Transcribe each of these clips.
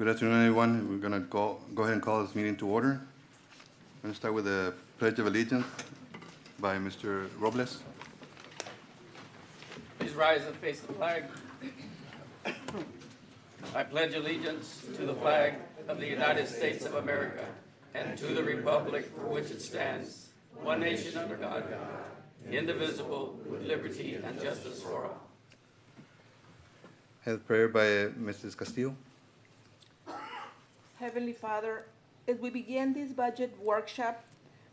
Good afternoon, everyone. We're going to go ahead and call this meeting to order. I'm going to start with the Pledge of Allegiance by Mr. Robles. Please rise and face the flag. I pledge allegiance to the flag of the United States of America and to the republic for which it stands, one nation under God, indivisible, with liberty and justice for all. Have prayer by Mrs. Castillo. Heavenly Father, as we begin this budget workshop,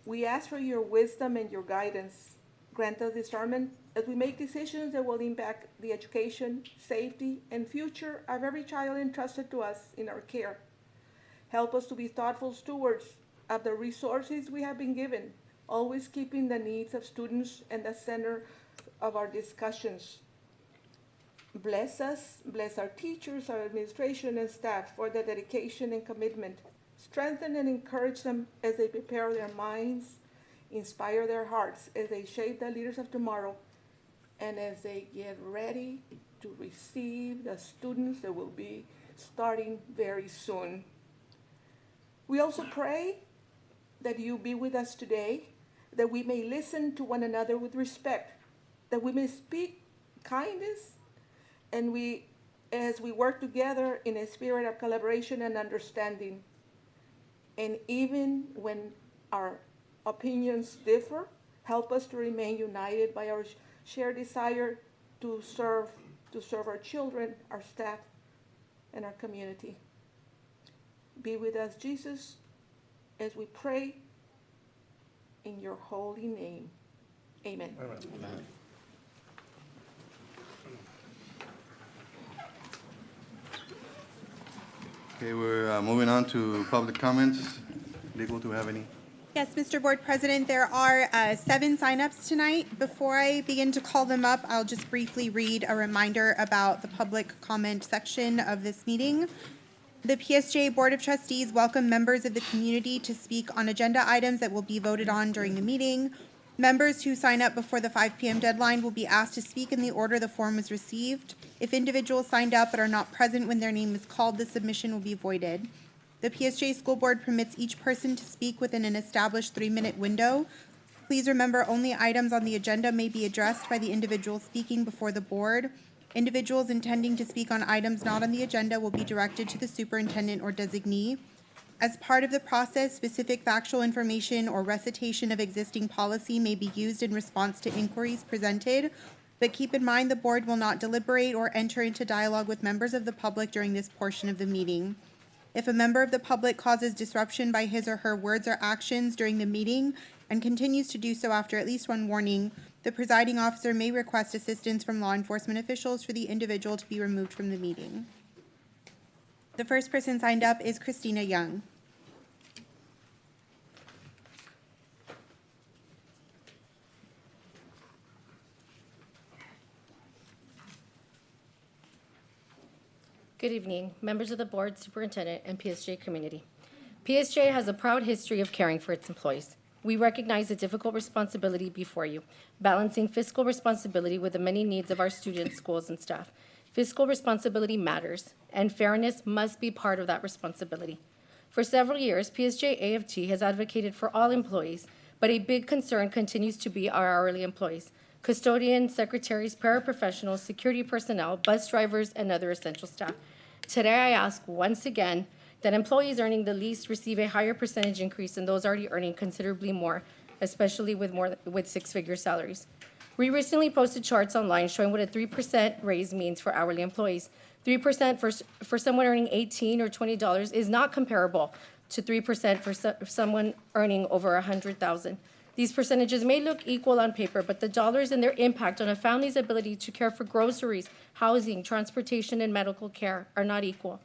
we ask for your wisdom and your guidance. Grant us discernment as we make decisions that will impact the education, safety, and future of every child entrusted to us in our care. Help us to be thoughtful stewards of the resources we have been given, always keeping the needs of students at the center of our discussions. Bless us, bless our teachers, our administration, and staff for their dedication and commitment. Strengthen and encourage them as they prepare their minds, inspire their hearts as they shape the leaders of tomorrow, and as they get ready to receive the students that will be starting very soon. We also pray that you be with us today, that we may listen to one another with respect, that we may speak kindness, and as we work together in a spirit of collaboration and understanding. And even when our opinions differ, help us to remain united by our shared desire to serve our children, our staff, and our community. Be with us, Jesus, as we pray in your holy name. Amen. Amen. Okay, we're moving on to public comments. Legal, do we have any? Yes, Mr. Board President, there are 7 signups tonight. Before I begin to call them up, I'll just briefly read a reminder about the public comment section of this meeting. The PSJ Board of Trustees welcome members of the community to speak on agenda items that will be voted on during the meeting. Members who sign up before the 5 p.m. deadline will be asked to speak in the order the form was received. If individuals signed up but are not present when their name is called, the submission will be voided. The PSJ School Board permits each person to speak within an established 3-minute window. Please remember, only items on the agenda may be addressed by the individual speaking before the board. Individuals intending to speak on items not on the agenda will be directed to the superintendent or designee. As part of the process, specific factual information or recitation of existing policy may be used in response to inquiries presented, but keep in mind the board will not deliberate or enter into dialogue with members of the public during this portion of the meeting. If a member of the public causes disruption by his or her words or actions during the meeting and continues to do so after at least one warning, the presiding officer may request assistance from law enforcement officials for the individual to be removed from the meeting. The first person signed up is Christina Young. Good evening, members of the board, superintendent, and PSJ community. PSJ has a proud history of caring for its employees. We recognize the difficult responsibility before you, balancing fiscal responsibility with the many needs of our students, schools, and staff. Fiscal responsibility matters, and fairness must be part of that responsibility. For several years, PSJ AFT has advocated for all employees, but a big concern continues to be our hourly employees: custodians, secretaries, paraprofessionals, security personnel, bus drivers, and other essential staff. Today, I ask once again that employees earning the least receive a higher percentage increase than those already earning considerably more, especially with 6-figure salaries. We recently posted charts online showing what a 3% raise means for hourly employees. 3% for someone earning $18 or $20 is not comparable to 3% for someone earning over $100,000. These percentages may look equal on paper, but the dollars and their impact on a family's ability to care for groceries, housing, transportation, and medical care are not equal.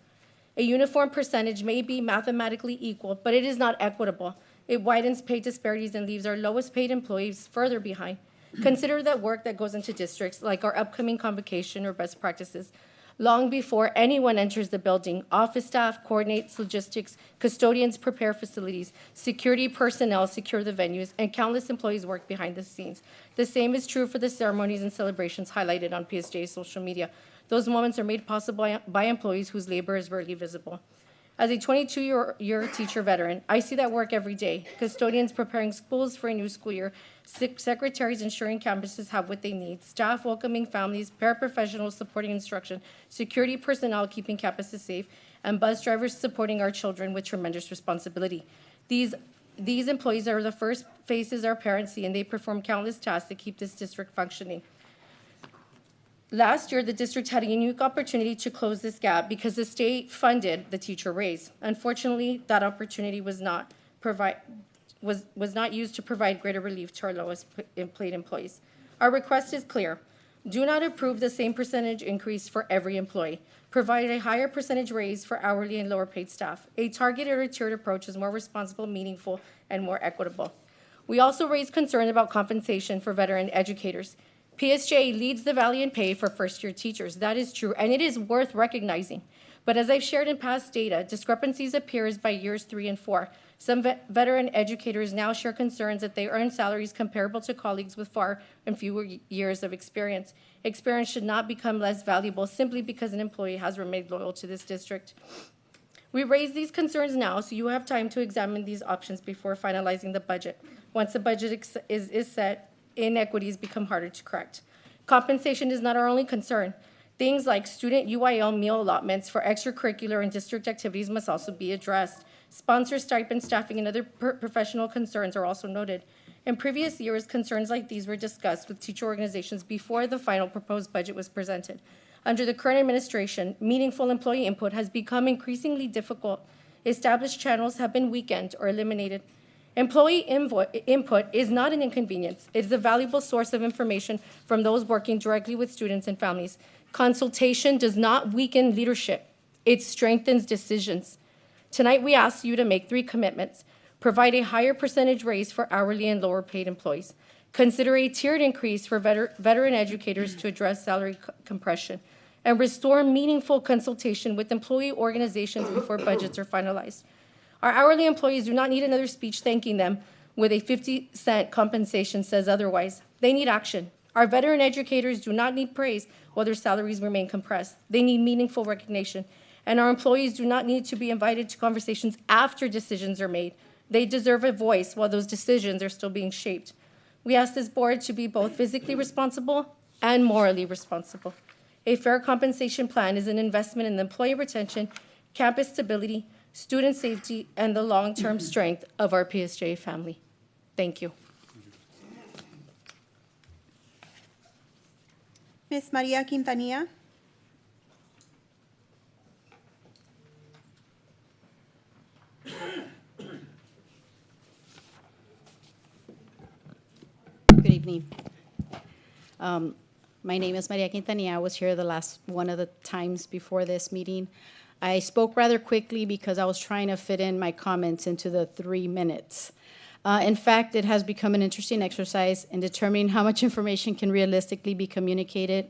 A uniform percentage may be mathematically equal, but it is not equitable. It widens pay disparities and leaves our lowest paid employees further behind. Consider that work that goes into districts like our upcoming convocation or best practices. Long before anyone enters the building, office staff coordinates logistics, custodians prepare facilities, security personnel secure the venues, and countless employees work behind the scenes. The same is true for the ceremonies and celebrations highlighted on PSJ's social media. Those moments are made possible by employees whose labor is rarely visible. As a 22-year teacher veteran, I see that work every day. Custodians preparing schools for a new school year, secretaries ensuring campuses have what they need, staff welcoming families, paraprofessionals supporting instruction, security personnel keeping campuses safe, and bus drivers supporting our children with tremendous responsibility. These employees are the first faces our parents see, and they perform countless tasks to keep this district functioning. Last year, the district had a unique opportunity to close this gap because the state funded the teacher raise. Unfortunately, that opportunity was not used to provide greater relief to our lowest paid employees. Our request is clear. Do not approve the same percentage increase for every employee. Provide a higher percentage raise for hourly and lower paid staff. A targeted or tiered approach is more responsible, meaningful, and more equitable. We also raised concerns about compensation for veteran educators. PSJ leads the valley in pay for first-year teachers. That is true, and it is worth recognizing. But as I've shared in past data, discrepancies appear by years 3 and 4. Some veteran educators now share concerns that they earn salaries comparable to colleagues with far and fewer years of experience. Experience should not become less valuable simply because an employee has remained loyal to this district. We raise these concerns now so you have time to examine these options before finalizing the budget. Once the budget is set, inequities become harder to correct. Compensation is not our only concern. Things like student UIL meal allotments for extracurricular and district activities must also be addressed. Sponsor stipend staffing and other professional concerns are also noted. In previous years, concerns like these were discussed with teacher organizations before the final proposed budget was presented. Under the current administration, meaningful employee input has become increasingly difficult. Established channels have been weakened or eliminated. Employee input is not an inconvenience. It is a valuable source of information from those working directly with students and families. Consultation does not weaken leadership. It strengthens decisions. Tonight, we ask you to make 3 commitments. Provide a higher percentage raise for hourly and lower paid employees. Consider a tiered increase for veteran educators to address salary compression. And restore meaningful consultation with employee organizations before budgets are finalized. Our hourly employees do not need another speech thanking them with a 50-cent compensation says otherwise. They need action. Our veteran educators do not need praise while their salaries remain compressed. They need meaningful recognition. And our employees do not need to be invited to conversations after decisions are made. They deserve a voice while those decisions are still being shaped. We ask this board to be both physically responsible and morally responsible. A fair compensation plan is an investment in the employee retention, campus stability, student safety, and the long-term strength of our PSJ family. Thank you. Ms. Maria Quintanilla. Good evening. My name is Maria Quintanilla. I was here the last one of the times before this meeting. I spoke rather quickly because I was trying to fit in my comments into the 3 minutes. In fact, it has become an interesting exercise in determining how much information can realistically be communicated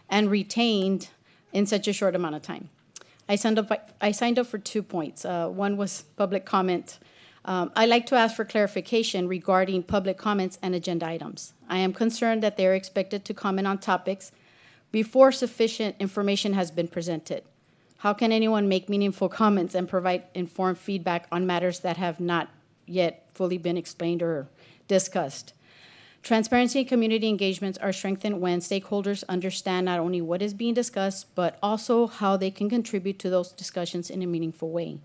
and retained in such a short amount of time. I signed up for 2 points. One was public comment. I'd like to ask for clarification regarding public comments and agenda items. I am concerned that they are expected to comment on topics before sufficient information has been presented. How can anyone make meaningful comments and provide informed feedback on matters that have not yet fully been explained or discussed? Transparency and community engagements are strengthened when stakeholders understand not only what is being discussed, but also how they can contribute to those discussions in a meaningful way.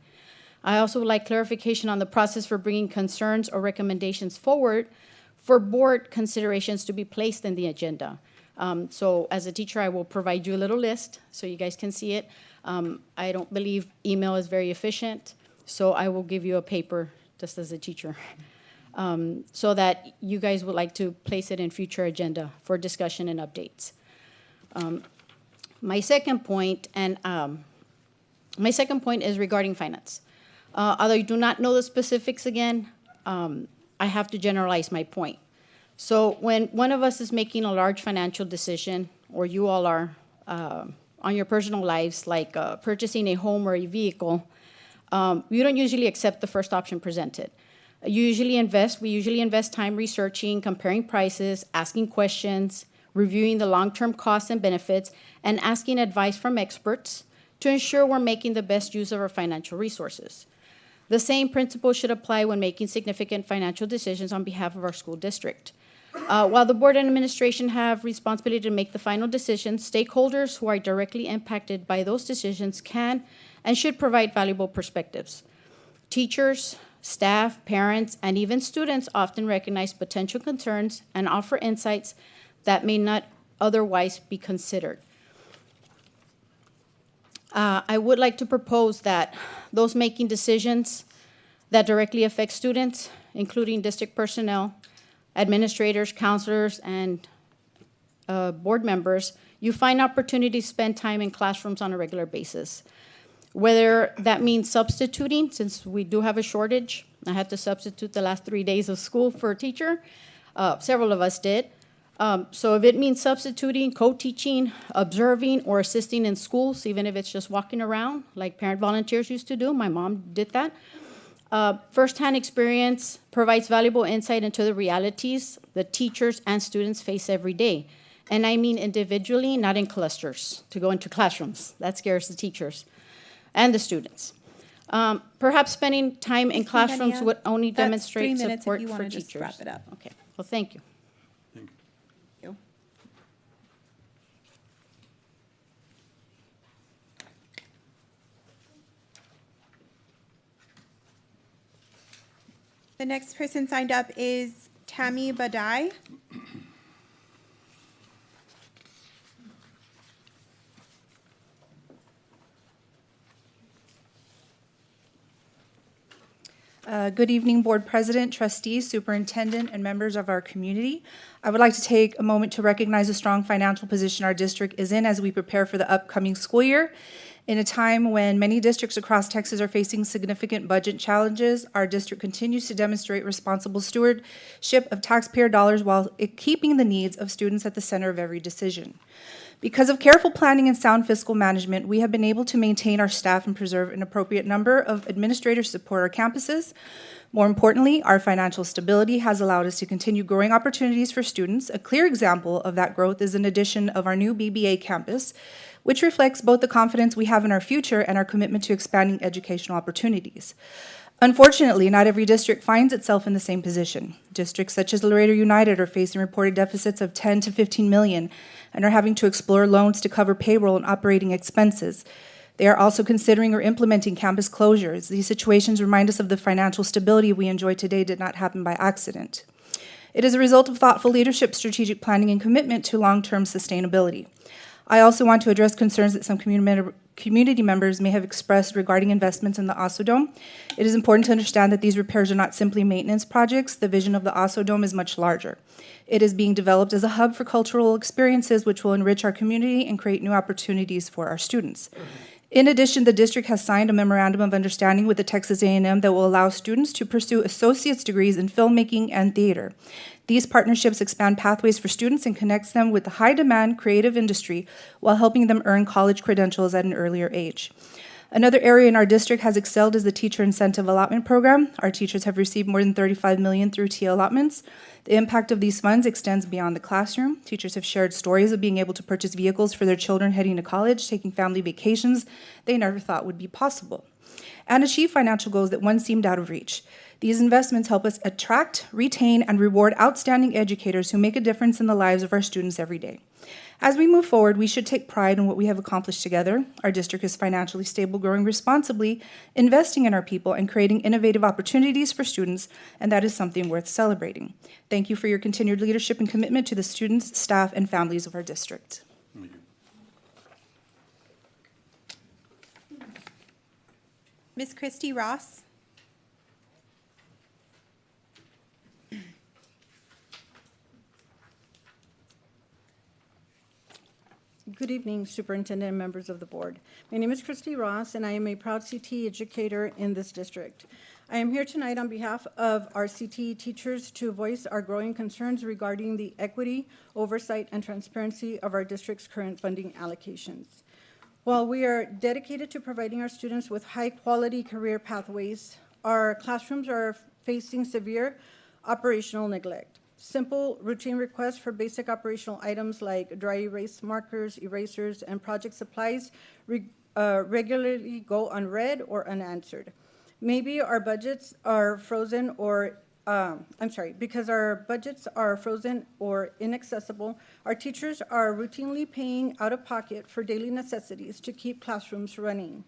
I also would like clarification on the process for bringing concerns or recommendations forward for board considerations to be placed in the agenda. So as a teacher, I will provide you a little list so you guys can see it. I don't believe email is very efficient, so I will give you a paper just as a teacher, so that you guys would like to place it in future agenda for discussion and updates. My second point is regarding finance. Although you do not know the specifics again, I have to generalize my point. So when one of us is making a large financial decision, or you all are on your personal lives, like purchasing a home or a vehicle, you don't usually accept the first option presented. We usually invest time researching, comparing prices, asking questions, reviewing the long-term costs and benefits, and asking advice from experts to ensure we're making the best use of our financial resources. The same principle should apply when making significant financial decisions on behalf of our school district. While the board and administration have responsibility to make the final decisions, stakeholders who are directly impacted by those decisions can and should provide valuable perspectives. Teachers, staff, parents, and even students often recognize potential concerns and offer insights that may not otherwise be considered. I would like to propose that those making decisions that directly affect students, including district personnel, administrators, counselors, and board members, you find opportunity to spend time in classrooms on a regular basis. Whether that means substituting, since we do have a shortage. I had to substitute the last 3 days of school for a teacher. Several of us did. So if it means substituting, co-teaching, observing, or assisting in schools, even if it's just walking around, like parent volunteers used to do, my mom did that. Firsthand experience provides valuable insight into the realities that teachers and students face every day. And I mean individually, not in clusters, to go into classrooms. That scares the teachers and the students. Perhaps spending time in classrooms Dania, would only that's demonstrate 3 minutes if support you for wanna just teachers. wrap it up. Okay, well, thank you. You. The next person signed up is Tammy Badai. Good evening, Board President, trustees, superintendent, and members of our community. I would like to take a moment to recognize the strong financial position our district is in as we prepare for the upcoming school year. In a time when many districts across Texas are facing significant budget challenges, our district continues to demonstrate responsible stewardship of taxpayer dollars while keeping the needs of students at the center of every decision. Because of careful planning and sound fiscal management, we have been able to maintain our staff and preserve an appropriate number of administrators to support our campuses. More importantly, our financial stability has allowed us to continue growing opportunities for students. A clear example of that growth is an addition of our new BBA campus, which reflects both the confidence we have in our future and our commitment to expanding educational opportunities. Unfortunately, not every district finds itself in the same position. Districts such as Laredo United are facing reported deficits of 10 to 15 million and are having to explore loans to cover payroll and operating expenses. They are also considering or implementing campus closures. These situations remind us of the financial stability we enjoy today did not happen by accident. It is a result of thoughtful leadership, strategic planning, and commitment to long-term sustainability. I also want to address concerns that some community members may have expressed regarding investments in the Osodome. It is important to understand that these repairs are not simply maintenance projects. The vision of the Osodome is much larger. It is being developed as a hub for cultural experiences which will enrich our community and create new opportunities for our students. In addition, the district has signed a memorandum of understanding with the Texas A&M that will allow students to pursue associate's degrees in filmmaking and theater. These partnerships expand pathways for students and connects them with the high-demand creative industry while helping them earn college credentials at an earlier age. Another area in our district has excelled is the Teacher Incentive Allotment Program. Our teachers have received more than $35 million through TA allotments. The impact of these funds extends beyond the classroom. Teachers have shared stories of being able to purchase vehicles for their children heading to college, taking family vacations they never thought would be possible, and achieve financial goals that once seemed out of reach. These investments help us attract, retain, and reward outstanding educators who make a difference in the lives of our students every day. As we move forward, we should take pride in what we have accomplished together. Our district is financially stable, growing responsibly, investing in our people, and creating innovative opportunities for students, and that is something worth celebrating. Thank you for your continued leadership and commitment to the students, staff, and families of our district. Ms. Christy Ross. Good evening, Superintendent and members of the board. My name is Christy Ross, and I am a proud CTE educator in this district. I am here tonight on behalf of our CTE teachers to voice our growing concerns regarding the equity, oversight, and transparency of our district's current funding allocations. While we are dedicated to providing our students with high-quality career pathways, our classrooms are facing severe operational neglect. Simple routine requests for basic operational items like dry erase markers, erasers, and project supplies regularly go unread or unanswered. Maybe our budgets are frozen or, because our budgets are frozen or inaccessible, our teachers are routinely paying out of pocket for daily necessities to keep classrooms running.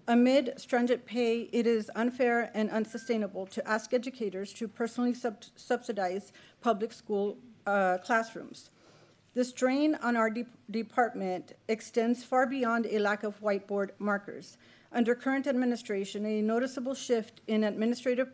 Amid stringent pay, it is unfair and unsustainable to ask educators to personally subsidize public school classrooms. The strain on our department extends far beyond a lack of whiteboard markers. Under current administration, a noticeable shift in administrative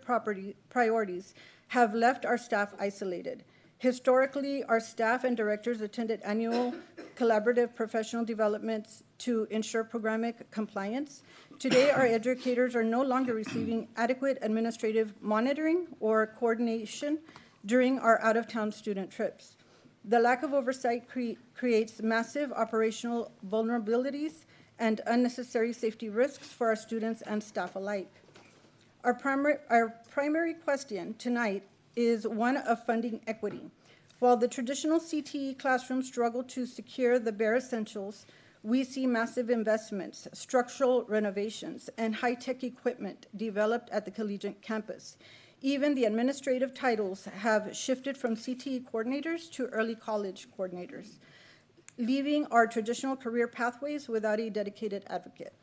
priorities have left our staff isolated. Historically, our staff and directors attended annual collaborative professional developments to ensure programmatic compliance. Today, our educators are no longer receiving adequate administrative monitoring or coordination during our out-of-town student trips. The lack of oversight creates massive operational vulnerabilities and unnecessary safety risks for our students and staff alike. Our primary question tonight is one of funding equity. While the traditional CTE classrooms struggle to secure the bare essentials, we see massive investments, structural renovations, and high-tech equipment developed at the collegiate campus. Even the administrative titles have shifted from CTE coordinators to early college coordinators, leaving our traditional career pathways without a dedicated advocate.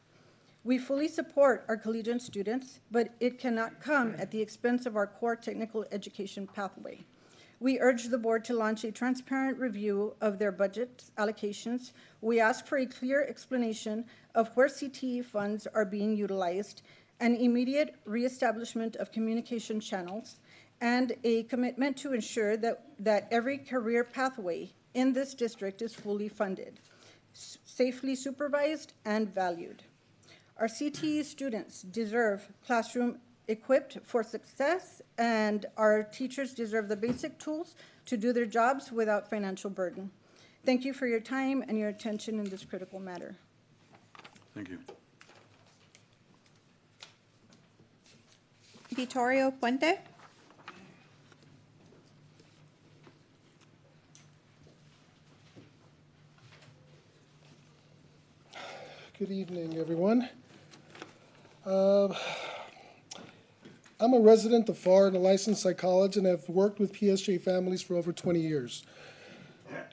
We fully support our collegiate students, but it cannot come at the expense of our core technical education pathway. We urge the board to launch a transparent review of their budget allocations. We ask for a clear explanation of where CTE funds are being utilized, an immediate reestablishment of communication channels, and a commitment to ensure that every career pathway in this district is fully funded, safely supervised, and valued. Our CTE students deserve classroom equipped for success, and our teachers deserve the basic tools to do their jobs without financial burden. Thank you for your time and your attention in this critical matter. Thank you. Vittorio Puente. Good evening, everyone. I'm a resident of FAR and a licensed psychologist, and have worked with PSJ families for over 20 years.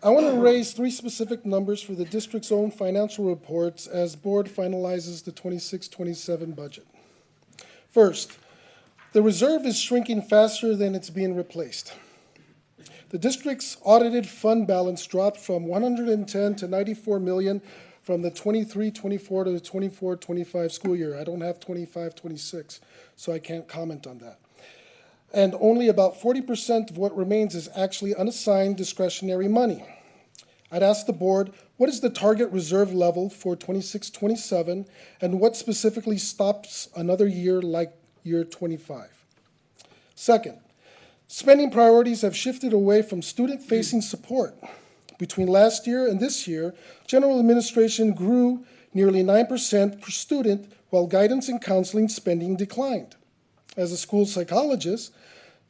I want to raise three specific numbers for the district's own financial reports as board finalizes the 26-27 budget. First, the reserve is shrinking faster than it's being replaced. The district's audited fund balance dropped from 110 to 94 million from the 23-24 to the 24-25 school year. I don't have 25-26, so I can't comment on that. And only about 40% of what remains is actually unassigned discretionary money. I'd ask the board, what is the target reserve level for 26-27, and what specifically stops another year like year 25? Second, spending priorities have shifted away from student-facing support. Between last year and this year, general administration grew nearly 9% per student, while guidance and counseling spending declined. As a school psychologist,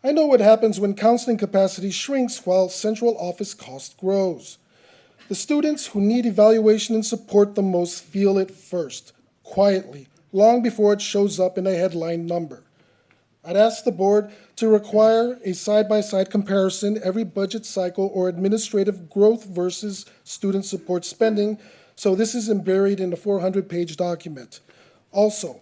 I know what happens when counseling capacity shrinks while central office cost grows. The students who need evaluation and support the most feel it first, quietly, long before it shows up in a headline number. I'd ask the board to require a side-by-side comparison every budget cycle or administrative growth versus student support spending, so this isn't buried in a 400-page document. Also,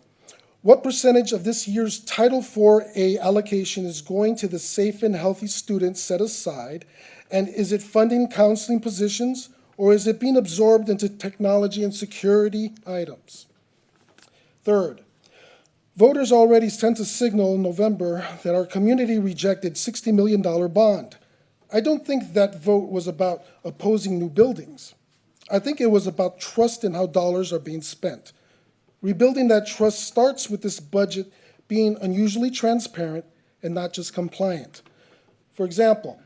what percentage of this year's Title IV-A allocation is going to the safe and healthy students set aside, and is it funding counseling positions, or is it being absorbed into technology and security items? Third, voters already sent a signal in November that our community rejected $60 million bond. I don't think that vote was about opposing new buildings. I think it was about trust in how dollars are being spent. Rebuilding that trust starts with this budget being unusually transparent and not just compliant. For example,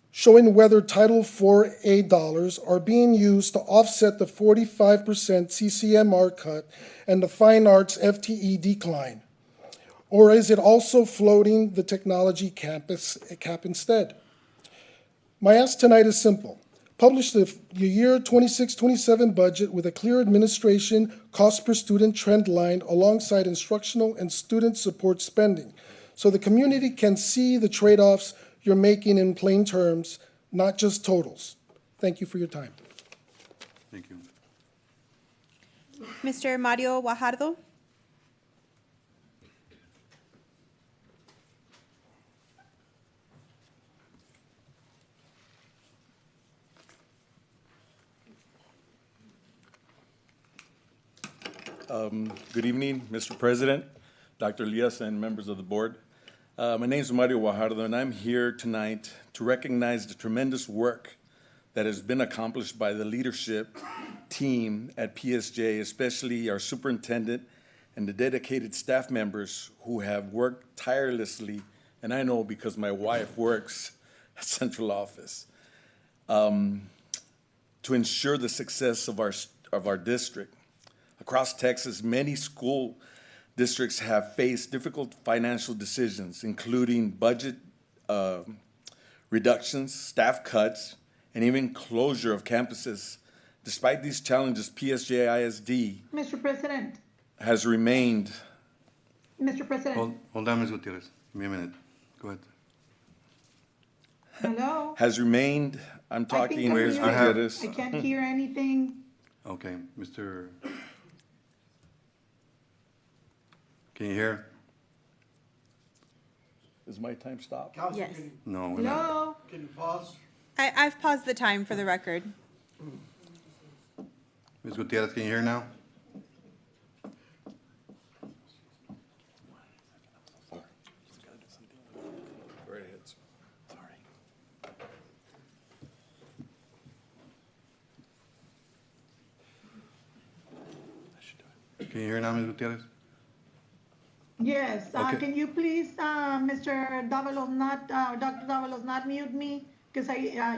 showing whether Title IV-A dollars are being used to offset the 45% CCMR cut and the fine arts FTE decline. Or is it also floating the technology cap instead? My ask tonight is simple. Publish the year 26-27 budget with a clear administration cost per student trend line alongside instructional and student support spending, so the community can see the trade-offs you're making in plain terms, not just totals. Thank you for your time. Thank you. Mr. Mario Guajardo? Good evening, Mr. President, Dr. Elias, and members of the board. My name is Mario Guajardo, and I'm here tonight to recognize the tremendous work that has been accomplished by the leadership team at PSJ, especially our superintendent and the dedicated staff members who have worked tirelessly, and I know because my wife works at central office, to ensure the success of our district. Across Texas, many school districts have faced difficult financial decisions, including budget reductions, staff cuts, and even closure of campuses. Despite these challenges, PSJ ISD Mr. President, has remained. Mr. President, Hold on, Ms. Gutierrez. Give me a minute. Go ahead. hello? Has remained, I'm I talking, think I'm Ms. muted. Gutierrez. I can't hear anything. Okay, Mr. Can you hear? Is my time stopped? Yes. No, we're not. Hello? Can you pause? I've paused the time for the record. Ms. Gutierrez, can you hear now? Go right ahead, sir. Can you hear now, Ms. Gutierrez? Yes, Okay. can you please, Mr. Davalos, Dr. Davalos, not mute me? Because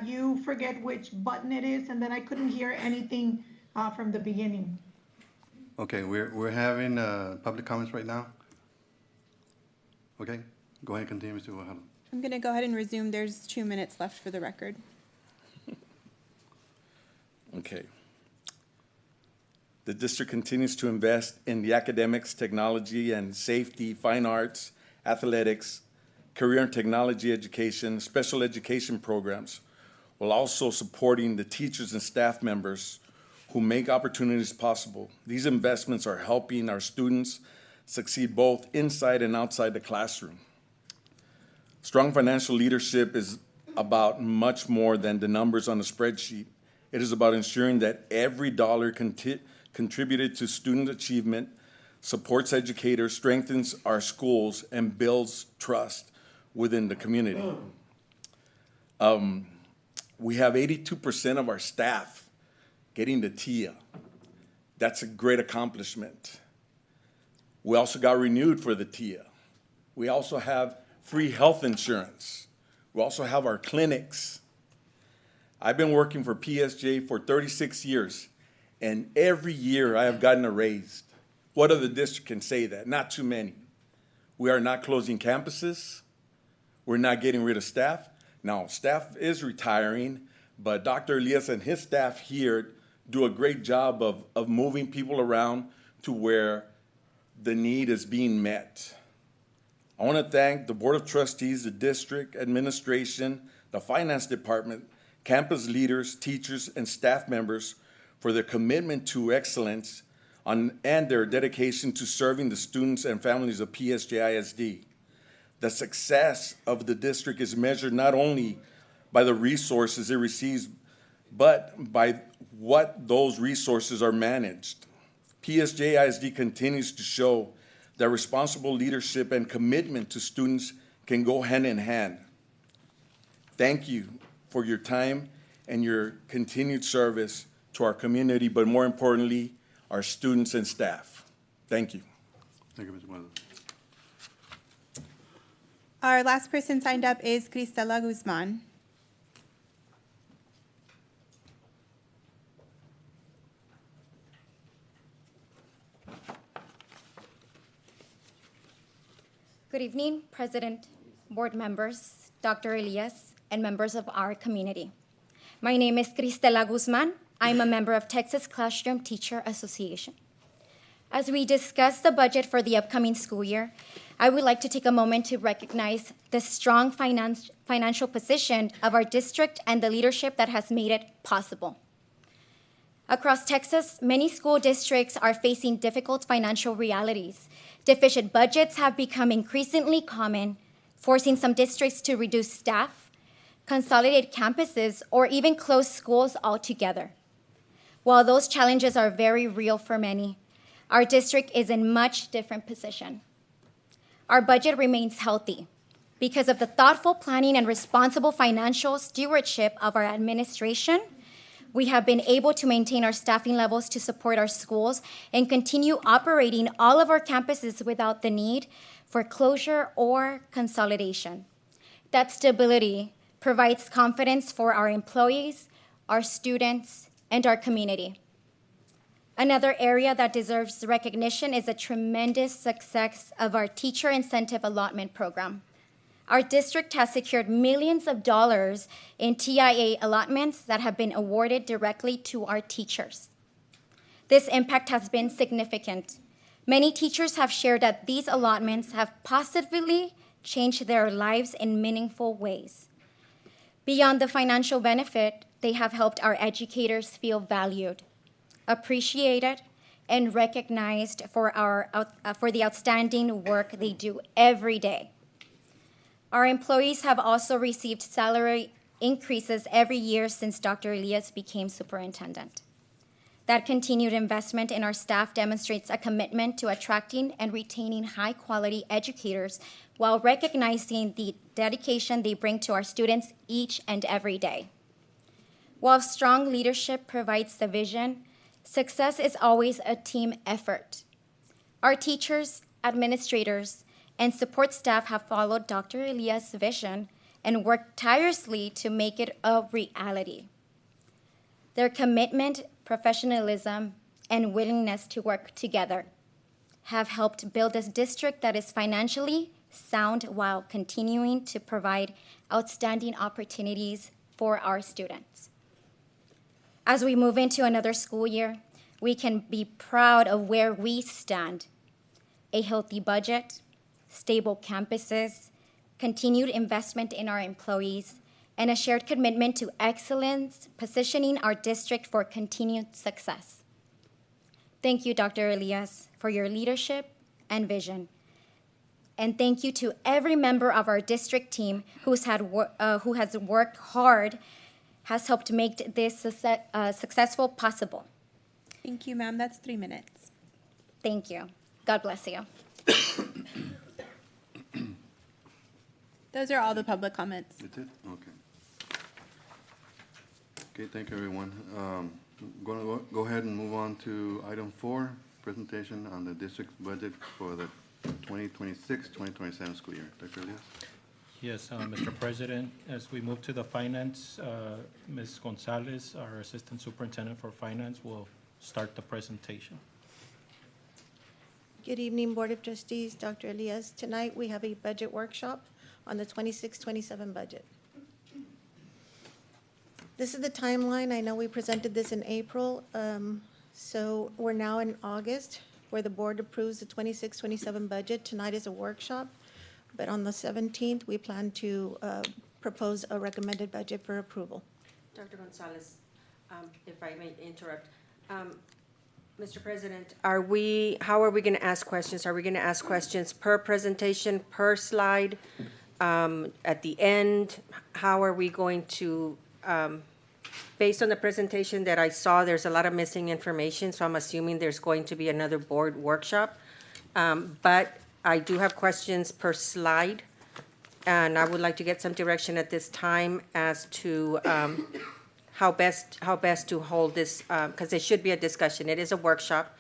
you forget which button it is, and then I couldn't hear anything from the beginning. Okay, we're having public comments right now. Okay, go ahead and continue, Mr. Guajardo. I'm going to go ahead and resume. There's 2 minutes left for the record. Okay. The district continues to invest in the academics, technology, and safety, fine arts, athletics, career and technology education, special education programs, while also supporting the teachers and staff members who make opportunities possible. These investments are helping our students succeed both inside and outside the classroom. Strong financial leadership is about much more than the numbers on a spreadsheet. It is about ensuring that every dollar contributed to student achievement supports educators, strengthens our schools, and builds trust within the community. We have 82% of our staff getting the TIA. That's a great accomplishment. We also got renewed for the TIA. We also have free health insurance. We also have our clinics. I've been working for PSJ for 36 years, and every year I have gotten a raise. What other district can say that? Not too many. We are not closing campuses. We're not getting rid of staff. Now, staff is retiring, but Dr. Elias and his staff here do a great job of moving people around to where the need is being met. I want to thank the Board of Trustees, the district administration, the finance department, campus leaders, teachers, and staff members for their commitment to excellence and their dedication to serving the students and families of PSJ ISD. The success of the district is measured not only by the resources it receives, but by what those resources are managed. PSJ ISD continues to show that responsible leadership and commitment to students can go hand in hand. Thank you for your time and your continued service to our community, but more importantly, our students and staff. Thank you. Thank you, Mr. Guajardo. Our last person signed up is Cristela Guzman. Good evening, President, board members, Dr. Elias, and members of our community. My name is Cristela Guzman. I'm a member of Texas Classroom Teacher Association. As we discuss the budget for the upcoming school year, I would like to take a moment to recognize the strong financial position of our district and the leadership that has made it possible. Across Texas, many school districts are facing difficult financial realities. Deficient budgets have become increasingly common, forcing some districts to reduce staff, consolidate campuses, or even close schools altogether. While those challenges are very real for many, our district is in much different position. Our budget remains healthy because of the thoughtful planning and responsible financial stewardship of our administration. We have been able to maintain our staffing levels to support our schools and continue operating all of our campuses without the need for closure or consolidation. That stability provides confidence for our employees, our students, and our community. Another area that deserves recognition is the tremendous success of our teacher incentive allotment program. Our district has secured millions of dollars in TIA allotments that have been awarded directly to our teachers. This impact has been significant. Many teachers have shared that these allotments have positively changed their lives in meaningful ways. Beyond the financial benefit, they have helped our educators feel valued, appreciated, and recognized for the outstanding work they do every day. Our employees have also received salary increases every year since Dr. Elias became superintendent. That continued investment in our staff demonstrates a commitment to attracting and retaining high-quality educators while recognizing the dedication they bring to our students each and every day. While strong leadership provides the vision, success is always a team effort. Our teachers, administrators, and support staff have followed Dr. Elias' vision and worked tirelessly to make it a reality. Their commitment, professionalism, and willingness to work together have helped build this district that is financially sound while continuing to provide outstanding opportunities for our students. As we move into another school year, we can be proud of where we stand: a healthy budget, stable campuses, continued investment in our employees, and a shared commitment to excellence, positioning our district for continued success. Thank you, Dr. Elias, for your leadership and vision. And thank you to every member of our district team who has worked hard, has helped make this successful possible. Thank you, ma'am. That's 3 minutes. Thank you. God bless you. Those are all the public comments. That's it? Okay. Okay, thank you, everyone. Going to go ahead and move on to item 4, presentation on the district's budget for the 2026-2027 school year. Dr. Elias? Yes, Mr. President, as we move to the finance, Ms. Gonzalez, our Assistant Superintendent for Finance, will start the presentation. Good evening, Board of Trustees, Dr. Elias. Tonight, we have a budget workshop on the 26-27 budget. This is the timeline. I know we presented this in April, so we're now in August, where the board approves the 26-27 budget. Tonight is a workshop, but on the 17th, we plan to propose a recommended budget for approval. Dr. Gonzalez, if I may interrupt. Mr. President, how are we going to ask questions? Are we going to ask questions per presentation, per slide, at the end? How are we going to, based on the presentation that I saw, there's a lot of missing information, so I'm assuming there's going to be another board workshop. But I do have questions per slide, and I would like to get some direction at this time as to how best to hold this, because it should be a discussion. It is a workshop.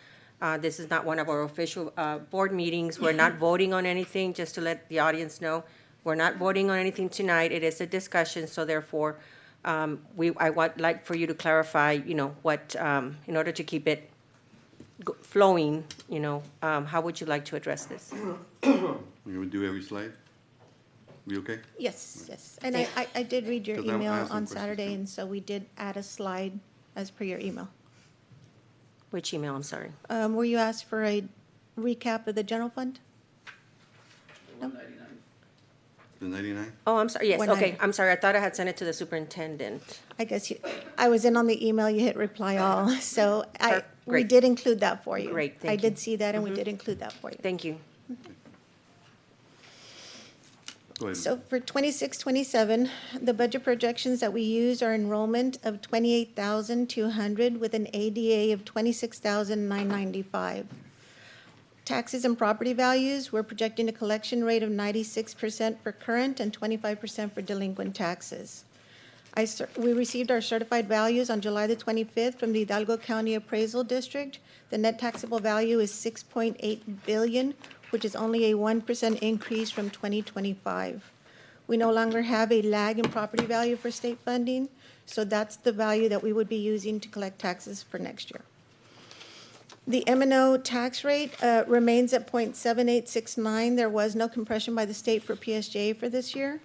This is not one of our official board meetings. We're not voting on anything, just to let the audience know. We're not voting on anything tonight. It is a discussion, so therefore, I would like for you to clarify, what, in order to keep it flowing, how would you like to address this? We would do every slide? We okay? Yes, yes. And I did read your 'Cause I email have some on questions, Saturday, too. and so we did add a slide as per your email. Which email, I'm sorry? Where you asked for a recap of the general fund? The 99? Oh, I'm sorry, yes, okay, 190. I'm sorry, I thought I had sent it to the superintendent. I guess I was in on the email, you hit reply all, so we Great. did include that for you. Great, thank I you. did see that, and we did include that for you. Thank you. Go ahead. So for 26-27, the budget projections that we use are enrollment of 28,200 with an ADA of 26,995. Taxes and property values, we're projecting a collection rate of 96% for current and 25% for delinquent taxes. We received our certified values on July the 25th from the Hidalgo County Appraisal District. The net taxable value is 6.8 billion, which is only a 1% increase from 2025. We no longer have a lag in property value for state funding, so that's the value that we would be using to collect taxes for next year. The M&O tax rate remains at 0.7869. There was no compression by the state for PSJ for this year.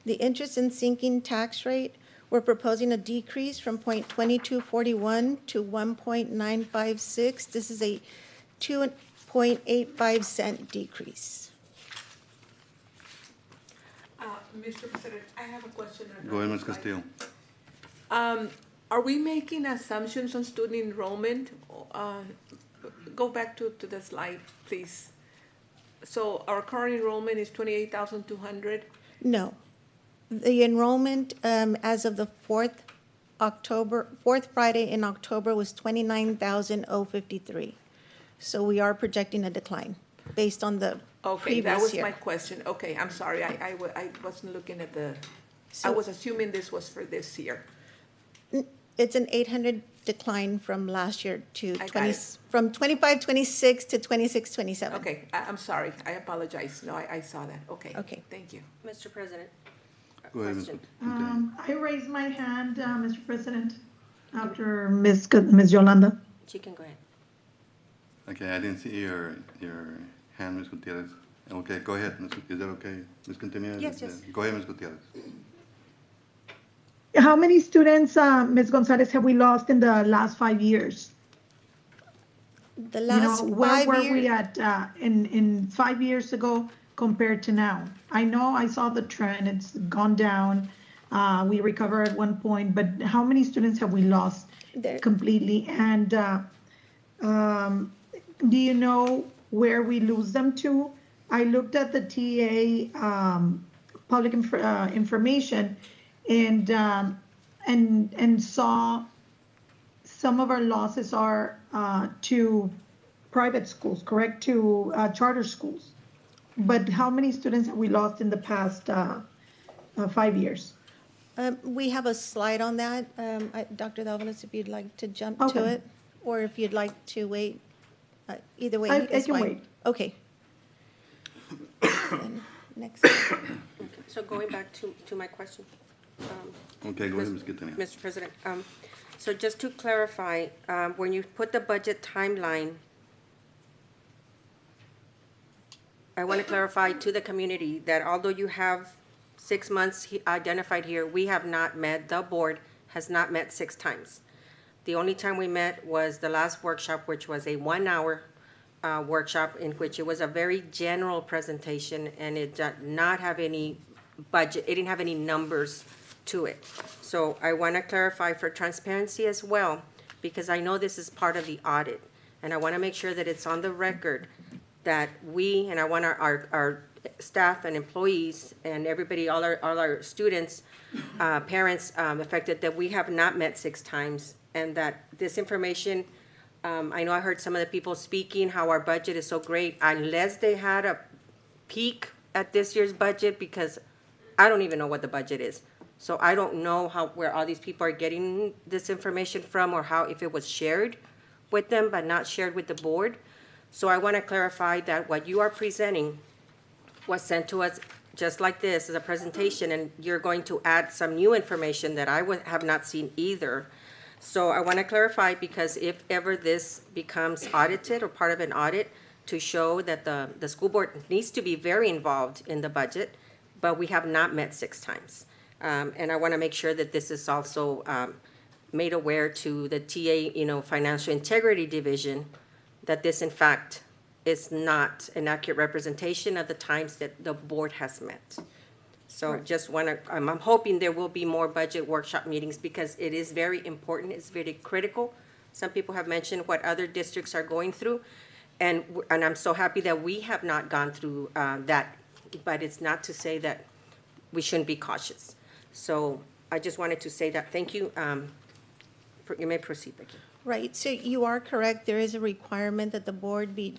The interest and sinking tax rate, we're proposing a decrease from 0.2241 to 1.956. This is a 2.85 cent decrease. Mr. President, I have a question. Go ahead, Ms. Castillo. Are we making assumptions on student enrollment? Go back to the slide, please. So our current enrollment is 28,200. No. The enrollment as of the fourth Friday in October was 29,053. So we are projecting a decline based on the Okay, that previous was year. my question. Okay, I'm sorry, I wasn't looking at I So- was assuming this was for this year. It's an 800 decline from last year to I got 20, it. from 25-26 to 26-27. Okay, I'm sorry, I apologize. No, I saw that. Okay. Okay. Thank you. Mr. President? Go ahead, Ms. Question. I raised my hand, Mr. President, after Ms. Yolanda. She can go ahead. Okay, I didn't see your hand, Ms. Gutierrez. Okay, go ahead, is that okay? Ms. Continue? Yes, yes. Go ahead, Ms. Gutierrez. How many students, Ms. Gonzalez, have we lost in the last 5 years? The last Where 5 were years. we at in 5 years ago compared to now? I know I saw the trend, it's gone down. We recovered at one point, but how many students have we lost There- completely? And do you know where we lose them to? I looked at the TA public information and saw some of our losses are to private schools, correct, to charter schools. But how many students have we lost in the past 5 years? We have a slide on that. Dr. Davalos, if you'd like to jump to Okay. it, or if you'd like to wait, either way I is can fine. wait. Okay. Then Next. So going back to my question. Okay, go ahead, Ms. Quintanilla. Mr. President, so just to clarify, when you put the budget timeline, I want to clarify to the community that although you have 6 months identified here, we have not met, the board has not met 6 times. The only time we met was the last workshop, which was a 1-hour workshop in which it was a very general presentation and it did not have any budget, it didn't have any numbers to it. So I want to clarify for transparency as well, because I know this is part of the audit. And I want to make sure that it's on the record that we, and I want our staff and employees and everybody, all our students, parents affected, that we have not met 6 times and that this information, I know I heard some of the people speaking how our budget is so great, unless they had a peek at this year's budget, because I don't even know what the budget is. So I don't know where all these people are getting this information from, or how, if it was shared with them but not shared with the board. So I want to clarify that what you are presenting was sent to us just like this as a presentation, and you're going to add some new information that I have not seen either. So I want to clarify, because if ever this becomes audited or part of an audit, to show that the school board needs to be very involved in the budget, but we have not met 6 times. And I want to make sure that this is also made aware to the TA, Financial Integrity Division, that this in fact is not an accurate representation of the times that the board has met. So just want to, I'm hoping there will be more budget workshop meetings because it is very important, it's very critical. Some people have mentioned what other districts are going through, and I'm so happy that we have not gone through that, but it's not to say that we shouldn't be cautious. So I just wanted to say that, thank you. You may proceed, Becky. Right, so you are correct. There is a requirement that the board be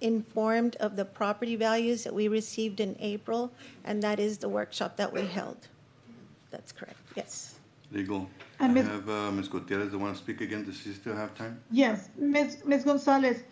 informed of the property values that we received in April, and that is the workshop that we held. That's correct, yes. Legal. I And Ms. have Ms. Gutierrez that want to speak again. Does she still have time? Yes, Ms. Gonzalez.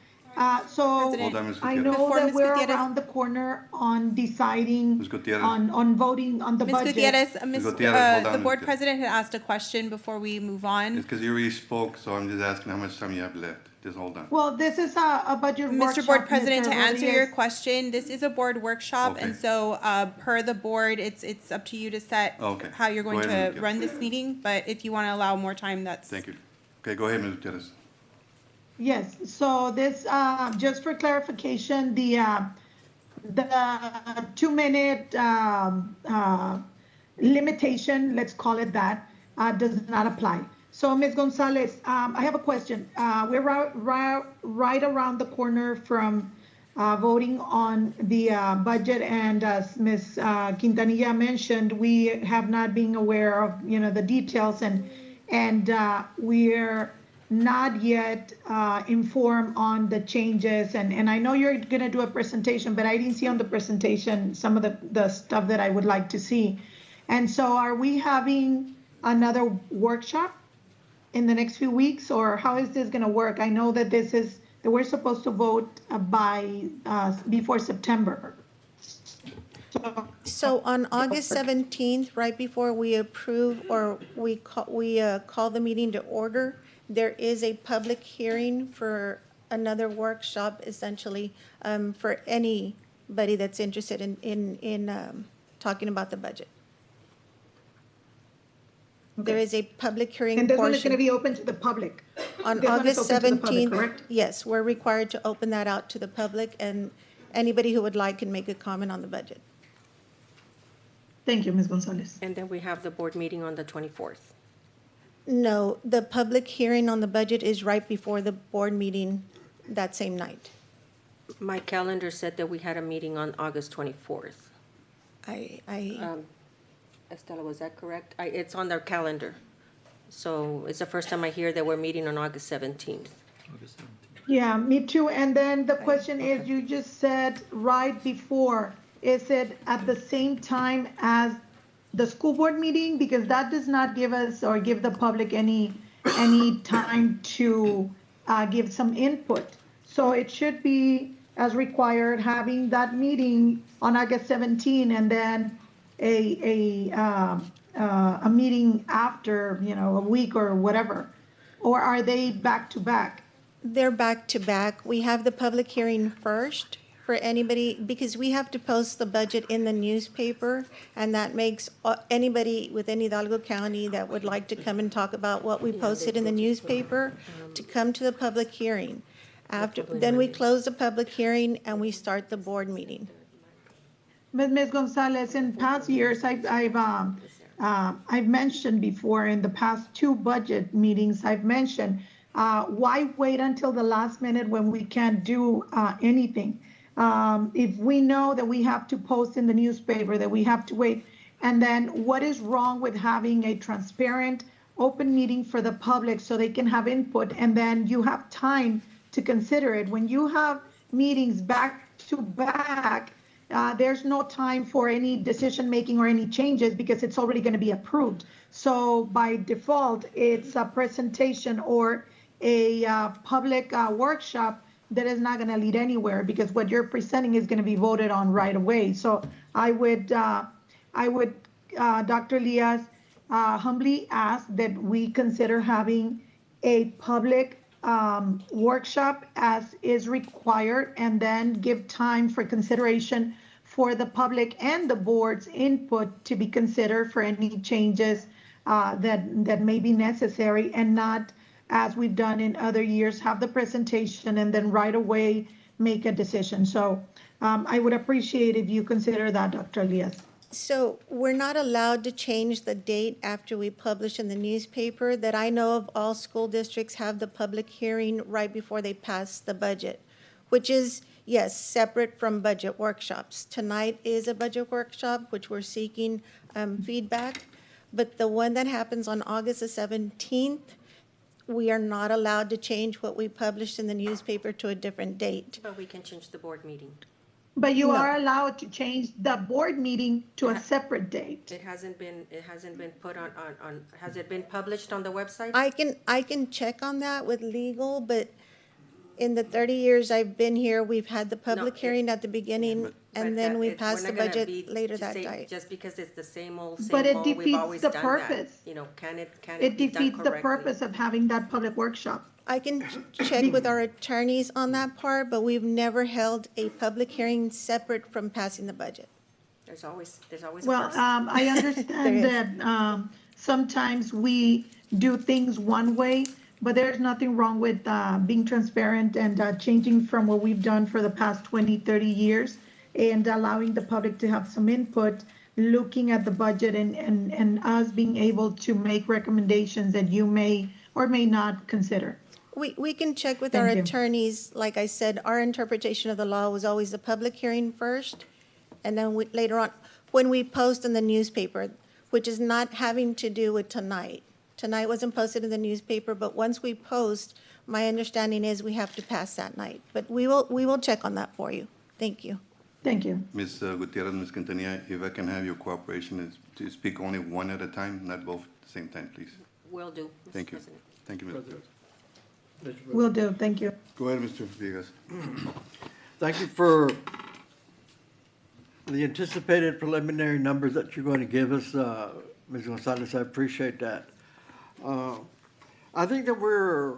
So Hold on, Ms. I Gutierrez. know Before that Ms. we're Gutierrez- around the corner on deciding Ms. Gutierrez. on voting on the Ms. budget. Gutierrez, Gutierrez, hold on, the Ms. board Gutierrez. president had asked a question before we move on. It's because you already spoke, so I'm just asking how much time you have left. Just hold on. Well, this is a budget workshop. Mr. Board President, to Mr. answer your Rodriguez. question, this is a board workshop, and Okay. so per the board, it's up to you to set Okay. how you're going Go ahead, to Ms. run this meeting, but if you want to allow more time, that's. Thank you. Okay, go ahead, Ms. Gutierrez. Yes, so this, just for clarification, the 2-minute limitation, let's call it that, does not apply. So Ms. Gonzalez, I have a question. We're right around the corner from voting on the budget, and as Ms. Quintanilla mentioned, we have not been aware of, the details, and we're not yet informed on the changes. And I know you're gonna do a presentation, but I didn't see on the presentation some of the stuff that I would like to see. And so are we having another workshop in the next few weeks, or how is this gonna work? I know that that we're supposed to vote by, before September. So on August 17th, right before we approve or we call the meeting to order, there is a public hearing for another workshop, essentially, for anybody that's interested in talking about the budget. There is a public hearing And this one is gonna portion. be open to the public. On This one is August open to the public, 17th, correct? yes, we're required to open that out to the public, and anybody who would like can make a comment on the budget. Thank you, Ms. Gonzalez. And then we have the board meeting on the 24th. No, the public hearing on the budget is right before the board meeting that same night. My calendar said that we had a meeting on August 24th. Estela, was that correct? It's on their calendar. So it's the first time I hear that we're meeting on August 17th. Yeah, me too. And then the question is, you just said right before, is it at the same time as the school board meeting? Because that does not give us or give the public any time to give some input. So it should be, as required, having that meeting on August 17 and then a meeting after, a week or whatever. Or are they back to back? They're back to back. We have the public hearing first for anybody, because we have to post the budget in the newspaper, and that makes anybody within Hidalgo County that would like to come and talk about what we posted in the newspaper to come to the public hearing. Then we close the public hearing and we start the board meeting. Ms. Gonzalez, in past years, I've mentioned before in the past 2 budget meetings, I've mentioned, why wait until the last minute when we can't do anything? If we know that we have to post in the newspaper, that we have to wait, and then what is wrong with having a transparent, open meeting for the public so they can have input, and then you have time to consider it? When you have meetings back to back, there's no time for any decision-making or any changes because it's already going to be approved. So by default, it's a presentation or a public workshop that is not going to lead anywhere, because what you're presenting is going to be voted on right away. So I would, Dr. Lias, humbly ask that we consider having a public workshop as is required, and then give time for consideration for the public and the board's input to be considered for any changes that may be necessary, and not, as we've done in other years, have the presentation and then right away make a decision. So I would appreciate if you consider that, Dr. Elias. So we're not allowed to change the date after we publish in the newspaper. That I know of, all school districts have the public hearing right before they pass the budget, which is, yes, separate from budget workshops. Tonight is a budget workshop, which we're seeking feedback. But the one that happens on August the 17th, we are not allowed to change what we published in the newspaper to a different date. But we can change the board meeting. But you No. are allowed to change the board meeting to a separate date. It hasn't been put on, has it been published on the website? I can check on that with legal, but in the 30 years I've been here, we've had the public hearing at the beginning, and then we pass the budget later that night. Just because it's the same old, But it we've defeats always the done that. purpose. You know, can it It be done defeats the correctly? purpose of having that public workshop. I can check with our attorneys on that part, but we've never held a public hearing separate from passing the budget. There's always a Well, first. I understand that sometimes we do things one way, but there's nothing wrong with being transparent and changing from what we've done for the past 20, 30 years, and allowing the public to have some input, looking at the budget and us being able to make recommendations that you may or may not consider. We can check with our Thank you. attorneys. Like I said, our interpretation of the law was always the public hearing first, and then later on, when we post in the newspaper, which is not having to do with tonight. Tonight wasn't posted in the newspaper, but once we post, my understanding is we have to pass that night. But we will check on that for you. Thank you. Thank you. Ms. Gutierrez, Ms. Quintanilla, if I can have your cooperation is to speak only one at a time, not both at the same time, please. Will do, Mr. Thank you. President. Thank you, Ms. Gutierrez. Will do. Thank you. Go ahead, Mr. Villegas. Thank you for the anticipated preliminary numbers that you're going to give us, Ms. Gonzalez. I appreciate that. I think that we're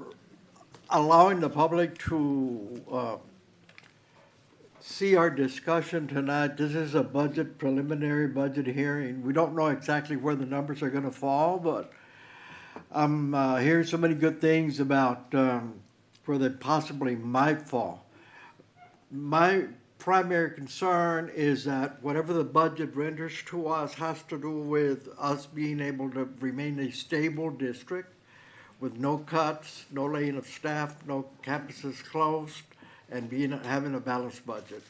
allowing the public to see our discussion tonight. This is a preliminary budget hearing. We don't know exactly where the numbers are going to fall, but I'm hearing so many good things about where they possibly might fall. My primary concern is that whatever the budget renders to us has to do with us being able to remain a stable district with no cuts, no laying of staff, no campuses closed, and having a balanced budget.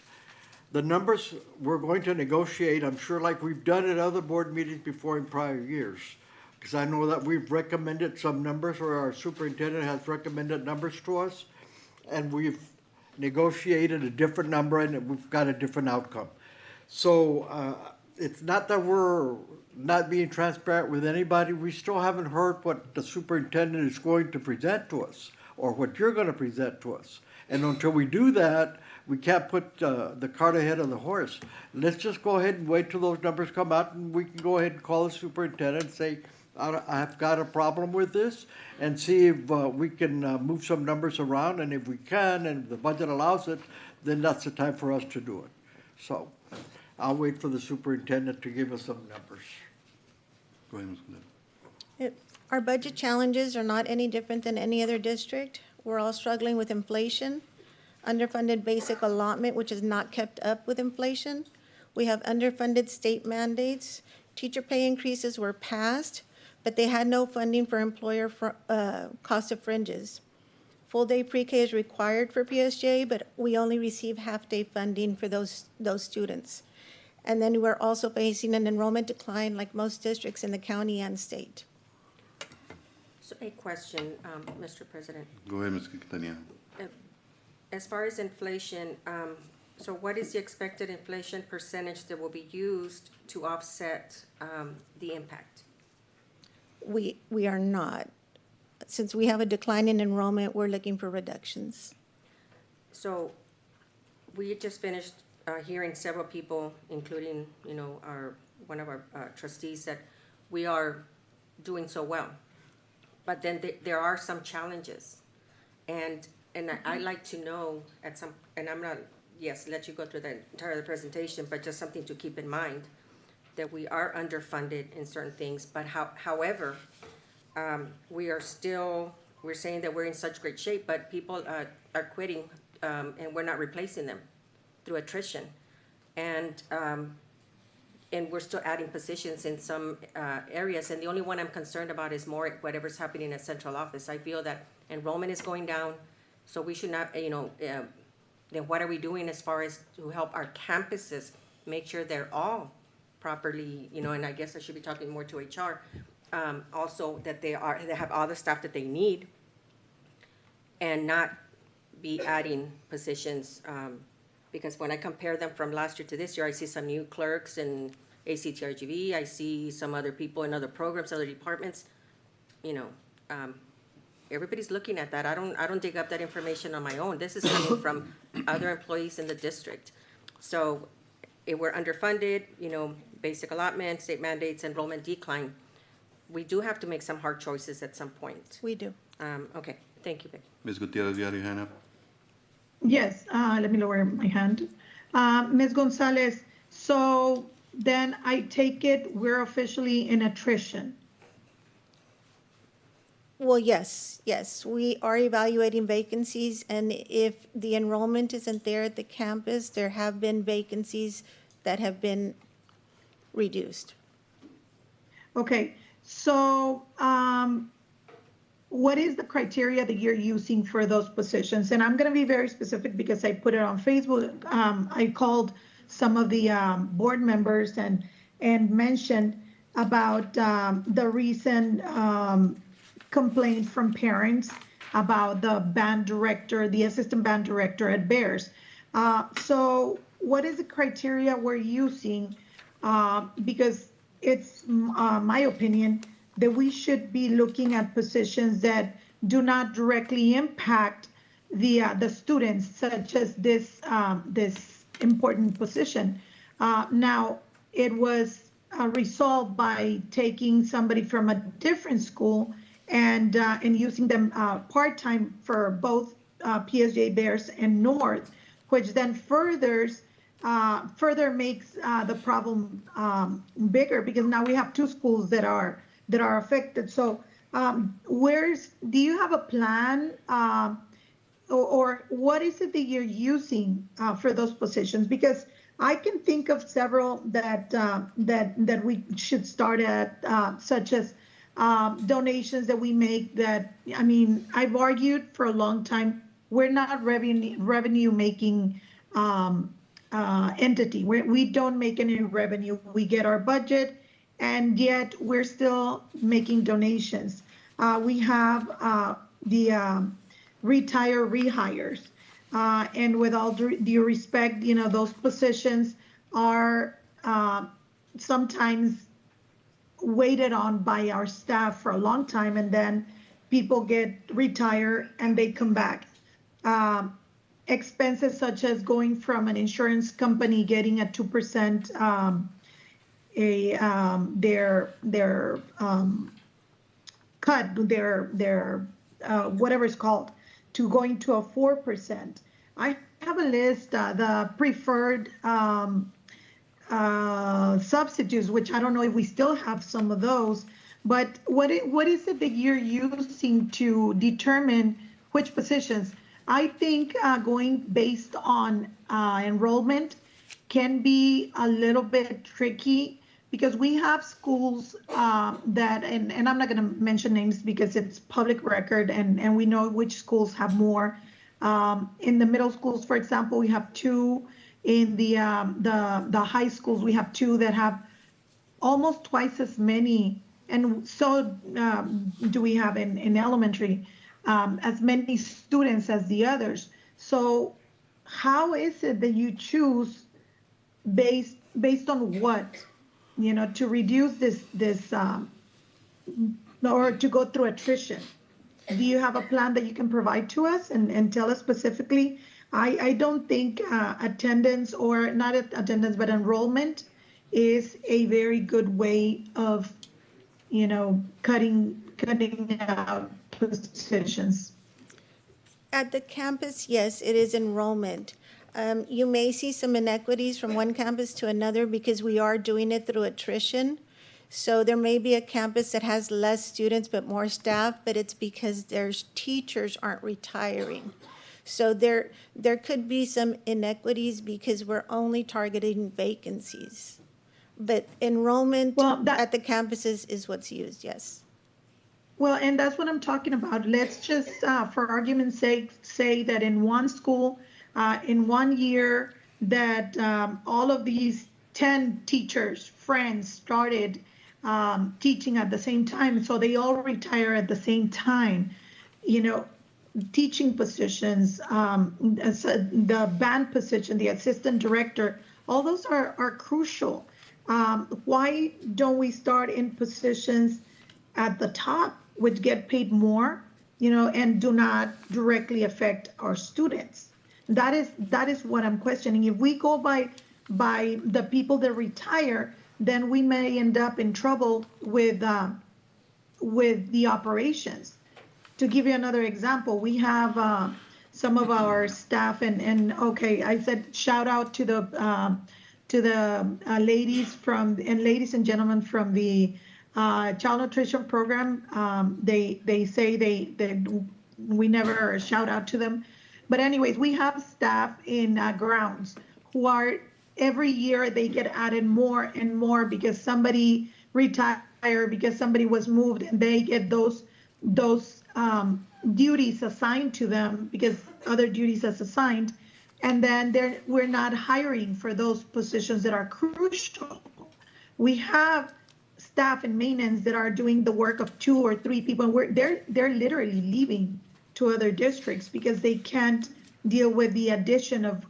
The numbers we're going to negotiate, I'm sure, like we've done at other board meetings before in prior years, because I know that we've recommended some numbers, or our superintendent has recommended numbers to us, and we've negotiated a different number and we've got a different outcome. So it's not that we're not being transparent with anybody. We still haven't heard what the superintendent is going to present to us or what you're going to present to us. And until we do that, we can't put the cart ahead of the horse. Let's just go ahead and wait till those numbers come out, and we can go ahead and call the superintendent and say, I've got a problem with this, and see if we can move some numbers around, and if we can, and if the budget allows it, then that's the time for us to do it. So I'll wait for the superintendent to give us some numbers. Go ahead, Ms. Gonzalez. Our budget challenges are not any different than any other district. We're all struggling with inflation, underfunded basic allotment, which is not kept up with inflation. We have underfunded state mandates. Teacher pay increases were passed, but they had no funding for employer cost of fringes. Full-day pre-K is required for PSJ, but we only receive half-day funding for those students. And then we're also facing an enrollment decline like most districts in the county and state. So a question, Mr. President. Go ahead, Ms. Quintanilla. As far as inflation, so what is the expected inflation percentage that will be used to offset the impact? We are not. Since we have a decline in enrollment, we're looking for reductions. So we just finished hearing several people, including, one of our trustees, that we are doing so well. But then there are some challenges. And I'd like to know and I'm not, yes, let you go through the entire presentation, but just something to keep in mind, that we are underfunded in certain things, but however, we are still, we're saying that we're in such great shape, but people are quitting, and we're not replacing them through attrition. And we're still adding positions in some areas, and the only one I'm concerned about is more whatever's happening at central office. I feel that enrollment is going down, so we should not, then what are we doing as far as to help our campuses make sure they're all properly, and I guess I should be talking more to HR, also that they have all the staff that they need, and not be adding positions, because when I compare them from last year to this year, I see some new clerks in ACTRGV, I see some other people in other programs, other departments, everybody's looking at that. I don't dig up that information on my own. This is coming from other employees in the district. So if we're underfunded, basic allotment, state mandates, enrollment decline, we do have to make some hard choices at some point. We do. Okay, thank you, Becky. Ms. Gutierrez, you had your hand up? Yes, let me lower my hand. Ms. Gonzalez, so then I take it we're officially in attrition. Well, yes, we are evaluating vacancies, and if the enrollment isn't there at the campus, there have been vacancies that have been reduced. Okay, so what is the criteria that you're using for those positions? And I'm going to be very specific because I put it on Facebook. I called some of the board members and mentioned about the recent complaint from parents about the band director, the assistant band director at Bears. So what is the criteria we're using? Because it's my opinion that we should be looking at positions that do not directly impact the students, such as this important position. Now, it was resolved by taking somebody from a different school and using them part-time for both PSJ Bears and North, which then further makes the problem bigger, because now we have two schools that are affected. So do you have a plan or what is it that you're using for those positions? Because I can think of several that we should start at, such as donations that we make that, I've argued for a long time, we're not revenue making entity. We don't make any revenue. We get our budget, and yet we're still making donations. We have the retire rehires, and with all due respect, those positions are sometimes waited on by our staff for a long time, and then people retire and they come back. Expenses such as going from an insurance company getting a 2% their cut, their whatever it's called, to going to a 4%. I have a list, the preferred substitutes, which I don't know if we still have some of those, but what is it that you're using to determine which positions? I think going based on enrollment can be a little bit tricky, because we have schools that, and I'm not going to mention names because it's public record, and we know which schools have more. In the middle schools, for example, we have 2. In the high schools, we have 2 that have almost twice as many, and so do we have in elementary, as many students as the others. So how is it that you choose based on what, to reduce this or to go through attrition? Do you have a plan that you can provide to us and tell us specifically? I don't think attendance, or not attendance, but enrollment is a very good way of, cutting out positions. At the campus, yes, it is enrollment. You may see some inequities from one campus to another because we are doing it through attrition. So there may be a campus that has less students but more staff, but it's because their teachers aren't retiring. So there could be some inequities because we're only targeting vacancies. But enrollment at the campuses is what's used, yes. Well, and that's what I'm talking about. Let's just, for argument's sake, say that in one school, in 1 year, that all of these 10 teachers, friends, started teaching at the same time, so they all retire at the same time. You know, teaching positions, the band position, the assistant director, all those are crucial. Why don't we start in positions at the top, which get paid more, you know, and do not directly affect our students? That is what I'm questioning. If we go by the people that retire, then we may end up in trouble with the operations. To give you another example, we have some of our staff, and okay, I said shout out to the ladies ladies and gentlemen from the child nutrition program. They say we never shout out to them, but anyways, we have staff in grounds who are every year they get added more and more because somebody retired, because somebody was moved, and they get those duties assigned to them because other duties is assigned, and then we're not hiring for those positions that are crucial. We have staff and maintenance that are doing the work of 2 or 3 people, and they're literally leaving to other districts because they can't deal with the addition of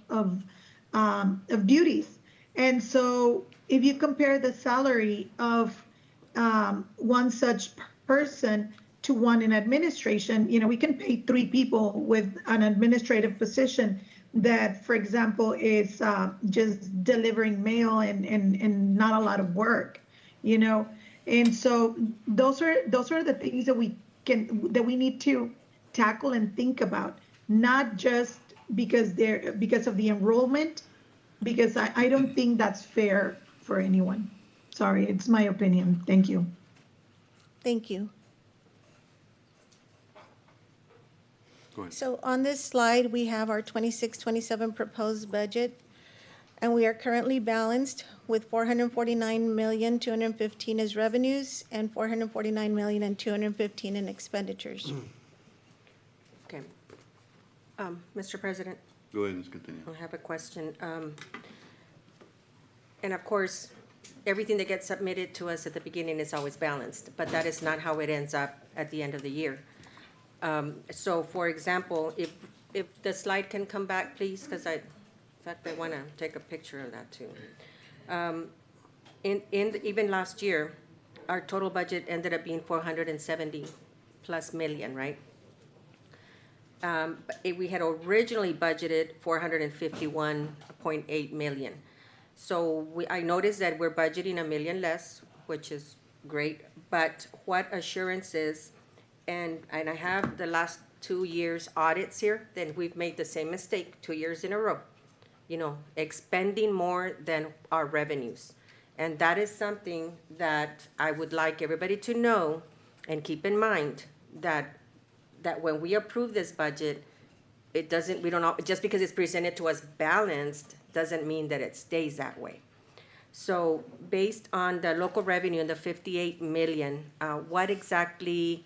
duties. And so if you compare the salary of one such person to one in administration, you know, we can pay 3 people with an administrative position that, for example, is just delivering mail and not a lot of work, you know. And so those are the things that we need to tackle and think about, not just because of the enrollment, because I don't think that's fair for anyone. Sorry, it's my opinion. Thank you. Thank you. Go ahead. So on this slide, we have our 26-27 proposed budget, and we are currently balanced with 449,215,000 as revenues and 449,215,000 in expenditures. Okay. Mr. President, Go ahead, Ms. Catania. I have a question. And of course, everything that gets submitted to us at the beginning is always balanced, but that is not how it ends up at the end of the year. So for example, if the slide can come back, please, because in fact, I want to take a picture of that too. Even last year, our total budget ended up being 470 plus million, right? We had originally budgeted 451.8 million. So I noticed that we're budgeting $1 million less, which is great, but what assurances, and I have the last 2 years audits here, then we've made the same mistake 2 years in a row, you know, expending more than our revenues. And that is something that I would like everybody to know and keep in mind, that when we approve this budget, just because it's presented to us balanced doesn't mean that it stays that way. So based on the local revenue and the 58 million, what exactly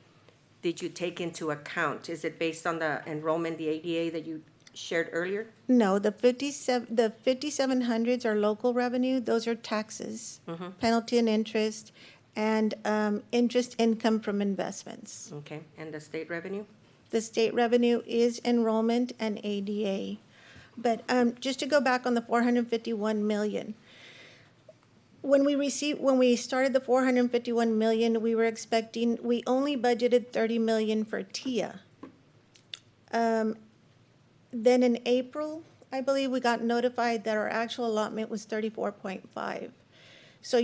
did you take into account? Is it based on the enrollment, the ADA that you shared earlier? No, the 5,700s are local revenue. Those are taxes, penalty and interest, and interest income from investments. Okay, and the state revenue? The state revenue is enrollment and ADA. But just to go back on the 451 million, when we started the 451 million, we only budgeted 30 million for TIA. Then in April, I believe we got notified that our actual allotment was 34.5. So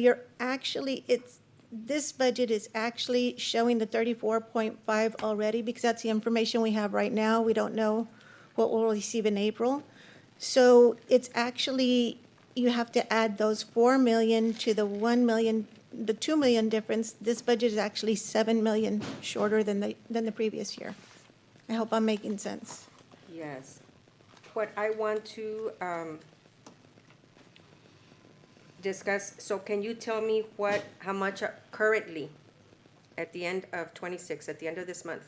this budget is actually showing the 34.5 already, because that's the information we have right now. We don't know what we'll receive in April. So it's actually, you have to add those 4 million to the 1 million, the 2 million difference. This budget is actually 7 million shorter than the previous year. I hope I'm making sense. Yes. What I want to discuss, so can you tell me how much currently, at the end of 26, at the end of this month,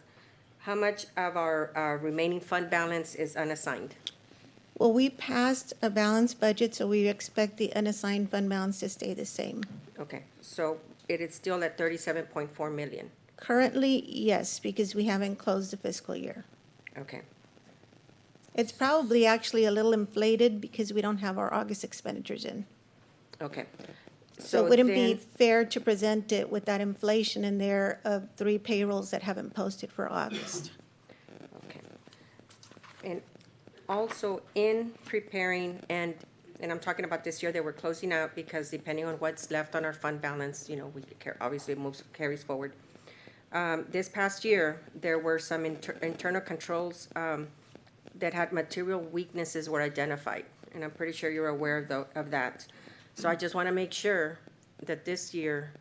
how much of our remaining fund balance is unassigned? Well, we passed a balanced budget, so we expect the unassigned fund balance to stay the same. Okay, so it is still at 37.4 million. Currently, yes, because we haven't closed the fiscal year. Okay. It's probably actually a little inflated because we don't have our August expenditures in. Okay. So it wouldn't be then- fair to present it with that inflation in there of 3 payrolls that haven't posted for August. Okay. And also in preparing, and I'm talking about this year that we're closing out, because depending on what's left on our fund balance, you know, obviously it carries forward. This past year, there were some internal controls that had material weaknesses were identified, and I'm pretty sure you're aware of that. So I just want to make sure that this year,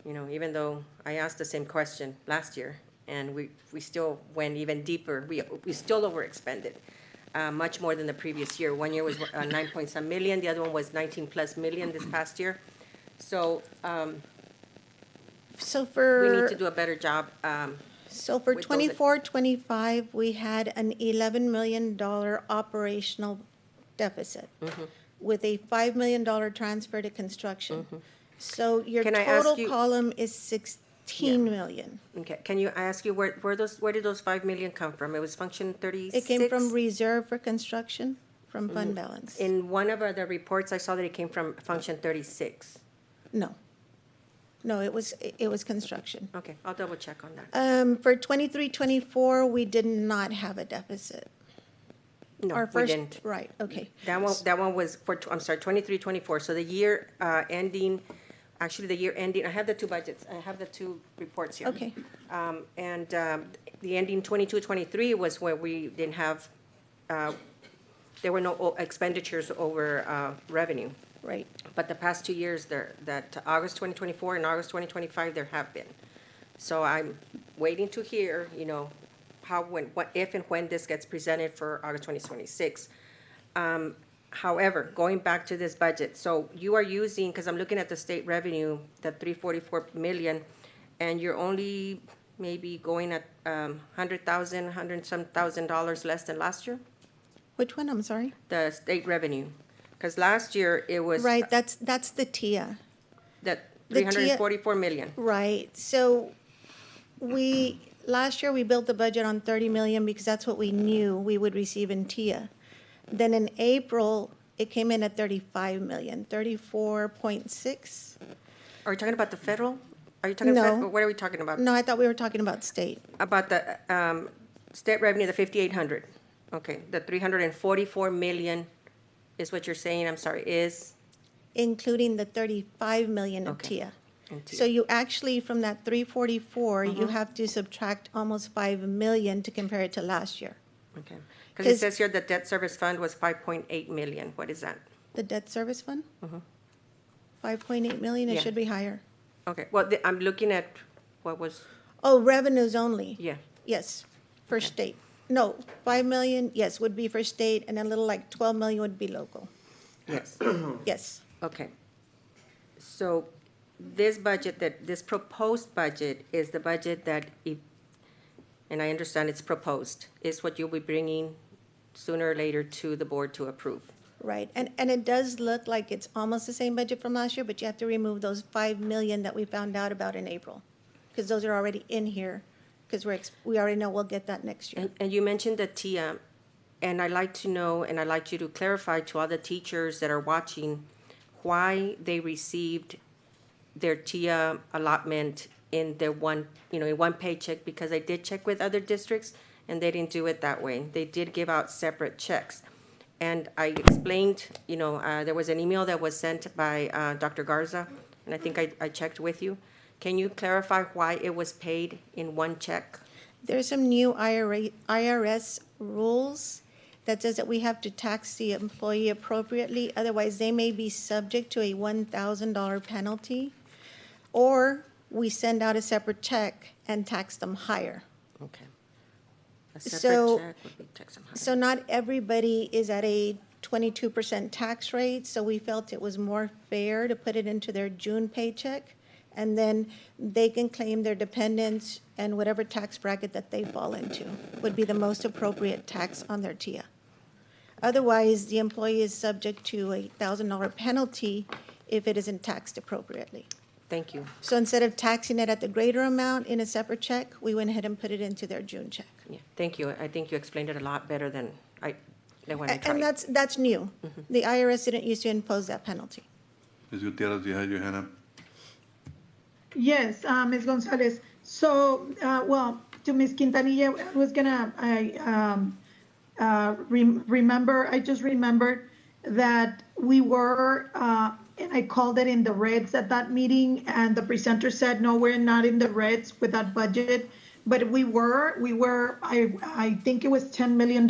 you know, even though I asked the same question last year, and we still went even deeper, we still overexpended, much more than the previous year. One year was 9-some million, the other one was 19+ million this past year. So So we need for, to do a better job. so for with those- 24, 25, we had an $11 million operational deficit Mm-hmm. with a $5 million transfer to construction. So your Can I ask total you- column is 16 million. Okay, can you, I ask you, where did those 5 million come from? It was function 36? It came from reserve for construction, from fund Mm-hmm. balance. In one of the reports, I saw that it came from function 36. No. No, it was construction. Okay, I'll double check on that. For 23, 24, we did not have a deficit. No, Our we first- didn't. Right, okay. That one was for, I'm sorry, 23, 24. So the year ending, actually the year ending, I have the two budgets, I have the two reports here. Okay. And the ending 22, 23 was where we didn't have, there were no expenditures over revenue. Right. But the past 2 years, that August 2024 and August 2025, there have been. So I'm waiting to hear, you know, how, when, what, if and when this gets presented for August 2026. However, going back to this budget, so you are using, because I'm looking at the state revenue, the 344 million, and you're only maybe going at 100,000, 100-some thousand dollars less than last year? Which one, I'm sorry? The state revenue. Because last year it was. Right, that's the TIA. That The TIA 344 million. Right, so last year we built the budget on 30 million because that's what we knew we would receive in TIA. Then in April, it came in at 35 million, 34.6. Are you talking about the federal? Are you talking No. about, what are we talking about? No, I thought we were talking about state. About the state revenue, the 5,800. Okay, the 344 million is what you're saying, I'm sorry, is? Including the 35 million of Okay. TIA. in TIA. So you actually, from that 344, you have to subtract almost 5 million to compare it to last year. Okay, because it 'Cause- says here the debt service fund was 5.8 million. What is that? The debt service fund? 5.8 million, it Yeah. should be higher. Okay, well, I'm looking at what was, Oh, revenues only? yeah. Yes, for state. No, 5 million, yes, would be for state, and a little like 12 million would be local. Yes. Yes. Okay. So this budget, this proposed budget is the budget that, and I understand it's proposed, is what you'll be bringing sooner or later to the board to approve. Right, and it does look like it's almost the same budget from last year, but you have to remove those 5 million that we found out about in April, because those are already in here, because we already know we'll get that next year. And you mentioned the TIA, and I'd like to know, and I'd like you to clarify to all the teachers that are watching why they received their TIA allotment in their one, in one paycheck, because I did check with other districts, and they didn't do it that way. They did give out separate checks. And I explained, there was an email that was sent by Dr. Garza, and I think I checked with you. Can you clarify why it was paid in one check? There's some new IRS rules that says that we have to tax the employee appropriately, otherwise they may be subject to a $1,000 penalty, or we send out a separate check and tax them higher. Okay. A So- separate check would be tax them higher. So not everybody is at a 22% tax rate, so we felt it was more fair to put it into their June paycheck, and then they can claim their dependents and whatever tax bracket that they fall into would be the most appropriate tax on their TIA. Otherwise, the employee is subject to a $1,000 penalty if it isn't taxed appropriately. Thank you. So instead of taxing it at the greater amount in a separate check, we went ahead and put it into their June check. Yeah, thank you. I think you explained it a lot better than when I tried. And that's new. The IRS didn't used to impose that penalty. Ms. Gutierrez, you had your hand up. Yes, Ms. Gonzalez. So, well, to Ms. Quintanilla, I was gonna, I just remembered that we were, and I called it in the reds at that meeting, and the presenter said, no, we're not in the reds with that budget. But we were, I think it was $10 million,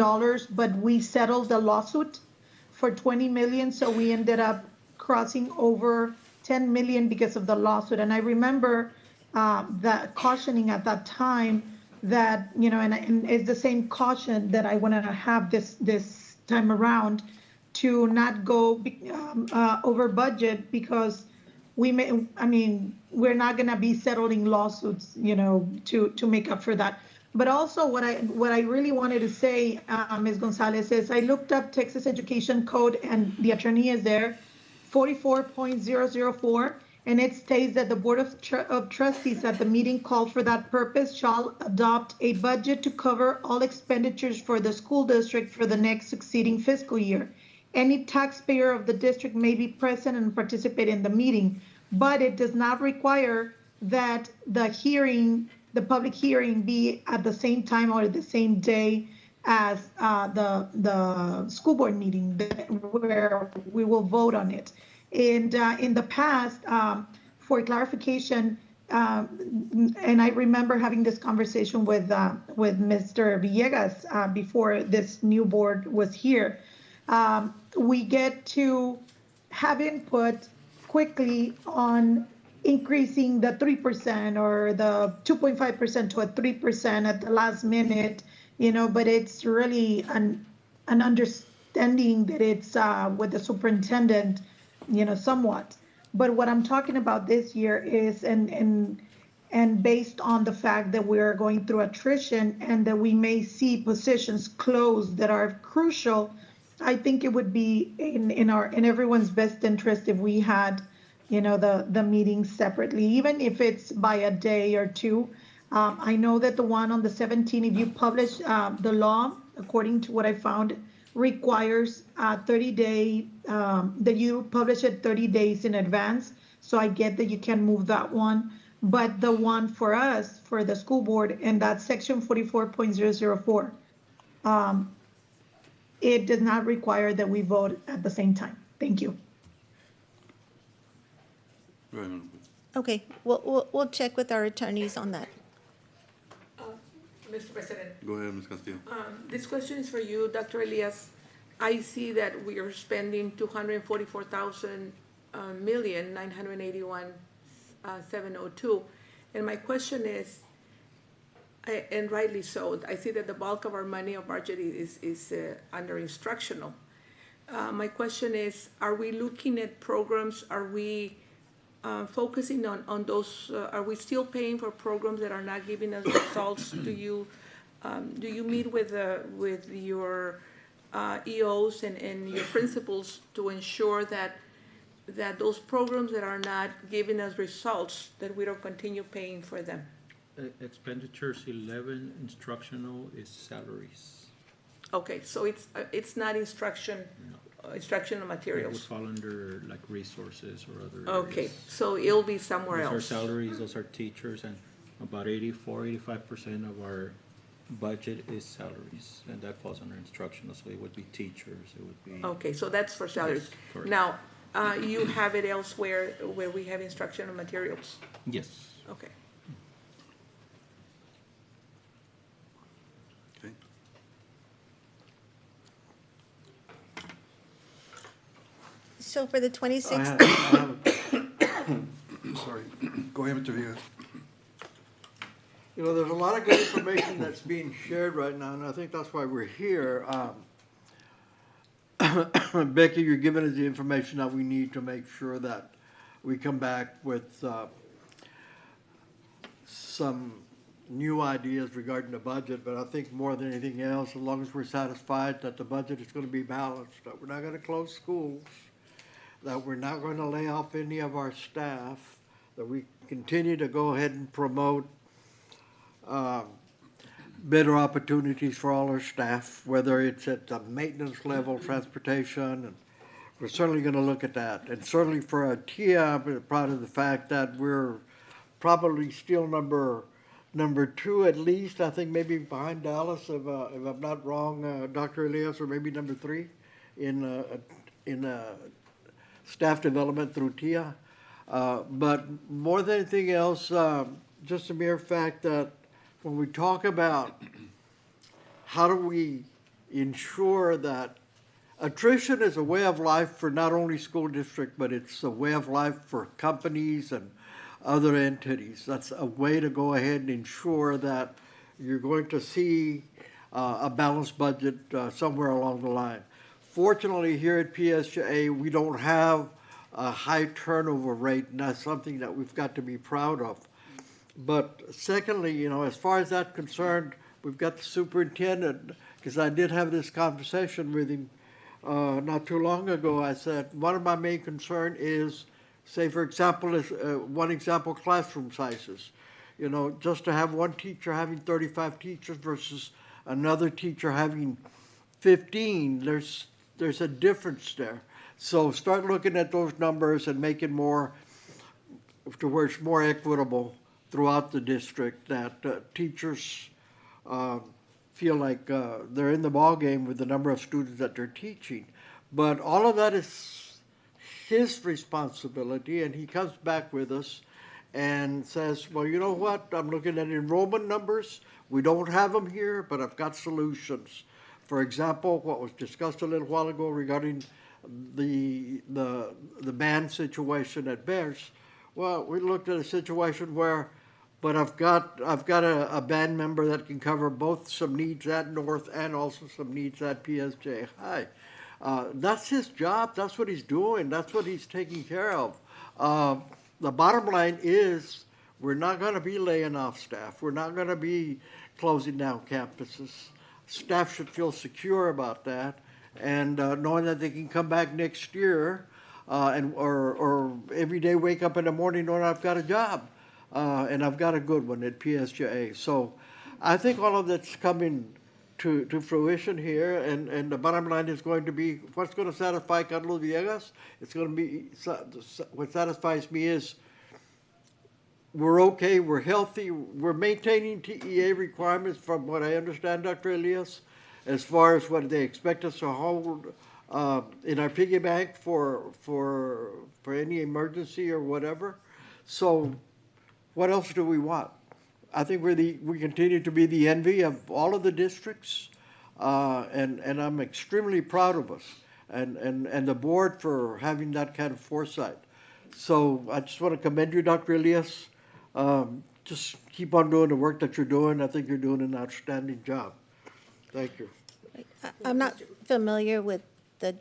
but we settled the lawsuit for 20 million, so we ended up crossing over 10 million because of the lawsuit. And I remember that cautioning at that time that, you know, and it's the same caution that I want to have this time around, to not go over budget, because we may, I mean, we're not going to be settling lawsuits, you know, to make up for that. But also what I really wanted to say, Ms. Gonzalez, is I looked up Texas Education Code, and the attorney is there, 44.004, and it states that the Board of Trustees at the meeting called for that purpose shall adopt a budget to cover all expenditures for the school district for the next succeeding fiscal year. Any taxpayer of the district may be present and participate in the meeting, but it does not require that the public hearing be at the same time or the same day as the school board meeting where we will vote on it. And in the past, for clarification, and I remember having this conversation with Mr. Villegas before this new board was here. We get to have input quickly on increasing the 3% or the 2.5% to a 3% at the last minute, you know, but it's really an understanding that it's with the superintendent, you know, somewhat. But what I'm talking about this year is, and based on the fact that we're going through attrition and that we may see positions closed that are crucial, I think it would be in everyone's best interest if we had, you know, the meetings separately, even if it's by a day or two. I know that the one on the 17th, if you publish the law, according to what I found, requires 30-day, that you publish it 30 days in advance. So I get that you can move that one. But the one for us, for the school board, and that's section 44.004, it does not require that we vote at the same time. Thank you. Go ahead. Okay, we'll check with our attorneys on that. Mr. President. Go ahead, Ms. Castillo. This question is for you, Dr. Elias. I see that we are spending 244,000 million, 981,702. And my question is, and rightly so, I see that the bulk of our money of budget is under instructional. My question is, are we looking at programs? Are we focusing on those? Are we still paying for programs that are not giving us results? Do you meet with your EOs and your principals to ensure that those programs that are not giving us results, that we don't continue paying for them? Expenditures 11, instructional is salaries. Okay, so it's not instructional It would materials. fall under like resources or other Okay, areas. so it'll be somewhere Those are else. salaries, those are teachers, and about 85% of our budget is salaries, and that falls under instructional, so it would be teachers, it would be. Okay, so that's for salaries. Yes, correct. Now, you have it elsewhere where we have instructional materials? Yes. Okay. Okay. So for the 26th, Sorry. Go ahead, Mr. Villegas. You know, there's a lot of good information that's being shared right now, and I think that's why we're here. Becky, you're giving us the information that we need to make sure that we come back with some new ideas regarding the budget, but I think more than anything else, as long as we're satisfied that the budget is going to be balanced, that we're not going to close schools, that we're not going to lay off any of our staff, that we continue to go ahead and promote better opportunities for all our staff, whether it's at the maintenance level, transportation, and we're certainly going to look at that. And certainly for our TIA, I'm proud of the fact that we're probably still number two at least, I think maybe behind Dallas, if I'm not wrong, Dr. Elias, or maybe number three in staff development through TIA. But more than anything else, just the mere fact that when we talk about how do we ensure that attrition is a way of life for not only school district, but it's a way of life for companies and other entities. That's a way to go ahead and ensure that you're going to see a balanced budget somewhere along the line. Fortunately, here at PSJA, we don't have a high turnover rate, and that's something that we've got to be proud of. But secondly, you know, as far as that's concerned, we've got the superintendent, because I did have this conversation with him not too long ago. I said, one of my main concern is, say, for example, one example, classroom sizes. You know, just to have one teacher having 35 teachers versus another teacher having 15, there's a difference there. So start looking at those numbers and make it more, to where it's more equitable throughout the district, that teachers feel like they're in the ballgame with the number of students that they're teaching. But all of that is his responsibility, and he comes back with us and says, well, you know what, I'm looking at enrollment numbers. We don't have them here, but I've got solutions. For example, what was discussed a little while ago regarding the band situation at Bears. Well, we looked at a situation where, but I've got a band member that can cover both some needs at North and also some needs at PSJ High. That's his job. That's what he's doing. That's what he's taking care of. The bottom line is we're not going to be laying off staff. We're not going to be closing down campuses. Staff should feel secure about that, and knowing that they can come back next year or every day wake up in the morning knowing I've got a job. And I've got a good one at PSJA. So I think all of that's coming to fruition here, and the bottom line is going to be what's going to satisfy Carlos Villegas. It's going to be, what satisfies me is we're okay, we're healthy, we're maintaining TEA requirements from what I understand, Dr. Elias, as far as what they expect us to hold in our piggy bank for any emergency or whatever. So what else do we want? I think we continue to be the envy of all of the districts, and I'm extremely proud of us and the board for having that kind of foresight. So I just want to commend you, Dr. Elias. Just keep on doing the work that you're doing. I think you're doing an outstanding job. Thank you. I'm not familiar with the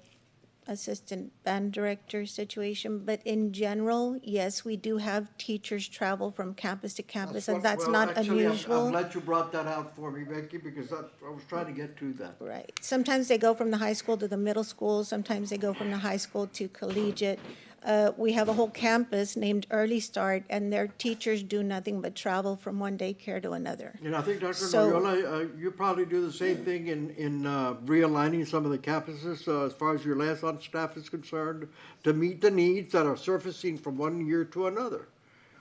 assistant band director situation, but in general, yes, we do have teachers travel from campus to campus, and that's not unusual. I'm glad you brought that out for me, Becky, because I was trying to get to that. Right. Sometimes they go from the high school to the middle school. Sometimes they go from the high school to collegiate. We have a whole campus named Early Start, and their teachers do nothing but travel from one daycare to another. And I think, Dr. Noyola, you probably do the same thing in realigning some of the campuses as far as your liaison staff is concerned to meet the needs that are surfacing from one year to another.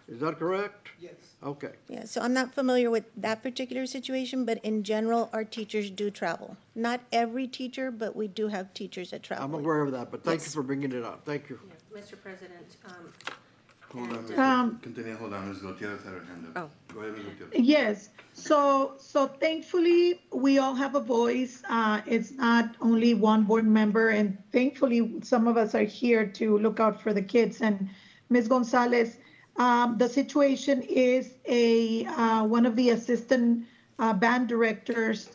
Is that correct? Yes. Okay. Yeah, so I'm not familiar with that particular situation, but in general, our teachers do travel. Not every teacher, but we do have teachers that travel. I'm aware of that, but thank you for bringing it up. Thank you. Mr. President, Hold on, Um, Continue, hold on, Ms. Gutierrez had her hand up. Oh. Go ahead, Ms. Gutierrez. Yes, so thankfully, we all have a voice. It's not only one board member, and thankfully, some of us are here to look out for the kids. And Ms. Gonzalez, the situation is one of the assistant band directors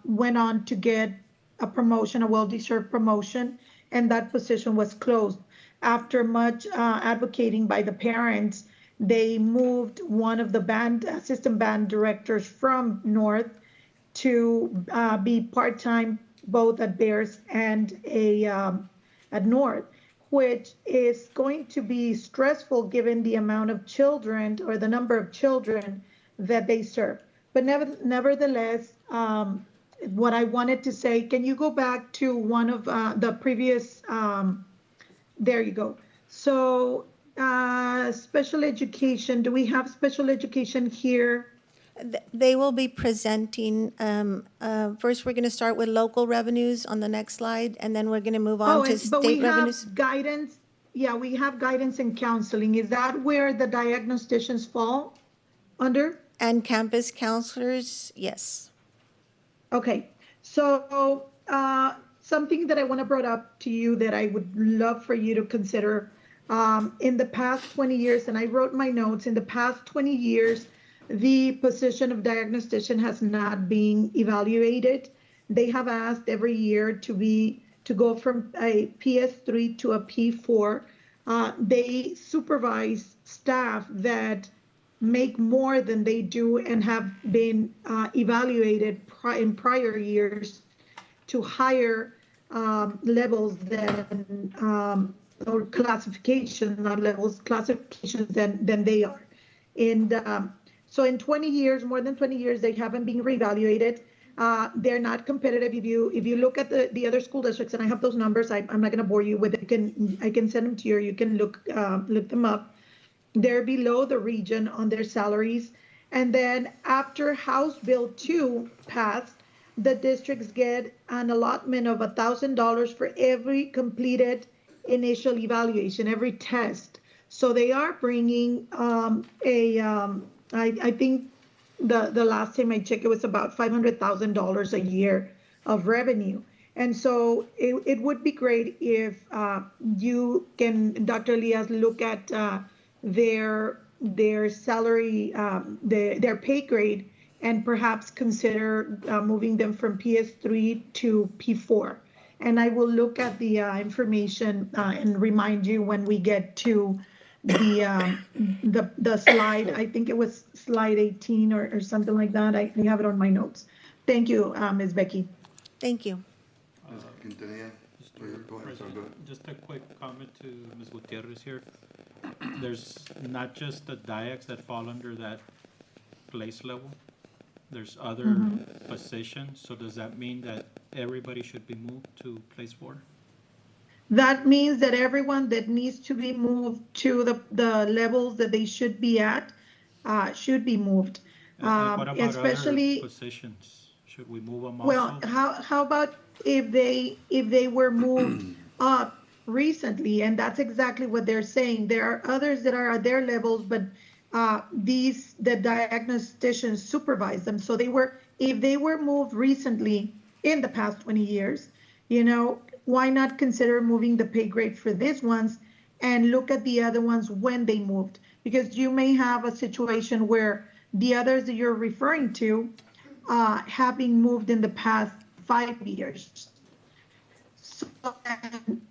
went on to get a promotion, a well-deserved promotion, and that position was closed. After much advocating by the parents, they moved one of the assistant band directors from North to be part-time both at Bears and at North, which is going to be stressful given the amount of children or the number of children that they serve. But nevertheless, what I wanted to say, can you go back to one of the previous, there you go. So special education, do we have special education here? They will be presenting, first, we're going to start with local revenues on the next slide, and then we're going to move on to But we state revenues. have guidance. Yeah, we have guidance and counseling. Is that where the diagnosticians fall under? And campus counselors, yes. Okay, so something that I want to bring up to you that I would love for you to consider. In the past 20 years, and I wrote my notes, in the past 20 years, the position of diagnostician has not been evaluated. They have asked every year to go from a PS3 to a P4. They supervise staff that make more than they do and have been evaluated in prior years to higher levels than or classification, not levels, classifications than they are. And so in 20 years, more than 20 years, they haven't been reevaluated. They're not competitive. If you look at the other school districts, and I have those numbers, I'm not going to bore you with it. I can send them to you. Or you can look them up. They're below the region on their salaries. And then after House Bill 2 passed, the districts get an allotment of $1,000 for every completed initial evaluation, every test. So they are bringing I think the last time I checked, it was about $500,000 a year of revenue. And so it would be great if you can, Dr. Elias, look at their salary, their pay grade, and perhaps consider moving them from PS3 to P4. And I will look at the information and remind you when we get to the slide. I think it was slide 18 or something like that. I have it on my notes. Thank you, Ms. Becky. Thank you. Ms. Quintanilla, go ahead, sorry, go ahead. Just a quick comment to Ms. Gutierrez here. There's not just the diacs that fall under that place level. There's other positions. So does that mean that everybody should be moved to place 4? That means that everyone that needs to be moved to the levels that they should be at should be moved. And what about especially other positions? Should we move them well, also? how about if they were moved up recently? And that's exactly what they're saying. There are others that are at their levels, but the diagnosticians supervise them. So if they were moved recently in the past 20 years, why not consider moving the pay grade for these ones and look at the other ones when they moved? Because you may have a situation where the others that you're referring to have been moved in the past 5 years. So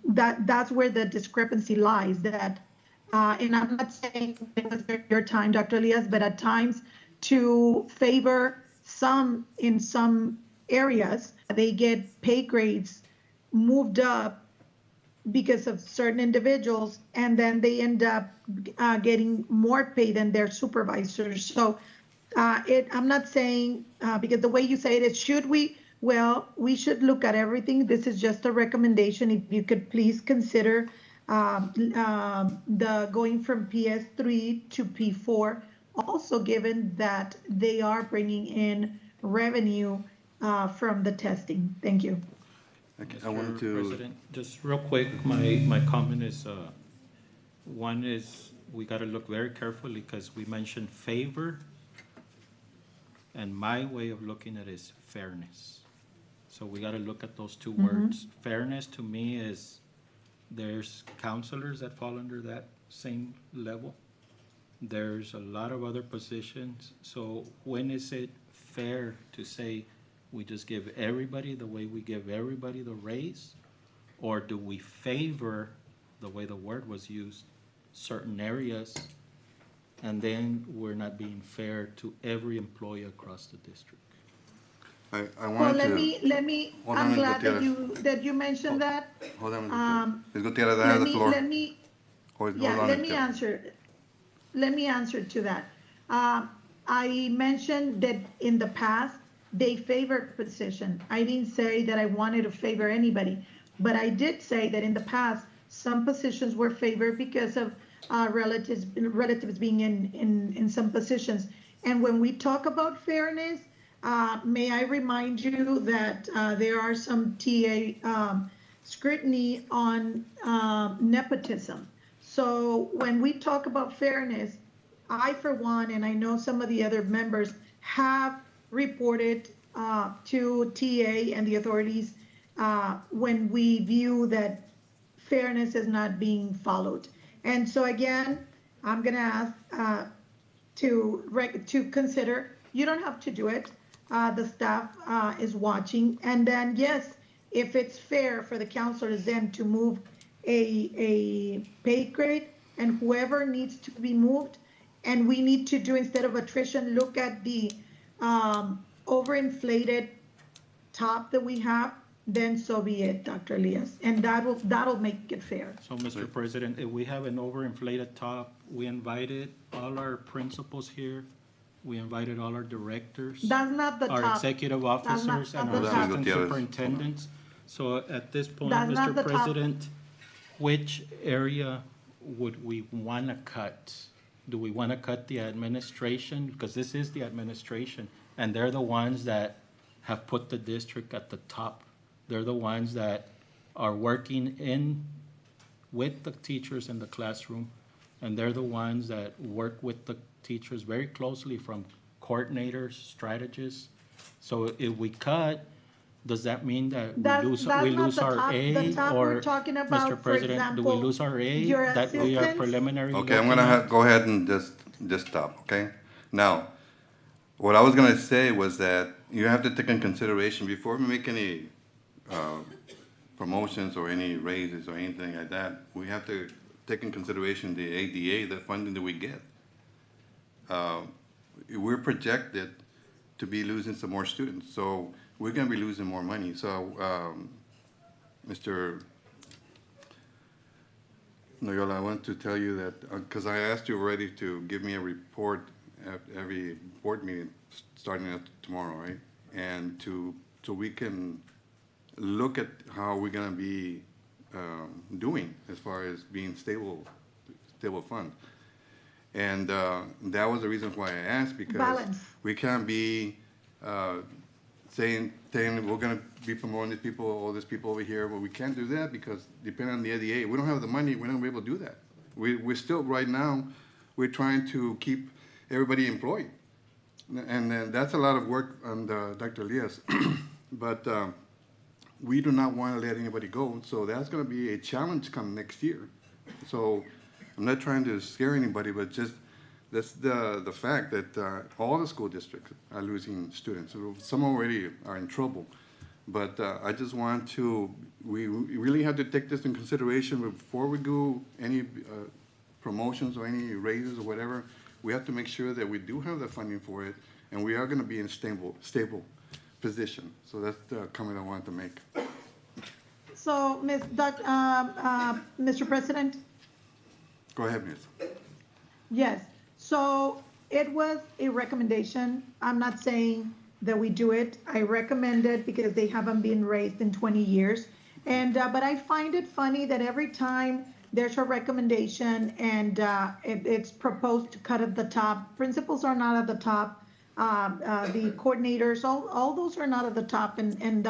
that's where the discrepancy lies. And I'm not saying it was your time, Dr. Elias, but at times to favor in some areas, they get pay grades moved up because of certain individuals, and then they end up getting more pay than their supervisors. So I'm not saying, because the way you say it is, should we? Well, we should look at everything. This is just a recommendation. If you could please consider the going from PS3 to P4, also given that they are bringing in revenue from the testing. Thank you. I wanted to. President, just real quick, my comment is, one is we got to look very carefully because we mentioned favor, and my way of looking at it is fairness. So we got to look at those two words. Fairness to me is there's counselors that fall under that same level. There's a lot of other positions. So when is it fair to say we just give everybody the way we give everybody the raise? Or do we favor, the way the word was used, certain areas, and then we're not being fair to every employee across the district? I Well, wanted let to. me, Hold on, I'm Ms. glad that Gutierrez. you mentioned that. Hold on, Um, Ms. Gutierrez, I have the floor. Let me, Hold yeah, on, let Ms. me Gutierrez. answer to that. I mentioned that in the past, they favored position. I didn't say that I wanted to favor anybody, but I did say that in the past, some positions were favored because of relatives being in some positions. And when we talk about fairness, may I remind you that there are some TA scrutiny on nepotism. So when we talk about fairness, I, for one, and I know some of the other members, have reported to TA and the authorities when we view that fairness is not being followed. And so again, I'm gonna ask to consider, you don't have to do it. The staff is watching. And then, yes, if it's fair for the counselors then to move a pay grade, and whoever needs to be moved, and we need to do, instead of attrition, look at the overinflated top that we have, then so be it, Dr. Elias. And that'll make it fair. So, Mr. President, if we have an overinflated top, we invited all our principals here, we invited all our directors. That's not the Our top. executive That's not officers and the our top. assistant Gutierrez. superintendents. So at this point, That's not Mr. the top. President, which area would we want to cut? Do we want to cut the administration? Because this is the administration, and they're the ones that have put the district at the top. They're the ones that are working with the teachers in the classroom, and they're the ones that work with the teachers very closely, from coordinators, strategists. So if we cut, does that mean that we lose That's not our the top. A? The top Or, we're talking about, Mr. for President, do we example, lose our A your that we are assistants. preliminary Okay, I'm looking gonna at? go ahead and just stop, okay? Now, what I was gonna say was that you have to take in consideration, before we make any promotions or any raises or anything like that, we have to take in consideration the ADA, the funding that we get. We're projected to be losing some more students, so we're gonna be losing more money. So, Mr. Noyola, I want to tell you that, because I asked you already to give me a report at every board meeting, starting at tomorrow, right? And so we can look at how we're gonna be doing as far as being stable fund. And that was the reason why I asked, because Balance. we can't be saying we're gonna be promoting these people, all these people over here, but we can't do that because depending on the ADA, we don't have the money, we're not gonna be able to do that. We're still, right now, we're trying to keep everybody employed. And then that's a lot of work on Dr. Elias. But we do not want to let anybody go, so that's gonna be a challenge come next year. So I'm not trying to scare anybody, but just, that's the fact that all the school districts are losing students. Some already are in trouble. But I just want to, we really have to take this in consideration before we do any promotions or any raises or whatever. We have to make sure that we do have the funding for it, and we are gonna be in stable position. So that's the comment I wanted to make. So, Mr. President? Go ahead, Miss. Yes, so it was a recommendation. I'm not saying that we do it. I recommend it because they haven't been raised in 20 years. And, but I find it funny that every time there's a recommendation and it's proposed to cut at the top, principals are not at the top, the coordinators, all those are not at the top. And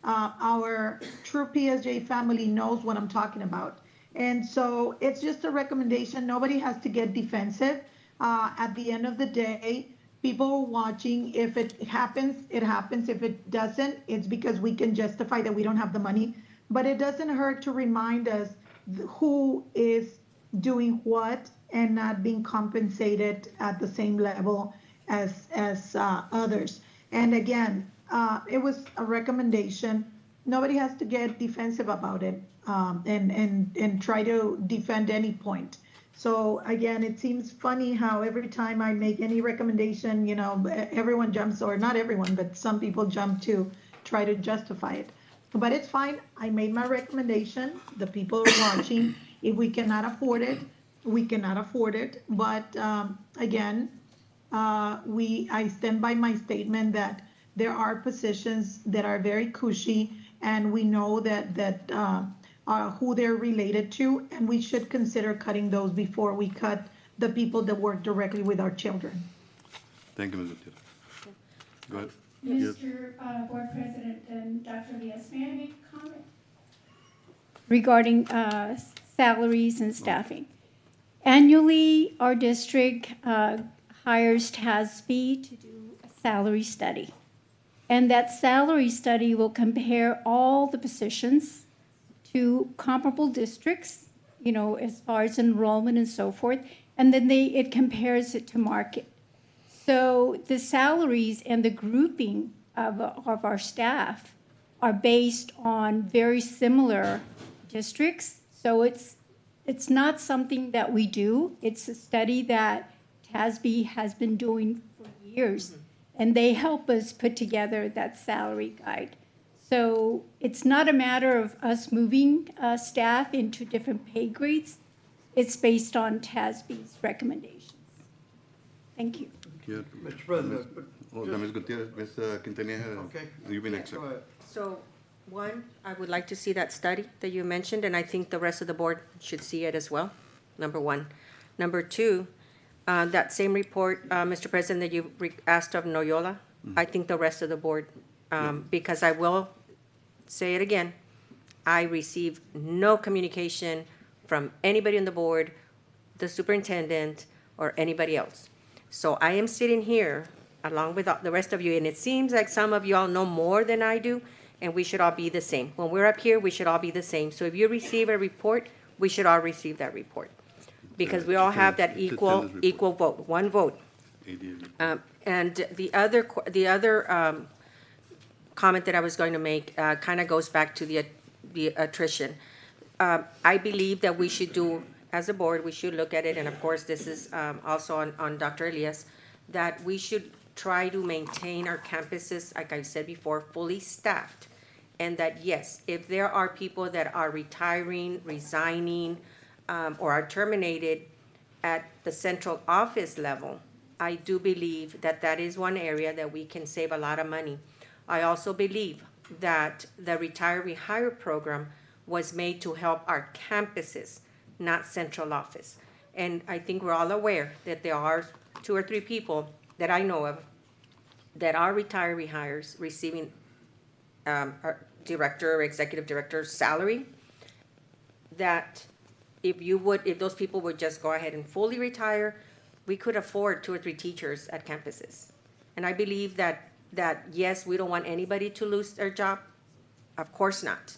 our true PSJ family knows what I'm talking about. And so it's just a recommendation. Nobody has to get defensive. At the end of the day, people are watching. If it happens, it happens. If it doesn't, it's because we can justify that we don't have the money. But it doesn't hurt to remind us who is doing what and not being compensated at the same level as others. And again, it was a recommendation. Nobody has to get defensive about it, and try to defend any point. So again, it seems funny how every time I make any recommendation, everyone jumps, or not everyone, but some people jump to try to justify it. But it's fine. I made my recommendation. The people are watching. If we cannot afford it, we cannot afford it. But again, I stand by my statement that there are positions that are very cushy, and we know that who they're related to, and we should consider cutting those before we cut the people that work directly with our children. Thank you, Ms. Gutierrez. Go ahead. Mr. Board President and Dr. Diaz, may I make a comment? Regarding salaries and staffing. Annually, our district hires TASB to do a salary study. And that salary study will compare all the positions to comparable districts, as far as enrollment and so forth. And then it compares it to market. So the salaries and the grouping of our staff are based on very similar districts. So it's not something that we do. It's a study that TASB has been doing for years, and they help us put together that salary guide. So it's not a matter of us moving staff into different pay grades. It's based on TASB's recommendations. Thank you. Mr. President. Ms. Gutierrez, Ms. Quintanilla, Okay. you've been next. Go ahead. So, one, I would like to see that study that you mentioned, and I think the rest of the board should see it as well, number one. Number two, that same report, Mr. President, that you asked of Noyola, I think the rest of the board, because I will say it again, I received no communication from anybody on the board, the superintendent, or anybody else. So I am sitting here along with the rest of you, and it seems like some of you all know more than I do, and we should all be the same. When we're up here, we should all be the same. So if you receive a report, we should all receive that report, because we all have that equal vote, one vote. And the other comment that I was going to make kind of goes back to the attrition. I believe that we should do, as a board, we should look at it, and of course, this is also on Dr. Elias, that we should try to maintain our campuses, like I said before, fully staffed. And that, yes, if there are people that are retiring, resigning, or are terminated at the central office level, I do believe that that is one area that we can save a lot of money. I also believe that the Retire Rehire program was made to help our campuses, not central office. And I think we're all aware that there are 2 or 3 people that I know of that are retire rehires receiving director or executive director's salary, that if those people would just go ahead and fully retire, we could afford 2 or 3 teachers at campuses. And I believe that yes, we don't want anybody to lose their job. Of course not.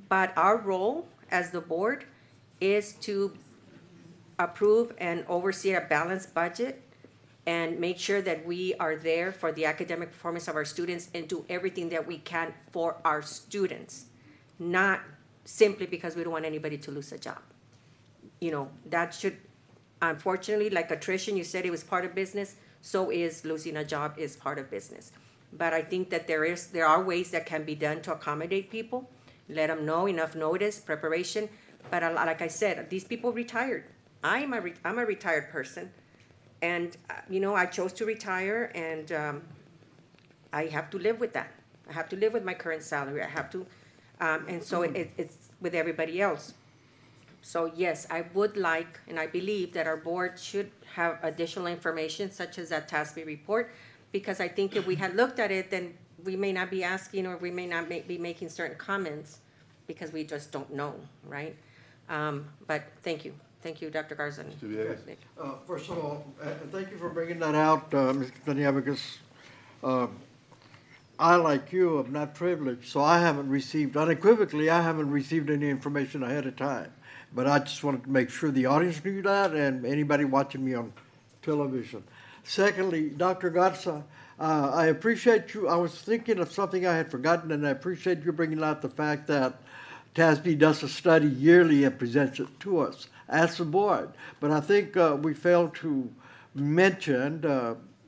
But our role as the board is to approve and oversee a balanced budget and make sure that we are there for the academic performance of our students and do everything that we can for our students, not simply because we don't want anybody to lose a job. That should, unfortunately, like attrition, you said it was part of business, so is losing a job is part of business. But I think that there are ways that can be done to accommodate people, let them know enough notice, preparation. But like I said, these people retired. I'm a retired person. And, I chose to retire, and I have to live with that. I have to live with my current salary. I have to, and so it's with everybody else. So yes, I would like, and I believe that our board should have additional information such as that TASB report, because I think if we had looked at it, then we may not be asking, or we may not be making certain comments because we just don't know, right? But thank you. Thank you, Dr. Garza. First of all, thank you for bringing that out, Ms. Quintanilla, because I, like you, am not privileged, so I haven't received, unequivocally, I haven't received any information ahead of time. But I just wanted to make sure the audience knew that and anybody watching me on television. Secondly, Dr. Garza, I appreciate you. I was thinking of something I had forgotten, and I appreciate you bringing out the fact that TASB does a study yearly and presents it to us as the board. But I think we failed to mention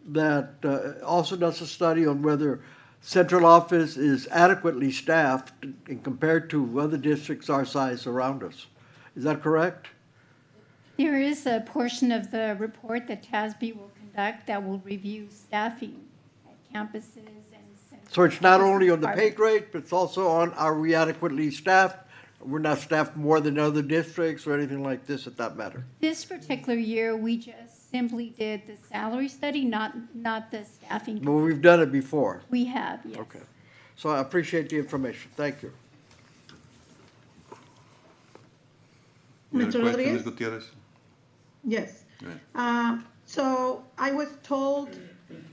that also does a study on whether central office is adequately staffed in compared to other districts our size around us. Is that correct? There is a portion of the report that TASB will conduct that will review staffing at campuses and. So it's not only on the pay grade, but it's also on, are we adequately staffed? We're not staffed more than other districts or anything like this at that matter? This particular year, we just simply did the salary study, not the staffing. But we've done it before. We have, yes. Okay. So I appreciate the information. Thank you. Mr. Rodriguez? Ms. Gutierrez? Yes. Go ahead. So I was told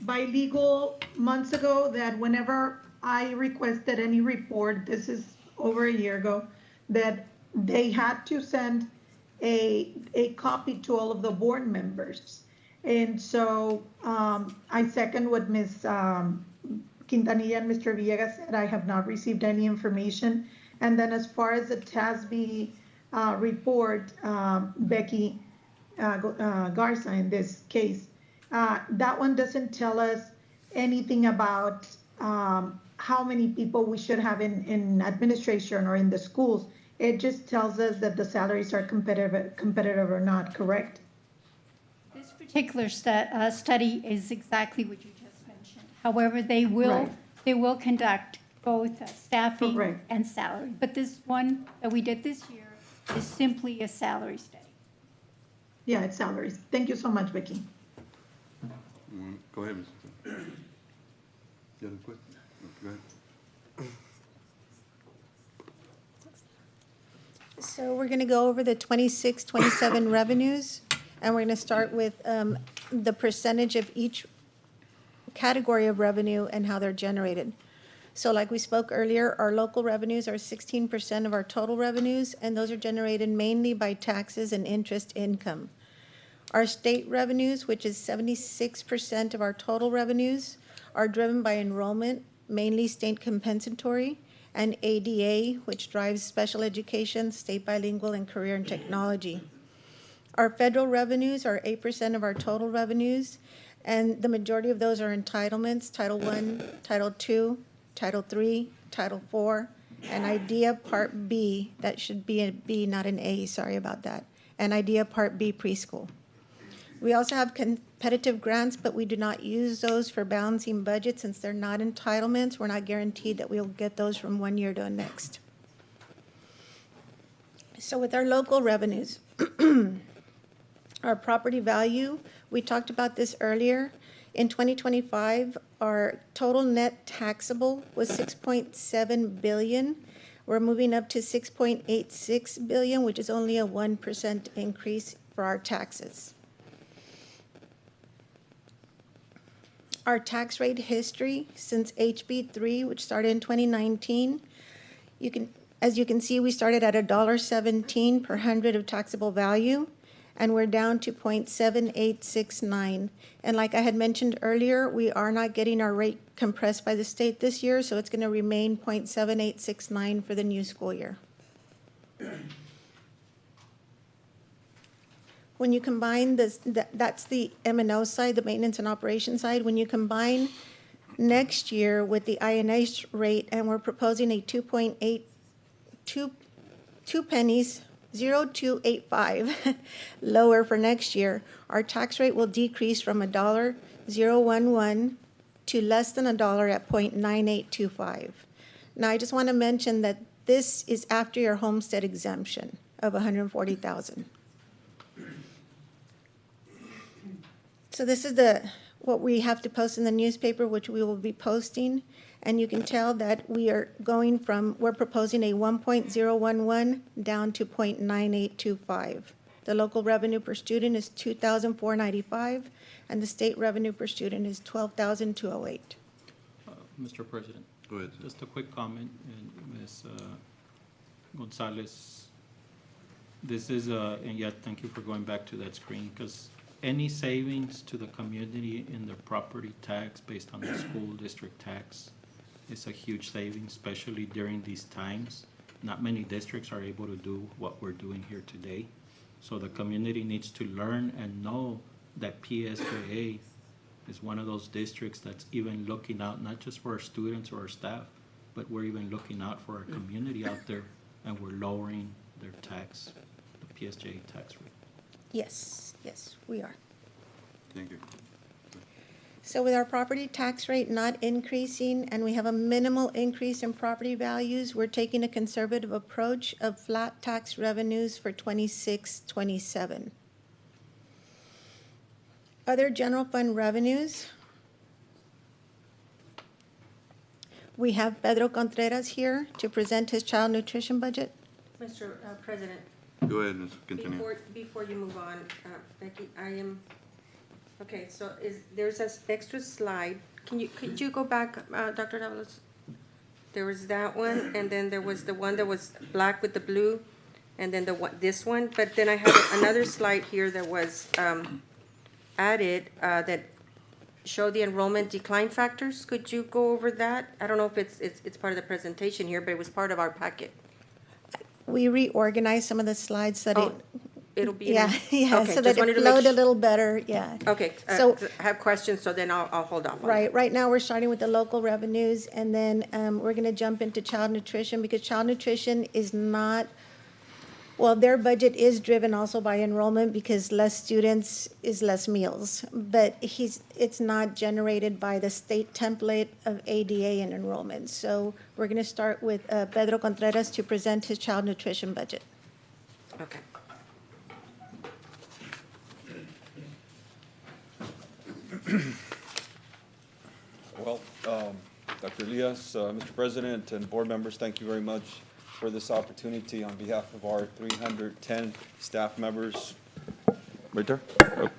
by legal months ago that whenever I requested any report, this is over a year ago, that they had to send a copy to all of the board members. And so I second what Ms. Quintanilla and Mr. Villegas said. I have not received any information. And then as far as the TASB report, Becky Garza in this case, that one doesn't tell us anything about how many people we should have in administration or in the schools. It just tells us that the salaries are competitive or not, correct? This particular study is exactly what you just mentioned. However, they will conduct both staffing and salary. But this one that we did this year is simply a salary study. Yeah, it's salaries. Thank you so much, Becky. Go ahead, Mr. You have a question? Go ahead. So we're going to go over the 26, 27 revenues, and we're going to start with the percentage of each category of revenue and how they're generated. So like we spoke earlier, our local revenues are 16% of our total revenues, and those are generated mainly by taxes and interest income. Our state revenues, which is 76% of our total revenues, are driven by enrollment, mainly state compensatory, and ADA, which drives special education, state bilingual, and career and technology. Our federal revenues are 8% of our total revenues, and the majority of those are entitlements, Title I, Title II, Title III, Title IV, and IDEA Part B. That should be a B, not an A, sorry about that. And IDEA Part B preschool. We also have competitive grants, but we do not use those for balancing budgets since they're not entitlements. We're not guaranteed that we'll get those from one year to the next. So with our local revenues, our property value, we talked about this earlier. In 2025, our total net taxable was $6.7 billion. We're moving up to $6.86 billion, which is only a 1% increase for our taxes. Our tax rate history since HB 3, which started in 2019, as you can see, we started at $1.17 per hundred of taxable value, and we're down to 0.7869. And like I had mentioned earlier, we are not getting our rate compressed by the state this year, so it's going to remain 0.7869 for the new school year. When you combine this, that's the M&O side, the maintenance and operation side. When you combine next year with the INH rate, and we're proposing a 2 pennies, 0.285 lower for next year, our tax rate will decrease from $1.011 to less than $1 at 0.9825. Now, I just want to mention that this is after your homestead exemption of $140,000. So this is what we have to post in the newspaper, which we will be posting. And you can tell that we are going from, we're proposing a 1.011 down to 0.9825. The local revenue per student is $2,495, and the state revenue per student is $12,208. Mr. President. Go ahead. Just a quick comment, and Ms. Gonzalez. This is, and yet, thank you for going back to that screen, because any savings to the community in their property tax based on the school district tax is a huge savings, especially during these times. Not many districts are able to do what we're doing here today. So the community needs to learn and know that PSJA is one of those districts that's even looking out, not just for our students or our staff, but we're even looking out for our community out there, and we're lowering their tax, the PSJA tax rate. Yes, yes, we are. Thank you. So with our property tax rate not increasing, and we have a minimal increase in property values, we're taking a conservative approach of flat tax revenues for 26-27. Other general fund revenues. We have Pedro Contreras here to present his child nutrition budget. Mr. President, Go ahead, Ms. Continue. before you move on, Becky, I am, okay, so there's an extra slide. Could you go back, Dr. Davalos? There was that one, and then there was the one that was black with the blue, and then this one, but then I have another slide here that was, added, that showed the enrollment decline factors. Could you go over that? I don't know if it's part of the presentation here, but it was part of our packet. We reorganized some of the slides so that It'll be. yeah, yeah, Okay, so just that wanted it to make flowed a little better, yeah. Okay, So- I have questions, so then I'll hold off on that. Right now, we're starting with the local revenues, and then we're gonna jump into child nutrition, because child nutrition is not, well, their budget is driven also by enrollment, because less students is less meals. But it's not generated by the state template of ADA and enrollment. So we're gonna start with Pedro Contreras to present his child nutrition budget. Okay. Well, Dr. Elias, Mr. President, and board members, thank you very much for this opportunity on behalf of our 310 staff members. Right there? Oh.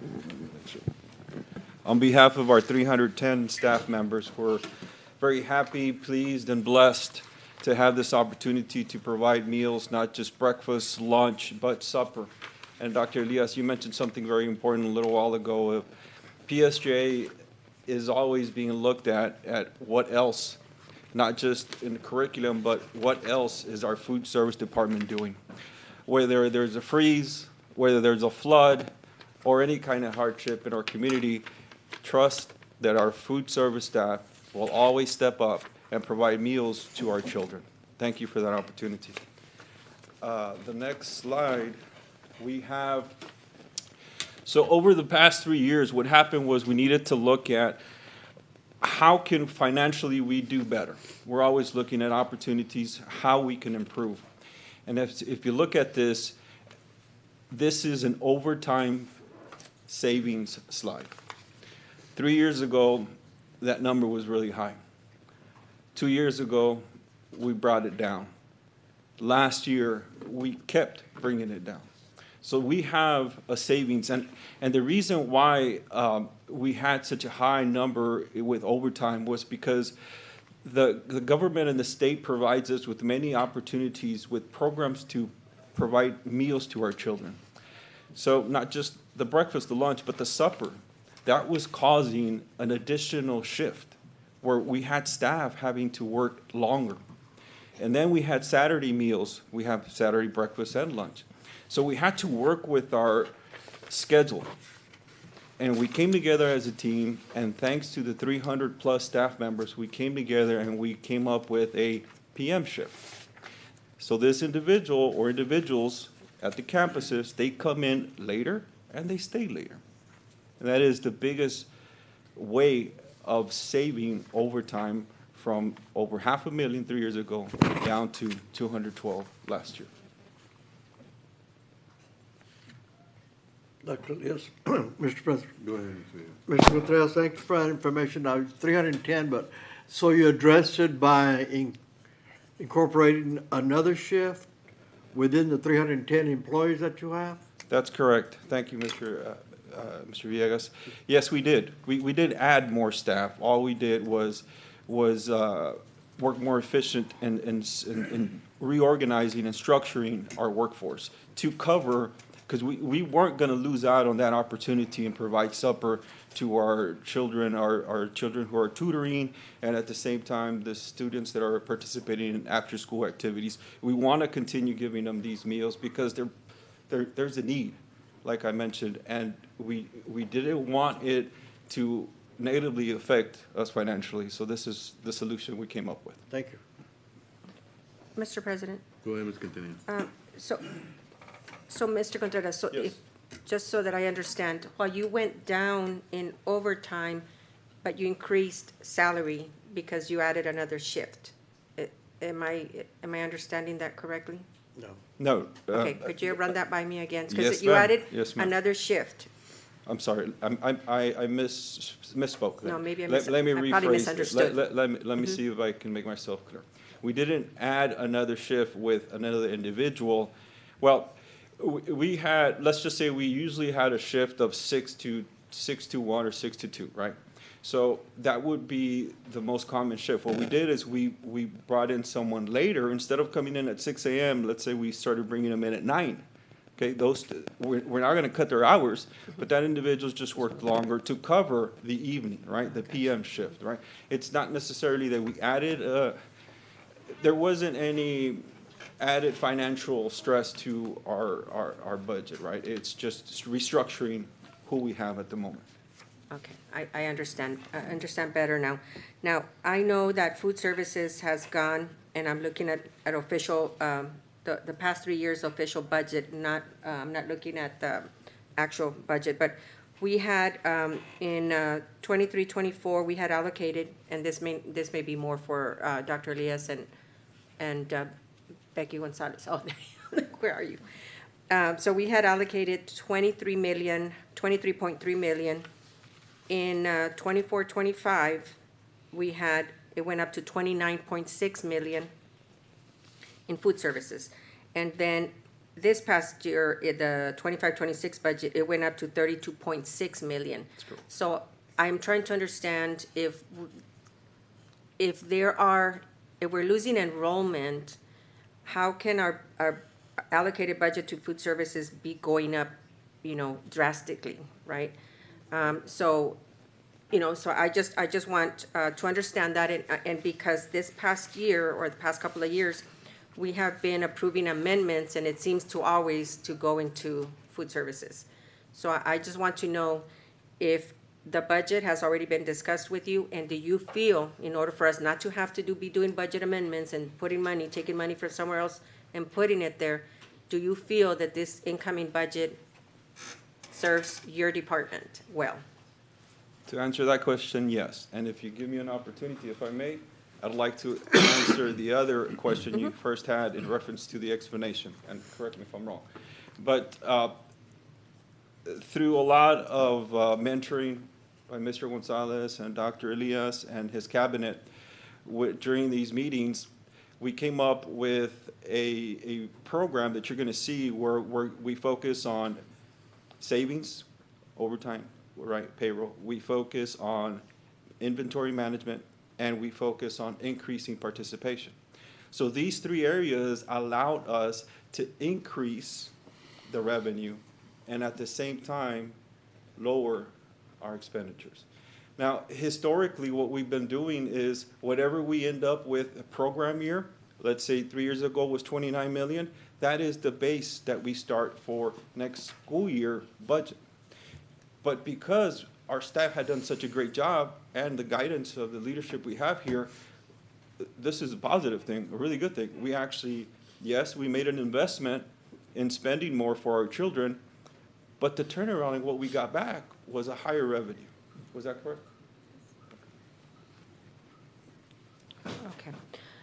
On behalf of our 310 staff members, we're very happy, pleased, and blessed to have this opportunity to provide meals, not just breakfast, lunch, but supper. And Dr. Elias, you mentioned something very important a little while ago. PSJ is always being looked at what else, not just in the curriculum, but what else is our food service department doing? Whether there's a freeze, whether there's a flood, or any kind of hardship in our community, trust that our food service staff will always step up and provide meals to our children. Thank you for that opportunity. The next slide, we have, so over the past 3 years, what happened was we needed to look at how can financially we do better. We're always looking at opportunities, how we can improve. And if you look at this, this is an overtime savings slide. 3 years ago, that number was really high. 2 years ago, we brought it down. Last year, we kept bringing it down. So we have a savings, and the reason why we had such a high number with overtime was because the government and the state provides us with many opportunities with programs to provide meals to our children. So not just the breakfast, the lunch, but the supper. That was causing an additional shift where we had staff having to work longer. And then we had Saturday meals. We have Saturday breakfast and lunch. So we had to work with our schedule. And we came together as a team, and thanks to the 300-plus staff members, we came together and we came up with a PM shift. So this individual or individuals at the campuses, they come in later and they stay later. And that is the biggest way of saving overtime from over $500,000 3 years ago down to 212 last year. Dr. Elias, Mr. President. Go ahead. Say it. Mr. Contreras, thanks for that information. Now, 310, but, so you addressed it by incorporating another shift within the 310 employees that you have? That's correct. Thank you, Mr. Villegas. Yes, we did. We did add more staff. All we did was work more efficient in reorganizing and structuring our workforce to cover, because we weren't going to lose out on that opportunity and provide supper to our children who are tutoring, and at the same time, the students that are participating in after-school activities. We want to continue giving them these meals because there's a need, like I mentioned, and we didn't want it to negatively affect us financially, so this is the solution we came up with. Thank you. Mr. President, Go ahead, Ms. Continue. so Mr. Contreras, so Yes. if, just so that I understand, while you went down in overtime, but you increased salary because you added another shift, am I understanding that correctly? No. No. Okay, could you run that by me again? Yes, Because you ma'am. added Yes, ma'am. another shift. I'm sorry, I misspoke there. No, maybe I Let me I probably rephrase it. misunderstood. Let me see if I can make myself clear. We didn't add another shift with another individual. Well, we had, let's just say we usually had a shift of 6 to 1 or 6 to 2, right? So that would be the most common shift. What we did is we brought in someone later. Instead of coming in at 6 a.m., let's say we started bringing them in at 9. Okay, we're not going to cut their hours, but that individual's just worked longer to cover the evening, right? The PM shift, right? It's not necessarily that we added, there wasn't any added financial stress to our budget, right? It's just restructuring who we have at the moment. Okay, I understand better now. Now, I know that food services has gone, and I'm looking at official, the past 3 years' official budget, not, I'm not looking at the actual budget, but we had, in 23, 24, we had allocated, and this may be more for Dr. Elias and Becky Gonzalez. Oh, where are you? So we had allocated 23.3 million. In 24, 25, it went up to 29.6 million in food services. And then this past year, in the 25, 26 budget, it went up to 32.6 million. So I'm trying to understand if we're losing enrollment, how can our allocated budget to food services be going up, drastically, right? So I just want to understand that, and because this past year or the past couple of years, we have been approving amendments, and it seems to always to go into food services. So I just want to know if the budget has already been discussed with you, and do you feel, in order for us not to have to be doing budget amendments and taking money from somewhere else and putting it there, do you feel that this incoming budget serves your department well? To answer that question, yes. And if you give me an opportunity, if I may, I'd like to answer the other question you first had in reference to the explanation, and correct me if I'm wrong. But through a lot of mentoring by Mr. Gonzalez and Dr. Elias and his cabinet during these meetings, we came up with a program that you're going to see where we focus on savings, overtime, right, payroll. We focus on inventory management, and we focus on increasing participation. So these 3 areas allowed us to increase the revenue and at the same time lower our expenditures. Now, historically, what we've been doing is whatever we end up with a program year, let's say 3 years ago was 29 million, that is the base that we start for next school year budget. But because our staff had done such a great job and the guidance of the leadership we have here, this is a positive thing, a really good thing. We actually, yes, we made an investment in spending more for our children, but the turnaround in what we got back was a higher revenue. Was that correct? Okay.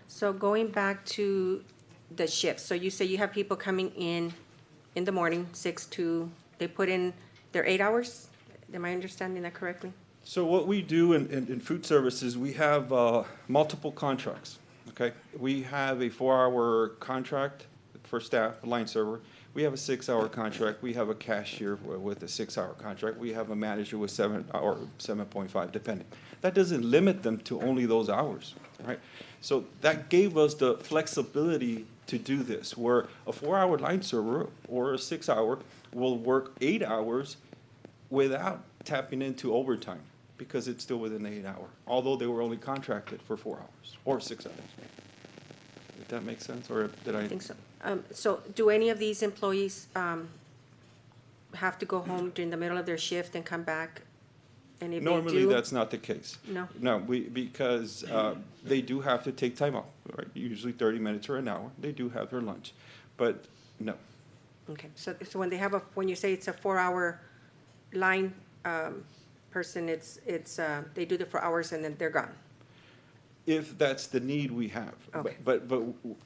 So going back to the shifts, so you say you have people coming in the morning, 6 to, they put in They're 8 hours? Am I understanding that correctly? So what we do in food services, we have multiple contracts, okay? We have a 4-hour contract for staff, a line server. We have a 6-hour contract. We have a cashier with a 6-hour contract. We have a manager with 7 or 7.5, depending. That doesn't limit them to only those hours, right? So that gave us the flexibility to do this, where a 4-hour line server or a 6-hour will work 8 hours without tapping into overtime, because it's still within the 8 hour, although they were only contracted for 4 hours or 6 hours. Did that make sense, or did I? I think so. So do any of these employees have to go home during the middle of their shift and come back? And if they Normally, do- that's not the case. No? No, because they do have to take time off, right? Usually 30 minutes or an hour. They do have their lunch, but no. Okay, so when they have when you say it's a 4-hour line person, they do the 4 hours and then they're gone? If that's the need we have. Okay. But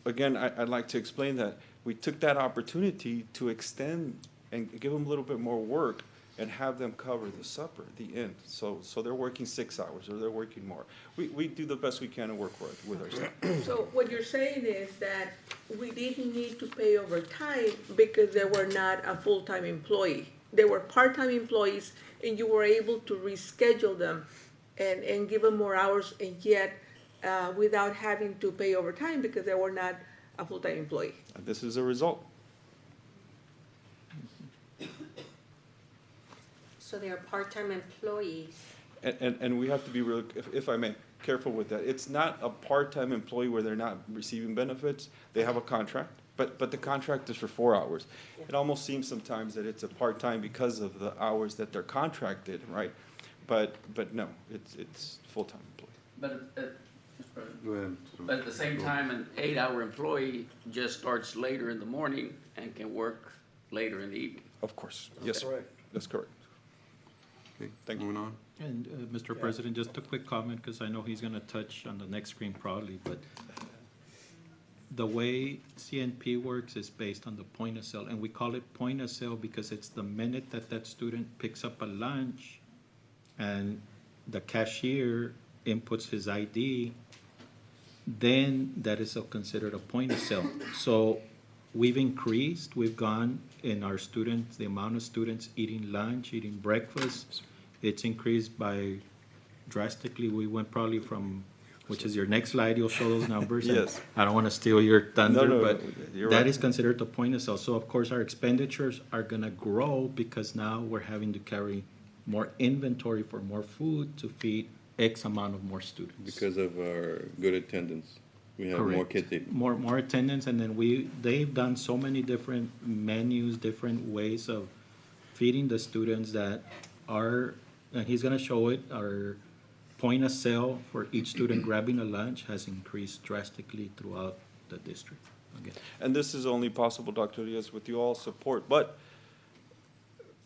again, I'd like to explain that we took that opportunity to extend and give them a little bit more work and have them cover the supper at the end. So they're working 6 hours or they're working more. We do the best we can to work with our staff. So what you're saying is that we didn't need to pay overtime because they were not a full-time employee. They were part-time employees, and you were able to reschedule them and give them more hours, and yet without having to pay overtime because they were not a full-time employee. This is a result. So they are part-time employees. And we have to be really, if I may, careful with that. It's not a part-time employee where they're not receiving benefits. They have a contract, but the contract is for 4 hours. It almost seems sometimes that it's a part-time because of the hours that they're contracted, right? But no, it's full-time employee. But, Mr. President, Go ahead. but at the same time, an 8-hour employee just starts later in the morning and can work later in the evening. Of course, yes, sir. That's correct. Okay, Thank you. moving on. And, Mr. President, just a quick comment, because I know he's gonna touch on the next screen probably, but the way CNP works is based on the point of sale, and we call it point of sale because it's the minute that that student picks up a lunch and the cashier inputs his ID, then that is considered a point of sale. So we've gone in our students, the amount of students eating lunch, eating breakfast, it's increased by drastically. We went probably from, which is your next slide, you'll show those numbers. and Yes. I don't want to steal your thunder, No, but you're that right. is considered the point of sale. So of course, our expenditures are gonna grow because now we're having to carry more inventory for more food to feed X amount of more students. Because of our good attendance. We have more Correct. kids eating. More attendance, and then they've done so many different menus, different ways of feeding the students that are, and he's gonna show it, our point of sale for each student grabbing a lunch has increased drastically throughout the district. Again, And this is only possible, Dr. Diaz, with you all support, but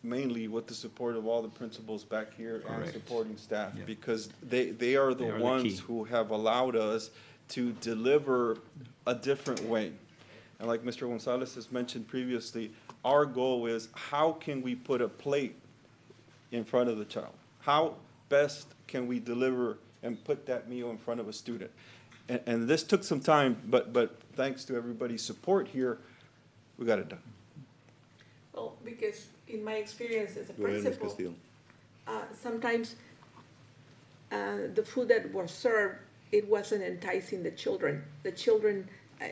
mainly with the support of all the principals back here and Correct. supporting staff, Yeah. because they are the They are the ones key. who have allowed us to deliver a different way. And like Mr. Gonzalez has mentioned previously, our goal is how can we put a plate in front of the child? How best can we deliver and put that meal in front of a student? And this took some time, but thanks to everybody's support here, we got it done. Well, because in my experience as a Go ahead, Ms. principal, Castillo. sometimes the food that was served, it wasn't enticing the children. The children,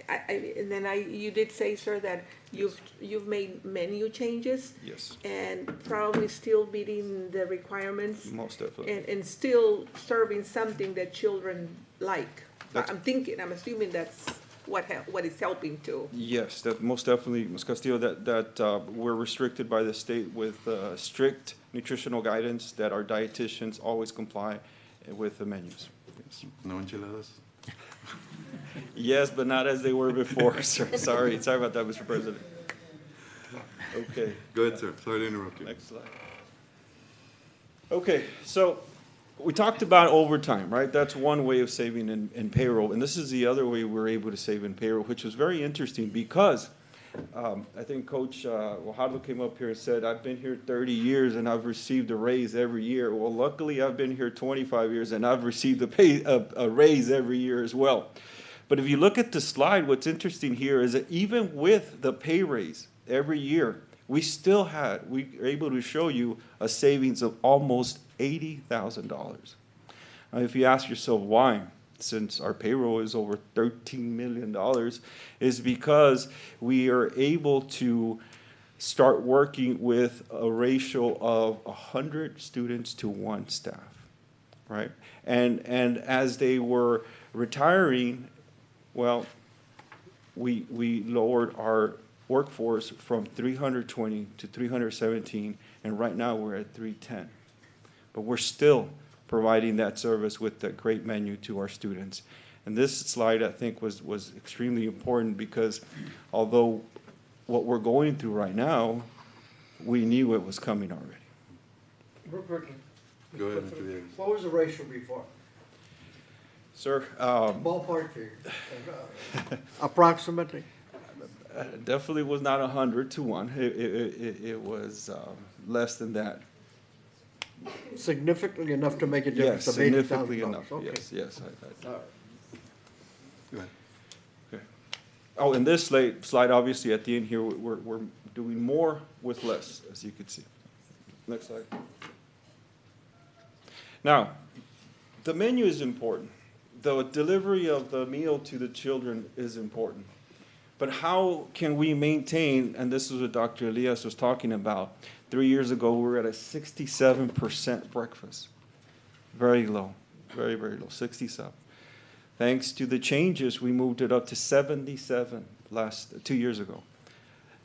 and then you did say, sir, that you've made menu changes. Yes. And probably still meeting the requirements. Most definitely. And still serving something that children like. That's- I'm assuming that's what is helping to. Yes, that most definitely, Ms. Castillo, that we're restricted by the state with strict nutritional guidance that our dietitians always comply with the menus. Yes. No enchiladas? Yes, but not as they were before, sir. Sorry about that, Mr. President. Okay. Go ahead, sir. Sorry to interrupt you. Next slide. Okay, so we talked about overtime, right? That's one way of saving in payroll, and this is the other way we're able to save in payroll, which was very interesting because I think Coach Guajardo came up here and said, I've been here 30 years and I've received a raise every year. Well, luckily, I've been here 25 years and I've received a raise every year as well. But if you look at the slide, what's interesting here is that even with the pay raise every year, we were able to show you a savings of almost $80,000. Now, if you ask yourself why, since our payroll is over $13 million, is because we are able to start working with a ratio of 100 students to 1 staff, right? And as they were retiring, well, we lowered our workforce from 320 to 317, and right now we're at 310. But we're still providing that service with that great menu to our students. And this slide, I think, was extremely important because although what we're going through right now, we knew it was coming already. Real quickly. Go ahead, Mr. Diaz. What was the ratio before? Sir? Ballpark figure. Approximately. Definitely was not 100 to 1. It was less than that. Significantly enough to make a Yes, difference of significantly $80,000. enough. Okay. Yes. All right. Go ahead. Okay. Oh, and this slide, obviously, at the end here, we're doing more with less, as you can see. Next slide. Now, the menu is important. The delivery of the meal to the children is important. But how can we maintain, and this is what Dr. Elias was talking about, 3 years ago, we were at a 67% breakfast. Very low, very, very low, 67. Thanks to the changes, we moved it up to 77 2 years ago.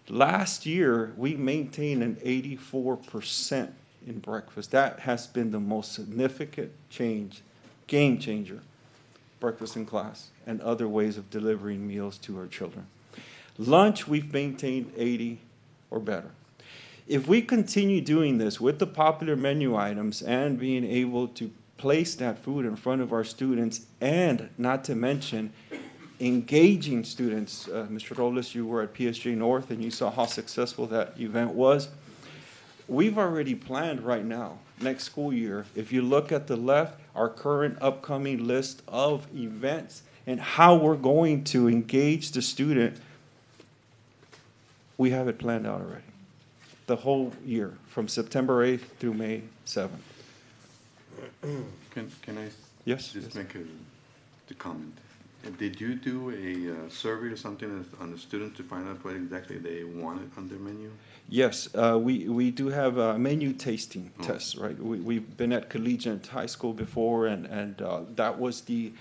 Last year, we maintained an 84% in breakfast. That has been the most significant change, game changer, breakfast in class, and other ways of delivering meals to our children. Lunch, we've maintained 80 or better. If we continue doing this with the popular menu items and being able to place that food in front of our students, and not to mention engaging students, Mr. Robles, you were at PSG North and you saw how successful that event was. We've already planned right now, next school year, if you look at the left, our current upcoming list of events and how we're going to engage the student, we have it planned out already. The whole year, from September 8th through May 7th. Can I Yes, just yes. make a comment? Did you do a survey or something on the students to find out what exactly they wanted on their menu? Yes, we do have menu tasting tests, right? We've been at Collegiate High School before, and that was the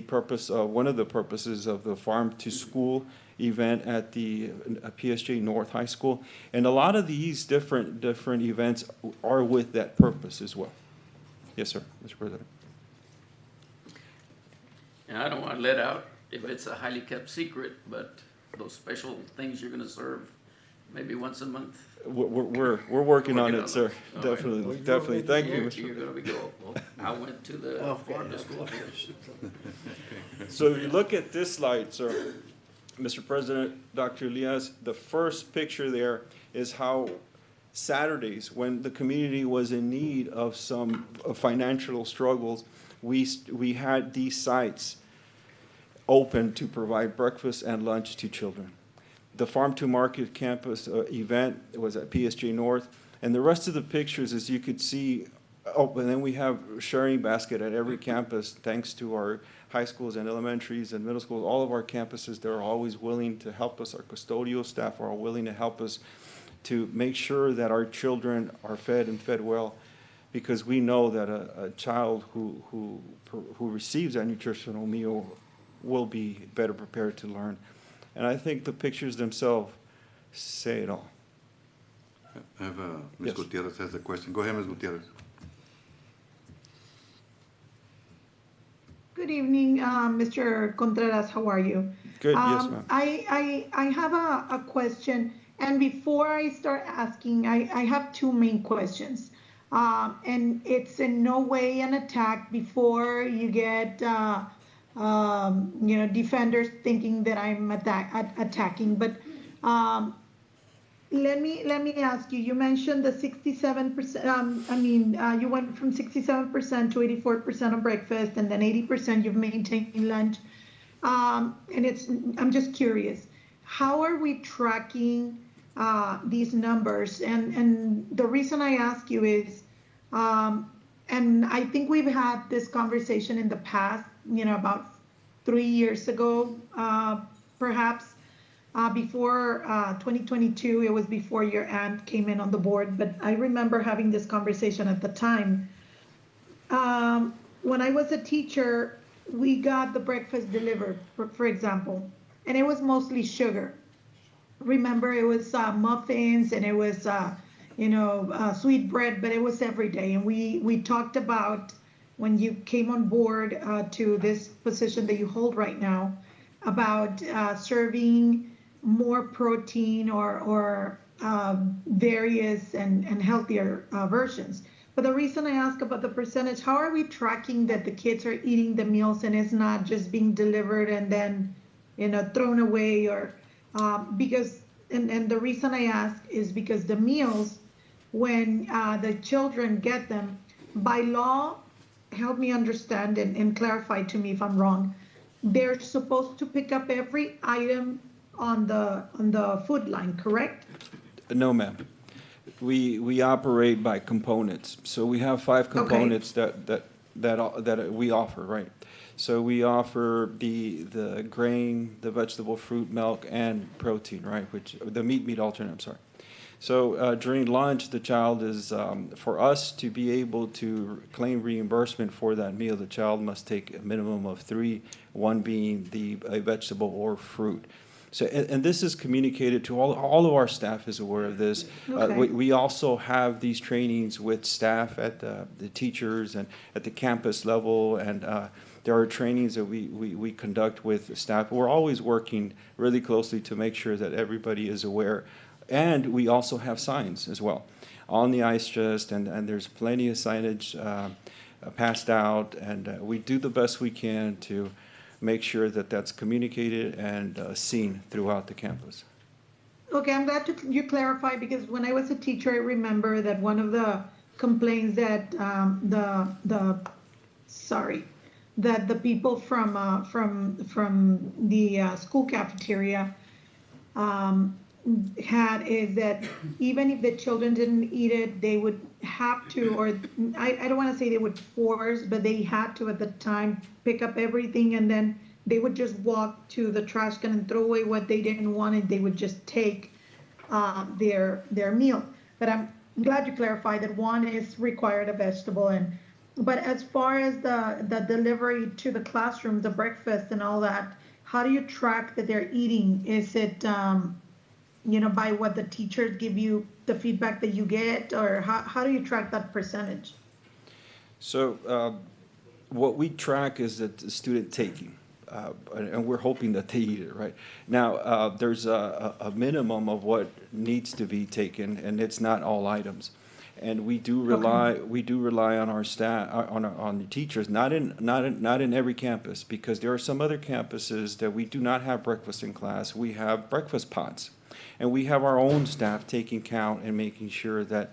purpose, one of the purposes of the Farm to School event at the PSG North High School. And a lot of these different events are with that purpose as well. Yes, sir, Mr. President. And I don't want to let out if it's a highly kept secret, but those special things you're going to serve maybe once a month. We're working on it, sir. All right. Definitely. Thank you, Mr. You're going to be going. Well, I went to the farm to school. So if you look at this slide, sir, Mr. President, Dr. Elias, the first picture there is how Saturdays, when the community was in need of some financial struggles, we had these sites open to provide breakfast and lunch to children. The Farm to Market campus event was at PSG North, and the rest of the pictures, as you could see, and then we have sharing basket at every campus, thanks to our high schools and elementaries and middle schools. All of our campuses, they're always willing to help us. Our custodial staff are willing to help us to make sure that our children are fed and fed well, because we know that a child who receives that nutritional meal will be better prepared to learn. And I think the pictures themselves say it all. I have Ms. Gutierrez has a question. Go ahead, Ms. Gutierrez. Good evening, Mr. Contreras. How are you? Good, yes, ma'am. I have a question. And before I start asking, I have two main questions. And it's in no way an attack before you get, defenders thinking that I'm attacking. But Let me ask you, you mentioned the 67%, you went from 67% to 84% on breakfast, and then 80% you've maintained lunch. I'm just curious, how are we tracking these numbers? And the reason I ask you is, and I think we've had this conversation in the past, about 3 years ago, perhaps, before 2022, it was before your aunt came in on the board, but I remember having this conversation at the time. When I was a teacher, we got the breakfast delivered, for example, and it was mostly sugar. Remember, it was muffins, and it was sweet bread, but it was every day. And we talked about, when you came on board to this position that you hold right now, about serving more protein or various and healthier versions. But the reason I ask about the percentage, how are we tracking that the kids are eating the meals and it's not just being delivered and then thrown away? Or because and the reason I ask is because the meals, when the children get them, by law, help me understand and clarify to me if I'm wrong, they're supposed to pick up every item on the food line, correct? No, ma'am. We operate by components. So we have 5 components that we offer, right? So we offer the grain, the vegetable, fruit, milk, and protein, right? Which the meat alternate, I'm sorry. So during lunch, the child is, for us to be able to claim reimbursement for that meal, the child must take a minimum of 3, one being a vegetable or fruit. So, and this is communicated to all of our staff is aware of this. We also have these trainings with staff at the teachers and at the campus level, and there are trainings that we conduct with staff. We're always working really closely to make sure that everybody is aware. And we also have signs as well on the ice chest, and there's plenty of signage passed out, and we do the best we can to make sure that that's communicated and seen throughout the campus. Okay, I'm glad you clarified, because when I was a teacher, I remember that one of the complaints that that the people from the school cafeteria had is that even if the children didn't eat it, they would have to, or I don't want to say they would force, but they had to at the time pick up everything, and then they would just walk to the trash can and throw away what they didn't want, and they would just take their meal. But I'm glad you clarified that one is required a vegetable. But as far as the delivery to the classroom, the breakfast and all that, how do you track that they're eating? Is it by what the teachers give you, the feedback that you get, or how do you track that percentage? So what we track is the student taking, and we're hoping that they eat it, right? Now, there's a minimum of what needs to be taken, and it's not all items. And we do rely on our staff, on the teachers, not in every campus, because there are some other campuses that we do not have breakfast in class. We have breakfast pots. And we have our own staff taking count and making sure that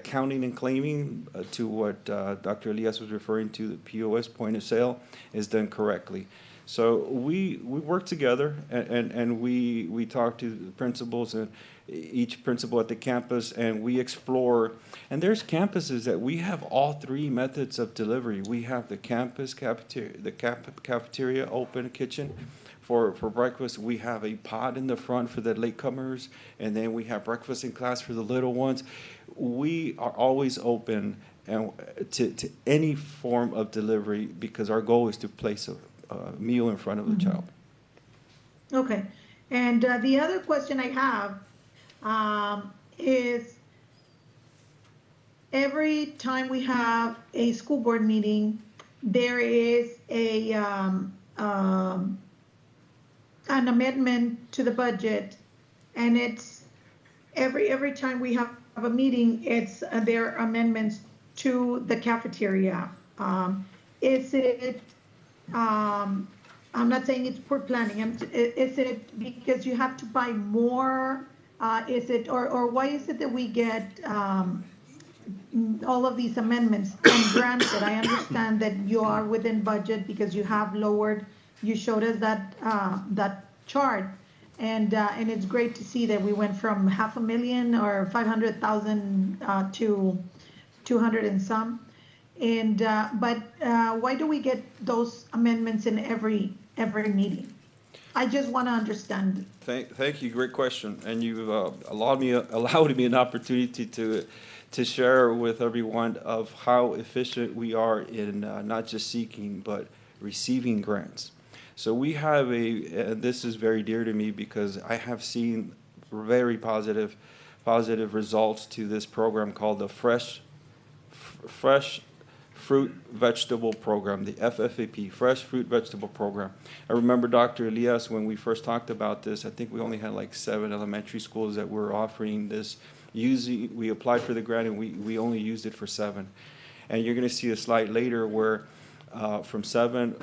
counting and claiming, to what Dr. Elias was referring to, the POS, point of sale, is done correctly. So we work together, and we talk to the principals and each principal at the campus, and we explore. And there's campuses that we have all 3 methods of delivery. We have the campus cafeteria, cafeteria open kitchen. For breakfast, we have a pod in the front for the latecomers, and then we have breakfast in class for the little ones. We are always open to any form of delivery, because our goal is to place a meal in front of the child. Okay, and the other question I have is, every time we have a school board meeting, there is an amendment to the budget, and it's every time we have a meeting, it's there are amendments to the cafeteria. Is it I'm not saying it's poor planning, is it because you have to buy more? Is it, or why is it that we get, all of these amendments? And granted, I understand that you are within budget because you have lowered, you showed us that chart. And it's great to see that we went from 500,000 or 500,000 to 200 and some. And, but why do we get those amendments in every meeting? I just want to understand. Thank you, great question. And you've allowed me an opportunity to share with everyone of how efficient we are in not just seeking, but receiving grants. So we have this is very dear to me because I have seen very positive results to this program called the Fresh Fruit Vegetable Program, the FFVP, Fresh Fruit Vegetable Program. I remember Dr. Elias, when we first talked about this, I think we only had like 7 elementary schools that were offering this. Usually, we applied for the grant and we only used it for 7. And you're going to see a slide later where from 7,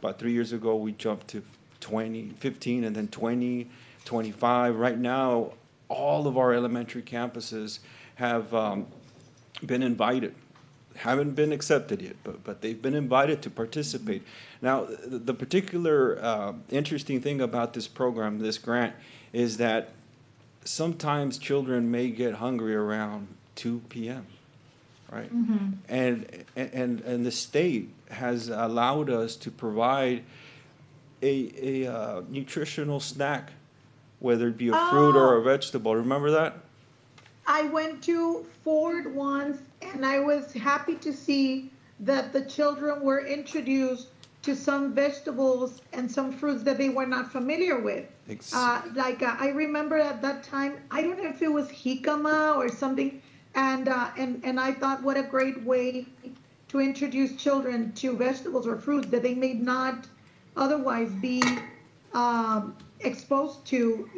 about 3 years ago, we jumped to 20, 15, and then 20, 25. Right now, all of our elementary campuses have been invited. Haven't been accepted yet, but they've been invited to participate. Now, the particular interesting thing about this program, this grant, is that sometimes children may get hungry around 2 p.m., right? And the state has allowed us to provide a nutritional snack, whether it be a fruit or a vegetable. Remember that? I went to Ford once, and I was happy to see that the children were introduced to some vegetables and some fruits that they were not familiar with. I remember at that time, I don't know if it was jicama or something, and I thought what a great way to introduce children to vegetables or fruits that they may not otherwise be exposed to,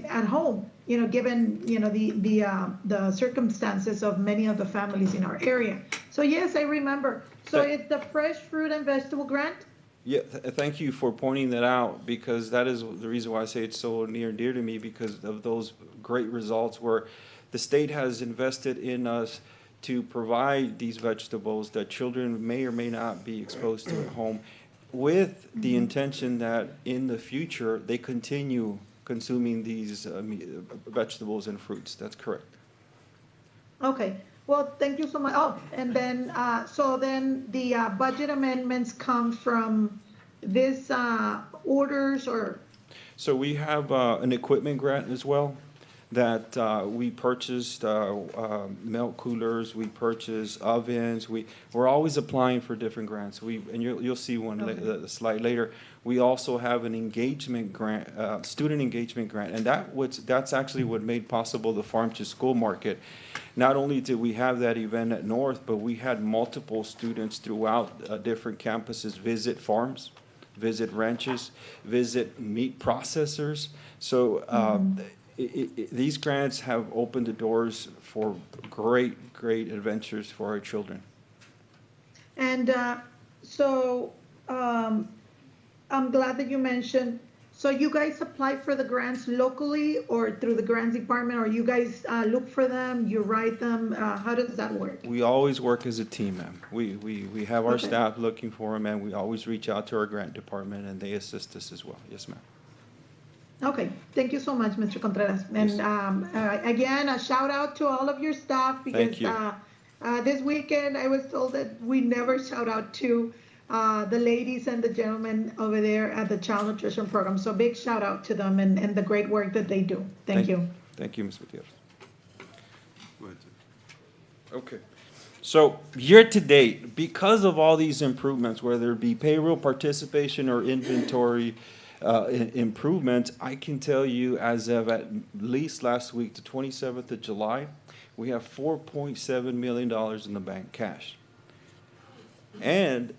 at home, given, the circumstances of many of the families in our area. So yes, I remember. So it's the Fresh Fruit and Vegetable Grant? Yeah, thank you for pointing that out, because that is the reason why I say it's so near and dear to me, because of those great results where the state has invested in us to provide these vegetables that children may or may not be exposed to at home, with the intention that in the future they continue consuming these vegetables and fruits. That's correct. Okay. Well, thank you so much. Oh, and then, so then the budget amendments come from this orders or? So we have an equipment grant as well that we purchased milk coolers, we purchased ovens. We're always applying for different grants. And you'll see one the slide later. We also have an engagement grant, student engagement grant, and that's actually what made possible the Farm to School Market. Not only did we have that event at North, but we had multiple students throughout different campuses visit farms, visit ranches, visit meat processors. So these grants have opened the doors for great adventures for our children. And so I'm glad that you mentioned, so you guys apply for the grants locally or through the grants department, or you guys look for them, you write them? How does that work? We always work as a team, ma'am. We have our staff looking for them, and we always reach out to our grant department, and they assist us as well. Yes, ma'am. Okay, thank you so much, Mr. Contreras. And again, a shout out to all of your staff, because this weekend I was told that we never shout out to the ladies and the gentlemen over there at the Child Nutrition Program. So big shout out to them and the great work that they do. Thank you. Thank you, Ms. Gutierrez. Okay. So year to date, because of all these improvements, whether it be payroll participation or inventory improvements, I can tell you as of at least last week, the 27th of July, we have $4.7 million in the bank cash. And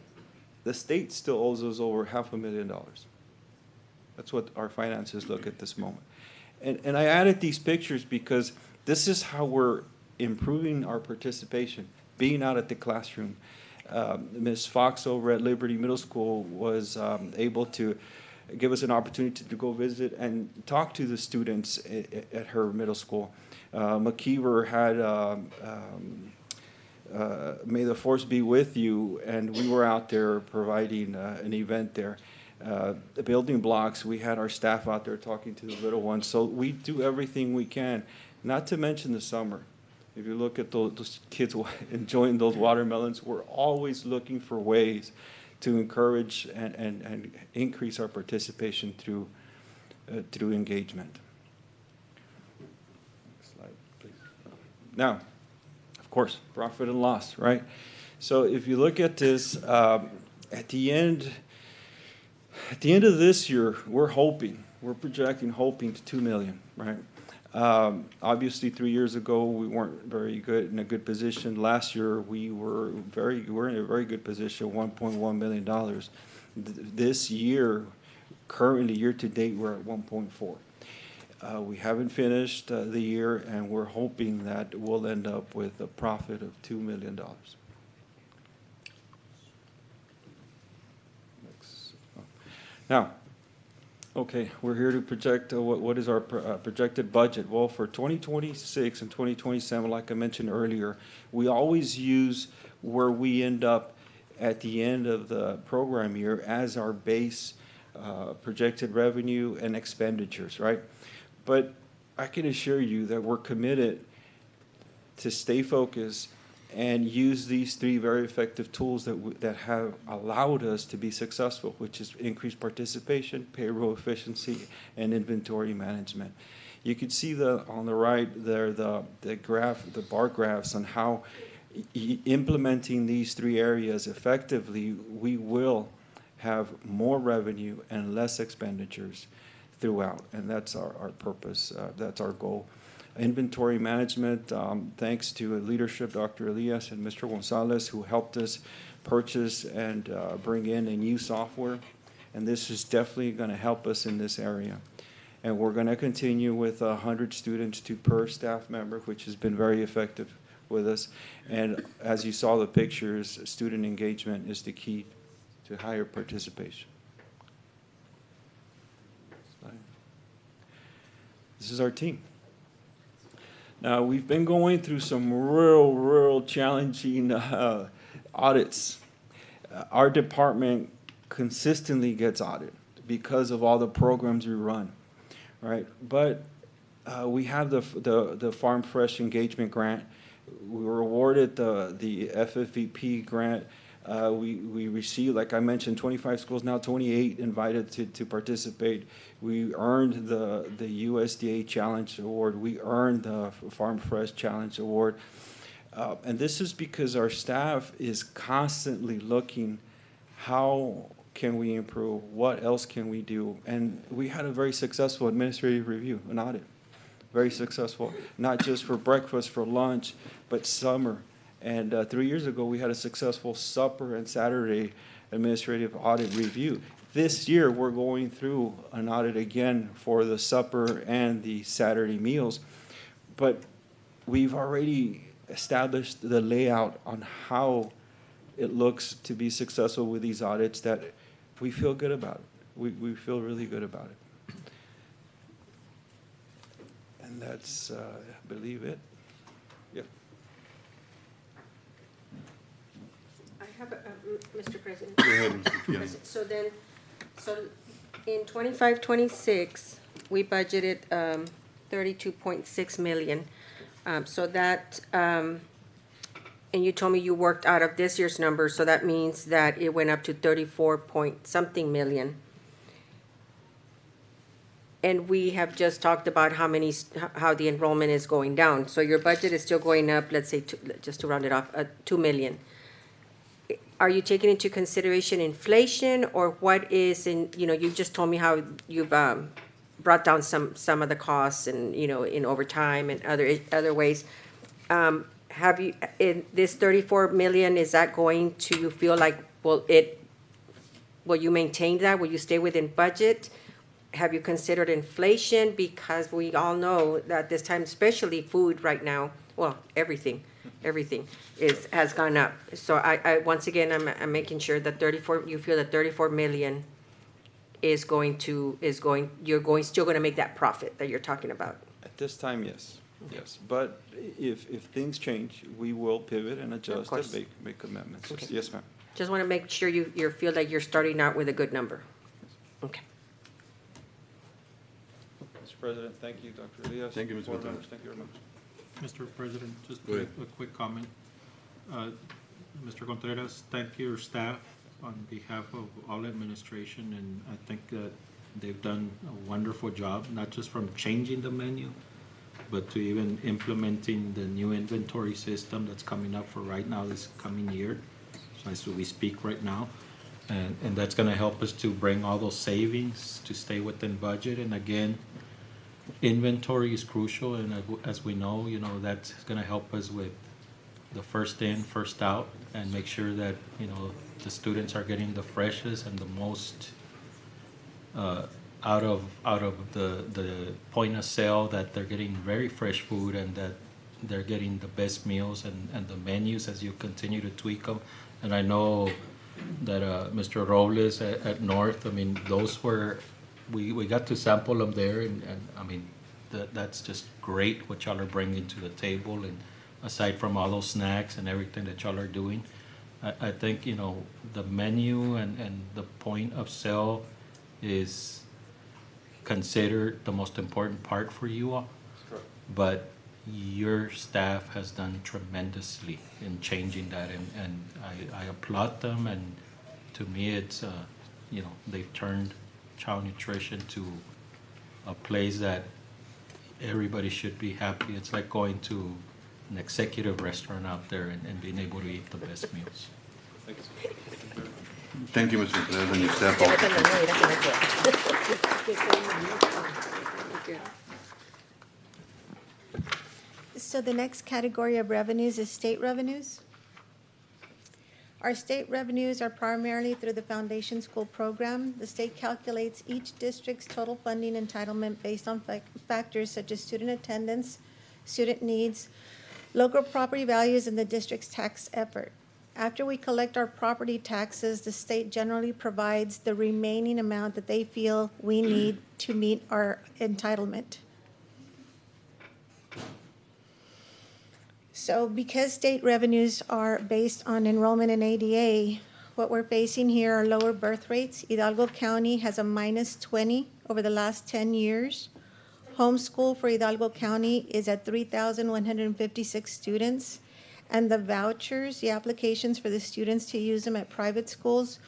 the state still owes us over $500,000. That's what our finances look at this moment. And I added these pictures because this is how we're improving our participation, being out at the classroom, Ms. Fox over at Liberty Middle School was able to give us an opportunity to go visit and talk to the students at her middle school. McKeever had May the Force Be With You, and we were out there providing an event there. The building blocks, we had our staff out there talking to the little ones. So we do everything we can, not to mention the summer. If you look at those kids enjoying those watermelons, we're always looking for ways to encourage and increase our participation through engagement. Next slide, please. Now, of course, profit and loss, right? So if you look at this, at the end of this year, we're projecting hoping to 2 million, right? Obviously, 3 years ago, we weren't in a good position. Last year, we're in a very good position, $1.1 million. This year, currently year to date, we're at 1.4. We haven't finished the year, and we're hoping that we'll end up with a profit of $2 million. Now, okay, we're here to project what is our projected budget. Well, for 2026 and 2027, like I mentioned earlier, we always use where we end up at the end of the program year as our base projected revenue and expenditures, right? But I can assure you that we're committed to stay focused and use these three very effective tools that have allowed us to be successful, which is increased participation, payroll efficiency, and inventory management. You can see on the right there the bar graphs on how implementing these three areas effectively, we will have more revenue and less expenditures throughout, and that's our purpose, that's our goal. Inventory management, thanks to leadership, Dr. Elias and Mr. Gonzalez, who helped us purchase and bring in a new software. And this is definitely going to help us in this area. And we're going to continue with 100 students per staff member, which has been very effective with us. And as you saw the pictures, student engagement is the key to higher participation. This is our team. Now, we've been going through some real challenging audits. Our department consistently gets audited because of all the programs we run, right? But we have the Farm Fresh Engagement Grant. We were awarded the FFVP grant. We received, like I mentioned, 25 schools, now 28 invited to participate. We earned the USDA Challenge Award. We earned the Farm Fresh Challenge Award. And this is because our staff is constantly looking, how can we improve? What else can we do? And we had a very successful administrative review, an audit. Very successful, not just for breakfast, for lunch, but summer. And 3 years ago, we had a successful supper and Saturday administrative audit review. This year, we're going through an audit again for the supper and the Saturday meals. But we've already established the layout on how it looks to be successful with these audits that we feel good about it. We feel really good about it. And that's, I believe, it. Yeah. I have, Mr. President. Go ahead, Mr. Fiallo. So in 25-26, we budgeted 32.6 million. So that, and you told me you worked out of this year's number, so that means that it went up to 34-point-something million. And we have just talked about how the enrollment is going down. So your budget is still going up, let's say, just to round it off, 2 million. Are you taking into consideration inflation, or what is you just told me how you've brought down some of the costs and, in overtime and other ways. Have you, in this 34 million, is that going to, you feel like, will you maintain that? Will you stay within budget? Have you considered inflation? Because we all know that this time, especially food right now, well, everything everything has gone up. So once again, I'm making sure that you feel that 34 million is still going to make that profit that you're talking about. At this time, yes, yes. But if things change, we will pivot and adjust course. and make amendments. Okay. Yes, ma'am. Just want to make sure you feel that you're starting out with a good number. Okay. Mr. President, thank you, Dr. Elias. Thank you, Mr. Board Gonzalez. members, thank you very much. Mr. President, just Go ahead. a quick comment. Mr. Contreras, thank your staff on behalf of all administration, and I think that they've done a wonderful job, not just from changing the menu, but to even implementing the new inventory system that's coming up for right now this coming year. So as we speak right now, and that's gonna help us to bring all those savings to stay within budget. And again, inventory is crucial, and as we know, that's gonna help us with the first in, first out, and make sure that, the students are getting the freshest and the most out of the point of sale, that they're getting very fresh food and that they're getting the best meals and the menus as you continue to tweak them. And I know that Mr. Robles at North, those were, we got to sample them there, and that's just great what y'all are bringing to the table. And aside from all those snacks and everything that y'all are doing, I think, the menu and the point of sale is considered the most important part for you all. But your staff has done tremendously in changing that, and I applaud them. And to me, it's, they've turned Chow Nutrition to a place that everybody should be happy. It's like going to an executive restaurant out there and being able to eat the best meals. Thank you, Mr. Contreras, and your staff. So the next category of revenues is state revenues. Our state revenues are primarily through the Foundation School Program. The state calculates each district's total funding entitlement based on factors such as student attendance, student needs, local property values, and the district's tax effort. After we collect our property taxes, the state generally provides the remaining amount that they feel we need to meet our entitlement. So because state revenues are based on enrollment in ADA, what we're facing here are lower birth rates. Hidalgo County has a -20 over the last 10 years. Homeschool for Hidalgo County is at 3,156 students. And the vouchers, the applications for the students to use them at private schools,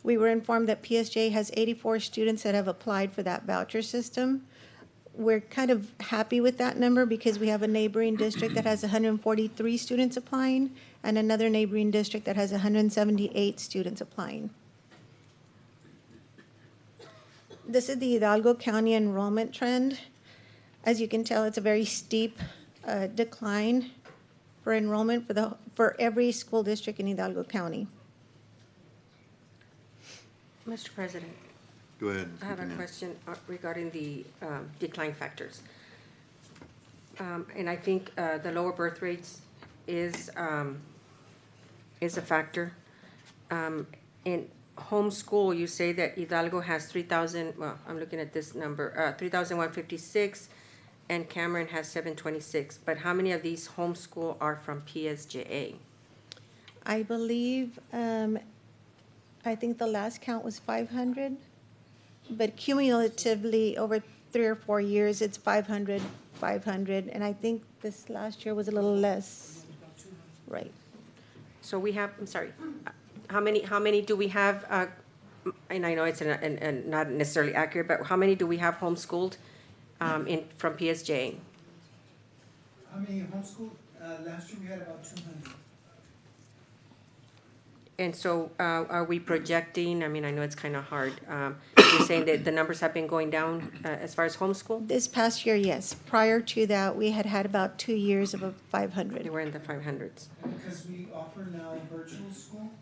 we were informed that PSJ has 84 students that have applied for that voucher system. We're kind of happy with that number because we have a neighboring district that has 143 students applying and another neighboring district that has 178 students applying. This is the Hidalgo County enrollment trend. As you can tell, it's a very steep decline for enrollment for every school district in Hidalgo County. Mr. President. Go ahead. I have a question regarding the decline factors. And I think the lower birth rates is a factor. In homeschool, you say that Hidalgo has 3,000, well, I'm looking at this number, 3,156, and Cameron has 726. But how many of these homeschool are from PSJA? I believe, I think the last count was 500, but cumulatively over 3 or 4 years, it's 500, 500, and I think this last year was a little less. Right. So we have, I'm sorry, how many do we have, and I know it's not necessarily accurate, but how many do we have homeschooled from PSJ? How many homeschooled? Last year we had about 200. And so are we projecting, I mean, I know it's kind of hard, you're saying that the numbers have been going down as far as homeschool? This past year, yes. Prior to that, we had had about 2 years of a 500. They were in the 500s. Because we offer now virtual school,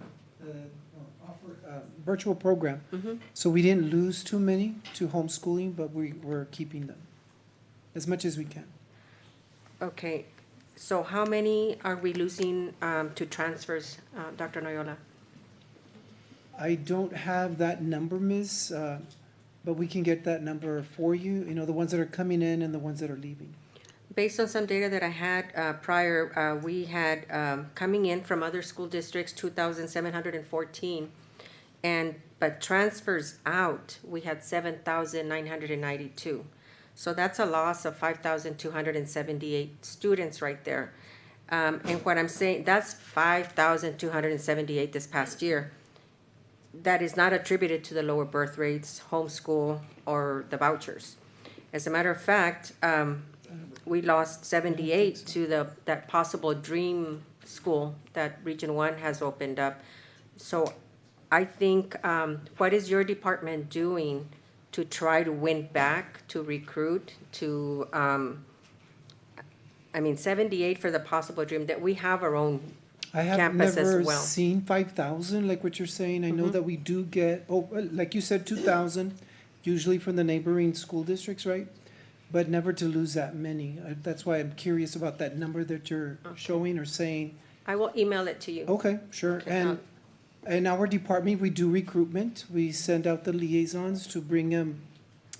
virtual program. So we didn't lose too many to homeschooling, but we're keeping them as much as we can. Okay, So how many are we losing to transfers, Dr. Noyola? I don't have that number, Ms., but we can get that number for you, you know, the ones that are coming in and the ones that are leaving. Based on some data that I had prior, we had coming in from other school districts, 2,714. But transfers out, we had 7,992. So that's a loss of 5,278 students right there. And what I'm saying, that's 5,278 this past year. That is not attributed to the lower birth rates, homeschool, or the vouchers. As a matter of fact, we lost 78 to that possible dream school that Region 1 has opened up. So I think, what is your department doing to try to win back, to recruit, to, 78 for the possible dream, that we have our own I have campus as never well. seen 5,000, like what you're saying. I know that we do get, like you said, 2,000, usually from the neighboring school districts, right? But never to lose that many. That's why I'm curious about that number that you're showing or saying. I will email it to you. Okay, sure. Okay, And in our department, we do recruitment. We send out the liaisons to bring them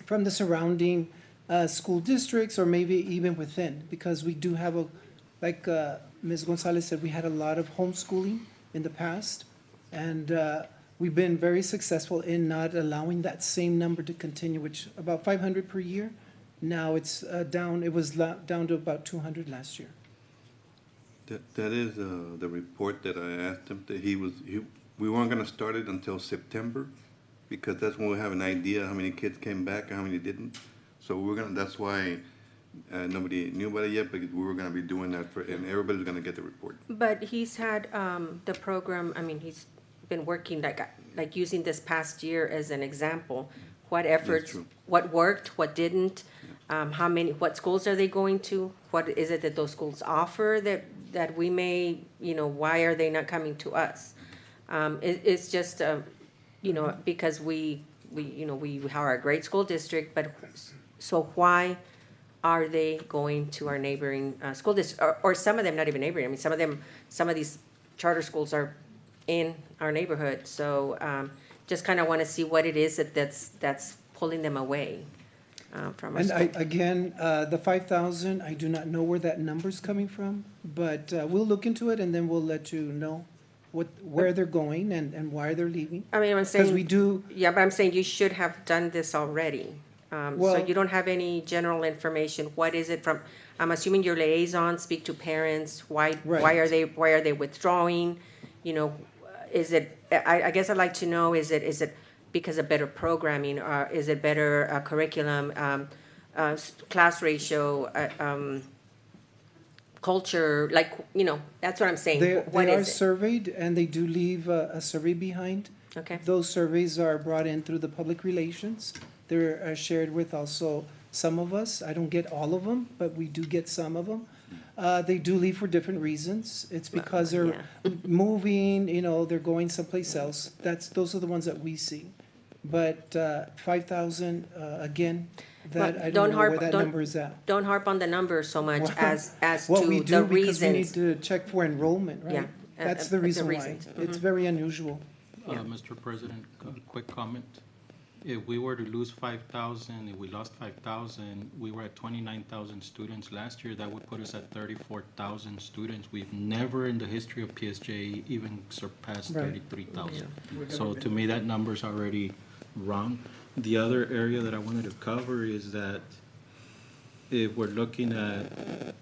from the surrounding school districts or maybe even within, because we do have like Ms. Gonzalez said, we had a lot of homeschooling in the past. And we've been very successful in not allowing that same number to continue, which about 500 per year. Now it's down, it was down to about 200 last year. That is the report that I asked him, that we weren't gonna start it until September, because that's when we'll have an idea how many kids came back and how many didn't. So that's why nobody knew about it yet, but we were gonna be doing that and everybody's gonna get the report. But he's had the program, he's been working like using this past year as an example. What efforts, what worked, what didn't, what schools are they going to? What is it that those schools offer that we may, why are they not coming to us? It's just, because we are a great school district, but so why are they going to our neighboring school district, or some of them not even neighboring? Some of these charter schools are in our neighborhood. So just kind of want to see what it is that's pulling them away from our And school. again, the 5,000, I do not know where that number's coming from, but we'll look into it and then we'll let you know where they're going and why they're leaving. I'm saying. Because we do. Yeah, but I'm saying you should have done this already. So Well- you don't have any general information. What is it from, I'm assuming your liaisons speak to parents. Why are they withdrawing? Is it, I guess I'd like to know, is it because of better programming, or is it better curriculum, class ratio, culture, that's what I'm saying. They What are is it? surveyed and they do leave a survey behind. Okay. Those surveys are brought in through the public relations. They're shared with also some of us. I don't get all of them, but we do get some of them. They do leave for different reasons. It's because they're moving, they're going someplace else. Those are the ones that we see. But 5,000, again, that I don't know where that number is at. Don't harp on the numbers so much as What to we the do, because we need reasons. to check for enrollment, right? Yeah, That's the reason why. reasons. It's Mhm. very unusual. Mr. President, a quick comment. If we were to lose 5,000, if we lost 5,000, we were at 29,000 students last year. That would put us at 34,000 students. We've never in the history of PSJ even surpassed Right. 33,000. Yeah. So to me, that number's already wrong. The other area that I wanted to cover is that if we're looking at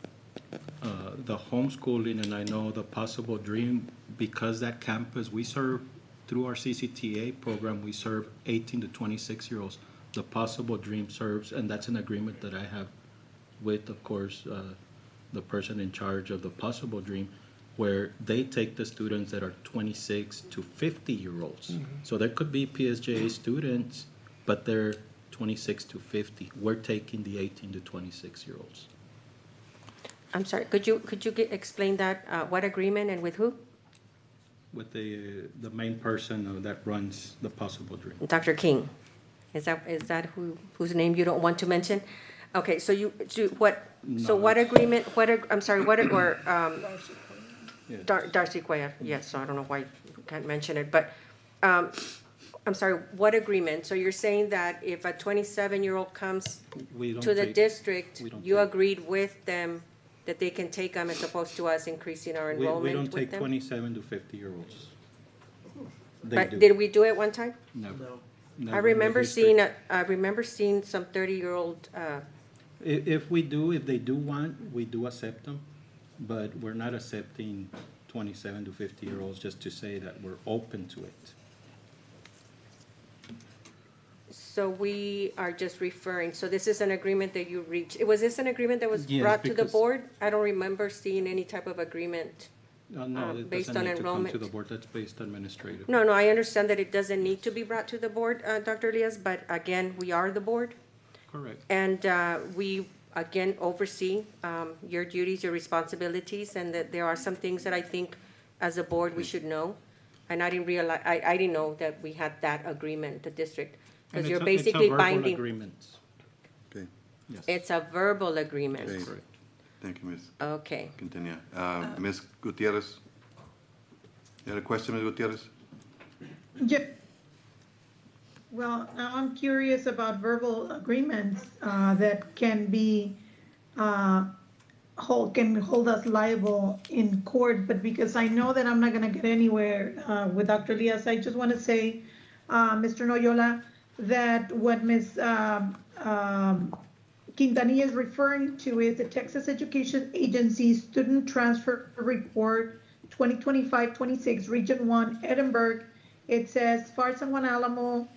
the homeschooling, and I know the possible dream, because that campus, we serve, through our CCTA program, we serve 18 to 26-year-olds. The possible dream serves, and that's an agreement that I have with, of course, the person in charge of the possible dream, where they take the students that are 26 to 50-year-olds. Mhm. So there could be PSJA students, but they're 26 to 50. We're taking the 18 to 26-year-olds. I'm sorry, could you explain that, what agreement and with who? With the main person that runs the possible dream. Dr. King. Is that whose name you don't want to mention? Okay, so what agreement, I'm sorry, Darcy Cuellar, yes, so I don't know why you can't mention it, but, I'm sorry, what agreement? So you're saying that if a 27-year-old comes We don't to the take- district, we don't you take- agreed with them that they can take them as opposed to us increasing our We enrollment don't with take them? 27 to 50-year-olds. They But do. did we do it one time? Never. I Never in the remember history. seeing some 30-year-old, If they do want, we do accept them, but we're not accepting 27 to 50-year-olds just to say that we're open to it. so we are just referring, so this is an agreement that you reached. Was this an agreement that was Yes, brought to the because- board? I don't remember seeing any type of agreement. No, it based doesn't on need to come to enrollment. the board, that's based administrative. No, I understand that it doesn't need to be brought to the board, Dr. Elias, but again, we are the board. Correct. And we, again, oversee your duties, your responsibilities, and that there are some things that I think as a board we should know. And I didn't realize, I didn't know that we had that agreement, the district. And Because you're it's a basically verbal binding. agreement. Okay, Yes. It's a verbal agreement. okay. Thank you, Ms. Okay. Quintanilla. Ms. Gutierrez? You had a question, Ms. Gutierrez? Well, now I'm curious about verbal agreements that can be hold us liable in court, but because I know that I'm not going to get anywhere with Dr. Elias, I just want to say, Mr. Noyola, that what Ms. Quintanilla is referring to is the Texas Education Agency Student Transfer Report 2025-26, Region 1, Edinburgh. It says FAR San Juan Alamo,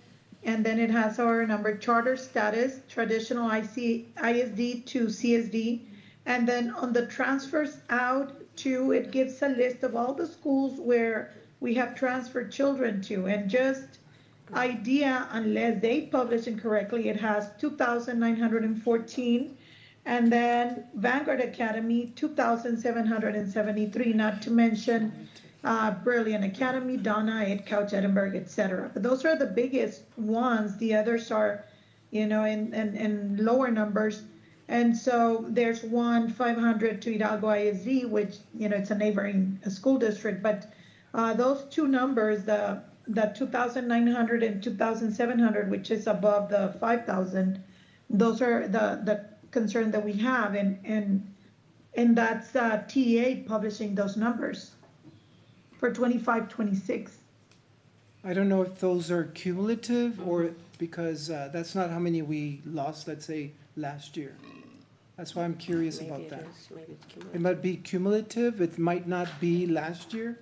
and then it has our number, charter status, traditional ISD to CSD. And then on the transfers out to, it gives a list of all the schools where we have transferred children to. And just idea, unless they publish incorrectly, it has 2,914. And then Vanguard Academy, 2,773, not to mention Brilliant Academy, Donna, Ed Couch, Edinburgh, etc. But those are the biggest ones. The others are, in lower numbers. And so there's 500 to Hidalgo ISD, which, it's a neighboring school district. But those two numbers, the 2,900 and 2,700, which is above the 5,000, those are the concern that we have. And that's TEA publishing those numbers for 25-26. I don't know if those are cumulative or because that's not how many we lost, let's say, last year. That's why I'm curious about that. Maybe it's cumulative. It might be cumulative, it might not be last year,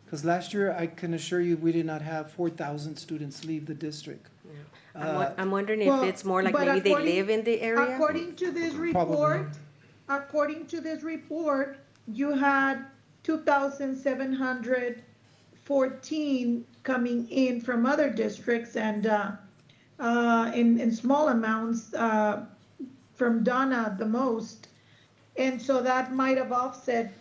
because last year, I can assure you, we did not have 4,000 students leave the district. I'm wondering if it's more like maybe they live in the area? According to this report, you had 2,714 coming in from other districts and in small amounts from Donna the most. And so that might have offset,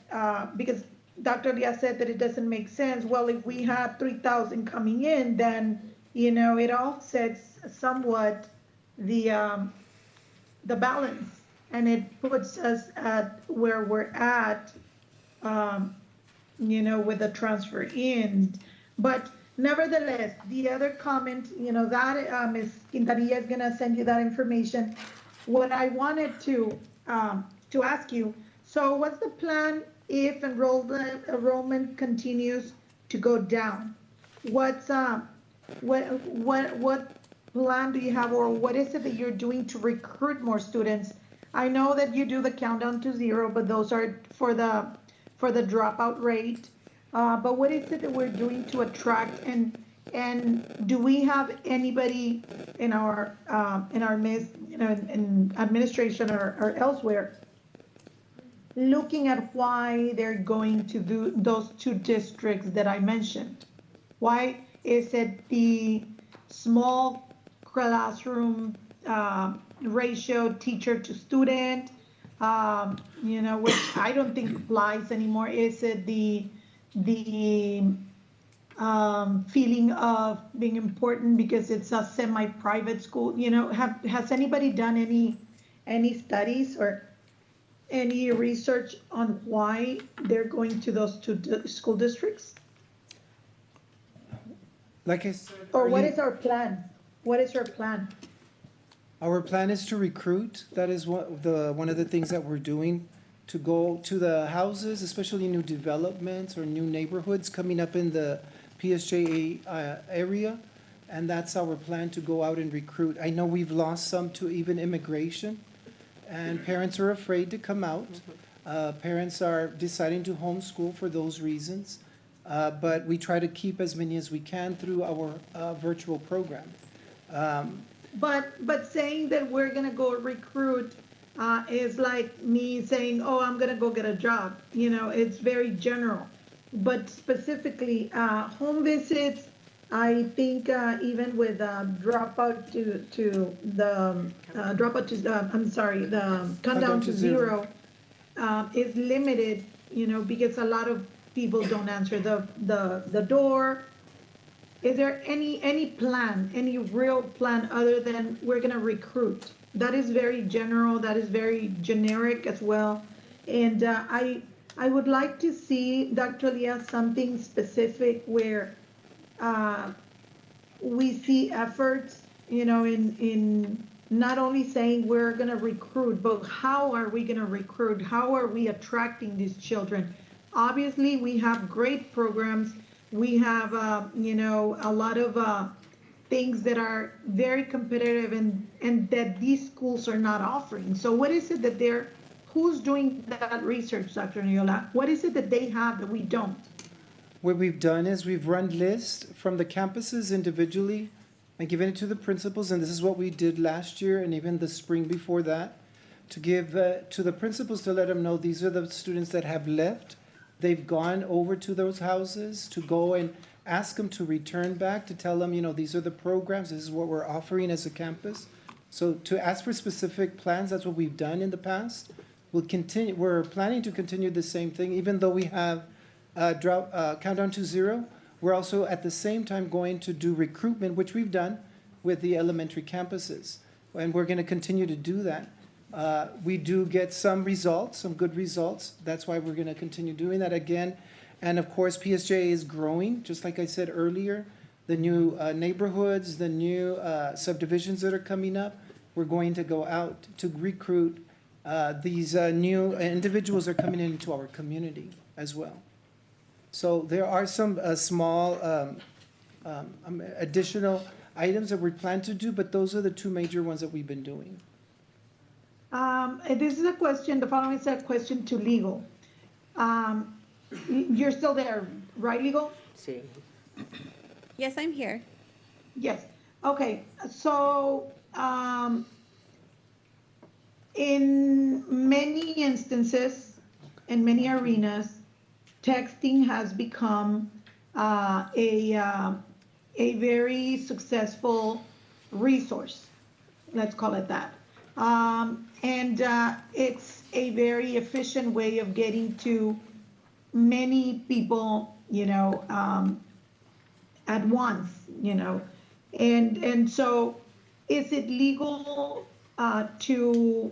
because Dr. Elias said that it doesn't make sense. Well, if we had 3,000 coming in, then, it offsets somewhat the balance, and it puts us at where we're at, with the transfer in. But nevertheless, the other comment, that Ms. Quintanilla is gonna send you that information. What I wanted to ask you, so what's the plan if enrollment continues to go down? What's what plan do you have, or what is it that you're doing to recruit more students? I know that you do the countdown to zero, but those are for the dropout rate. But what is it that we're doing to attract, and do we have anybody in our midst, in administration or elsewhere, looking at why they're going to do those two districts that I mentioned? Why is it the small classroom ratio, teacher to student, which I don't think applies anymore? Is it the feeling of being important because it's a semi-private school? Has anybody done any studies or any research on why they're going to those two school districts? Like I said. Or what earlier- is our plan? What is our plan? Our plan is to recruit. That is one of the things that we're doing, to go to the houses, especially new developments or new neighborhoods coming up in the PSJ area. And that's our plan, to go out and recruit. I know we've lost some to even immigration, and parents are afraid to come out. Parents are deciding to homeschool for those reasons. But we try to keep as many as we can through our virtual program. But saying that we're gonna go recruit is like me saying, oh, I'm gonna go get a job. You know, it's very general. But specifically, home visits, I think even with dropout to the countdown to zero is limited, you know, because a lot of people don't answer the door. Is there any plan, any real plan other than we're gonna recruit? That is very general, that is very generic as well. And I would like to see, Dr. Leah, something specific where we see efforts, you know, in not only saying we're gonna recruit, but how are we gonna recruit? How are we attracting these children? Obviously, we have great programs. We have, you know, a lot of things that are very competitive and that these schools are not offering. So what is it that who's doing that research, Dr. Neola? What is it that they have that we don't? What we've done is we've run lists from the campuses individually and given it to the principals, and this is what we did last year and even the spring before that, to give to the principals to let them know these are the students that have left. They've gone over to those houses to go and ask them to return back, to tell them, you know, these are the programs, this is what we're offering as a campus. So to ask for specific plans, that's what we've done in the past. We're planning to continue the same thing, even though we have countdown to zero. We're also at the same time going to do recruitment, which we've done with the elementary campuses. And we're going to continue to do that. We do get some results, some good results. That's why we're going to continue doing that again. And of course, PSJ is growing, just like I said earlier. The new neighborhoods, the new subdivisions that are coming up, we're going to go out to recruit these new individuals that are coming into our community as well. So there are some small additional items that we plan to do, but those are the two major ones that we've been doing. This is a question, the following is a question to legal. You're still there, right, legal? Sí. Yes, I'm here. Yes. Okay. So, in many instances, in many arenas, texting has become a very successful resource. Let's call it that. And it's a very efficient way of getting to many people, you know, at once, you know. And so is it legal to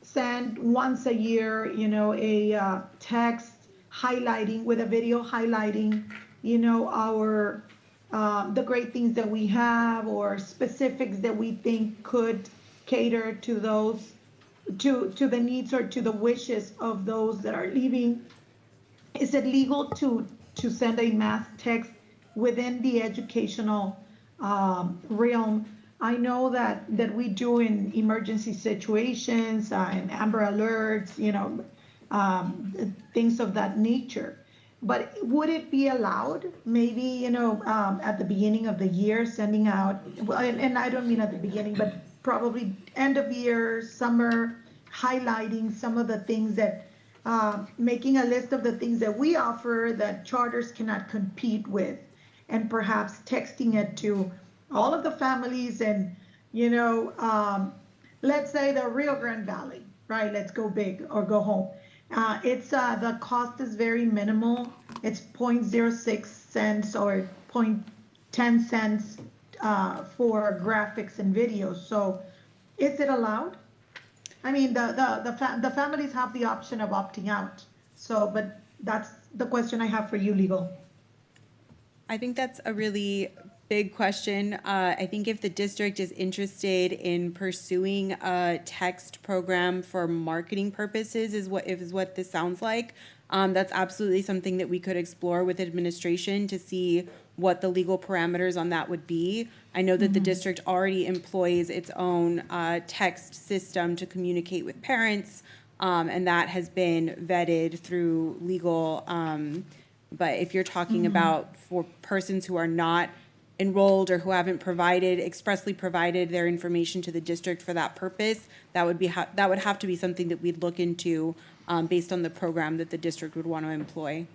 send once a year, you know, a text highlighting with a video highlighting, you know, our the great things that we have or specifics that we think could cater to those, to the needs or to the wishes of those that are leaving? Is it legal to send a mass text within the educational realm? I know that we do in emergency situations and Amber Alerts, you know, things of that nature. But would it be allowed, maybe, you know, at the beginning of the year, sending out, and I don't mean at the beginning, but probably end of year, summer, highlighting some of the things that, making a list of the things that we offer that charters cannot compete with, and perhaps texting it to all of the families and, you know, let's say the Rio Grande Valley, right? Let's go big or go home. It's the cost is very minimal. It's 0.06 cents or 0.10 cents for graphics and videos. So is it allowed? I mean, the families have the option of opting out. So, but that's the question I have for you, legal. I think that's a really big question. I think if the district is interested in pursuing a text program for marketing purposes is what this sounds like. That's absolutely something that we could explore with administration to see what the legal parameters on that would be. I know that the district already employs its own text system to communicate with parents, and that has been vetted through legal. But if you're talking about for persons who are not enrolled or who haven't expressly provided their information to the district for that purpose, that would have to be something that we'd look into based on the program that the district would want to employ.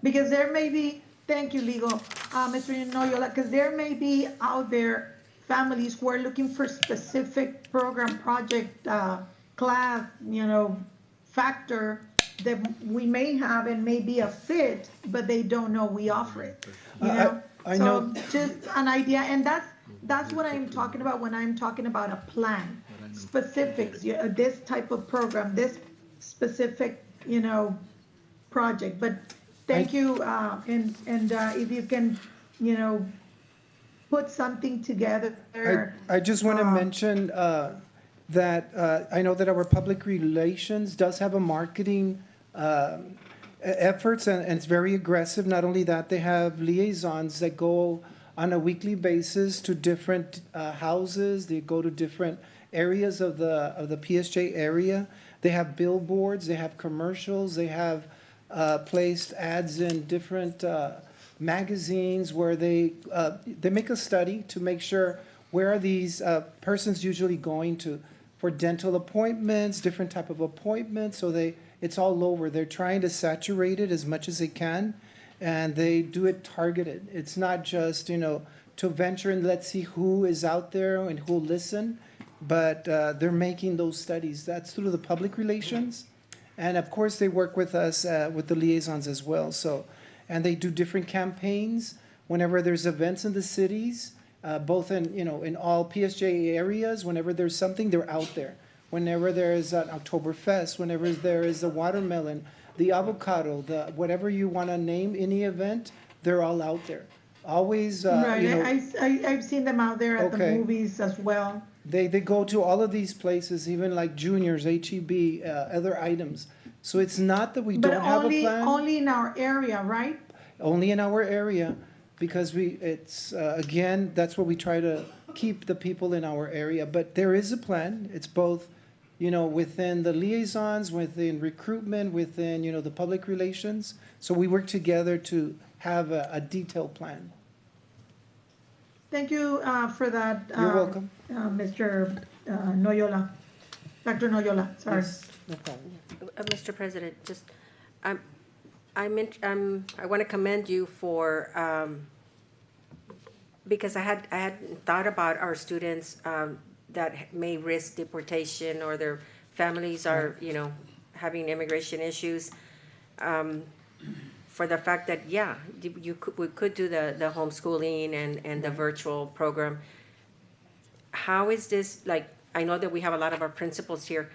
Because there may be, thank you, legal, Mr. Noyola, because there may be out there families who are looking for specific program, project, class, factor that we may have and may be a fit, but they don't know we offer it. I know. So just an idea, and that's what I'm talking about when I'm talking about a plan, specifics, this type of program, this specific, project. But thank you, and if you can, put something together. I just want to mention that I know that our public relations does have a marketing efforts, and it's very aggressive. Not only that, they have liaisons that go on a weekly basis to different houses. They go to different areas of the PSJ area. They have billboards, they have commercials, they have placed ads in different magazines where they make a study to make sure where are these persons usually going to for dental appointments, different type of appointments. So it's all over. They're trying to saturate it as much as they can, and they do it targeted. It's not just, to venture and let's see who is out there and who'll listen, but they're making those studies. That's through the public relations. And of course, they work with us, with the liaisons as well. So, and they do different campaigns whenever there's events in the cities, both in, in all PSJ areas. Whenever there's something, they're out there. Whenever there is an Oktoberfest, whenever there is a watermelon, the avocado, whatever you want to name, any event, they're all out there. Always, right. I've seen them out there at the movies as well. They go to all of these places, even like juniors, HEB, other items. So it's not that we don't have a plan. But only in our area, right? Only in our area, because again, that's what we try to keep the people in our area. But there is a plan. It's both, within the liaisons, within recruitment, within, the public relations. So we work together to have a detailed plan. Thank you for that. You're welcome. Mr. Noyola, Dr. Noyola, sorry. Yes, no problem. Mr. President, just, I want to commend you for, because I had thought about our students that may risk deportation or their families are, having immigration issues. For the fact that, we could do the homeschooling and the virtual program. How is this, I know that we have a lot of our principals here.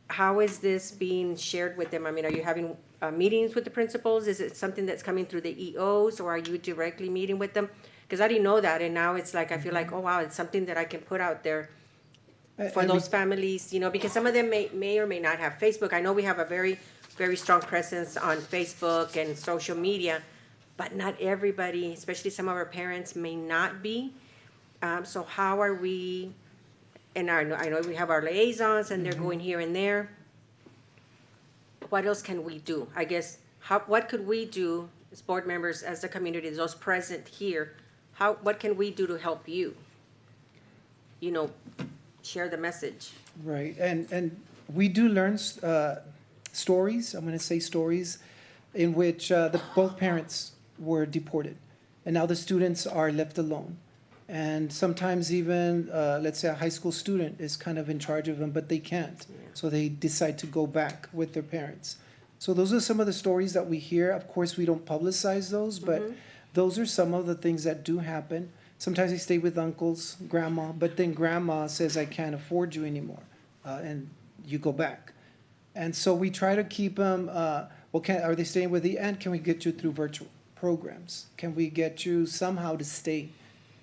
How is this being shared with them? I mean, are you having meetings with the principals? Is it something that's coming through the EOs, or are you directly meeting with them? Because I didn't know that, and now it's like, I feel like, oh wow, it's something that I can put out there for those families, because some of them may or may not have Facebook. I know we have a very, very strong presence on Facebook and social media, but not everybody, especially some of our parents, may not be. So how are we, and I know we have our liaisons and they're going here and there. What else can we do? I guess, what could we do as board members, as the community, those present here? What can we do to help you? Share the message. Right, and we do learn stories, I'm going to say stories, in which both parents were deported, and now the students are left alone. And sometimes even, let's say a high school student is kind of in charge of them, but they can't. So they decide to go back with their parents. So those are some of the stories that we hear. Of course, we don't publicize those, but those are some of the things that do happen. Sometimes they stay with uncles, grandma, but then grandma says, I can't afford you anymore, and you go back. And so we try to keep them, are they staying with the aunt? Can we get you through virtual programs? Can we get you somehow to stay?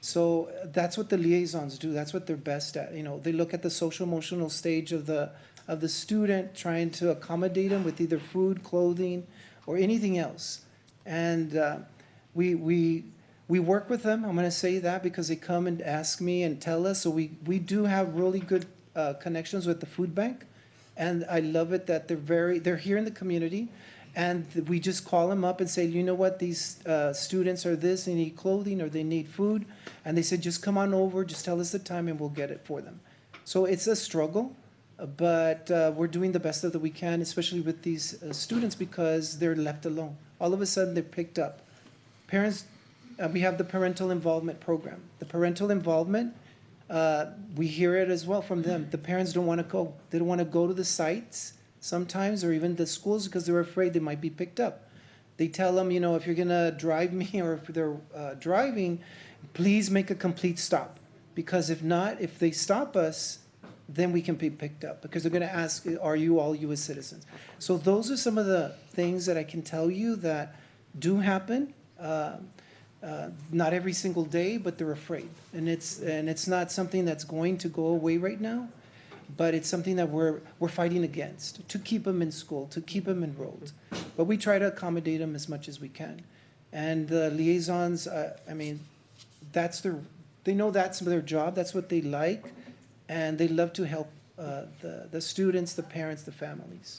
So that's what the liaisons do. That's what they're best at. You know, they look at the social emotional stage of the student, trying to accommodate them with either food, clothing, or anything else. And we work with them. I'm going to say that because they come and ask me and tell us. So we do have really good connections with the food bank. And I love it that they're here in the community, and we just call them up and say, you know what, these students are this, they need clothing or they need food. And they said, just come on over, just tell us the time and we'll get it for them. So it's a struggle, but we're doing the best that we can, especially with these students because they're left alone. All of a sudden they're picked up. Parents, we have the parental involvement program. The parental involvement, we hear it as well from them. The parents don't want to go. They don't want to go to the sites sometimes, or even the schools, because they're afraid they might be picked up. They tell them, you know, if you're going to drive me or if they're driving, please make a complete stop. Because if not, if they stop us, then we can be picked up. Because they're going to ask, are you all U.S. citizens? So those are some of the things that I can tell you that do happen. Not every single day, but they're afraid. And it's not something that's going to go away right now, but it's something that we're fighting against to keep them in school, to keep them enrolled. But we try to accommodate them as much as we can. And the liaisons, I mean, they know that's their job, that's what they like, and they love to help the students, the parents, the families.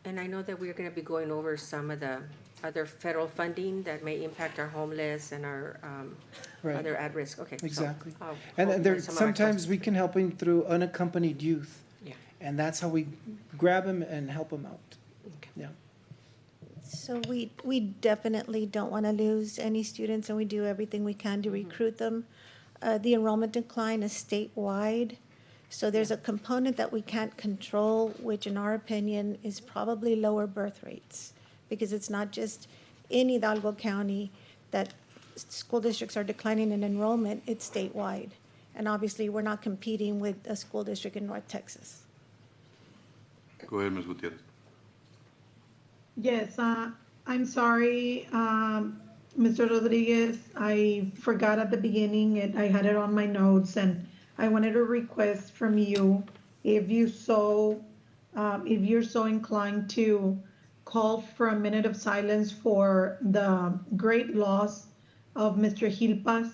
And I know that we're going to be going over some of the other federal funding that may impact our homeless and our Right. other at-risk, okay. so Exactly. I'll And hold there, some of our sometimes questions. we can help them through unaccompanied youth. Yeah. And that's how we grab them and help them out. Yeah. So we definitely don't want to lose any students, and we do everything we can to recruit them. The enrollment decline is statewide, so there's a component that we can't control, which in our opinion is probably lower birth rates, because it's not just in Hidalgo County that school districts are declining in enrollment, it's statewide. And obviously, we're not competing with a school district in North Texas. Go ahead, Ms. Gutierrez. Yes, I'm sorry, Mr. Rodriguez. I forgot at the beginning, I had it on my notes, and I wanted to request from you, if you're so inclined to call for a minute of silence for the great loss of Mr. Gilpas.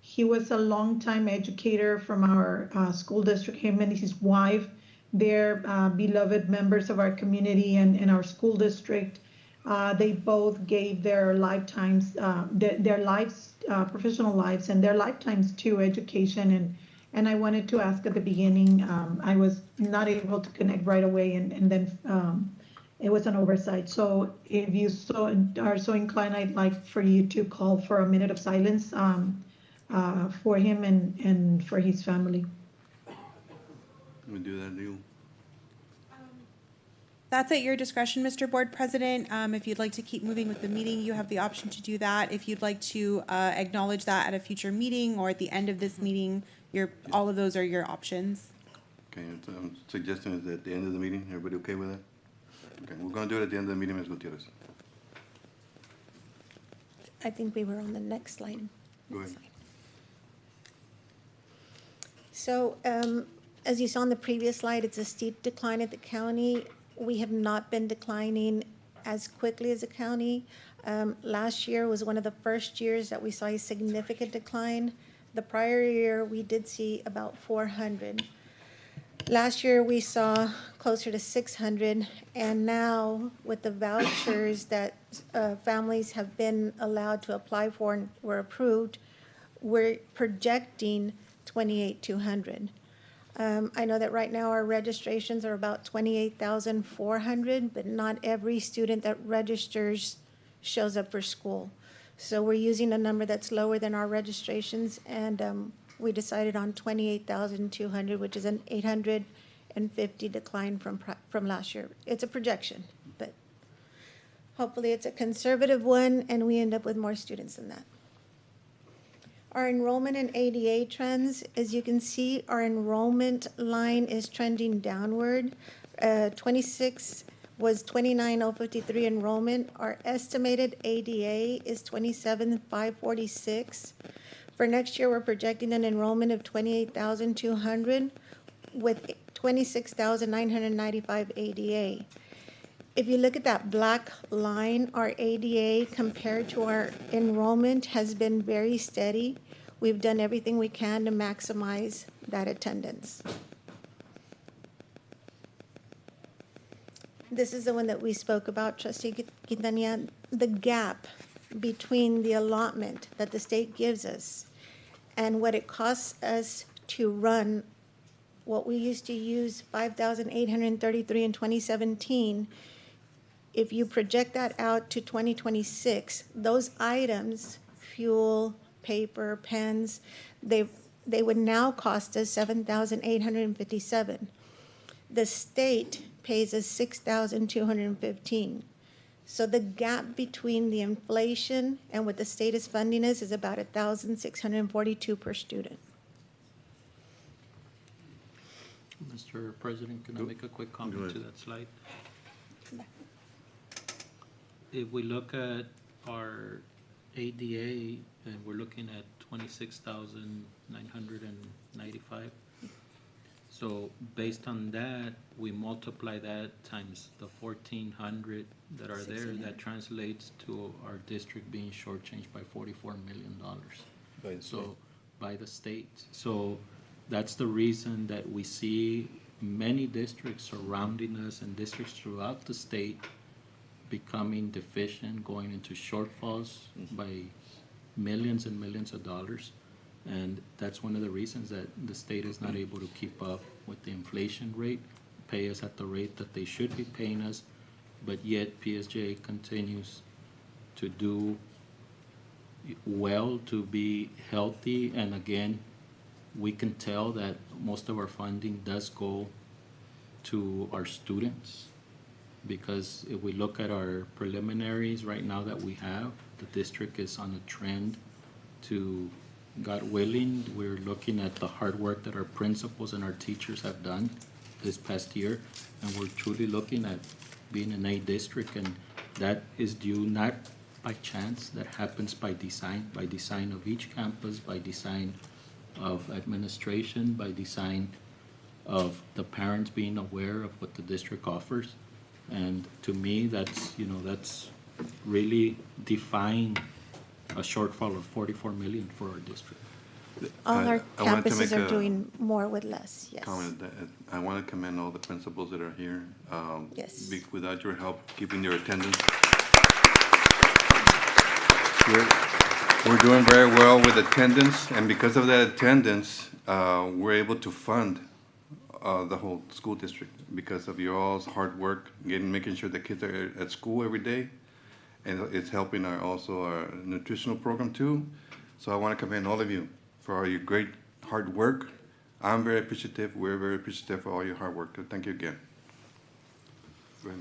He was a longtime educator from our school district, him and his wife. They're beloved members of our community and our school district. They both gave their lifetimes, their lives, professional lives, and their lifetimes to education. And I wanted to ask at the beginning, I was not able to connect right away, and then it was an oversight. So if you are so inclined, I'd like for you to call for a minute of silence for him and for his family. We do that, Leo. That's at your discretion, Mr. Board President. If you'd like to keep moving with the meeting, you have the option to do that. If you'd like to acknowledge that at a future meeting or at the end of this meeting, all of those are your options. Okay, I'm suggesting is at the end of the meeting. Everybody okay with that? Okay, we're going to do it at the end of the meeting, Ms. Gutierrez. I think we were on the next slide. Go ahead. So, as you saw on the previous slide, it's a steep decline at the county. We have not been declining as quickly as the county. Last year was one of the first years that we saw a significant decline. The prior year, we did see about 400. Last year, we saw closer to 600, and now with the vouchers that families have been allowed to apply for and were approved, we're projecting 28,200. I know that right now our registrations are about 28,400, but not every student that registers shows up for school. So we're using a number that's lower than our registrations, and we decided on 28,200, which is an 850 decline from last year. It's a projection, but hopefully it's a conservative one, and we end up with more students than that. Our enrollment and ADA trends, as you can see, our enrollment line is trending downward. 26 was 29,053 enrollment. Our estimated ADA is 27,546. For next year, we're projecting an enrollment of 28,200 with 26,995 ADA. If you look at that black line, our ADA compared to our enrollment has been very steady. We've done everything we can to maximize that attendance. This is the one that we spoke about, Trustee Quintanilla, the gap between the allotment that the state gives us and what it costs us to run what we used to use 5,833 in 2017. If you project that out to 2026, those items, fuel, paper, pens, they would now cost us 7,857. The state pays us 6,215. So the gap between the inflation and what the state is funding us is about 1,642 per student. Mr. President, can I make a quick comment to that slide? If we look at our ADA, and we're looking at 26,995. So based on that, we multiply that times the 1,400 that are there, that translates to our district being shortchanged by $44 million. By the state. So that's the reason that we see many districts surrounding us and districts throughout the state becoming deficient, going into shortfalls by millions and millions of dollars. And that's one of the reasons that the state is not able to keep up with the inflation rate, pay us at the rate that they should be paying us, but yet PSJ continues to do well, to be healthy. And again, we can tell that most of our funding does go to our students, because if we look at our preliminaries right now that we have, the district is on a trend to, God willing, we're looking at the hard work that our principals and our teachers have done this past year, and we're truly looking at being an A district, and that is due not by chance, that happens by design of each campus, by design of administration, by design of the parents being aware of what the district offers. And to me, that's, that's really defying a shortfall of 44 million for our district. All our I wanted to campuses make are a doing more with less, yes. comment that I want to commend all the principals that are here. Yes. Without your help keeping their attendance, we're doing very well with attendance, and because of that attendance, we're able to fund the whole school district because of your all's hard work, making sure the kids are at school every day, and it's helping our nutritional program too. So I want to commend all of you for all your great hard work. I'm very appreciative. We're very appreciative for all your hard work. Thank you again. Go ahead.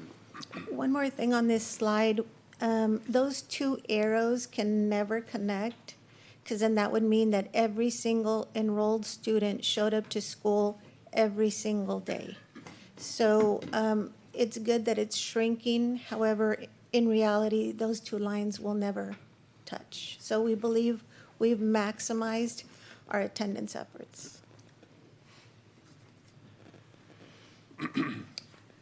One more thing on this slide. Those two arrows can never connect, because then that would mean that every single enrolled student showed up to school every single day. So it's good that it's shrinking. However, in reality, those two lines will never touch. So we believe we've maximized our attendance efforts.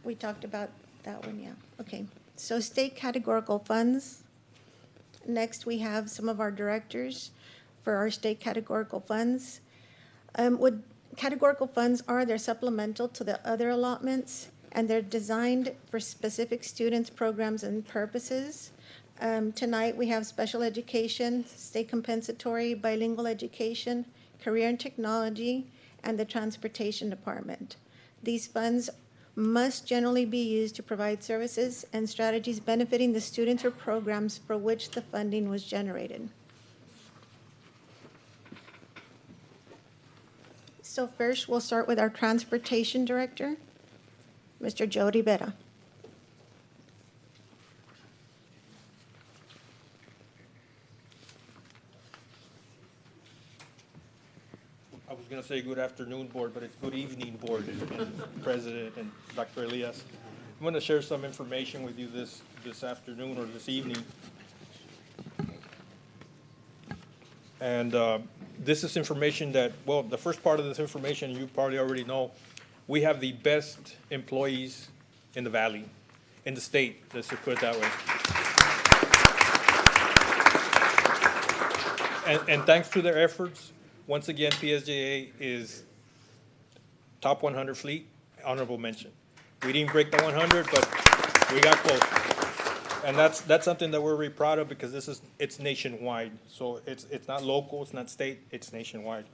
We talked about that one, yeah. Okay. So state categorical funds. Next, we have some of our directors for our state categorical funds. What categorical funds are, they're supplemental to the other allotments, and they're designed for specific students, programs, and purposes. Tonight, we have special education, state compensatory, bilingual education, career and technology, and the transportation department. These funds must generally be used to provide services and strategies benefiting the students or programs for which the funding was generated. So first, we'll start with our transportation director, Mr. Joe Rivera. gonna say good afternoon, board, but it's good evening, board, and President and Dr. Elias. I'm gonna share some information with you this afternoon or this evening. And this is information that, well, the first part of this information you probably already know. We have the best employees in the valley, in the state, let's just put it that way. And thanks to their efforts, once again, PSJA is top 100 fleet, honorable mention. We didn't break the 100, but we got close. And that's something that we're really proud of because it's nationwide. So it's not local, it's not state, it's nationwide.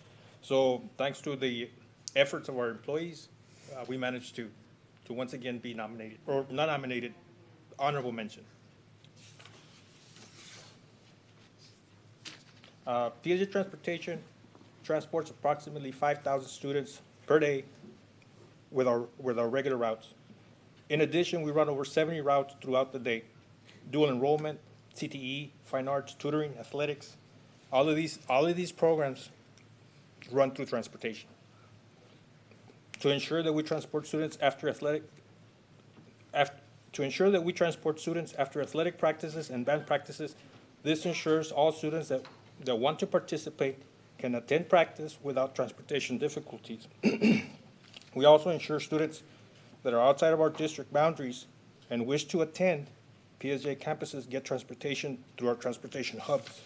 So thanks to the efforts of our employees, we managed to once again be nominated, or not nominated, honorable mention. PSJA Transportation transports approximately 5,000 students per day with our regular routes. In addition, we run over 70 routes throughout the day. Dual enrollment, CTE, fine arts, tutoring, athletics. All of these programs run through transportation. To ensure that we transport students after athletic practices and band practices, this ensures all students that want to participate can attend practice without transportation difficulties. We also ensure students that are outside of our district boundaries and wish to attend PSJA campuses get transportation through our transportation hubs.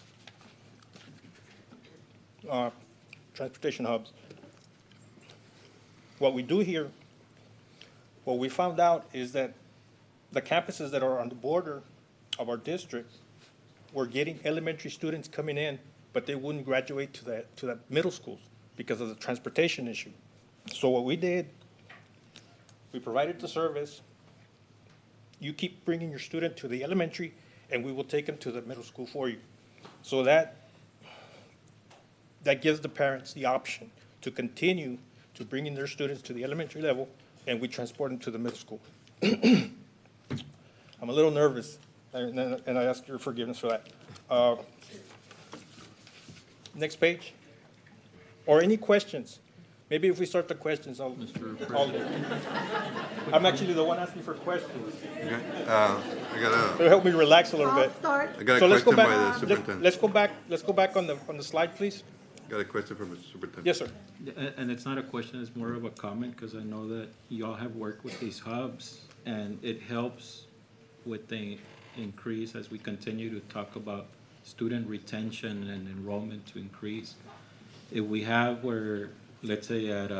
What we do here, what we found out is that the campuses that are on the border of our district were getting elementary students coming in, but they wouldn't graduate to the middle schools because of the transportation issue. So what we did, we provided the service. You keep bringing your student to the elementary, and we will take them to the middle school for you. So that gives the parents the option to continue to bring in their students to the elementary level, and we transport them to the middle school. I'm a little nervous, and I ask your forgiveness for that. Next page. Or any questions? Maybe if we start the questions, I'm actually the one asking for questions. Okay. It'll help me relax a little bit. I got a question by the superintendent. Let's go back on the slide, please. Got a question from the superintendent. Yes, sir. And it's not a question, it's more of a comment, because I know that y'all have worked with these hubs, and it helps with the increase as we continue to talk about student retention and enrollment to increase. If we have where, let's say at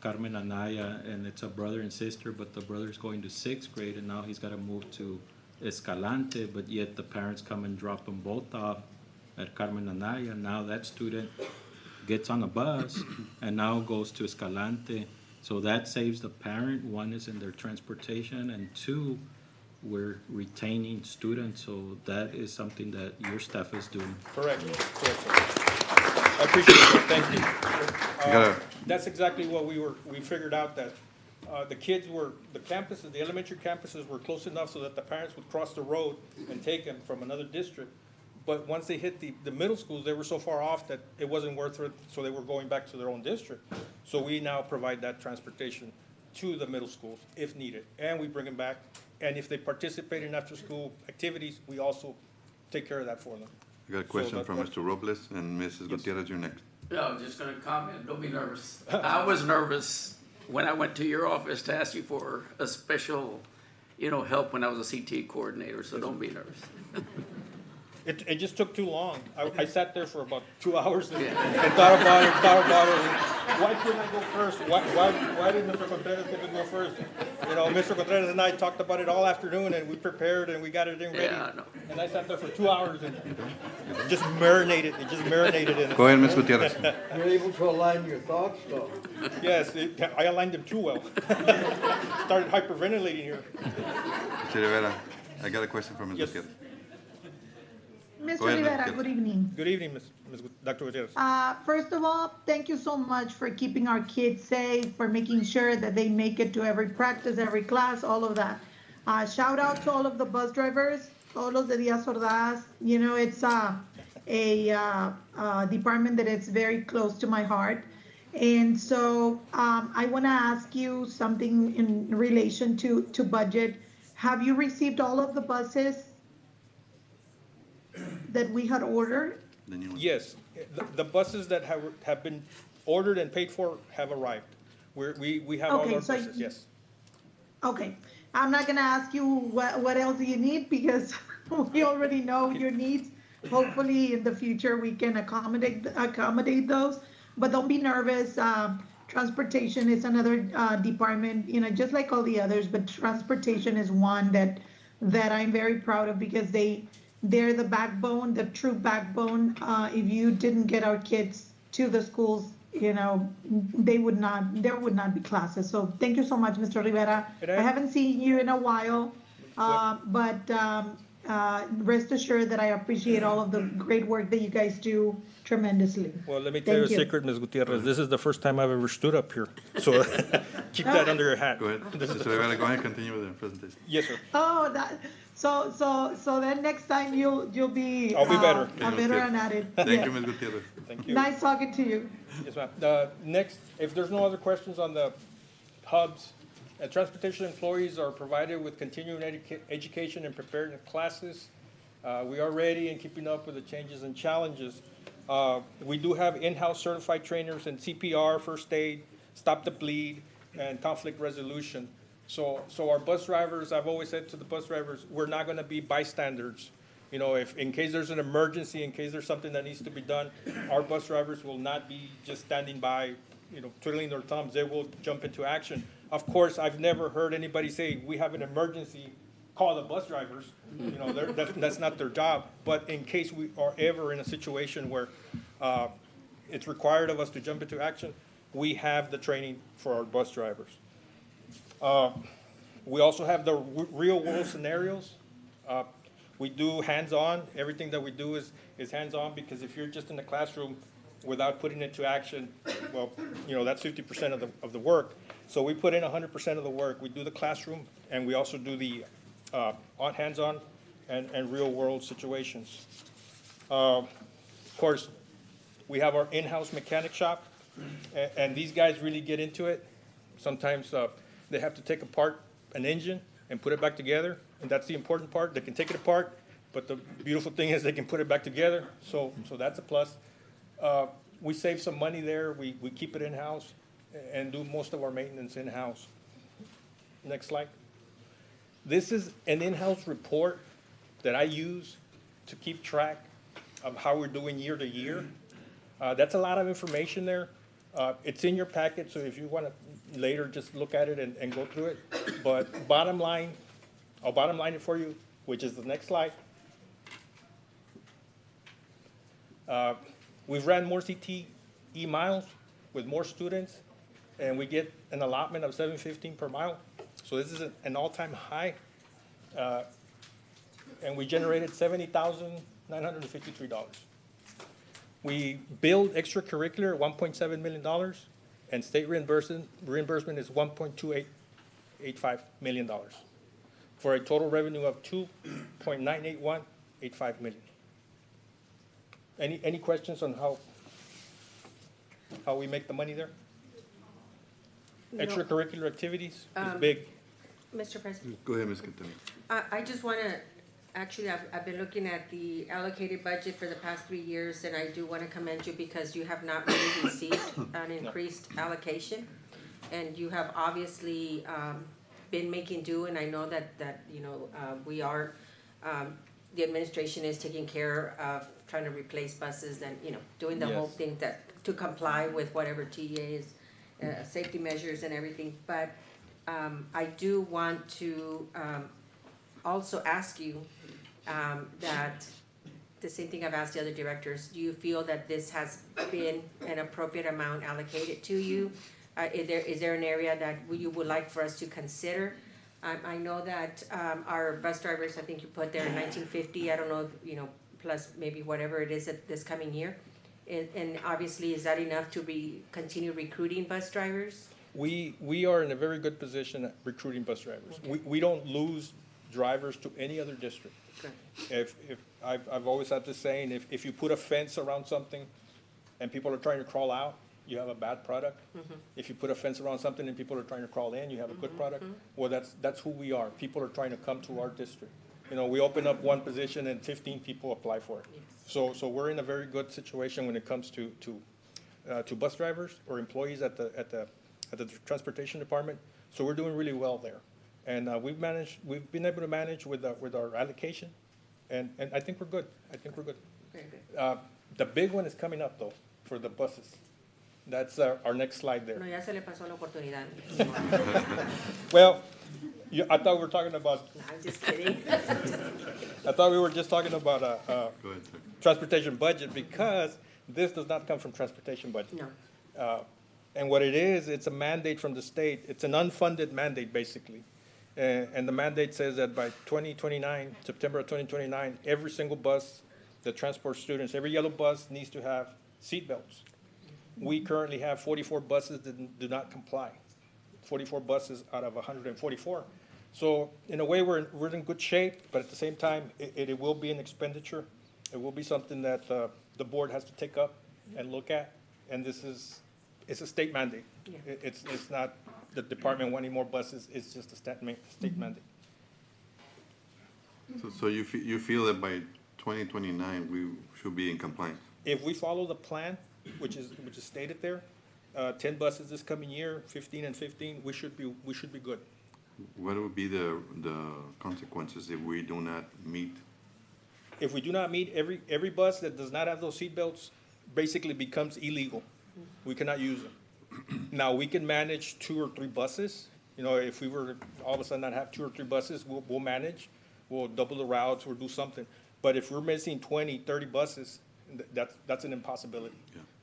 Carmen Anaya, and it's a brother and sister, but the brother's going to 6th grade, and now he's got to move to Escalante, but yet the parents come and drop them both off at Carmen Anaya. Now that student gets on a bus and now goes to Escalante. So that saves the parent. One is in their transportation, and two, we're retaining students. So that is something that your staff is doing. Correct. I appreciate it. Thank you. That's exactly what we figured out, that the elementary campuses were close enough so that the parents would cross the road and take them from another district. But once they hit the middle schools, they were so far off that it wasn't worth it, so they were going back to their own district. So we now provide that transportation to the middle schools if needed, and we bring them back. And if they participate in after-school activities, we also take care of that for them. I got a question from Mr. Robles, and Mrs. Gutierrez, you're next. No, I'm just gonna comment, don't be nervous. I was nervous when I went to your office to ask you for a special, help when I was a CT coordinator, so don't be nervous. It just took too long. I sat there for about 2 hours and thought about it. Why couldn't I go first? Why didn't Mr. Contreras get to go first? Mr. Contreras and I talked about it all afternoon, and we prepared and we got it in ready. Yeah, I know. And I sat there for 2 hours and just marinated in it. Go ahead, Ms. Gutierrez. You're able to align your thoughts, though. Yes, I aligned them too well. Started hyperventilating here. Mr. Rivera, I got a question from Ms. Gutierrez. Mr. Rivera, good evening. Good evening, Dr. Gutierrez. First of all, thank you so much for keeping our kids safe, for making sure that they make it to every practice, every class, all of that. Shout out to all of the bus drivers, todos de Díaz Ordaz. It's a department that is very close to my heart. And so I want to ask you something in relation to budget. Have you received all of the buses that we had ordered? Yes, the buses that have been ordered and paid for have arrived. We have all Okay, our so buses, yes. Okay, I'm not gonna ask you what else do you need because we already know your needs. Hopefully in the future we can accommodate those, but don't be nervous. Transportation is another department, you know, just like all the others, but transportation is one that I'm very proud of because they're the backbone, the true backbone. If you didn't get our kids to the schools, you know, there would not be classes. So thank you so much, Mr. Rivera. I haven't seen you in a while, but rest assured that I appreciate all of the great work that you guys do tremendously. Well, let me tell you a secret, Ms. Gutierrez. This is the first time I've ever stood up here. So keep that under your hat. Go ahead. Mr. Rivera, go ahead and continue with the presentation. Yes, sir. Oh, so then next time you'll be. I'll be better. A veteran at it. Thank you, Ms. Gutierrez. Thank you. Nice talking to you. Yes, ma'am. Next, if there's no other questions on the hubs, transportation employees are provided with continuing education and preparedness classes. We are ready and keeping up with the changes and challenges. We do have in-house certified trainers in CPR, first aid, stop the bleed, and conflict resolution. So our bus drivers, I've always said to the bus drivers, we're not gonna be bystanders. You know, if in case there's an emergency, in case there's something that needs to be done, our bus drivers will not be just standing by, you know, twiddling their thumbs. They will jump into action. Of course, I've never heard anybody say, we have an emergency, call the bus drivers. You know, that's not their job. But in case we are ever in a situation where it's required of us to jump into action, we have the training for our bus drivers. We also have the real world scenarios. We do hands-on. Everything that we do is hands-on because if you're just in the classroom without putting it to action, well, you know, that's 50% of the work. So we put in 100% of the work. We do the classroom and we also do the hands-on and real-world situations. Of course, we have our in-house mechanic shop, and these guys really get into it. Sometimes they have to take apart an engine and put it back together, and that's the important part. They can take it apart, but the beautiful thing is they can put it back together, so that's a plus. We save some money there. We keep it in-house and do most of our maintenance in-house. Next slide. This is an in-house report that I use to keep track of how we're doing year to year. That's a lot of information there. It's in your packet, so if you want to later just look at it and go through it. But bottom line, I'll bottom line it for you, which is the next slide. We've ran more CTE miles with more students, and we get an allotment of $7.15 per mile. So this is an all-time high. And we generated $70,953. We billed extracurricular $1.7 million, and state reimbursement is $1.2885 million, for a total revenue of $2.98185 million. Any questions on how we make the money there? No. Extracurricular activities is big. Mr. President? Go ahead, Ms. Quintana. I just want to, actually, I've been looking at the allocated budget for the past 3 years, and I do want to commend you because you have not really received an increased allocation. And you have obviously been making do, and I know that you know, we are, the administration is taking care of trying to replace buses and, you know, doing the whole thing to comply with whatever TEA is, safety measures and everything. But I do want to also ask you that the same thing I've asked the other directors. Do you feel that this has been an appropriate amount allocated to you? Is there an area that you would like for us to consider? I know that our bus drivers, I think you put there $19.50. I don't know, if, you know, plus maybe whatever it is this coming year. And obviously, is that enough to continue recruiting bus drivers? We are in a very good position at recruiting bus drivers. Okay. We don't lose drivers to any other district. Okay. If I've always had this saying, if you put a fence around something and people are trying to crawl out, you have a bad product. If you put a fence around something and people are trying to crawl in, you have a good product. Well, that's who we are. People are trying to come to our district. You know, we open up one position and 15 people apply for it. So we're in a very good situation when it comes to bus drivers or employees at the transportation department. So we're doing really well there. And we've been able to manage with our allocation, and I think we're good. I think we're good. Very good. The big one is coming up, though, for the buses. That's our next slide there. No, ya se le pasó la oportunidad. Well, I thought we were talking about, I'm just kidding. I thought we were just talking about Go ahead, sir. transportation budget, because this does not come from transportation budget. No. And what it is, it's a mandate from the state. It's an unfunded mandate, basically. And the mandate says that by 2029, September of 2029, every single bus that transports students, every yellow bus needs to have seatbelts. We currently have 44 buses that do not comply, 44 buses out of 144. So in a way, we're in good shape, but at the same time, it will be an expenditure. It will be something that the board has to take up and look at. And it's a state mandate. Yeah. It's not the department wanting more buses, it's just a state mandate. So you feel that by 2029, we should be in compliance? If we follow the plan, which is stated there, 10 buses this coming year, 15 and 15, we should be good. What would be the consequences if we do not meet? If we do not meet, every bus that does not have those seatbelts basically becomes illegal. We cannot use them. Now, we can manage 2 or 3 buses. You know, if we were to all of a sudden not have 2 or 3 buses, we'll manage. We'll double the routes or do something. But if we're missing 20, 30 buses, that's an impossibility.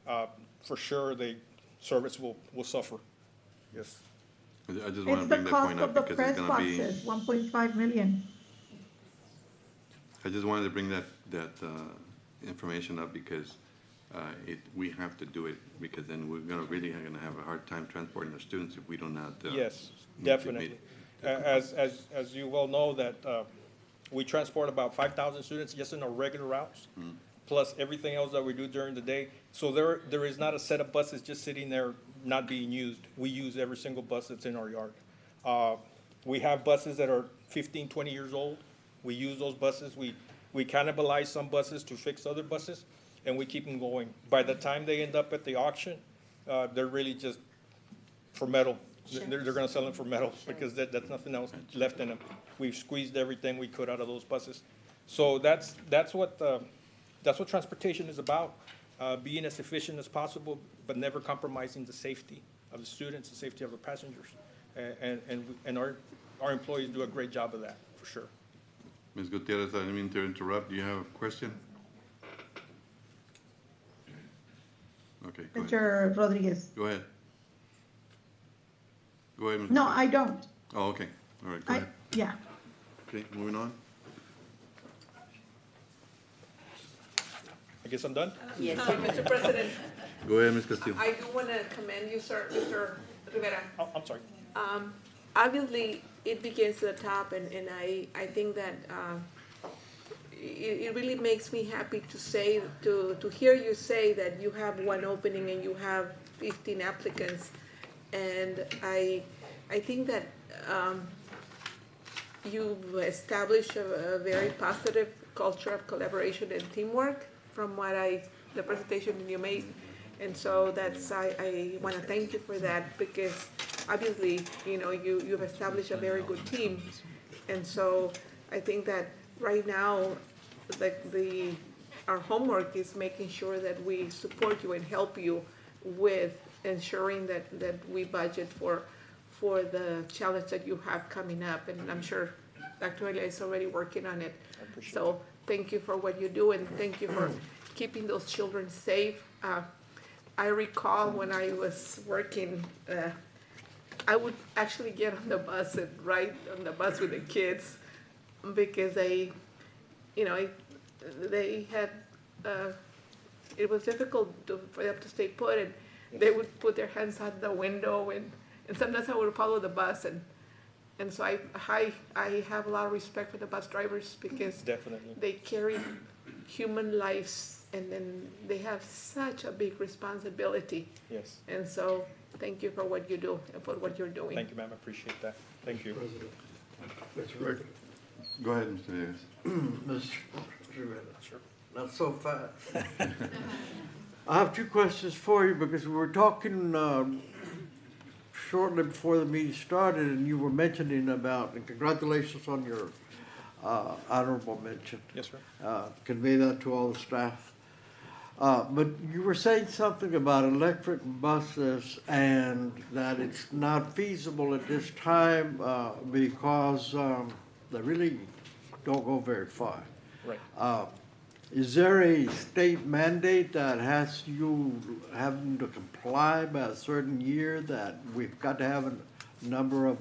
Yeah. For sure, the service will suffer. Yes. I just want It's to the bring that cost point of up the because press it's gonna be, boxes, 1.5 million. I just wanted to bring that information up because we have to do it, because then we're really gonna have a hard time transporting our students if we do not. Yes, meet- definitely. As you well know, that we transport about 5,000 students just in our regular routes, plus everything else that we do during the day. So there is not a set of buses just sitting there not being used. We use every single bus that's in our yard. We have buses that are 15, 20 years old. We use those buses. We cannibalize some buses to fix other buses, and we keep them going. By the time they end up at the auction, they're really just for metal. They're gonna sell them for metal because that's nothing else left in them. We've squeezed everything we could out of those buses. So that's what transportation is about, being as efficient as possible, but never compromising the safety of the students, the safety of the passengers. And our employees do a great job of that, for sure. Ms. Gutierrez, I didn't mean to interrupt. Do you have a question? Okay, go ahead. Mr. Rodriguez. Go ahead. Go ahead, Ms. No, Gutierrez. I don't. Oh, okay. All right, go ahead. Yeah. Okay, moving on. I guess I'm done? Yes. Mr. President, Go ahead, Ms. Castillo. I do want to commend you, sir, Mr. Rivera. Oh, I'm sorry. Obviously, it begins at the top, and I think that it really makes me happy to hear you say that you have one opening and you have 15 applicants. And I think that you've established a very positive culture of collaboration and teamwork from the presentation you made. And so I want to thank you for that, because obviously, you've established a very good team. And so I think that right now, our homework is making sure that we support you and help you with ensuring that we budget for the challenge that you have coming up. And I'm sure Dr. Elia is already working on it. So thank you for what you do, and thank you for keeping those children safe. I recall when I was working, I would actually get on the bus and ride on the bus with the kids, because they had, it was difficult for them to stay put, and they would put their hands out the window, and sometimes I would follow the bus, and so I have a lot of respect for the bus drivers, because Definitely. they carry human lives and then they have such a big responsibility. Yes. And so, thank you for what you do and for what you're doing. Thank you, ma'am, I appreciate that. Thank you. Go ahead, Mr. Davis. Mr. Rivera, not so fast. I have two questions for you because we were talking shortly before the meeting started, and you were mentioning about, and congratulations on your honorable mention. Yes, sir. Convey that to all the staff. But you were saying something about electric buses and that it's not feasible at this time because they really don't go very far. Right. Is there a state mandate that has you having to comply by a certain year that we've got to have a number of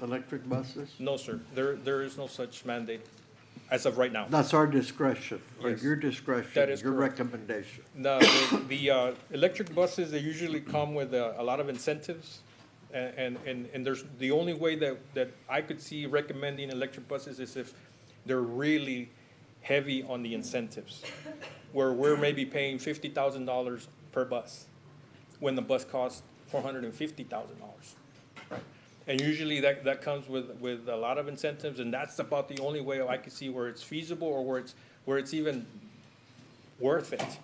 electric buses? No, sir, there is no such mandate as of right now. That's our discretion, or Yes. your discretion, That is your correct. recommendation. No, the electric buses, they usually come with a lot of incentives. And there's, the only way that I could see recommending electric buses is if they're really heavy on the incentives, where we're maybe paying $50,000 per bus, when the bus costs $450,000. Right? And usually that comes with a lot of incentives, and that's about the only way I could see where it's feasible or where it's even worth it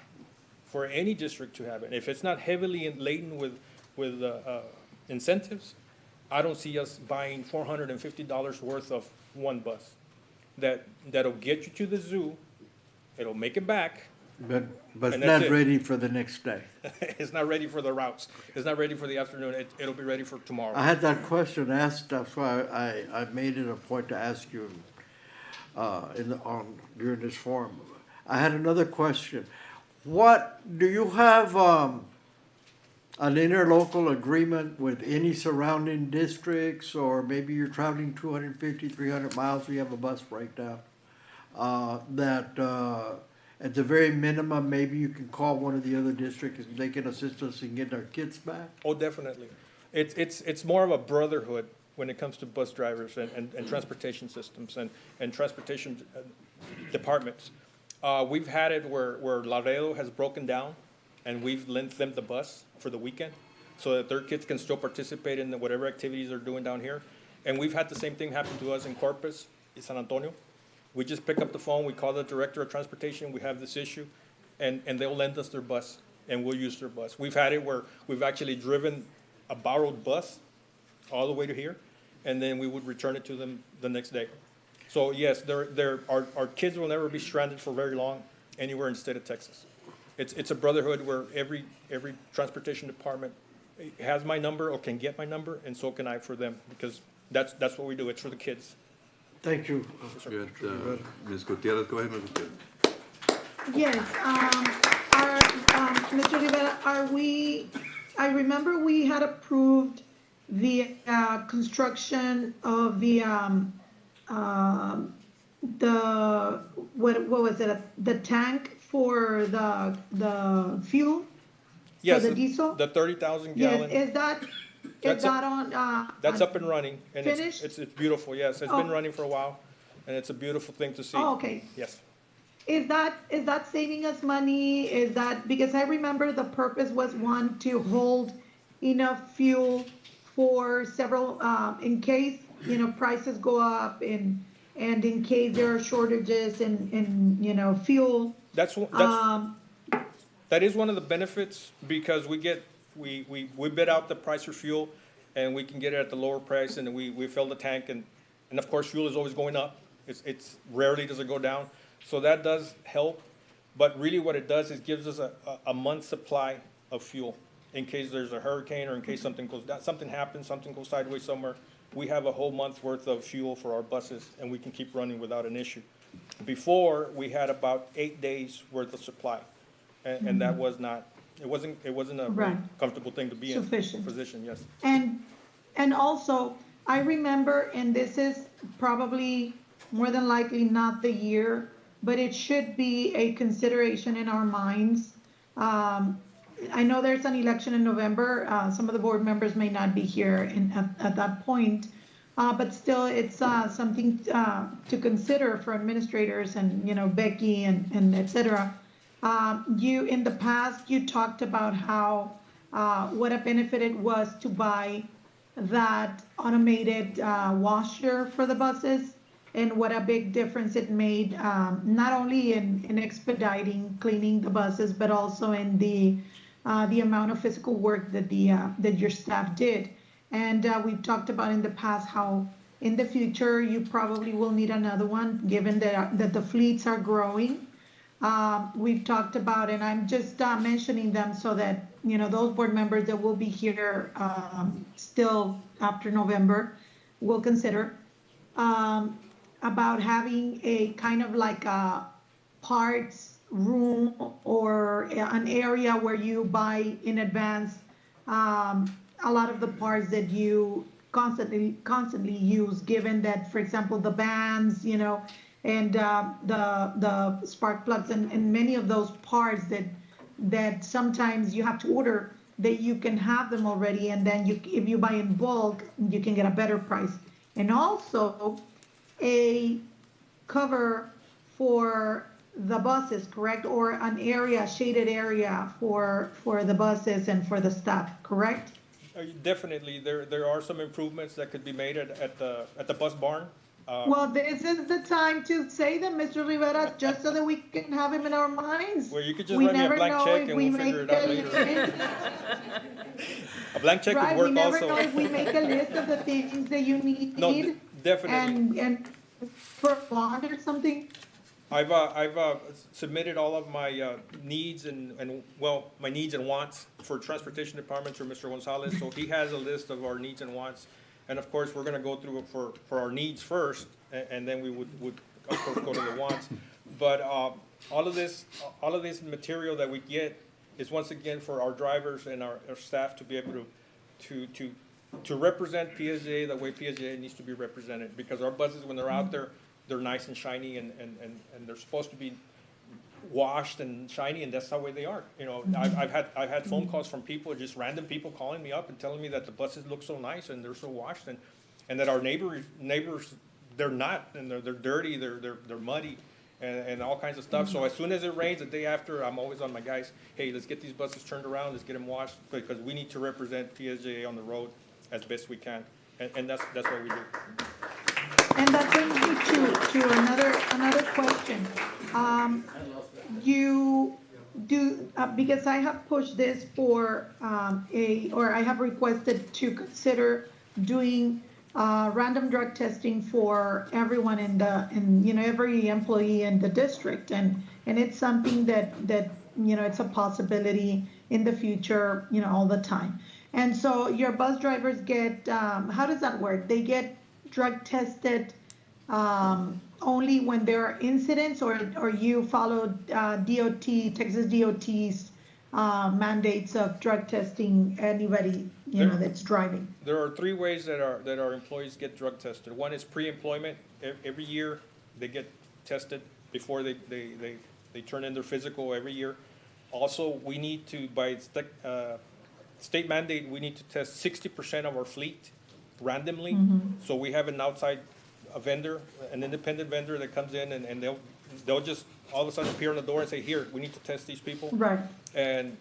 for any district to have it. If it's not heavily laden with incentives, I don't see us buying $450 worth of one bus. That'll get you to the zoo, it'll make it back. But And it's that's not it. ready for the next day. It's not ready for the routes, it's not ready for the afternoon, it'll be ready for tomorrow. I had that question asked, that's why I made it a point to ask you during this forum. I had another question. Do you have an interlocal agreement with any surrounding districts, or maybe you're traveling 250, 300 miles, you have a bus breakdown? At the very minimum, maybe you can call one of the other districts and they can assist us in getting our kids back? Oh, definitely. It's more of a brotherhood when it comes to bus drivers and transportation systems and transportation departments. We've had it where Laredo has broken down, and we've lent them the bus for the weekend so that their kids can still participate in whatever activities they're doing down here. And we've had the same thing happen to us in Corpus, in San Antonio. We just pick up the phone, we call the director of transportation, we have this issue, and they'll lend us their bus, and we'll use their bus. We've had it where we've actually driven a borrowed bus all the way to here, and then we would return it to them the next day. So yes, our kids will never be stranded for very long anywhere in the state of Texas. It's a brotherhood where every transportation department has my number or can get my number, and so can I for them, because that's what we do, it's for the kids. Thank you. Good. Ms. Gutierrez, go ahead, Ms. Gutierrez. Yes, Mr. Rivera, I remember we had approved the construction of what was it, the tank for the fuel? Yes, For the diesel? the 30,000 Yes, gallon. is that on? That's up and running, and finished? it's beautiful, yes. It's been running for a while, and it's a beautiful thing to see. Oh, okay. Yes. Is that saving us money? Is that, because I remember the purpose was one, to hold enough fuel for several, in case, prices go up and in case there are shortages in fuel. That is one of the benefits, because we bid out the price for fuel, and we can get it at the lower price, and we fill the tank, and of course, fuel is always going up. It's rarely does it go down. So that does help, but really what it does is gives us a month's supply of fuel in case there's a hurricane or in case something goes down, something happens, something goes sideways somewhere. We have a whole month's worth of fuel for our buses, and we can keep running without an issue. Before, we had about 8 days worth of supply, and that was not, it wasn't a Right. comfortable thing to be in. Sufficient. Position, yes. And also, I remember, and this is probably more than likely not the year, but it should be a consideration in our minds. I know there's an election in November. Some of the board members may not be here at that point, but still, it's something to consider for administrators and Becky and et cetera. in the past, you talked about how, what a benefit it was to buy that automated washer for the buses, and what a big difference it made, not only in expediting cleaning the buses, but also in the amount of physical work that that your staff did. And we've talked about in the past how in the future you probably will need another one, given that the fleets are growing. We've talked about, and I'm just mentioning them so that those board members that will be here still after November will consider about having a kind of like a parts room or an area where you buy in advance a lot of the parts that you constantly use, given that, for example, the bands, and the spark plugs and many of those parts that sometimes you have to order, that you can have them already, and then if you buy in bulk, you can get a better price. And also a cover for the buses, correct? Or an area, shaded area for the buses and for the staff, correct? Definitely, there are some improvements that could be made at the bus barn. Well, this is the time to say them, Mr. Rivera, just so that we can have him in our minds. Well, you could just write me a blank check and we'll figure it out later. A blank check would work also. Right, we never know if we make a list of the things that you need. No, definitely. And for a bond or something. I've submitted all of my needs and my needs and wants for transportation department through Mr. Gonzalez. So he has a list of our needs and wants. And of course, we're gonna go through it for our needs first, and then we would of course go to the wants. But all of this material that we get is once again for our drivers and our staff to be able to represent PSJA the way PSJA needs to be represented. Because our buses, when they're out there, they're nice and shiny, and they're supposed to be washed and shiny, and that's the way they are. I've had phone calls from people, just random people calling me up and telling me that the buses look so nice and they're so washed, and that our neighbors they're not, and they're dirty, they're muddy, and all kinds of stuff. So as soon as it rains, the day after, I'm always on my guys, hey, let's get these buses turned around, let's get them washed, because we need to represent PSJA on the road as best we can, and that's what we do. And that brings me to another question. You do, because I have pushed this for or I have requested to consider doing random drug testing for everyone in every employee in the district, and it's something that it's a possibility in the future, all the time. And so your bus drivers get, how does that work? They get drug tested only when there are incidents, or you follow Texas DOT's mandates of drug testing anybody that's driving? There are three ways that our employees get drug tested. One is pre-employment. Every year they get tested before they turn in their physical every year. Also, we need to, by state mandate, we need to test 60% of our fleet randomly. So we have an outside vendor, an independent vendor that comes in, and they'll just all of a sudden appear on the door and say, here, we need to test these people. Right. And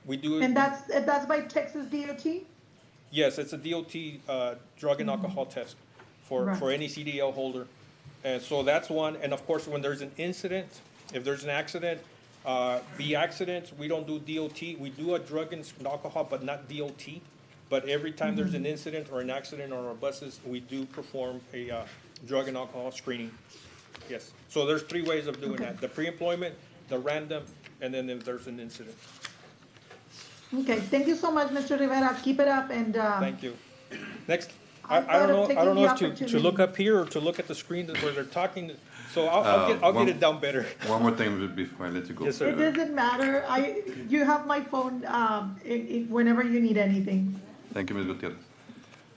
we do it. And that's by Texas DOT? Yes, it's a DOT drug and alcohol test for any CDL holder. And so that's one. And of course, when there's an incident, if there's an accident, the accidents, we don't do DOT. We do a drug and alcohol, but not DOT. But every time there's an incident or an accident on our buses, we do perform a drug and alcohol screening. Yes. So there's three ways of doing that: the pre-employment, the random, and then if there's an incident. Okay. Thank you so much, Mr. Rivera. Keep it up, and thank you. Next, I don't know if to look up here or to look at the screen where they're talking. So I'll get it down better. One more thing before I let you go. Yes, sir. It doesn't matter. You have my phone whenever you need anything. Thank you, Ms. Gutierrez.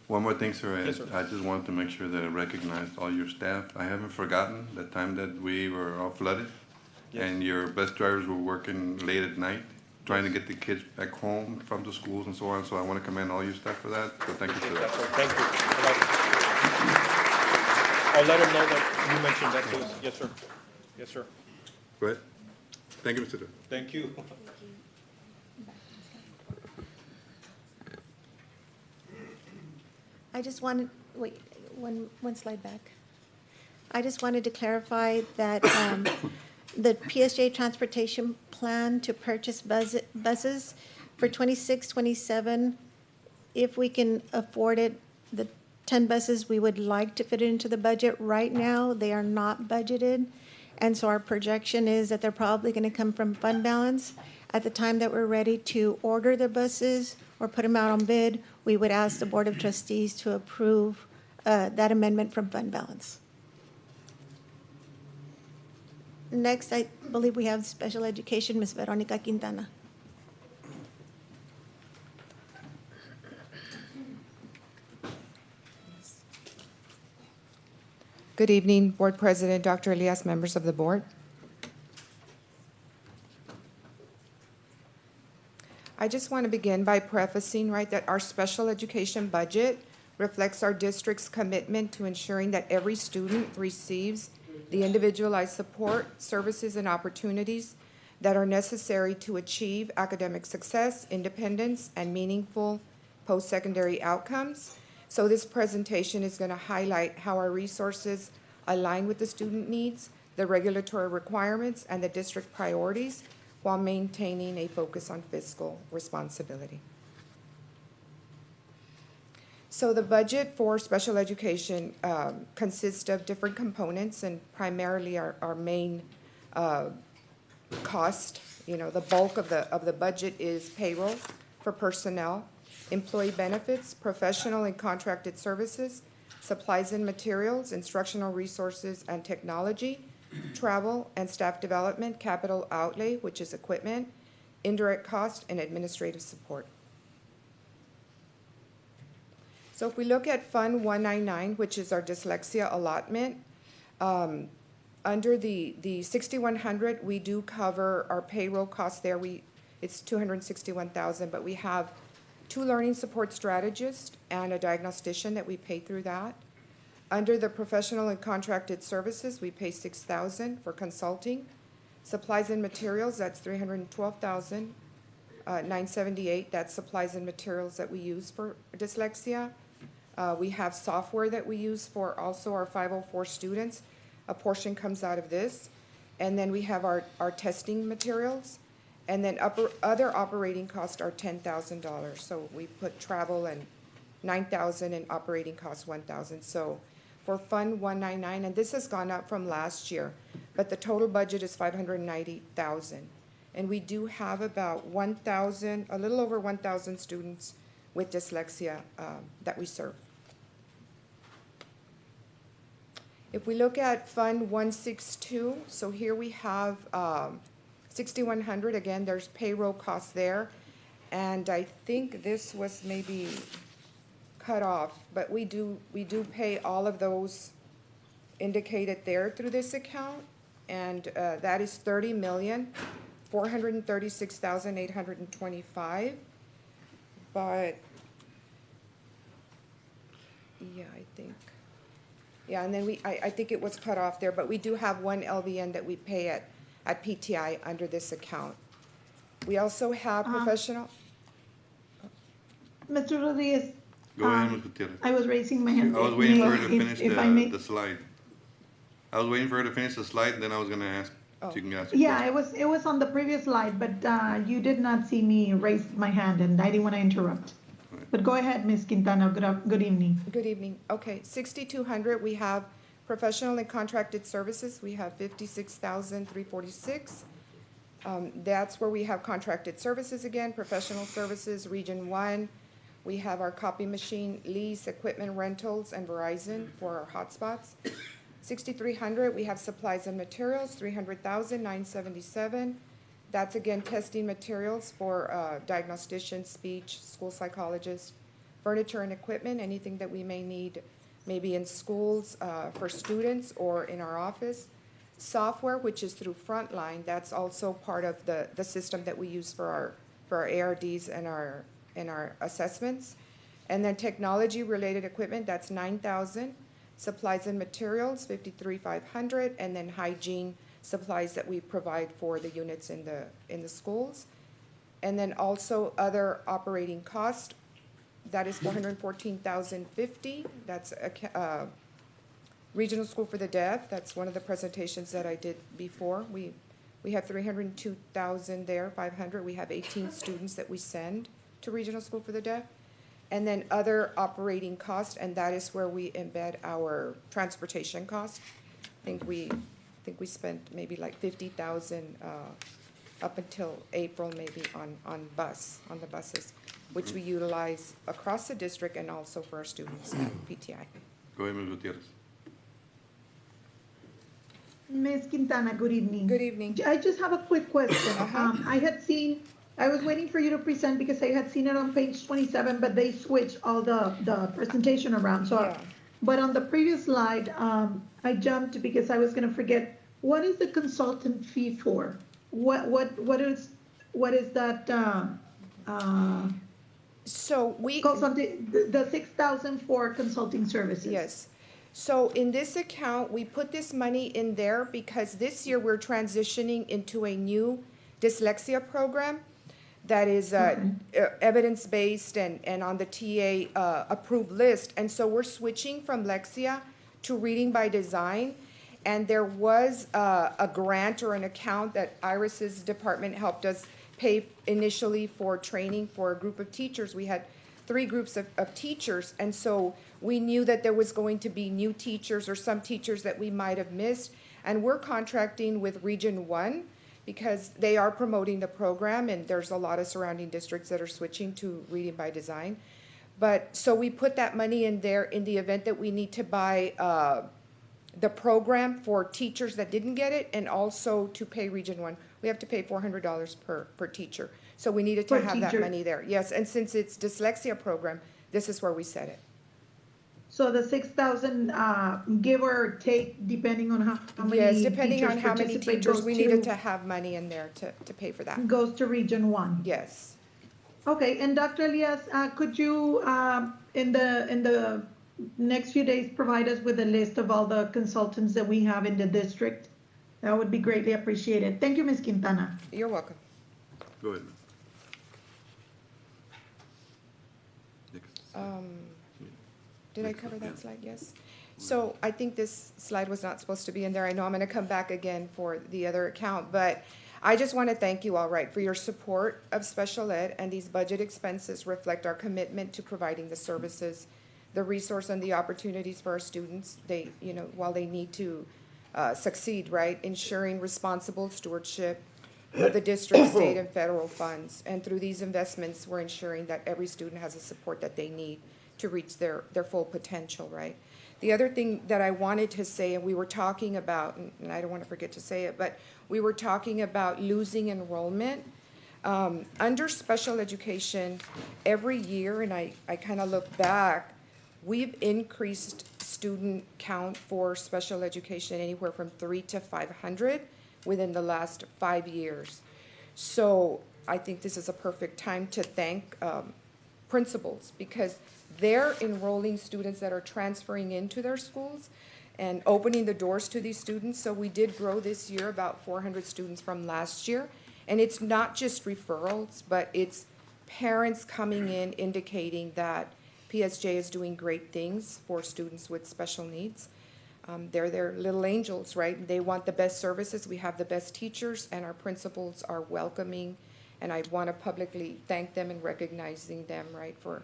One more thing, sir. Yes, sir. I just wanted to make sure that I recognized all your staff. I haven't forgotten the time that we were all flooded, and your bus drivers were working late at night, trying to get the kids back home from the schools and so on. So I want to commend all your staff for that. So thank you for that. Thank you. I'll let him know that you mentioned that too. Yes, sir. Yes, sir. Go ahead. Thank you, Mr. Rivas. Thank you. I just wanted, wait, one slide back. I just wanted to clarify that the PSJ transportation plan to purchase buses for 26, 27, if we can afford it, the 10 buses, we would like to fit it into the budget. Right now, they are not budgeted, and so our projection is that they're probably going to come from fund balance. At the time that we're ready to order the buses or put them out on bid, we would ask the Board of Trustees to approve that amendment from fund balance. Next, I believe we have special education, Ms. Veronica Quintana. Good evening, Board President, Dr. Elias, members of the board. I just want to begin by prefacing, right, that our special education budget reflects our district's commitment to ensuring that every student receives the individualized support, services, and opportunities that are necessary to achieve academic success, independence, and meaningful post-secondary outcomes. So this presentation is going to highlight how our resources align with the student needs, the regulatory requirements, and the district priorities while maintaining a focus on fiscal responsibility. So the budget for special education consists of different components, and primarily our main cost, the bulk of the budget is payroll for personnel, employee benefits, professional and contracted services, supplies and materials, instructional resources and technology, travel and staff development, capital outlay, which is equipment, indirect cost, and administrative support. So if we look at Fund 199, which is our dyslexia allotment, under the 6,100, we do cover our payroll costs there. It's 261,000, but we have 2 learning support strategists and a diagnostician that we pay through that. Under the professional and contracted services, we pay 6,000 for consulting. Supplies and materials, that's 312,978. That's supplies and materials that we use for dyslexia. We have software that we use for also our 504 students. A portion comes out of this. And then we have our testing materials. And then other operating costs are $10,000. So we put travel and $9,000 and operating costs $1,000. So for Fund 199, and this has gone up from last year, but the total budget is $590,000. And we do have about 1,000, a little over 1,000 students with dyslexia that we serve. If we look at Fund 162, so here we have 6,100, again, there's payroll costs there. And I think this was maybe cut off, but we do pay all of those indicated there through this account. And that is $30,436,825. But, yeah, I think. Yeah, and then I think it was cut off there, but we do have one LVN that we pay at PTI under this account. We also have professional. Mr. Rodriguez. Go ahead, Ms. Gutierrez. I was raising my hand. I was waiting for her to finish if I may. the slide. I was waiting for her to finish the slide, then I was gonna ask, if you can ask. Yeah, it was on the previous slide, but you did not see me raise my hand, and I didn't want to interrupt. But go ahead, Ms. Quintana. Good evening. Good evening. Okay, 6,200, we have professional and contracted services. We have 56,346. That's where we have contracted services again, professional services, Region 1. We have our copy machine lease, equipment rentals, and Verizon for our hotspots. 6,300, we have supplies and materials, 300,977. That's again testing materials for diagnostician, speech, school psychologists, furniture and equipment, anything that we may need maybe in schools for students or in our office. Software, which is through Frontline, that's also part of the system that we use for our ARDs and our assessments. And then technology-related equipment, that's 9,000. Supplies and materials, 53,500. And then hygiene supplies that we provide for the units in the schools. And then also other operating cost, that is $414,050. That's a regional school for the deaf. That's one of the presentations that I did before. We have 302,000 there, 500. We have 18 students that we send to regional school for the deaf. And then other operating costs, and that is where we embed our transportation costs. I think we spent maybe like 50,000 up until April, maybe on the buses, which we utilize across the district and also for our students at PTI. Go ahead, Ms. Gutierrez. Ms. Quintana, good evening. Good evening. I just have a quick question. I was waiting for you to present because I had seen it on page 27, but they switched all the presentation around. So, Yeah. But on the previous slide, I jumped because I was going to forget. What is the consultant fee for? What is that? So we consulting the 6,000 for consulting services. Yes. So in this account, we put this money in there because this year we're transitioning into a new dyslexia program that is evidence-based and on the TA approved list. And so we're switching from Lexia to Reading by Design. And there was a grant or an account that Iris's department helped us pay initially for training for a group of teachers. We had 3 groups of teachers, and so we knew that there was going to be new teachers or some teachers that we might have missed. And we're contracting with Region 1 because they are promoting the program, and there's a lot of surrounding districts that are switching to Reading by Design. But so we put that money in there in the event that we need to buy the program for teachers that didn't get it, and also to pay Region 1. We have to pay $400 per teacher. So we needed to have that money there. Yes, and since it's dyslexia program, this is where we set it. So the 6,000, give or take, depending on how many Yes, depending on how many participate, teachers, goes we needed to have money in there to pay for that. Goes to Region 1. Yes. Okay, and Dr. Elias, could you, in the next few days, provide us with a list of all the consultants that we have in the district? That would be greatly appreciated. Thank you, Ms. Quintana. You're welcome. Go ahead. Did I cover that slide? Yes. So I think this slide was not supposed to be in there. I know I'm going to come back again for the other account, but I just want to thank you all right for your support of special ed, and these budget expenses reflect our commitment to providing the services, the resource, and the opportunities for our students. They, while they need to succeed, right, ensuring responsible stewardship of the district, state, and federal funds. And through these investments, we're ensuring that every student has the support that they need to reach their full potential, right? The other thing that I wanted to say, and we were talking about, and I don't want to forget to say it, but we were talking about losing enrollment. Under special education, every year, and I kind of look back, we've increased student count for special education anywhere from 300 to 500 within the last 5 years. So I think this is a perfect time to thank principals, because they're enrolling students that are transferring into their schools and opening the doors to these students. So we did grow this year about 400 students from last year. And it's not just referrals, but it's parents coming in indicating that PSJ is doing great things for students with special needs. They're their little angels, right? They want the best services. We have the best teachers, and our principals are welcoming. And I want to publicly thank them and recognizing them, right, for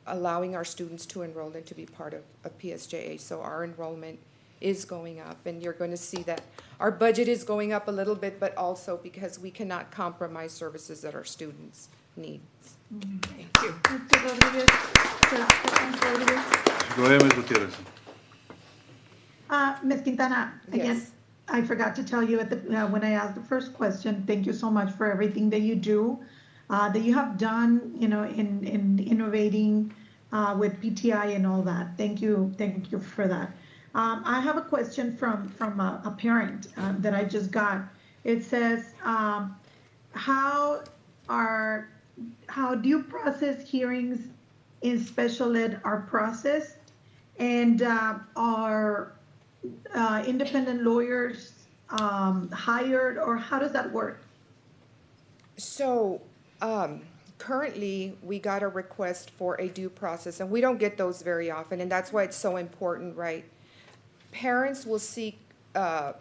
allowing our students to enroll and to be part of PSJA. So our enrollment is going up, and you're going to see that our budget is going up a little bit, but also because we cannot compromise services that our students need. Thank you. Go ahead, Ms. Gutierrez. Ms. Quintana, again, Yes. I forgot to tell you when I asked the first question, thank you so much for everything that you do, that you have done, in innovating with PTI and all that. Thank you for that. I have a question from a parent that I just got. It says, how due process hearings in special ed are processed, and are independent lawyers hired, or how does that work? So, currently, we got a request for a due process, and we don't get those very often, and that's why it's so important, right? Parents will seek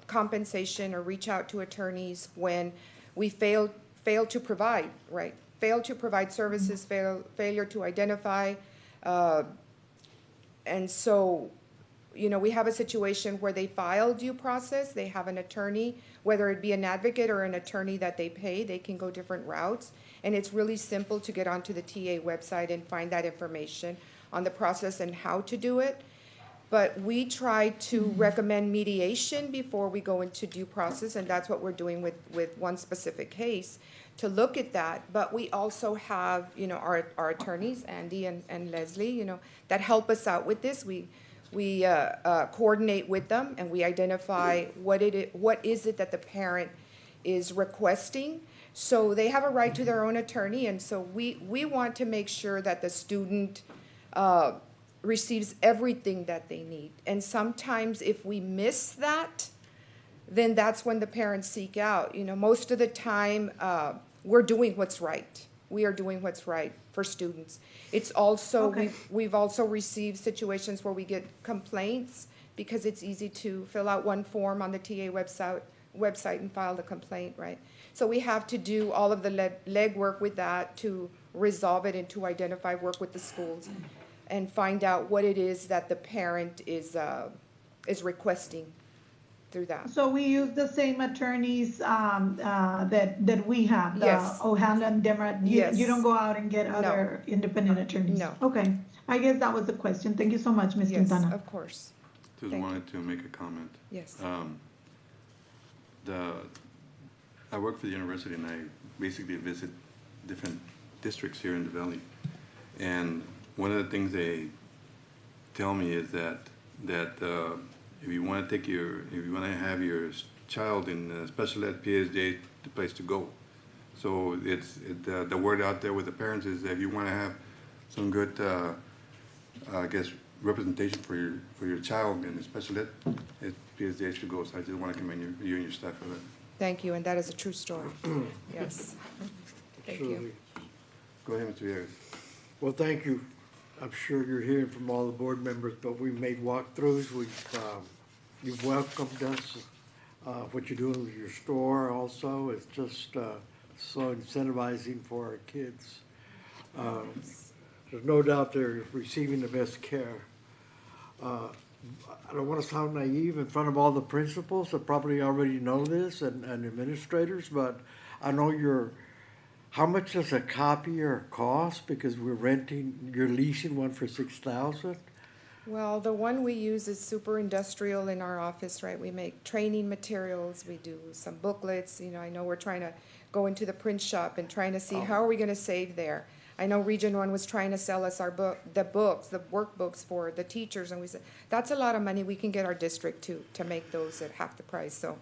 compensation or reach out to attorneys when we fail to provide, right? Fail to provide services, failure to identify. And so, you know, we have a situation where they file due process, they have an attorney, whether it be an advocate or an attorney that they pay, they can go different routes. And it's really simple to get onto the TA website and find that information on the process and how to do it. But we try to recommend mediation before we go into due process, and that's what we're doing with one specific case, to look at that. But we also have, you know, our attorneys, Andy and Leslie, you know, that help us out with this. We coordinate with them, and we identify what is it that the parent is requesting. So they have a right to their own attorney, and so we want to make sure that the student receives everything that they need. And sometimes if we miss that, then that's when the parents seek out. You know, most of the time, we're doing what's right. We are doing what's right for students. It's also, Okay. we've also received situations where we get complaints because it's easy to fill out one form on the TA website and file the complaint, right? So we have to do all of the legwork with that to resolve it and to identify, work with the schools and find out what it is that the parent is requesting through that. So we use the same attorneys that we have, the Yes. O'Hanlon, Demrat. Yes. You don't go out and get other independent attorneys? No. Okay, I guess that was the question. Thank you so much, Ms. Yes, Quintana. of course. Just Thank wanted to make a comment. Yes. I work for the university and I basically visit different districts here in the valley. And one of the things they tell me is that if you want to have your child in special ed, PSJ is the place to go. So the word out there with the parents is that if you want to have some good, I guess, representation for your child in the special ed, PSJ should go. So I just want to commend you and your staff for that. Thank you, and that is a true story. Yes. Thank you. Surely. Go ahead, Mr. Villegas. Well, thank you. I'm sure you're hearing from all the board members, but we made walkthroughs. You've welcomed us. What you're doing with your store also is just so incentivizing for our kids. There's no doubt they're receiving the best care. I don't want to sound naive in front of all the principals that probably already know this and administrators, but I know how much does a copier cost? Because you're leasing one for $6,000? Well, the one we use is super industrial in our office, right? We make training materials, we do some booklets, you know, I know we're trying to go into the print shop and trying to see how are we gonna save there. I know Region 1 was trying to sell us the workbooks for the teachers, and we said, that's a lot of money, we can get our district to make those at half the price, so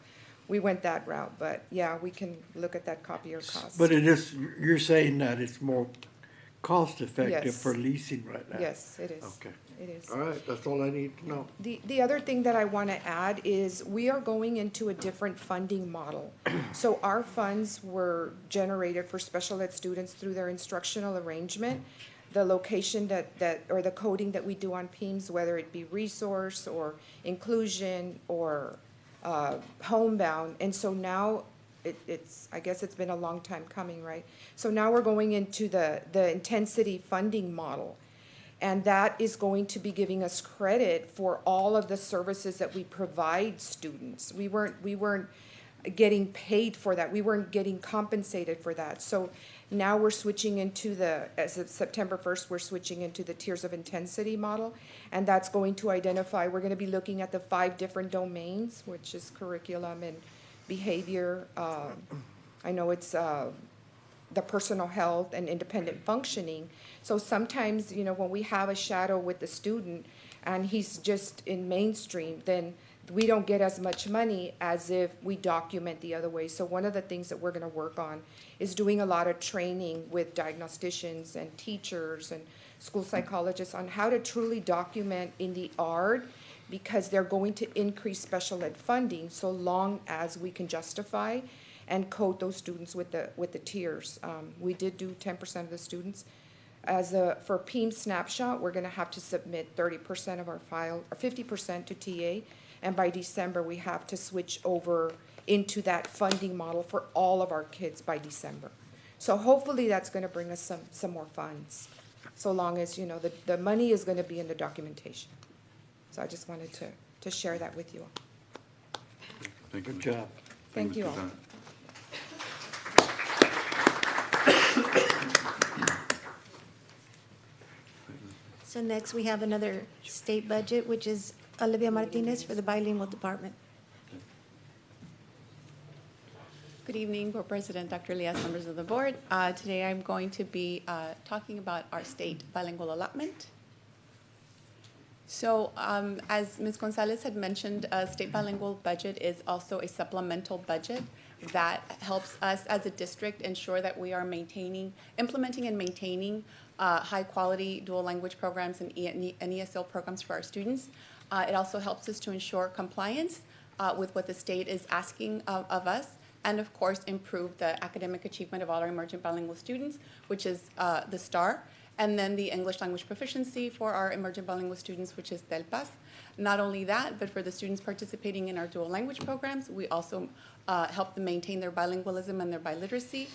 we went that route, but yeah, we can look at that copier cost. But you're saying that it's more cost effective Yes. for leasing right now? Yes, it is. Okay. It is. All right, that's all I need to know. The other thing that I want to add is we are going into a different funding model. So our funds were generated for special ed students through their instructional arrangement. The location or the coding that we do on PEIMS, whether it be resource or inclusion or homebound. And so now I guess it's been a long time coming, right? So now we're going into the intensity funding model. And that is going to be giving us credit for all of the services that we provide students. We weren't getting paid for that. We weren't getting compensated for that. So now we're switching into as of September 1st, we're switching into the tiers of intensity model. And that's going to identify, we're gonna be looking at the 5 different domains, which is curriculum and behavior. I know it's the personal health and independent functioning. So sometimes, you know, when we have a shadow with the student and he's just in mainstream, then we don't get as much money as if we document the other way. So one of the things that we're gonna work on is doing a lot of training with diagnosticians and teachers and school psychologists on how to truly document in the ARD because they're going to increase special ed funding so long as we can justify and code those students with the tiers. We did do 10% of the students. For PEAM snapshot, we're gonna have to submit 30% of our file, or 50% to TA, and by December, we have to switch over into that funding model for all of our kids by December. So hopefully that's gonna bring us some more funds, so long as, you know, the money is gonna be in the documentation. So I just wanted to share that with you all. Thank you. Good job. Thank you all. So next, we have another state budget, which is Olivia Martinez for the bilingual department. Good evening, Board President, Dr. Elias, members of the board. Today I'm going to be talking about our state bilingual allotment. So as Ms. Gonzalez had mentioned, state bilingual budget is also a supplemental budget that helps us as a district ensure that we are implementing and maintaining high-quality dual language programs and ESL programs for our students. It also helps us to ensure compliance with what the state is asking of us, and of course improve the academic achievement of all our emergent bilingual students, which is the STAR, and then the English language proficiency for our emergent bilingual students, which is TELPAS. Not only that, but for the students participating in our dual language programs, we also help them maintain their bilingualism and their biliteracy.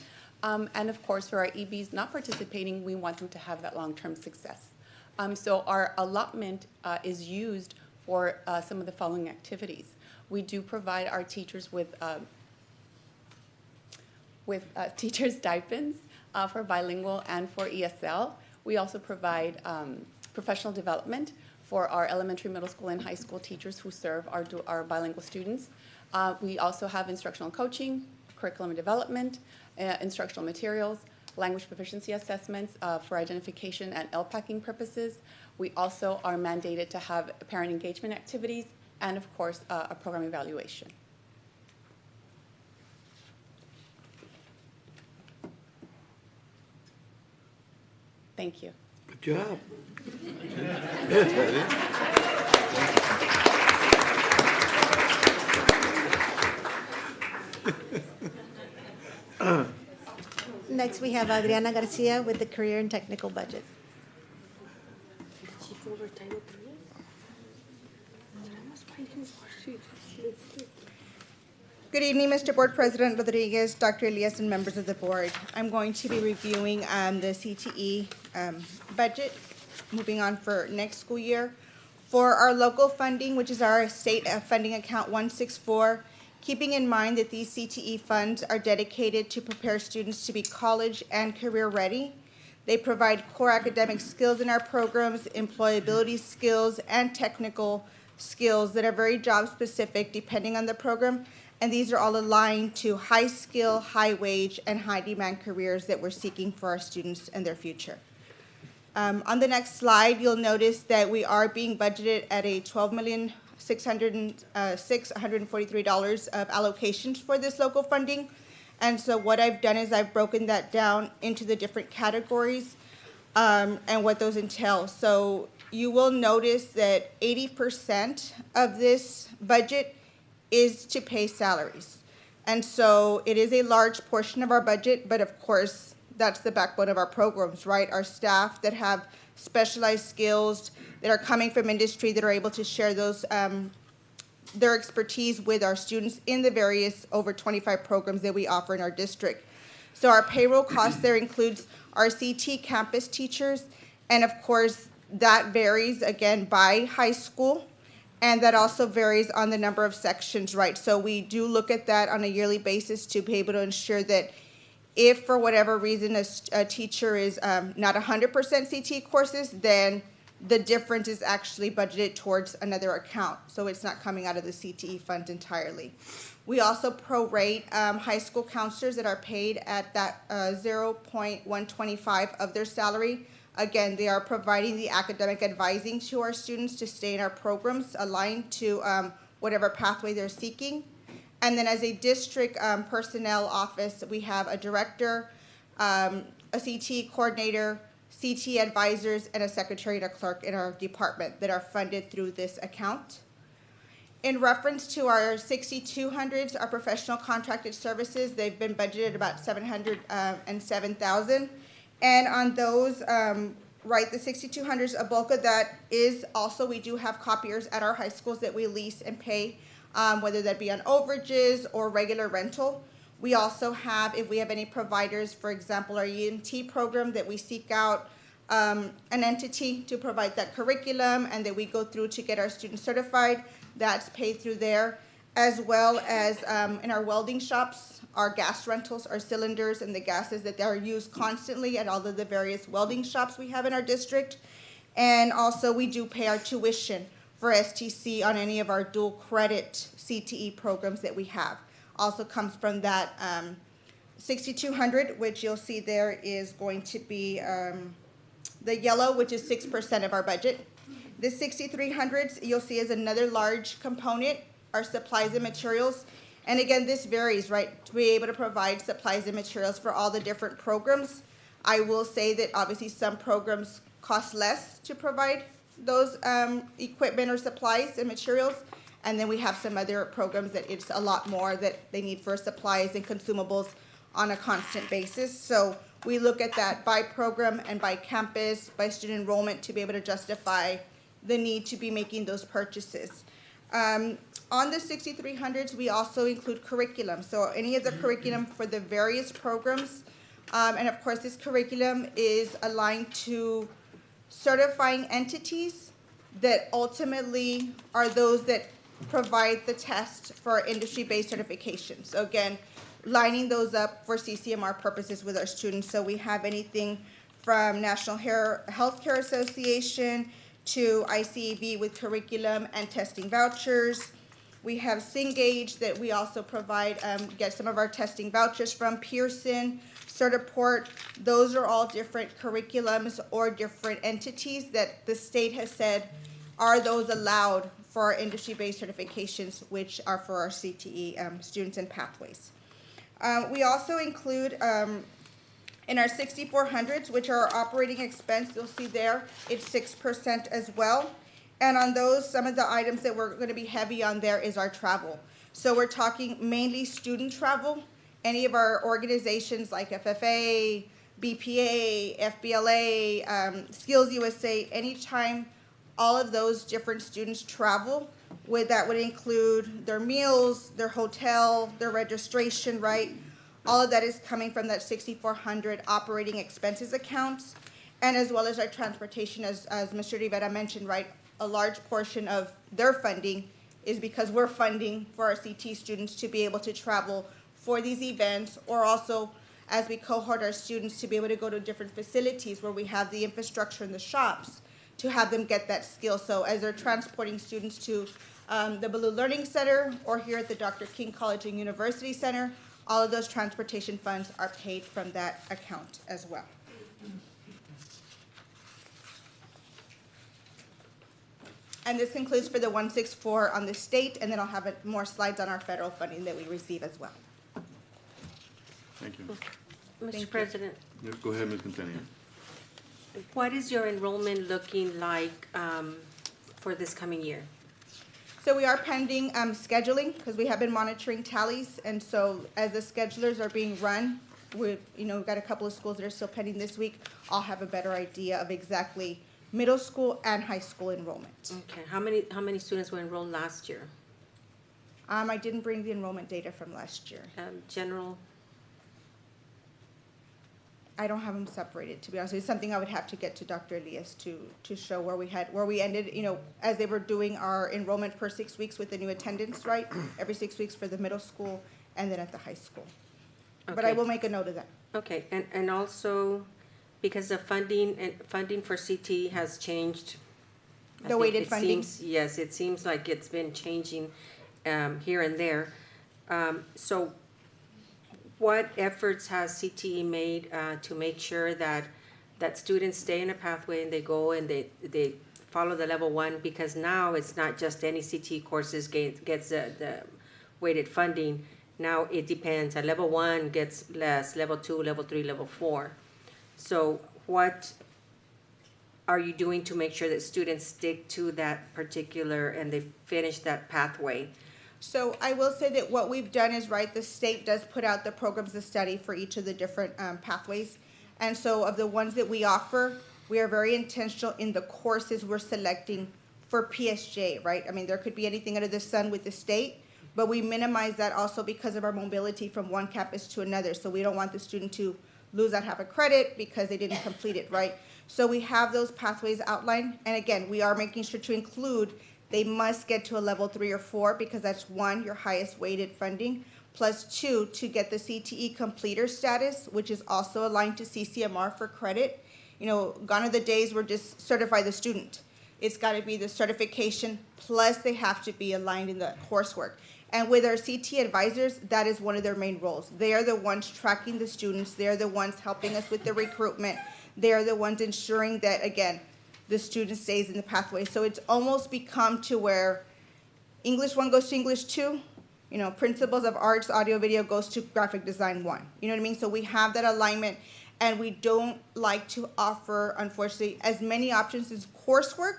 And of course, for our EBs not participating, we want them to have that long-term success. So our allotment is used for some of the following activities. We do provide our teachers with teacher stipends for bilingual and for ESL. We also provide professional development for our elementary, middle school, and high school teachers who serve our bilingual students. We also have instructional coaching, curriculum development, instructional materials, language proficiency assessments for identification and LPACing purposes. We also are mandated to have parent engagement activities and, of course, a program evaluation. Thank you. Good job. Next, we have Adriana Garcia with the career and technical budget. Good evening, Mr. Board President Rodriguez, Dr. Elias, and members of the board. I'm going to be reviewing the CTE budget, moving on for next school year. For our local funding, which is our state funding account 164, keeping in mind that these CTE funds are dedicated to prepare students to be college and career ready. They provide core academic skills in our programs, employability skills, and technical skills that are very job specific depending on the program. And these are all aligned to high skill, high wage, and high demand careers that we're seeking for our students and their future. On the next slide, you'll notice that we are being budgeted at a $12,606,143 of allocations for this local funding. And so what I've done is I've broken that down into the different categories and what those entail. So you will notice that 80% of this budget is to pay salaries. And so it is a large portion of our budget, but of course, that's the backbone of our programs, right? Our staff that have specialized skills, that are coming from industry, that are able to share those, their expertise with our students in the various over 25 programs that we offer in our district. So our payroll cost there includes our CT campus teachers, and of course, that varies again by high school. And that also varies on the number of sections, right? So we do look at that on a yearly basis to be able to ensure that if for whatever reason a teacher is not 100% CT courses, then the difference is actually budgeted towards another account. So it's not coming out of the CTE fund entirely. We also prorate high school counselors that are paid at that 0.125 of their salary. Again, they are providing the academic advising to our students to stay in our programs aligned to whatever pathway they're seeking. And then as a district personnel office, we have a director, a CT coordinator, CT advisors, and a secretary and a clerk in our department that are funded through this account. In reference to our 6,200s, our professional contracted services, they've been budgeted about 707,000. And on those, right, the 6,200s, a bulk of that is also, we do have copiers at our high schools that we lease and pay, whether that be on overages or regular rental. We also have, if we have any providers, for example, our EMT program, that we seek out an entity to provide that curriculum and that we go through to get our students certified. That's paid through there, as well as in our welding shops, our gas rentals, our cylinders, and the gases that are used constantly at all of the various welding shops we have in our district. And also, we do pay our tuition for STC on any of our dual credit CTE programs that we have. Also comes from that 6,200, which you'll see there is going to be the yellow, which is 6% of our budget. The 6,300s, you'll see, is another large component, our supplies and materials. And again, this varies, right, to be able to provide supplies and materials for all the different programs. I will say that obviously some programs cost less to provide those equipment or supplies and materials. And then we have some other programs that it's a lot more that they need for supplies and consumables on a constant basis. So we look at that by program and by campus, by student enrollment, to be able to justify the need to be making those purchases. On the 6,300s, we also include curriculum. So any of the curriculum for the various programs, and of course this curriculum is aligned to certifying entities that ultimately are those that provide the test for our industry-based certification. So again, lining those up for CCMR purposes with our students. So we have anything from National Healthcare Association to ICEV with curriculum and testing vouchers. We have Cengage that we also provide, get some of our testing vouchers from, Pearson, Certiport. Those are all different curriculums or different entities that the state has said are those allowed for our industry-based certifications, which are for our CTE students and pathways. We also include in our 6,400s, which are our operating expense, you'll see there, it's 6% as well. And on those, some of the items that we're going to be heavy on there is our travel. So we're talking mainly student travel. Any of our organizations like FFA, BPA, FBLA, Skills USA, anytime all of those different students travel, that would include their meals, their hotel, their registration, right? All of that is coming from that 6,400 operating expenses accounts, and as well as our transportation, as Mr. Rivera mentioned, right? A large portion of their funding is because we're funding for our CT students to be able to travel for these events, or also as we cohort our students to be able to go to different facilities where we have the infrastructure in the shops to have them get that skill. So as they're transporting students to the Baloo Learning Center or here at the Dr. King College and University Center, all of those transportation funds are paid from that account as well. And this concludes for the 164 on the state, and then I'll have more slides on our federal funding that we receive as well. Thank you. Mr. President, Yeah, go ahead, Ms. Catania. what is your enrollment looking like for this coming year? So we are pending scheduling because we have been monitoring tallies, and so as the schedulers are being run, we've got a couple of schools that are still pending this week. I'll have a better idea of exactly middle school and high school enrollment. Okay, how many students were enrolled last year? I didn't bring the enrollment data from last year. General? I don't have them separated, to be honest. It's something I would have to get to Dr. Elias to show where we ended, as they were doing our enrollment per 6 weeks with the new attendance, right? Every 6 weeks for the middle school and then at the high school. But I Okay. will make a note of that. Okay, and also, because the funding for CT has changed. I The think weighted it funding? seems- Yes, it seems like it's been changing here and there. So what efforts has CTE made to make sure that students stay in a pathway and they go and they follow the level one? Because now it's not just any CTE courses gets the weighted funding. Now it depends. A level one gets less, level two, level three, level four. So what are you doing to make sure that students stick to that particular and they finish that pathway? So I will say that what we've done is, right, the state does put out the programs of study for each of the different pathways. And so of the ones that we offer, we are very intentional in the courses we're selecting for PSJ, right? I mean, there could be anything under the sun with the state, but we minimize that also because of our mobility from one campus to another. So we don't want the student to lose that half a credit because they didn't complete it, right? So we have those pathways outlined. And again, we are making sure to include they must get to a level 3 or 4 because that's one, your highest weighted funding, plus 2, to get the CTE completer status, which is also aligned to CCMR for credit. You know, gone are the days where just certify the student. It's got to be the certification, plus they have to be aligned in the coursework. And with our CT advisors, that is one of their main roles. They are the ones tracking the students. They're the ones helping us with the recruitment. They are the ones ensuring that, again, the student stays in the pathway. So it's almost become to where English 1 goes to English 2, you know, principles of arts, audio, video goes to graphic design 1. You know what I mean? So we have that alignment, and we don't like to offer, unfortunately, as many options as coursework,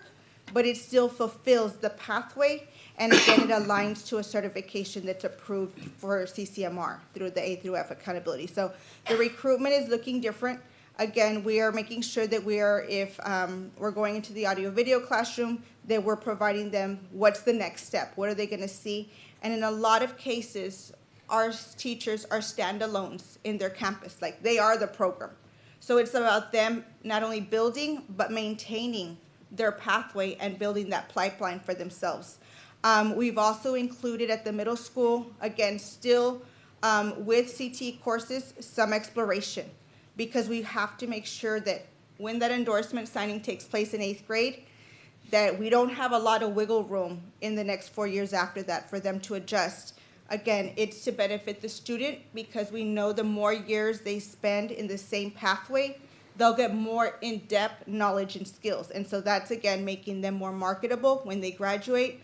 but it still fulfills the pathway, and again, it aligns to a certification that's approved for CCMR through the A through F accountability. So the recruitment is looking different. Again, we are making sure that we are, if we're going into the audio video classroom, that we're providing them what's the next step, what are they going to see. And in a lot of cases, our teachers are standalones in their campus, like they are the program. So it's about them not only building, but maintaining their pathway and building that pipeline for themselves. We've also included at the middle school, again, still with CT courses, some exploration, because we have to make sure that when that endorsement signing takes place in 8th grade, that we don't have a lot of wiggle room in the next 4 years after that for them to adjust. Again, it's to benefit the student because we know the more years they spend in the same pathway, they'll get more in-depth knowledge and skills. And so that's, again, making them more marketable when they graduate,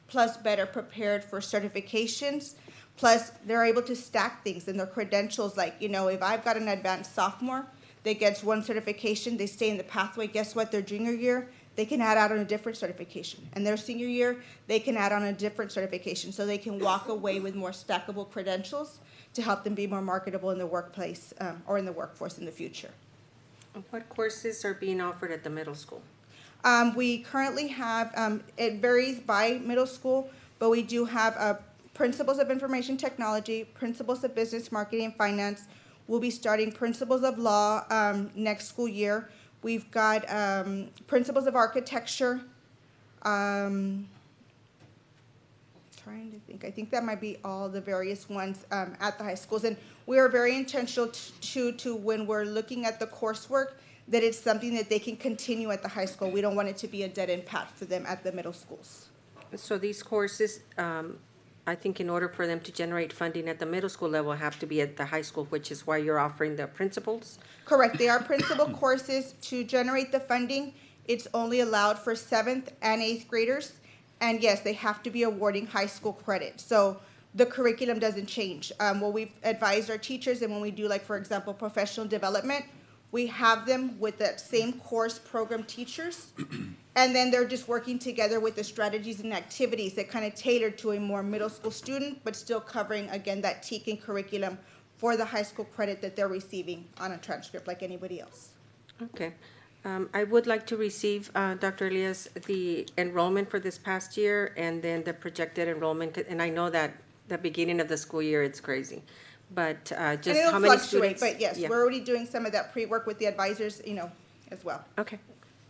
plus better prepared for certifications. Plus, they're able to stack things in their credentials. Like, you know, if I've got an advanced sophomore that gets one certification, they stay in the pathway, guess what, their junior year, they can add on a different certification. And their senior year, they can add on a different certification. So they can walk away with more stackable credentials to help them be more marketable in the workplace or in the workforce in the future. What courses are being offered at the middle school? We currently have, it varies by middle school, but we do have Principles of Information Technology, Principles of Business Marketing and Finance. We'll be starting Principles of Law next school year. We've got Principles of Architecture. Trying to think. I think that might be all the various ones at the high schools. And we are very intentional to when we're looking at the coursework, that it's something that they can continue at the high school. We don't want it to be a dead-end path for them at the middle schools. So these courses, I think in order for them to generate funding at the middle school level, have to be at the high school, which is why you're offering the principles? Correct. They are principal courses. To generate the funding, it's only allowed for 7th and 8th graders. And yes, they have to be awarding high school credit. So the curriculum doesn't change. What we've advised our teachers, and when we do, like, for example, professional development, we have them with that same course program teachers, and then they're just working together with the strategies and activities that kind of tailor to a more middle school student, but still covering, again, that TEKN curriculum for the high school credit that they're receiving on a transcript like anybody else. Okay. I would like to receive, Dr. Elias, the enrollment for this past year and then the projected enrollment. And I know that the beginning of the school year, it's crazy. But just how many students? But yes, Yeah. we're already doing some of that pre-work with the advisors, you know, as well. Okay.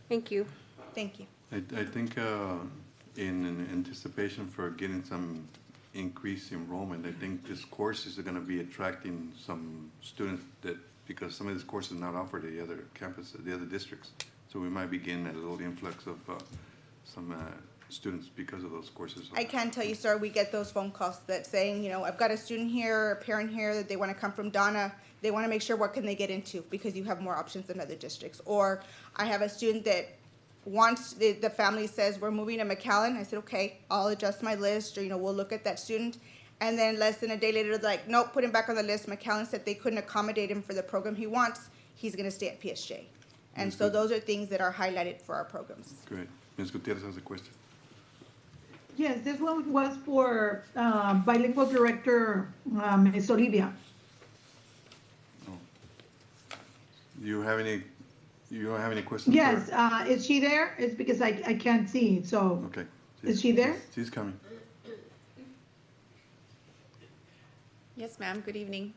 Thank you. Thank you. I think in anticipation for getting some increased enrollment, I think this course is gonna be attracting some students that, because some of this course is not offered at the other campuses, the other districts. So we might be getting a little influx of some students because of those courses. I can tell you, sir, we get those phone calls that saying, you know, I've got a student here, a parent here, that they want to come from Donna. They want to make sure what can they get into because you have more options than other districts. Or I have a student that wants, the family says, we're moving to McAllen. I said, okay, I'll adjust my list, or, you know, we'll look at that student. And then less than a day later, they're like, nope, put him back on the list. McAllen said they couldn't accommodate him for the program he wants. He's going to stay at PSJ. And That's so good. those are things that are highlighted for our programs. Great. Ms. Gutierrez has a question. Yes, this one was for bilingual director, Ms. Olivia. Do you have any, you don't have any questions? for Yes, her? is she there? It's because I can't see, so. Okay. Is she there? She's coming. Yes, ma'am, good evening.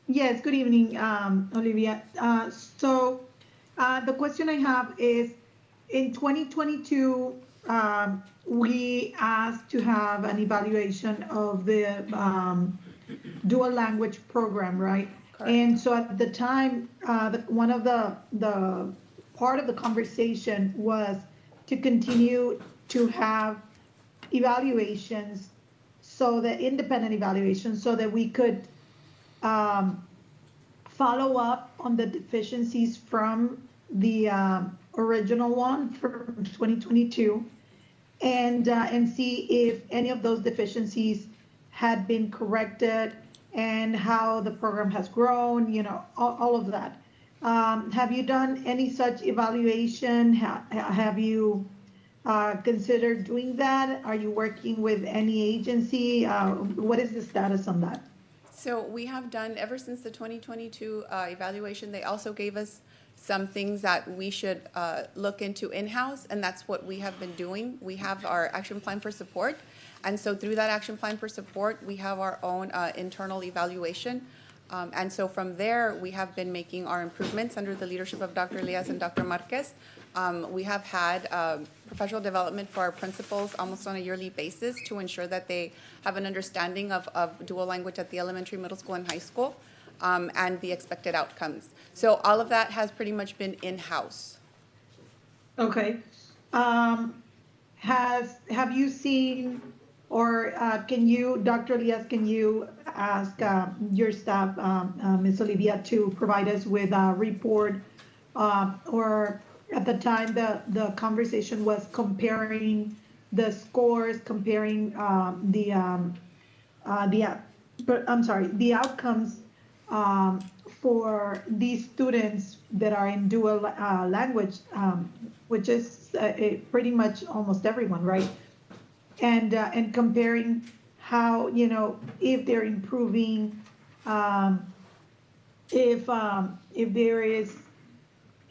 Yes, good evening, Olivia. So the question I have is, in 2022, we asked to have an evaluation of the dual language program, right? And so at the time, one of the part of the conversation was to continue to have evaluations, so the independent evaluations, so that we could follow up on the deficiencies from the original one from 2022, and see if any of those deficiencies had been corrected and how the program has grown, you know, all of that. Have you done any such evaluation? Have you considered doing that? Are you working with any agency? What is the status on that? So we have done, ever since the 2022 evaluation, they also gave us some things that we should look into in-house, and that's what we have been doing. We have our action plan for support, and so through that action plan for support, we have our own internal evaluation. And so from there, we have been making our improvements under the leadership of Dr. Elias and Dr. Marquez. We have had professional development for our principals almost on a yearly basis to ensure that they have an understanding of dual language at the elementary, middle school, and high school, and the expected outcomes. So all of that has pretty much been in-house. Okay. Have you seen, or can you, Dr. Elias, can you ask your staff, Ms. Olivia, to provide us with a report, or at the time the conversation was comparing the scores, comparing the outcomes for these students that are in dual language, which is pretty much almost everyone, right? And comparing how, you know, if they're improving, if there is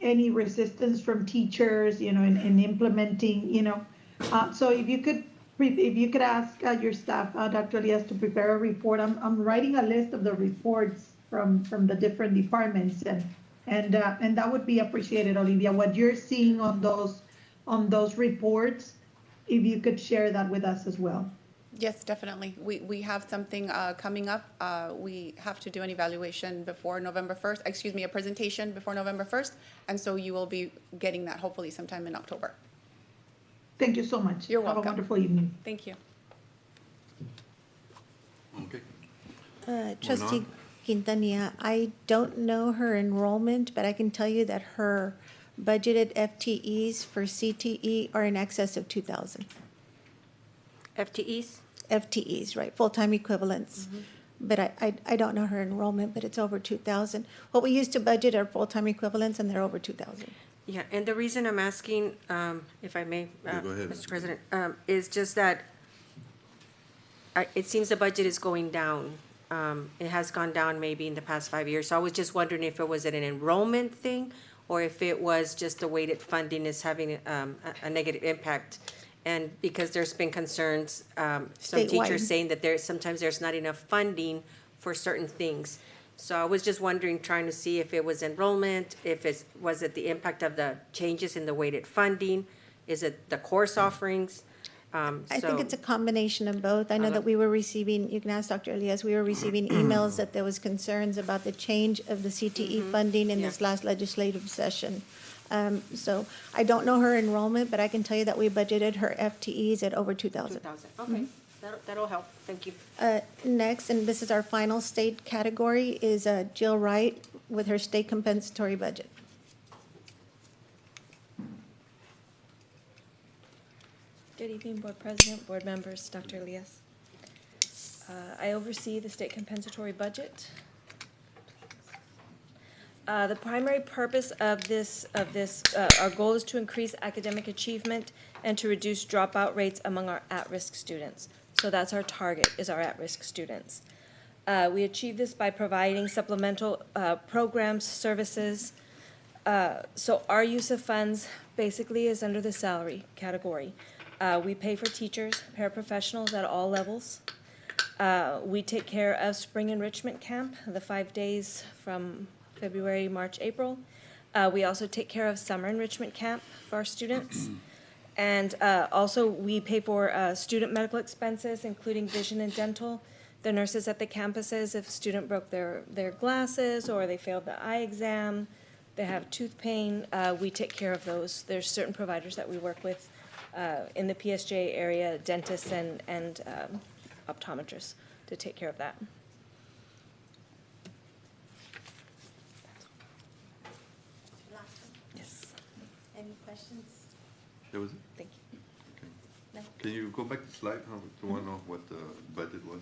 any resistance from teachers, you know, in implementing, you know. So if you could ask your staff, Dr. Elias, to prepare a report. I'm writing a list of the reports from the different departments, and that would be appreciated, Olivia. What you're seeing on those reports, if you could share that with us as well. Yes, definitely. We have something coming up. We have to do an evaluation before November 1st, excuse me, a presentation before November 1st, and so you will be getting that hopefully sometime in October. Thank you so much. You're welcome. Have a wonderful evening. Thank you. Okay. Trustee Quintanilla, I don't know her enrollment, but I can tell you that her budgeted FTEs for CTE are in excess of 2,000. FTEs? FTEs, right, full-time equivalents. But I don't know her enrollment, but it's over 2,000. What we used to budget are full-time equivalents, and they're over 2,000. Yeah, and the reason I'm asking, if I may, Yeah, go ahead. Mr. President, is just that it seems the budget is going down. It has gone down maybe in the past 5 years. So I was just wondering if it was an enrollment thing, or if it was just the weighted funding is having a negative impact. And because there's been concerns, some Statewide. teachers saying that sometimes there's not enough funding for certain things. So I was just wondering, trying to see if it was enrollment, was it the impact of the changes in the weighted funding? Is it the course offerings? I think it's a combination of both. I know that we were receiving, you can ask Dr. Elias, we were receiving emails that there was concerns about the change of the CTE funding in this last legislative session. So I don't know her enrollment, but I can tell you that we budgeted her FTEs at over 2,000. 2,000, okay. That'll help. Thank you. Next, and this is our final state category, is Jill Wright with her state compensatory budget. Good evening, Board President, Board members, Dr. Elias. I oversee the state compensatory budget. The primary purpose of our goal is to increase academic achievement and to reduce dropout rates among our at-risk students. So that's our target, is our at-risk students. We achieve this by providing supplemental programs, services. So our use of funds basically is under the salary category. We pay for teachers, paraprofessionals at all levels. We take care of spring enrichment camp, the 5 days from February, March, April. We also take care of summer enrichment camp for our students. And also we pay for student medical expenses, including vision and dental. The nurses at the campuses, if a student broke their glasses or they failed the eye exam, they have tooth pain, we take care of those. There's certain providers that we work with in the PSJ area, dentists and optometrists, to take care of that. Yes. Any questions? That was it? Thank you. Okay. No. Can you go back to the slide, to one of what the budget was?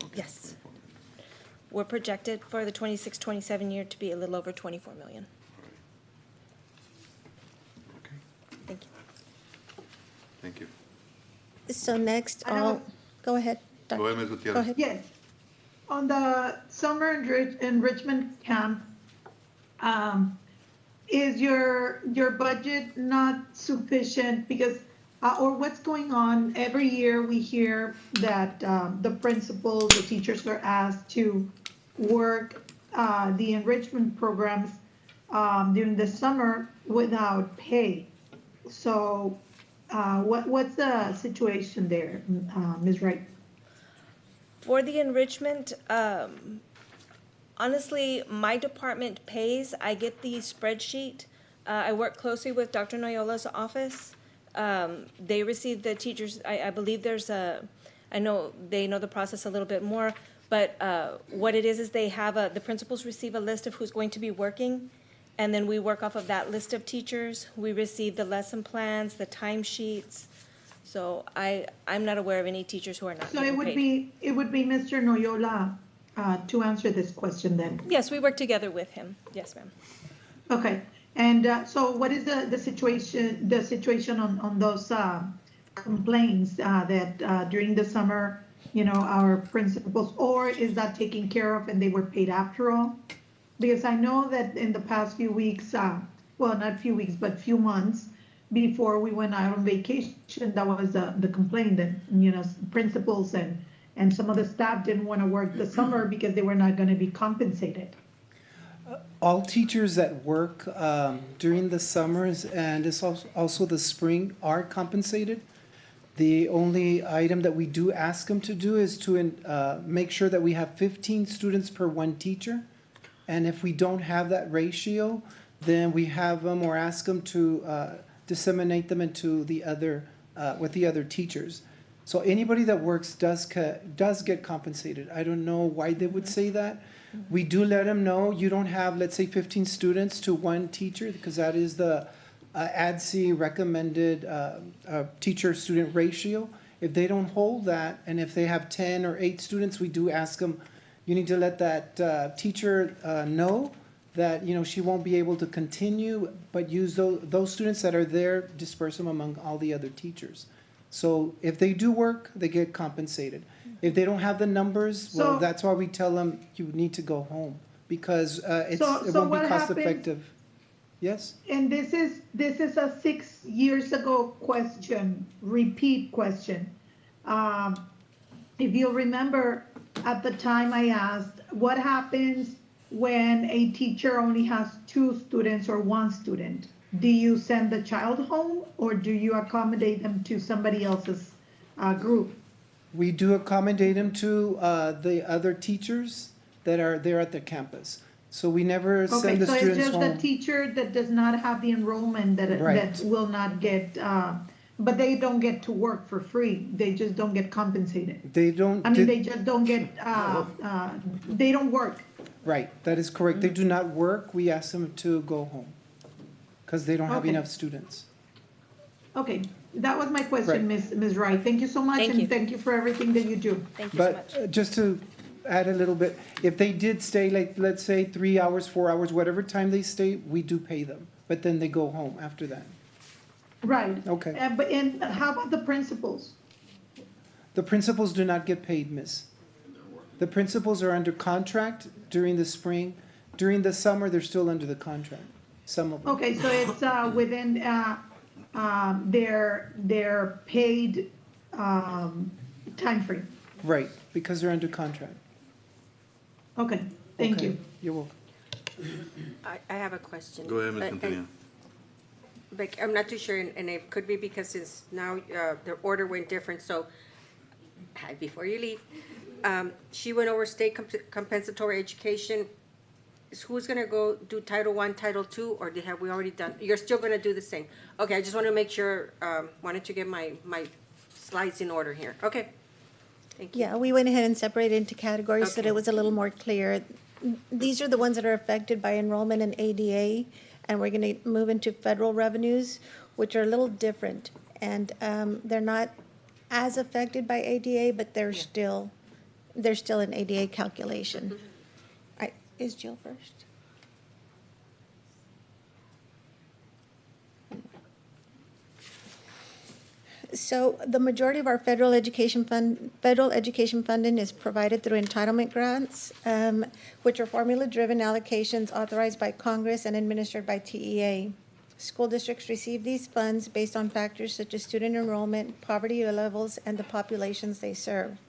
Okay, Yes. 24 million. We're projected for the 26-27 year to be a little over 24 million. Okay, Thank you. thank you. So next, I know- go ahead. Go ahead, Ms. Gutierrez. Go ahead. Yes. On the summer enrichment camp, is your budget not sufficient? Because, or what's going on? Every year we hear that the principals, the teachers are asked to work the enrichment programs during the summer without pay. So what's the situation there, Ms. Wright? For the enrichment, honestly, my department pays. I get the spreadsheet. I work closely with Dr. Noyola's office. They receive the teachers, I believe I know they know the process a little bit more, but what it is they have the principals receive a list of who's going to be working, and then we work off of that list of teachers. We receive the lesson plans, the timesheets. So I'm not aware of any teachers who are not So getting paid. it would be Mr. Noyola to answer this question then. Yes, we work together with him. Yes, ma'am. Okay, and so what is the situation on those complaints that during the summer, our principals, or is that taken care of and they were paid after all? Because I know that in the past few weeks, well, not few weeks, but few months before we went out on vacation, that was the complaint that, principals and some of the staff didn't want to work the summer because they were not going to be compensated. All teachers that work during the summers and it's also the spring are compensated. The only item that we do ask them to do is to make sure that we have 15 students per one teacher. And if we don't have that ratio, then we have them or ask them to disseminate them into the other, with the other teachers. So anybody that works does get compensated. I don't know why they would say that. We do let them know you don't have, let's say, 15 students to one teacher, because that is the ADSE recommended teacher-student ratio. If they don't hold that, and if they have 10 or 8 students, we do ask them, you need to let that teacher know that, she won't be able to continue, but use those students that are there, disperse them among all the other teachers. So if they do work, they get compensated. If they don't have the numbers, well, that's why we tell them you need to go home, because it won't be cost effective. Yes? And this is a 6 years ago question, repeat question. If you remember, at the time I asked, what happens when a teacher only has 2 students or 1 student? Do you send the child home or do you accommodate them to somebody else's group? We do accommodate them to the other teachers that are there at the campus. So we never send the students home. Okay, so it's just the teacher that does not have the enrollment that will not get, but they don't get to work for free. They just don't get compensated. They don't. They just don't get, they don't work. Right, that is correct. They do not work. We ask them to go home because they don't have Okay. enough students. Okay, that was my question, Ms. Wright. Thank you so much, Thank and you. thank you for everything that you do. Thank you so much. But just to add a little bit. If they did stay, like, let's say 3 hours, 4 hours, whatever time they stay, we do pay them. But then they go home after that. Right. Okay. And how about the principals? The principals do not get paid, miss. The principals are under contract during the spring. During the summer, they're still under the contract, some of them. Okay, so it's within their paid timeframe. Right, because they're under contract. Okay, thank Okay, you. You're welcome. I have a question. Go ahead, Ms. Quintanilla. But I'm not too sure, and it could be because since now the order went different, so before you leave, she went over state compensatory education. Who's gonna go do Title I, Title II, or have we already done? You're still gonna do the same? Okay, I just wanna make sure, wanted to get my slides in order here. Okay, thank you. Yeah, we went ahead and separated into categories so that it was a little more clear. These are the ones that are affected by enrollment in ADA, and we're gonna move into federal revenues, which are a little different. And they're not as affected by ADA, but they're still an ADA calculation. Is Jill first? So the majority of our federal education funding is provided through entitlement grants, which are formula-driven allocations authorized by Congress and administered by TEA. School districts receive these funds based on factors such as student enrollment, poverty levels, and the populations they serve.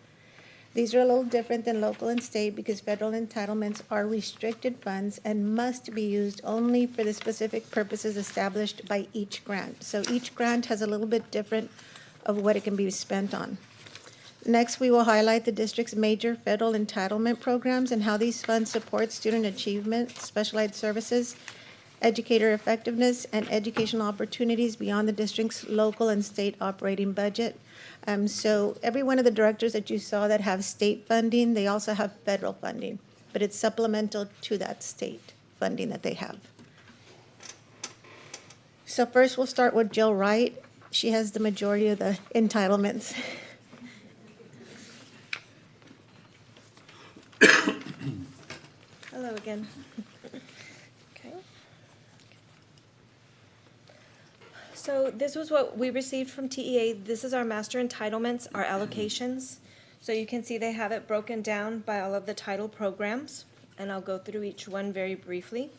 These are a little different than local and state because federal entitlements are restricted funds and must be used only for the specific purposes established by each grant. So each grant has a little bit different of what it can be spent on. Next, we will highlight the district's major federal entitlement programs and how these funds support student achievement, specialized services, educator effectiveness, and educational opportunities beyond the district's local and state operating budget. So every one of the directors that you saw that have state funding, they also have federal funding, but it's supplemental to that state funding that they have. So first, we'll start with Jill Wright. She has the majority of the entitlements. Hello again. Okay. So this was what we received from TEA. This is our master entitlements, our allocations. So you can see they have it broken down by all of the title programs, and I'll go through each one very briefly.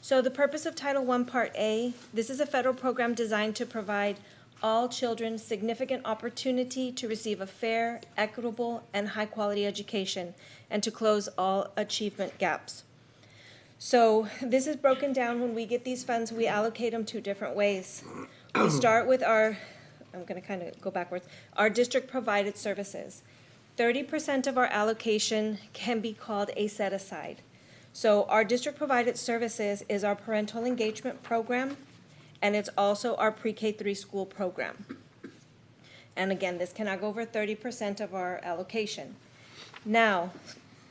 So the purpose of Title I, Part A, this is a federal program designed to provide all children significant opportunity to receive a fair, equitable, and high-quality education, and to close all achievement gaps. So this is broken down. When we get these funds, we allocate them two different ways. We start with our, I'm going to kind of go backwards, our district-provided services. 30% of our allocation can be called a set-aside. So our district-provided services is our parental engagement program, and it's also our pre-K-3 school program. And again, this cannot go over 30% of our allocation. Now,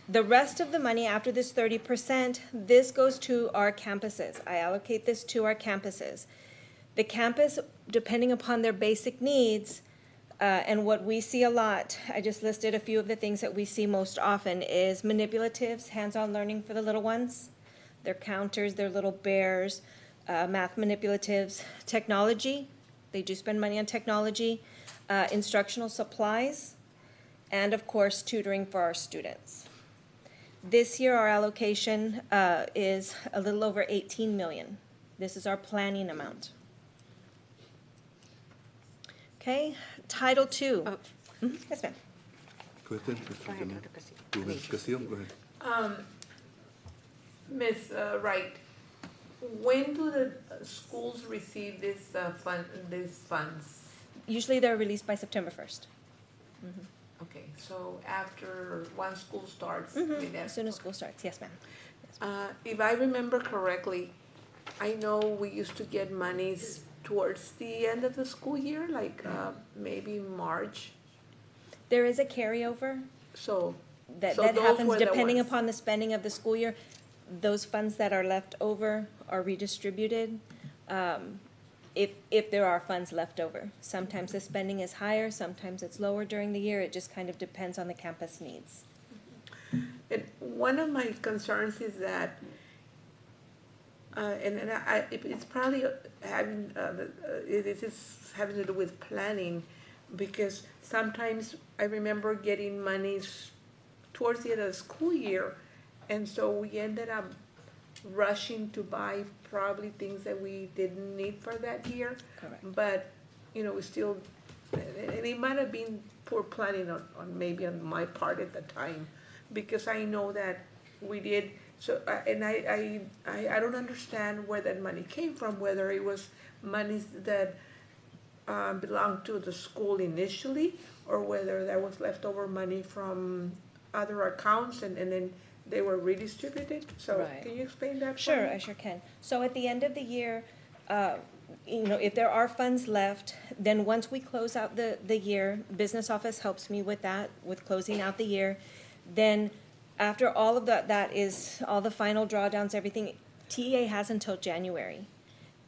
the rest of the money after this 30%, this goes to our campuses. I allocate this to our campuses. The campus, depending upon their basic needs, and what we see a lot, I just listed a few of the things that we see most often, is manipulatives, hands-on learning for the little ones, their counters, their little bears, math manipulatives, technology, they do spend money on technology, instructional supplies, and of course, tutoring for our students. This year, our allocation is a little over 18 million. This is our planning amount. Okay, Title II. Yes, ma'am. Go ahead, Ms. Castillo, go ahead. Ms. Wright, when do the schools receive these funds? Usually they're released by September 1st. Okay, so after one school starts? As soon as school starts, yes, ma'am. If I remember correctly, I know we used to get monies towards the end of the school year, like maybe March. There is a carryover. So that those happens were the depending ones. upon the spending of the school year. Those funds that are left over are redistributed. if there are funds left over. Sometimes the spending is higher, sometimes it's lower during the year. It just kind of depends on the campus needs. And one of my concerns is that, it's probably having, it is having to do with planning, because sometimes I remember getting monies towards the end of the school year, and so we ended up rushing to buy probably things that we didn't need for that year. Correct. But, you know, we still, and it might have been poor planning on maybe on my part at the time, because I know that we did, so, and I don't understand where that money came from, whether it was monies that belonged to the school initially, or whether that was leftover money from other accounts and then they were redistributed. So Right. can you explain that for Sure, me? I sure can. So at the end of the year, you know, if there are funds left, then once we close out the year, business office helps me with that, with closing out the year. Then after all of that is, all the final drawdowns, everything, TEA has until January.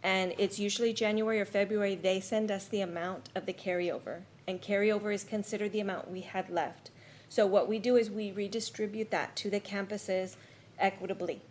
And it's usually January or February, they send us the amount of the carryover. And carryover is considered the amount we had left. So what we do is we redistribute that to the campuses equitably.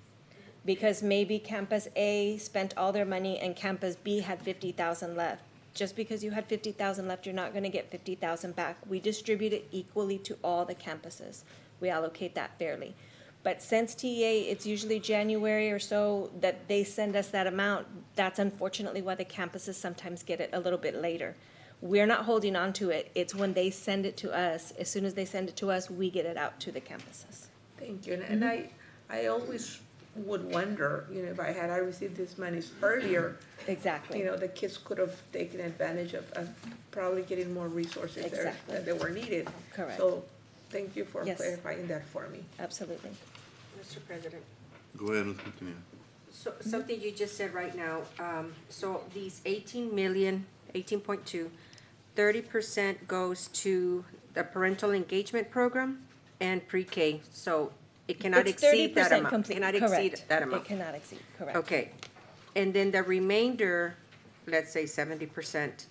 Because maybe campus A spent all their money and campus B had 50,000 left. Just because you had 50,000 left, you're not gonna get 50,000 back. We distribute it equally to all the campuses. We allocate that fairly. But since TEA, it's usually January or so that they send us that amount, that's unfortunately why the campuses sometimes get it a little bit later. We're not holding on to it. It's when they send it to us. As soon as they send it to us, we get it out to the campuses. Thank you. And I always would wonder, you know, if I received these monies earlier. Exactly. You know, the kids could have taken advantage of probably getting more resources there Exactly. that were needed. Correct. So thank you for Yes. clarifying that for me. Absolutely. Mr. President. Go ahead, Ms. Quintanilla. So, something you just said right now, so these 18 million, 18.2, 30% goes to the parental engagement program and pre-K, so it cannot It's exceed that 30% amount. complete. Cannot Correct. exceed that amount. It cannot exceed, correct. Okay, and then the remainder, let's say 70%,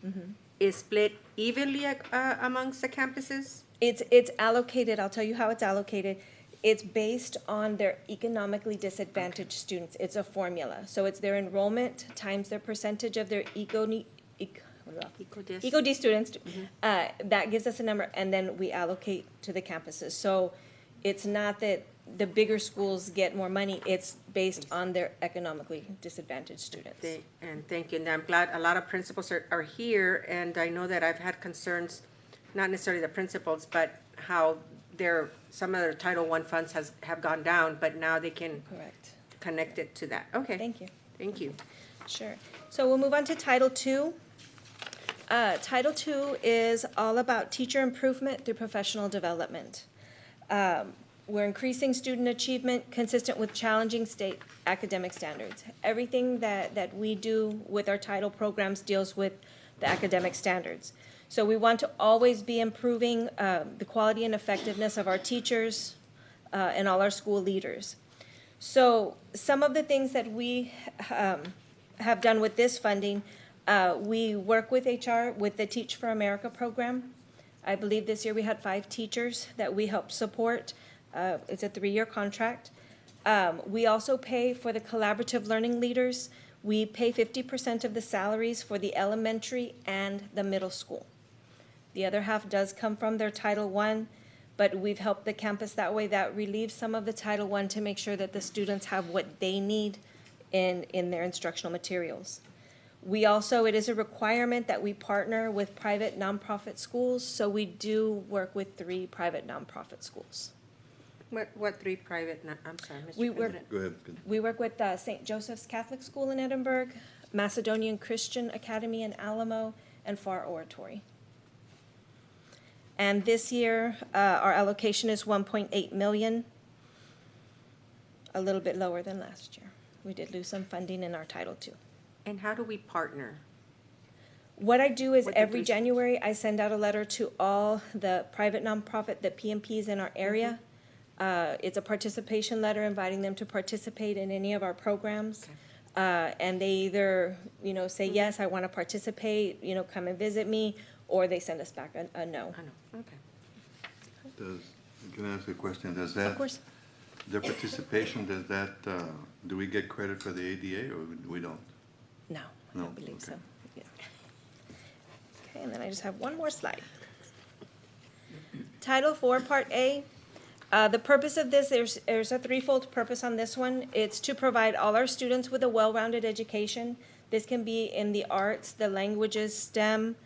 Mhm. is split evenly amongst the campuses? It's allocated, I'll tell you how it's allocated. It's based on their economically disadvantaged students. It's a formula. So it's their enrollment times their percentage of their EcoD students. That gives us a number, and then we allocate to the campuses. So it's not that the bigger schools get more money, it's based on their economically disadvantaged students. And thank you, and I'm glad a lot of principals are here, and I know that I've had concerns, not necessarily the principals, but how some of their Title I funds have gone down, but now they can Correct. connect it to that. Okay. Thank you. Thank you. Sure. So we'll move on to Title II. Title II is all about teacher improvement through professional development. We're increasing student achievement consistent with challenging state academic standards. Everything that we do with our title programs deals with the academic standards. So we want to always be improving the quality and effectiveness of our teachers and all our school leaders. So some of the things that we have done with this funding, we work with HR with the Teach for America program. I believe this year we had 5 teachers that we helped support. It's a 3-year contract. We also pay for the collaborative learning leaders. We pay 50% of the salaries for the elementary and the middle school. The other half does come from their Title I, but we've helped the campus that way. That relieves some of the Title I to make sure that the students have what they need in their instructional materials. We also, it is a requirement that we partner with private nonprofit schools, so we do work with 3 private nonprofit schools. What 3 private, I'm sorry, Mr. We work, President. Go ahead. we work with St. Joseph's Catholic School in Edinburgh, Macedonian Christian Academy in Alamo, and Far Oratory. And this year, our allocation is 1.8 million, a little bit lower than last year. We did lose some funding in our Title II. And how do we partner? What I do is With the every 3 January, I send out a letter to all the private nonprofit, the PMPs in our area. It's a participation letter inviting them to participate in any of our programs. And they either, say, yes, I want to participate, come and visit me, or they send us back a no. Okay. Can I ask a question? Does that? Of course. Their participation, does that, do we get credit for the ADA or we don't? No, I No, don't believe okay. so. Yeah. Okay, and then I just have one more slide. Title IV, Part A. The purpose of this, there's a threefold purpose on this one. It's to provide all our students with a well-rounded education. This can be in the arts, the languages, STEM.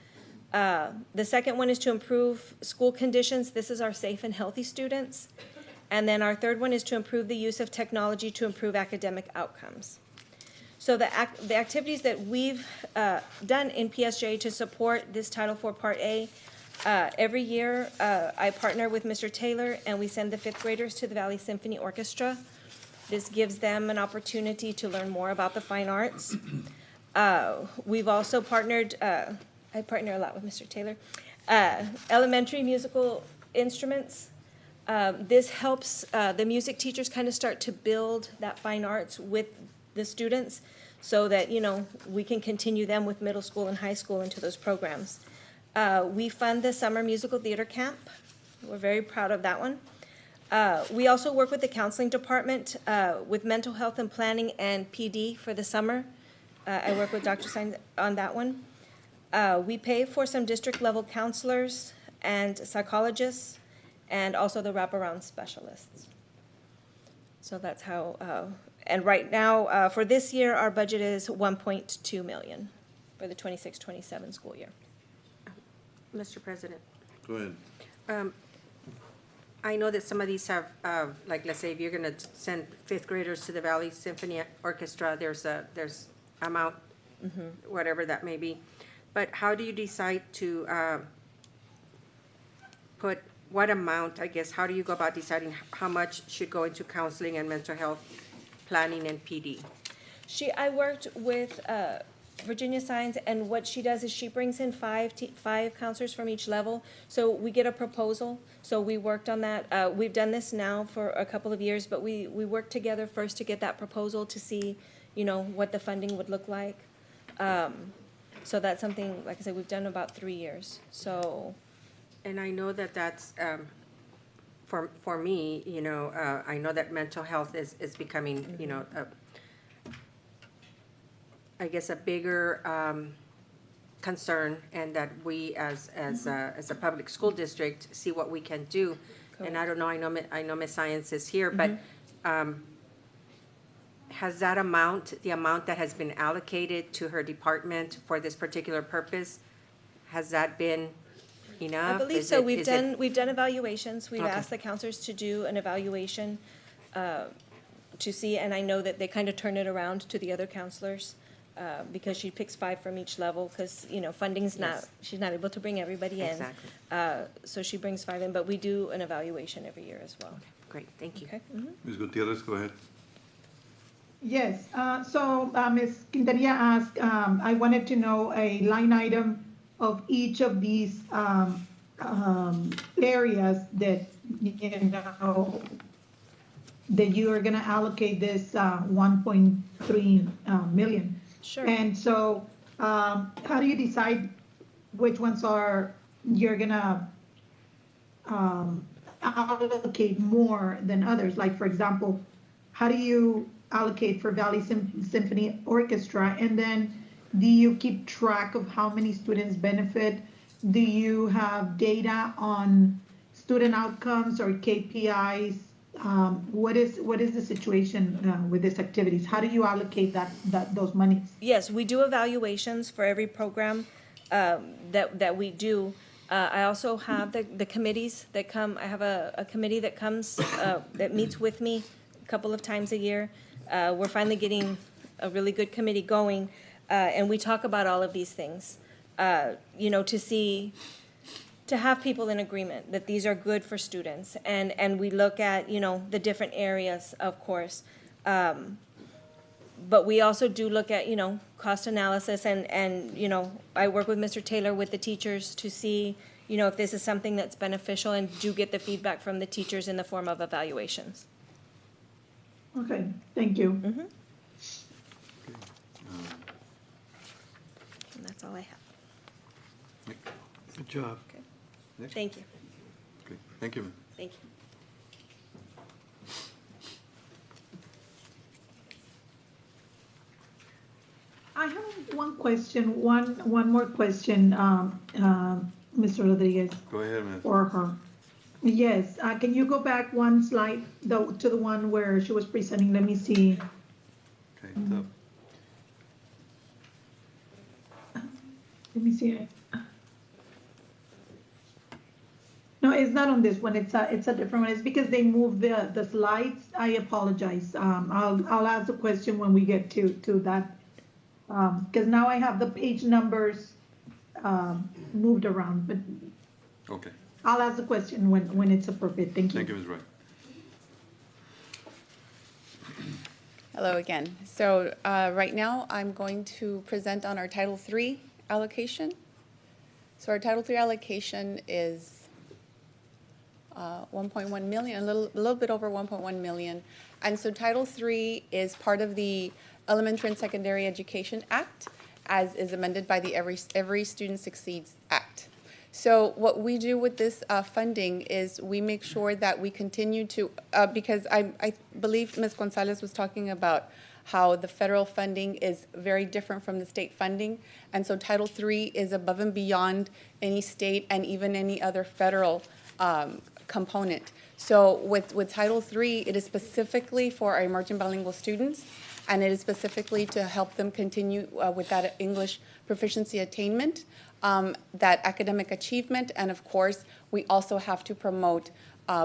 The second one is to improve school conditions. This is our safe and healthy students. And then our third one is to improve the use of technology to improve academic outcomes. So the activities that we've done in PSJ to support this Title IV Part A, every year I partner with Mr. Taylor and we send the fifth graders to the Valley Symphony Orchestra. This gives them an opportunity to learn more about the fine arts. We've also partnered, I partner a lot with Mr. Taylor, elementary musical instruments. This helps the music teachers kind of start to build that fine arts with the students so that, we can continue them with middle school and high school into those programs. We fund the summer musical theater camp. We're very proud of that one. We also work with the counseling department with mental health and planning and PD for the summer. I work with Dr. Sainz on that one. We pay for some district level counselors and psychologists, and also the wraparound specialists. So that's how, and right now, for this year, our budget is 1.2 million for the 26-27 school year. Mr. President, Go ahead. I know that some of these have, like, let's say if you're gonna send fifth graders to the Valley Symphony Orchestra, there's amount, whatever that may be. But how do you decide to put what amount, I guess, how do you go about deciding how much should go into counseling and mental health planning and PD? I worked with Virginia Signs, and what she does is she brings in five counselors from each level. So we get a proposal. So we worked on that. We've done this now for a couple of years, but we worked together first to get that proposal to see, what the funding would look like. So that's something, like I said, we've done about 3 years. So. And I know that that's, for me, I know that mental health is becoming, I guess a bigger concern, and that we as a public school district see what we can do. And I don't know, I know Ms. Science is here, but has that amount, the amount that has been allocated to her department for this particular purpose, has that been enough? I believe so. We've done evaluations. We've Okay. asked the counselors to do an evaluation to see, and I know that they kind of turn it around to the other counselors because she picks 5 from each level because, funding's not, Yes. she's not able to bring everybody in. Exactly. So she brings 5 in, but we do an evaluation every year as well. Great, thank you. Okay. Ms. Gutierrez, go ahead. Yes, so Ms. Quintanilla asked, I wanted to know a line item of each of these areas that, that you are gonna allocate this 1.3 million. Sure. And so, how do you decide which ones you're gonna allocate more than others? Like, for example, how do you allocate for Valley Symphony Orchestra? And then do you keep track of how many students benefit? Do you have data on student outcomes or KPIs? What is the situation with these activities? How do you allocate those monies? Yes, we do evaluations for every program that we do. I also have the committees that come. I have a committee that comes that meets with me a couple of times a year. We're finally getting a really good committee going, and we talk about all of these things, to have people in agreement that these are good for students. And we look at, the different areas, of course. But we also do look at, cost analysis and, I work with Mr. Taylor with the teachers to see, if this is something that's beneficial, and do get the feedback from the teachers in the form of evaluations. Okay, thank you. that's all I have. Good job. Next. Thank you. Okay, thank you. Thank you. I have one question, one more question, Mr. Rodriguez, Go ahead, Ms. or her. Yes, can you go back one slide, to the one where she was presenting? Let me see. Okay, so, Let me see it. No, it's not on this one. It's a different one. It's because they moved the slides. I apologize. I'll ask the question when we get to that. Because now I have the page numbers moved around, but okay, I'll ask the question when it's appropriate. Thank you. thank you, Ms. Wright. Hello again. So right now, I'm going to present on our Title III allocation. So our Title III allocation is 1.1 million, a little bit over 1.1 million. And so Title III is part of the Elementary and Secondary Education Act, as is amended by the Every Student Succeeds Act. So what we do with this funding is we make sure that we continue to, because I believe Ms. Gonzalez was talking about how the federal funding is very different from the state funding. And so Title III is above and beyond any state and even any other federal component. So with Title III, it is specifically for our emerging bilingual students, and it is specifically to help them continue with that English proficiency attainment, that academic achievement, and of course, we also have to promote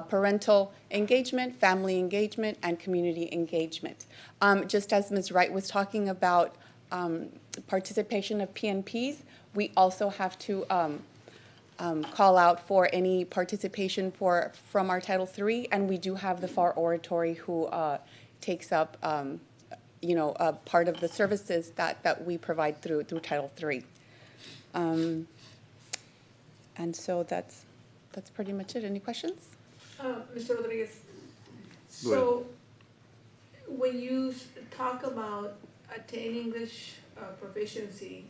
parental engagement, family engagement, and community engagement. Just as Ms. Wright was talking about participation of PNPs, we also have to call out for any participation from our Title III, and we do have the FAR Oratory who takes up part of the services that we provide through Title III. And so that's pretty much it. Any questions? Mr. Rodriguez, Go ahead. so when you talk about attaining English proficiency,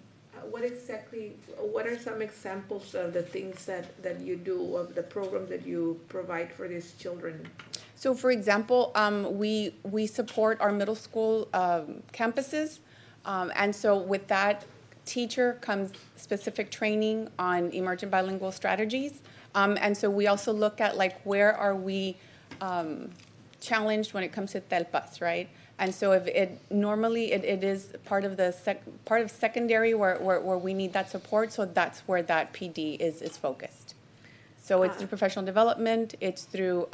what are some examples of the things that you do, of the programs that you provide for these children? So for example, we support our middle school campuses, and so with that teacher comes specific training on emergent bilingual strategies. And so we also look at where are we challenged when it comes to TELPAS, right? And so if it is part of part of secondary where we need that support, so that's where that PD is focused. So it's through professional development, it's through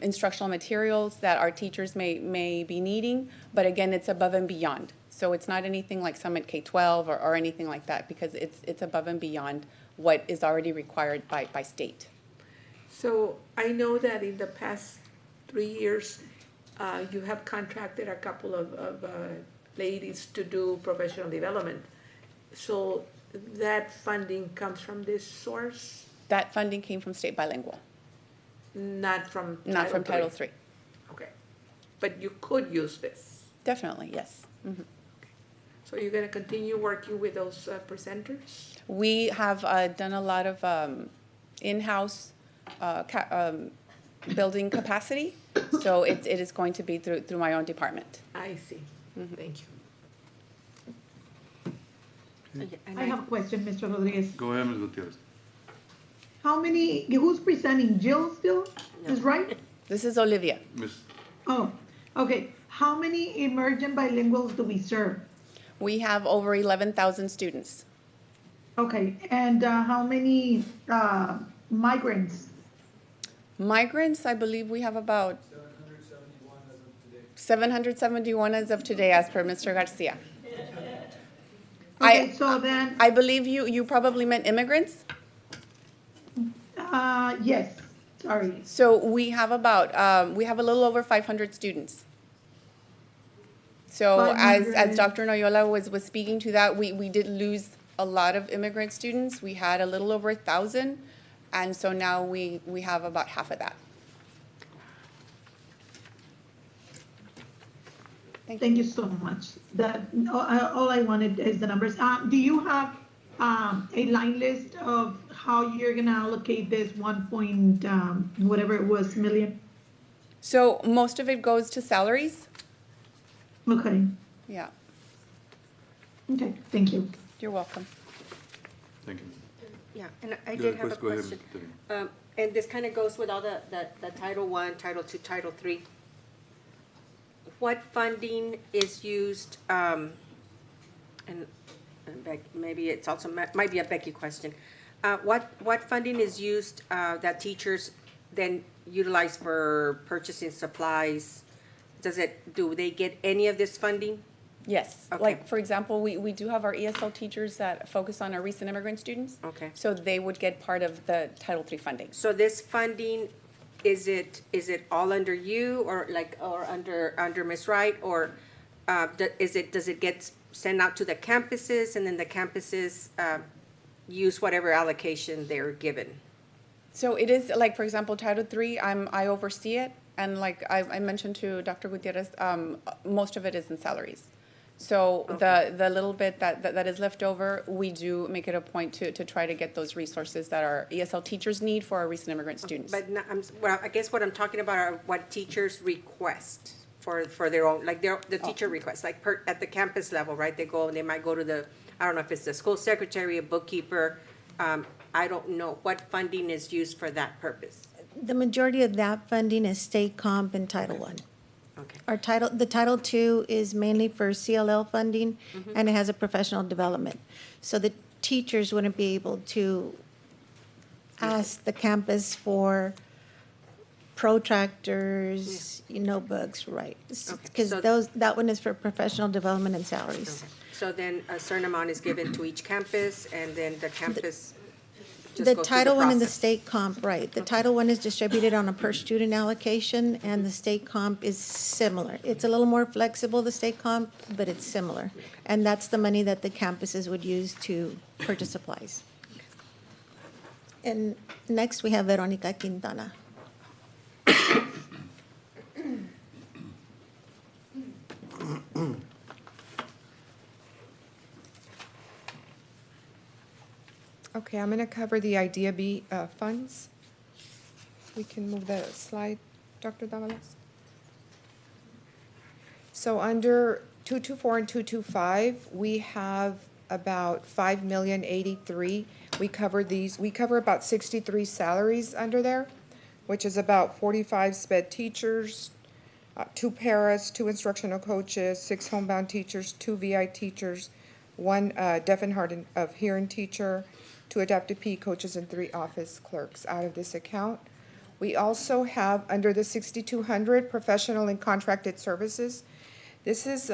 instructional materials that our teachers may be needing, but again, it's above and beyond. So it's not anything like Summit K-12 or anything like that, because it's above and beyond what is already required by state. So I know that in the past 3 years, you have contracted a couple of ladies to do professional development. So that funding comes from this source? That funding came from State Bilingual. Not from Title III. Okay. But you could use this? Definitely, yes. Mm-hmm. So you're going to continue working with those presenters? We have done a lot of in-house building capacity, so it is going to be through my own department. I see. Mm-hmm. Thank you. I have a question, Mr. Rodriguez. Go ahead, Ms. Gutierrez. Who's presenting? Jill still? Is right? This is Olivia. Miss. Oh, okay. How many emergent bilinguals do we serve? We have over 11,000 students. Okay, and how many migrants? Migrants, I believe we have about 771 as of today, as per Mr. Garcia. Okay, so then. I believe you probably meant immigrants? Yes, sorry. So we have we have a little over 500 students. So as Dr. Noyola was speaking to that, we did lose a lot of immigrant students. We had a little over 1,000, and so now we have about half of that. Thank you so much. That, all I wanted is the numbers. Do you have, a line list of how you're gonna allocate this 1 point, whatever it was, million? So most of it goes to salaries. Okay, Yeah, okay, thank you. you're welcome. Thank you. Yeah, and I Go did ahead, have a go ahead, question. Mr. Tejeda. And this kind of goes with all the Title I, Title II, Title III. What funding is used, and maybe it's also, might be a Becky question. What funding is used, that teachers then utilize for purchasing supplies? Do they get any of this funding? Yes, Okay. like, for example, we do have our ESL teachers that focus on our recent immigrant students. Okay. So they would get part of the Title III funding. So this funding, is it all under you or under Ms. Wright, or does it get sent out to the campuses and then the campuses use whatever allocation they're given? So it is, like, for example, Title III, I oversee it, and like I mentioned to Dr. Gutierrez, most of it is in salaries. So the little bit that is left over, we do make it a point to try to get those resources that our ESL teachers need for our recent immigrant students. But well, I guess what I'm talking about are what teachers request for their own, like the teacher requests, like at the campus level, right? They go and they might go to I don't know if it's the school secretary, a bookkeeper. I don't know what funding is used for that purpose. The majority of that funding is state comp and Title I. Okay. The Title II is mainly for CLL funding, Mm-hmm. and it has a professional development. So the teachers wouldn't be able to ask the campus for protractors, notebooks, right? Because so- that one is for professional development and salaries. So then a certain amount is given to each campus, and then the campus just The goes through Title I and the process. state comp, right. The Title I is distributed on a per-student allocation, and the state comp is similar. It's a little more flexible, the state comp, but it's similar. And that's the money that the campuses would use to purchase supplies. And next, we have Veronica Quintana. Okay, I'm gonna cover the IDEA B funds. We can move the slide, Dr. Davalos. So under 224 and 225, we have about 5,083,000. We cover about 63 salaries under there, which is about 45 sped teachers, 2 paras, 2 instructional coaches, 6 homebound teachers, 2 VI teachers, 1 deaf and hard of hearing teacher, 2 adaptive P coaches, and 3 office clerks out of this account. We also have, under the 6,200, professional and contracted services. This is,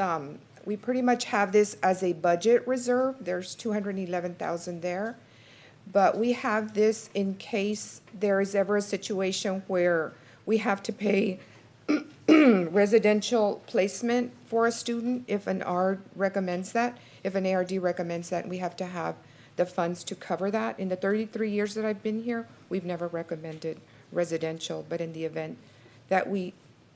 we pretty much have this as a budget reserve. There's 211,000 there. But we have this in case there is ever a situation where we have to pay residential placement for a student if an ARD recommends that, if an ARD recommends that, we have to have the funds to cover that. In the 33 years that I've been here, we've never recommended residential, but in the event that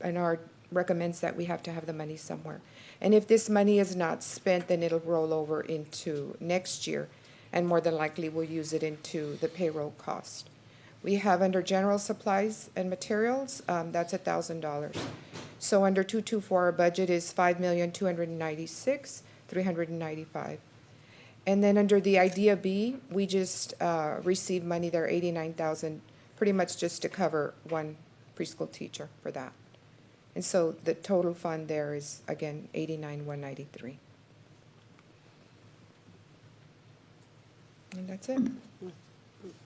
an ARD recommends that, we have to have the money somewhere. And if this money is not spent, then it'll roll over into next year, and more than likely we'll use it into the payroll cost. We have under general supplies and materials, that's $1,000. So under 224, our budget is $5,296,395. And then under the IDEA B, we just received money there, $89,000, pretty much just to cover 1 preschool teacher for that. And so the total fund there is, again, $89,193. And that's it.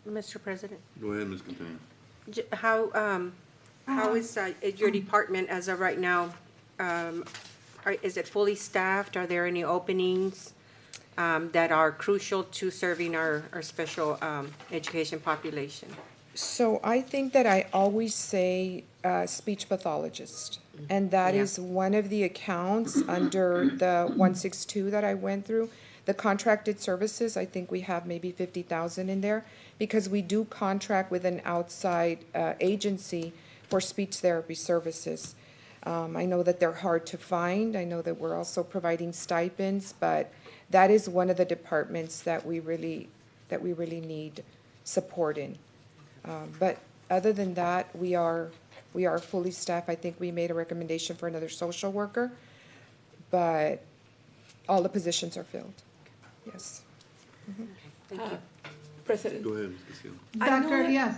Mr. President, Go ahead, Ms. Quintana. how is your department as of right now? Is it fully staffed? Are there any openings that are crucial to serving our special education population? So I think that I always say speech pathologist, and that Yeah. is one of the accounts under the 162 that I went through. The contracted services, I think we have maybe 50,000 in there, because we do contract with an outside agency for speech therapy services. I know that they're hard to find. I know that we're also providing stipends, but that is one of the departments that we really need support in. But other than that, we are fully staffed. I think we made a recommendation for another social worker, but all the positions are filled. Yes. Thank you. President. Go ahead, Ms. Castillo. Dr. Yes.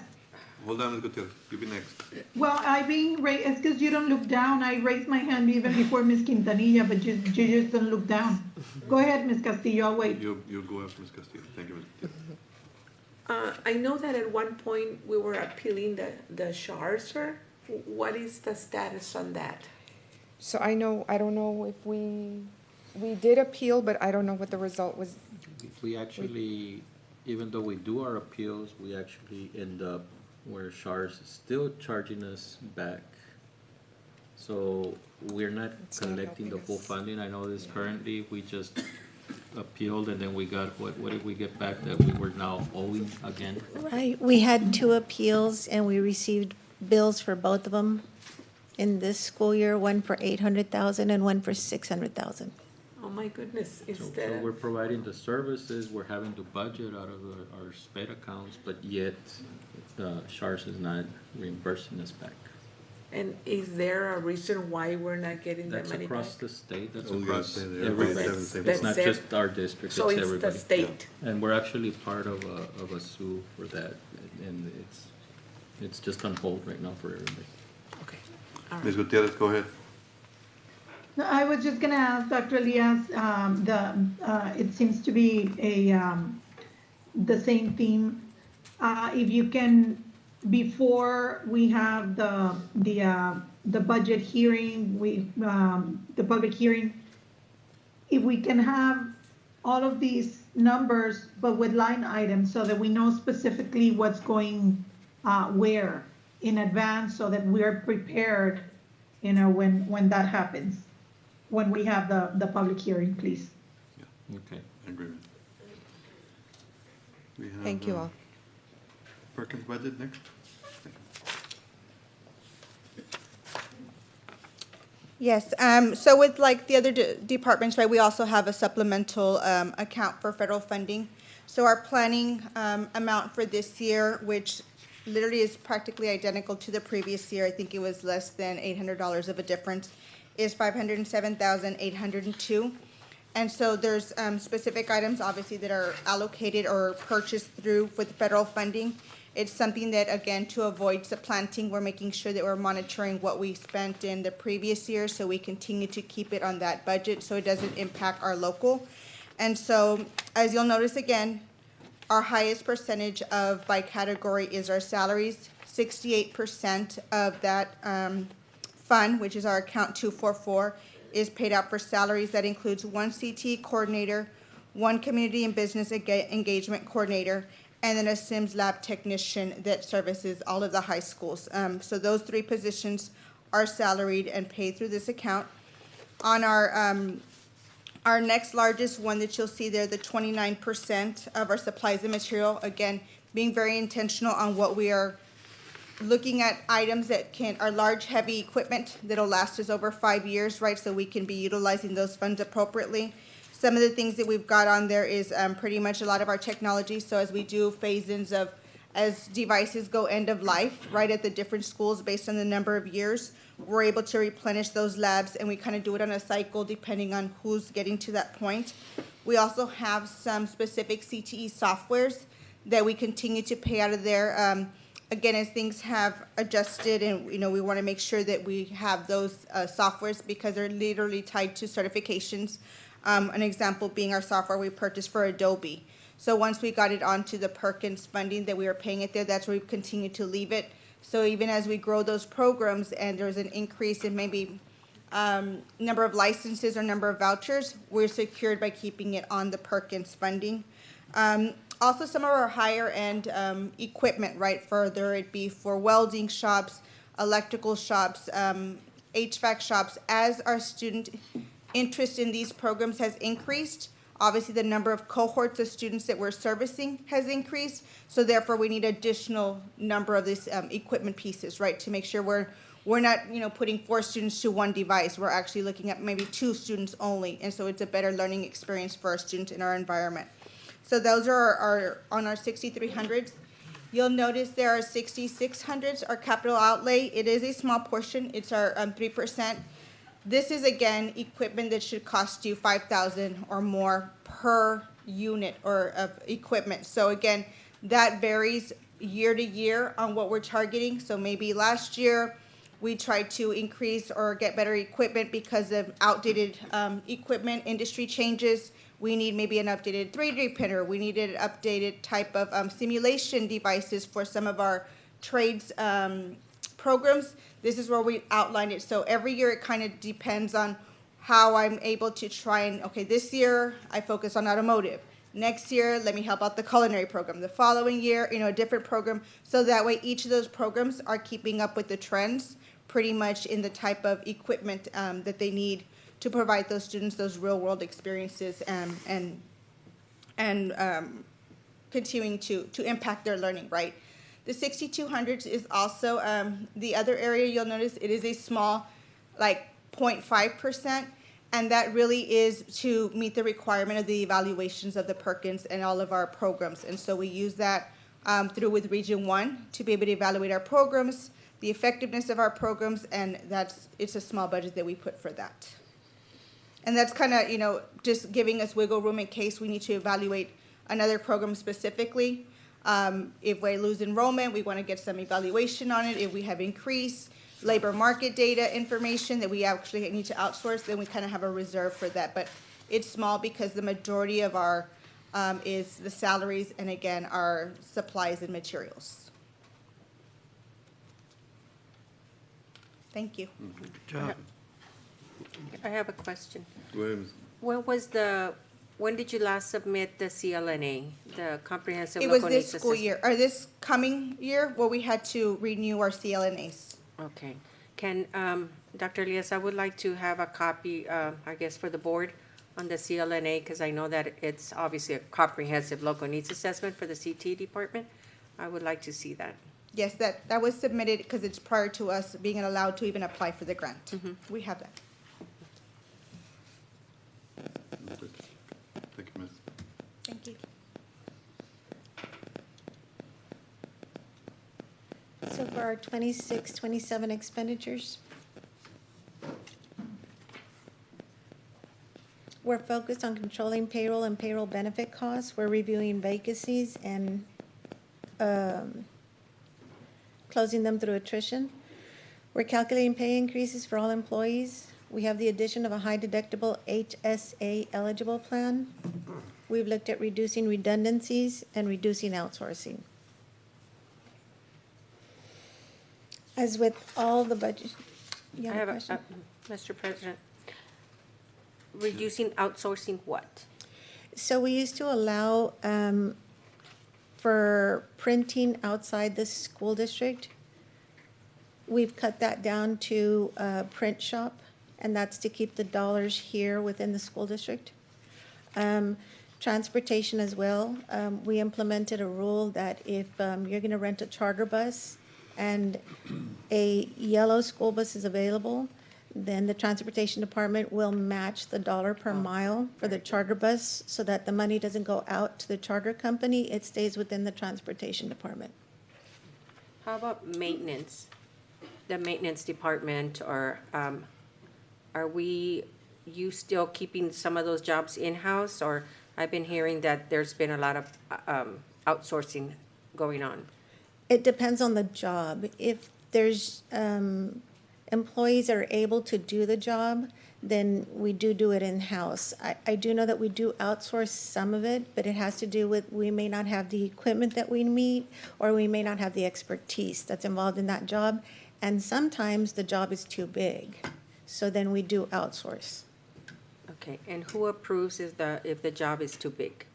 Hold on, Ms. Gutierrez, you be next. Well, I being raised, it's because you don't look down. I raised my hand even before Ms. Quintanilla, but you just don't look down. Go ahead, Ms. Castillo, I'll wait. You'll go after Ms. Castillo. Thank you, Ms. Gutierrez. I know that at one point we were appealing the SHARS, sir. What is the status on that? So I don't know if we did appeal, but I don't know what the result was. We actually, even though we do our appeals, we actually end up where SHARS is still charging us back. So we're not collecting the full funding. I know this currently, we just appealed and then we got, what did we get back that we were now owing again? Right, we had 2 appeals and we received bills for both of them in this school year, one for 800,000 and one for 600,000. Oh, my goodness, So we're providing the services, we're having to budget out of our SPED accounts, but yet SHARS is not reimbursing us back. And is there a reason why we're not getting that That's money back? across the state, that's Oh, yeah, across they're everybody. that's It's not just our district, it's So everybody. it's the state? And we're actually part of a sue for that, and it's just on hold right now for everybody. Ms. Gutierrez, go ahead. No, I was just gonna ask Dr. Elias, it seems to be the same theme. If you can, before we have the budget hearing, the public hearing, if we can have all of these numbers, but with line items, so that we know specifically what's going where in advance, so that we're prepared, when that happens, when we have the public hearing, please. Okay. Agreement. We have, Thank you all. Perkins budget next. Yes, so with like the other departments, right, we also have a supplemental account for federal funding. So our planning amount for this year, which literally is practically identical to the previous year, I think it was less than $800 of a difference, is $507,802. And so there's specific items, obviously, that are allocated or purchased through with federal funding. It's something that, again, to avoid supplanting, we're making sure that we're monitoring what we spent in the previous year, so we continue to keep it on that budget so it doesn't impact our local. And so, as you'll notice again, our highest percentage of by category is our salaries. 68% of that fund, which is our account 244, is paid out for salaries. That includes 1 CT coordinator, 1 community and business engagement coordinator, and then a Sims lab technician that services all of the high schools. So those 3 positions are salaried and paid through this account. On our next largest one that you'll see there, the 29% of our supplies and material, again, being very intentional on what we are looking at, items that are large, heavy equipment that'll last us over 5 years, right? So we can be utilizing those funds appropriately. Some of the things that we've got on there is pretty much a lot of our technology. So as we do phase-ins as devices go end of life, right, at the different schools based on the number of years, we're able to replenish those labs, and we kind of do it on a cycle depending on who's getting to that point. We also have some specific CTE softwares that we continue to pay out of there. Again, as things have adjusted, and we want to make sure that we have those softwares because they're literally tied to certifications. An example being our software we purchased for Adobe. So once we got it onto the Perkins funding that we were paying it there, that's where we continue to leave it. So even as we grow those programs and there's an increase in maybe number of licenses or number of vouchers, we're secured by keeping it on the Perkins funding. Also, some of our higher end equipment, right, further it be for welding shops, electrical shops, HVAC shops, as our student interest in these programs has increased. Obviously, the number of cohorts of students that we're servicing has increased, so therefore we need additional number of these equipment pieces, right, to make sure we're not, putting 4 students to 1 device. We're actually looking at maybe 2 students only, and so it's a better learning experience for our students in our environment. So those are on our 6,300s. You'll notice there are 6,600s, our capital outlay. It is a small portion. It's our 3%. This is, again, equipment that should cost you $5,000 or more per unit or of equipment. So again, that varies year to year on what we're targeting. So maybe last year we tried to increase or get better equipment because of outdated equipment, industry changes. We need maybe an updated 3D printer. We needed an updated type of simulation devices for some of our trades programs. This is where we outlined it. So every year it kind of depends on how I'm able to try and, okay, this year I focus on automotive. Next year, let me help out the culinary program. The following year, a different program. So that way each of those programs are keeping up with the trends pretty much in the type of equipment that they need to provide those students those real world experiences and continuing to impact their learning, right? The 6,200s is also the other area you'll notice. It is a small, like 0.5%, and that really is to meet the requirement of the evaluations of the Perkins and all of our programs. And so we use that through with Region 1 to be able to evaluate our programs, the effectiveness of our programs, and it's a small budget that we put for that. And that's kind of, just giving us wiggle room in case we need to evaluate another program specifically. If we lose enrollment, we want to get some evaluation on it. If we have increased labor market data information that we actually need to outsource, then we kind of have a reserve for that. But it's small because the majority of our is the salaries and, again, our supplies and materials. Thank you. Good job. I have a question. Go ahead, Ms. When did you last submit the CLNA, the Comprehensive It was Local this Needs school Assessment? year, or this coming year, where we had to renew our CLNAs. Okay. Can, Dr. Elias, I would like to have a copy, I guess, for the board on the CLNA, because I know that it's obviously a Comprehensive Local Needs Assessment for the CT department. I would like to see that. Yes, that was submitted because it's prior to us being allowed to even apply for the grant. We have that. Thank you, Ms. Thank you. So for our 26, 27 expenditures, we're focused on controlling payroll and payroll benefit costs. We're reviewing vacancies and closing them through attrition. We're calculating pay increases for all employees. We have the addition of a high deductible HSA eligible plan. We've looked at reducing redundancies and reducing outsourcing. As with all the budget, you I have have a question? Mr. President, reducing outsourcing what? So we used to allow for printing outside the school district. We've cut that down to a print shop, and that's to keep the dollars here within the school district. Transportation as well. We implemented a rule that if you're gonna rent a charter bus and a yellow school bus is available, then the transportation department will match the dollar per mile for the charter bus so that the money doesn't go out to the charter company, it stays within the transportation department. How about maintenance? The maintenance department, or are you still keeping some of those jobs in-house? Or I've been hearing that there's been a lot of outsourcing going on. It depends on the job. If there's employees that are able to do the job, then we do it in-house. I do know that we do outsource some of it, but it has to do with we may not have the equipment that we need, or we may not have the expertise that's involved in that job. And sometimes the job is too big, so then we do outsource. Okay, and who approves if the job is too big?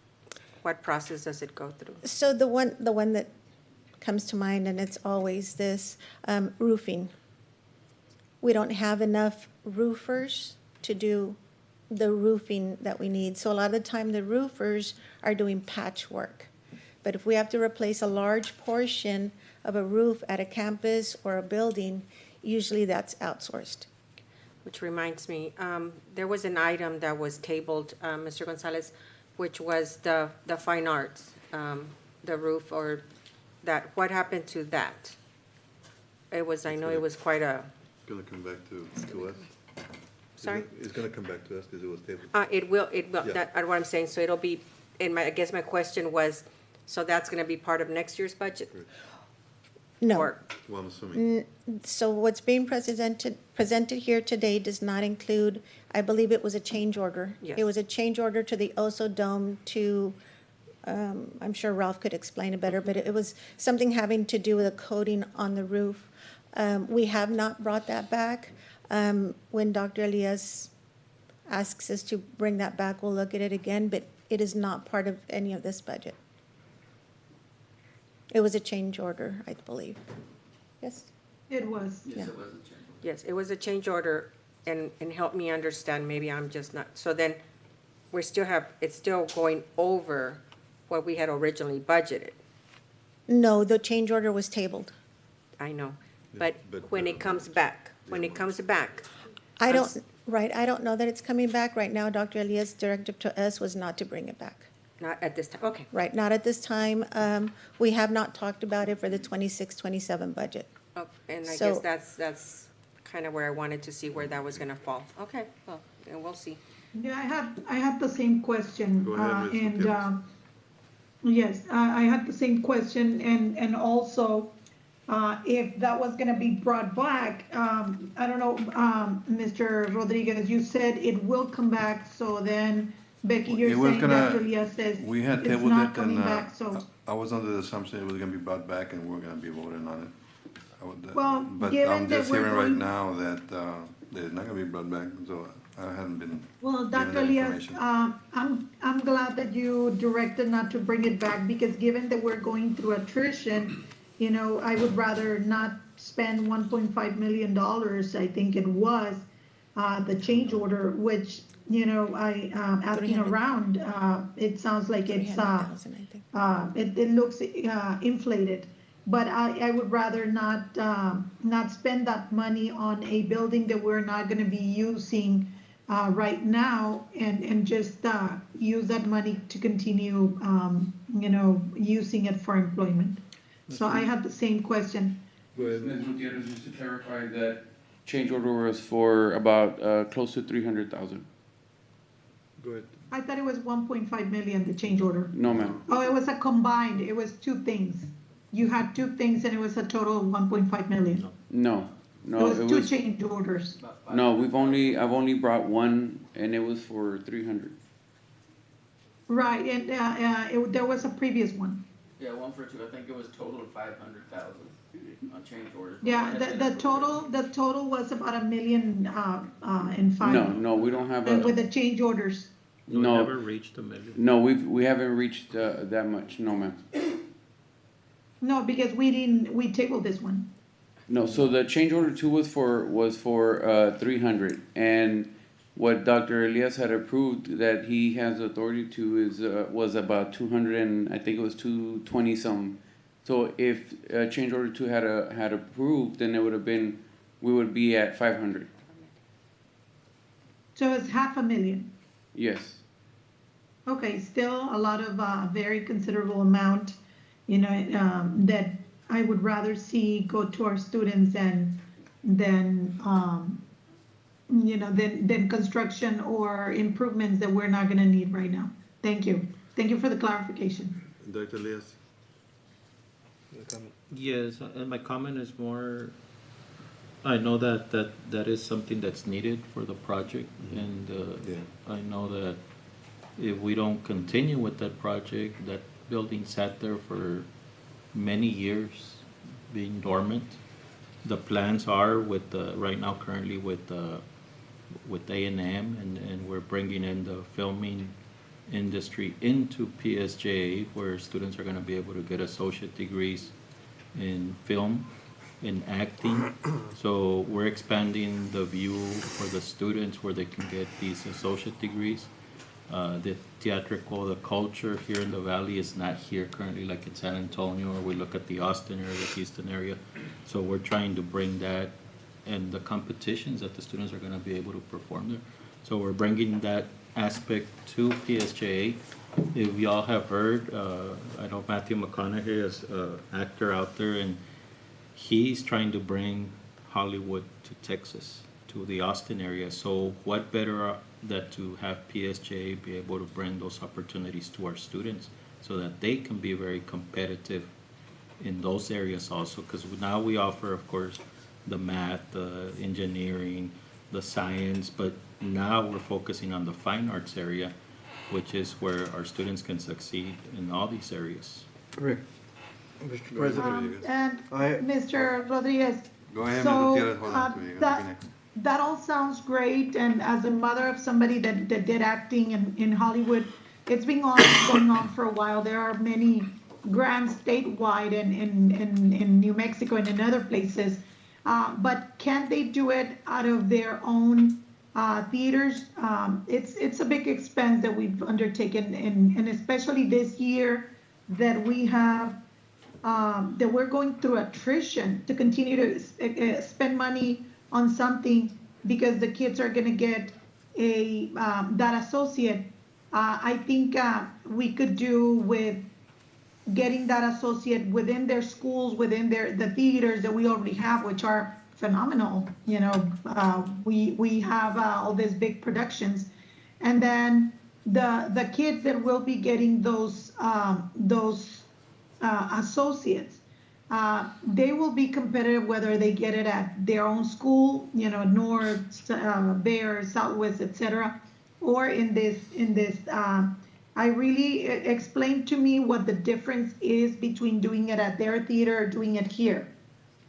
What process does it go through? So the one that comes to mind, and it's always this, roofing. We don't have enough roofers to do the roofing that we need. So a lot of the time, the roofers are doing patchwork. But if we have to replace a large portion of a roof at a campus or a building, usually that's outsourced. Which reminds me, there was an item that was tabled, Mr. Gonzalez, which was the fine arts, the roof or that, what happened to that? It was, I know it was quite a, It's gonna come back to us. sorry? It's gonna come back to us because it was tabled. It will, Yeah. that's what I'm saying, so it'll be, and I guess my question was, so that's gonna be part of next year's budget? No. Or- Well, I'm assuming. So what's being presented here today does not include, I believe it was a change order. Yes. It was a change order to the Oso Dome to, I'm sure Ralph could explain it better, but it was something having to do with a coating on the roof. We have not brought that back. When Dr. Elias asks us to bring that back, we'll look at it again, but it is not part of any of this budget. It was a change order, I believe. Yes? It was. Yeah. Yes, it was a change order, and help me understand, maybe I'm just not, so then we still have, it's still going over what we had originally budgeted. No, the change order was tabled. I know, but when it comes back, I don't, right, I don't know that it's coming back. Right now, Dr. Elias' directive to us was not to bring it back. not at this time, okay. Right, not at this time. We have not talked about it for the 26-27 budget. Oh, and I So- guess that's kind of where I wanted to see where that was gonna fall. Okay, well, and we'll see. Yeah, I had the same question. Go ahead, Ms. And, Gutierrez. yes, I had the same question and also, if that was gonna be brought back, I don't know, Mr. Rodriguez, you said it will come back, so then Becky, you're It was saying gonna- Dr. Elias says We had it's tabled not it coming and, back, so. I was under the assumption it was gonna be brought back and we're gonna be voting on it. Well, But given I'm that just we're hearing right going- now that, it's not gonna be brought back, so I haven't been Well, given Dr. that Elias, information. I'm glad that you directed not to bring it back, because given that we're going through attrition, you know, I would rather not spend $1.5 million, I think it was, the change order, which, you know, asking 300. around, it sounds like it's, 300,000, I think. it looks inflated. But I would rather not spend that money on a building that we're not gonna be using right now, and just use that money to continue, you know, using it for employment. So I had the same question. Ms. Gutierrez, just to clarify, that change order was for about close to 300,000. Go ahead. I thought it was 1.5 million, the change order. No, ma'am. Oh, it was a combined, it was two things. You had two things and it was a total of 1.5 million. No, It no, was two change orders. no, I've only brought one, and it was for 300. Right, and there was a previous one. Yeah, one for two, I think it was total of 500,000 on change orders. Yeah, the total was about 1 million, and five. No, we don't have And with a, the change orders. We No. never reached a million. no, we haven't reached that much, no, ma'am. No, because we tabled this one. No, so the change order two was for 300, and what Dr. Elias had approved that he has authority to is, was about 200 and, I think it was 220 some. So if, change order two had approved, then it would have been, we would be at 500, So it's 500,000. yes. Okay, still a lot of, very considerable amount, you know, that I would rather see go to our students than, you know, than construction or improvements that we're not gonna need right now. Thank you. Thank you for the clarification. Dr. Elias? Yes, and my comment is more, I know that is something that's needed for the project, and I know that if we don't continue with that project, that building sat there for many years being dormant. The plans are with right now currently with A&M, and we're bringing in the filming industry into PSJA, where students are going to be able to get associate degrees in film, in acting. So we're expanding the view for the students where they can get these associate degrees. The theatrical, the culture here in the Valley is not here currently like in San Antonio, or we look at the Austin area, the Houston area. So we're trying to bring that and the competitions that the students are gonna be able to perform there. So we're bringing that aspect to PSJA. If y'all have heard, I know Matthew McConaughey is an actor out there, and he's trying to bring Hollywood to Texas, to the Austin area. So what better than to have PSJA be able to bring those opportunities to our students so that they can be very competitive in those areas also, because now we offer, of course, the math, the engineering, the science, but now we're focusing on the fine arts area, which is where our students can succeed in all these areas. Rick, Mr. President. And Mr. Rodriguez. Go ahead, Ms. So, Gutierrez, hold on to me. You're gonna be next. that all sounds great, and as a mother of somebody that did acting in Hollywood, it's been going on for a while. There are many grants statewide in New Mexico and in other places, but can they do it out of their own theaters? It's a big expense that we've undertaken, and especially this year that we have that we're going through attrition to continue to spend money on something because the kids are going to get a that associate. I think we could do with getting that associate within their schools, within the theaters that we already have, which are phenomenal. You know, we have all these big productions, and then the kids that will be getting those associates, they will be competitive whether they get it at their own school, you know, North, Bear, Southwest, etc., or in this. I really explained to me what the difference is between doing it at their theater or doing it here,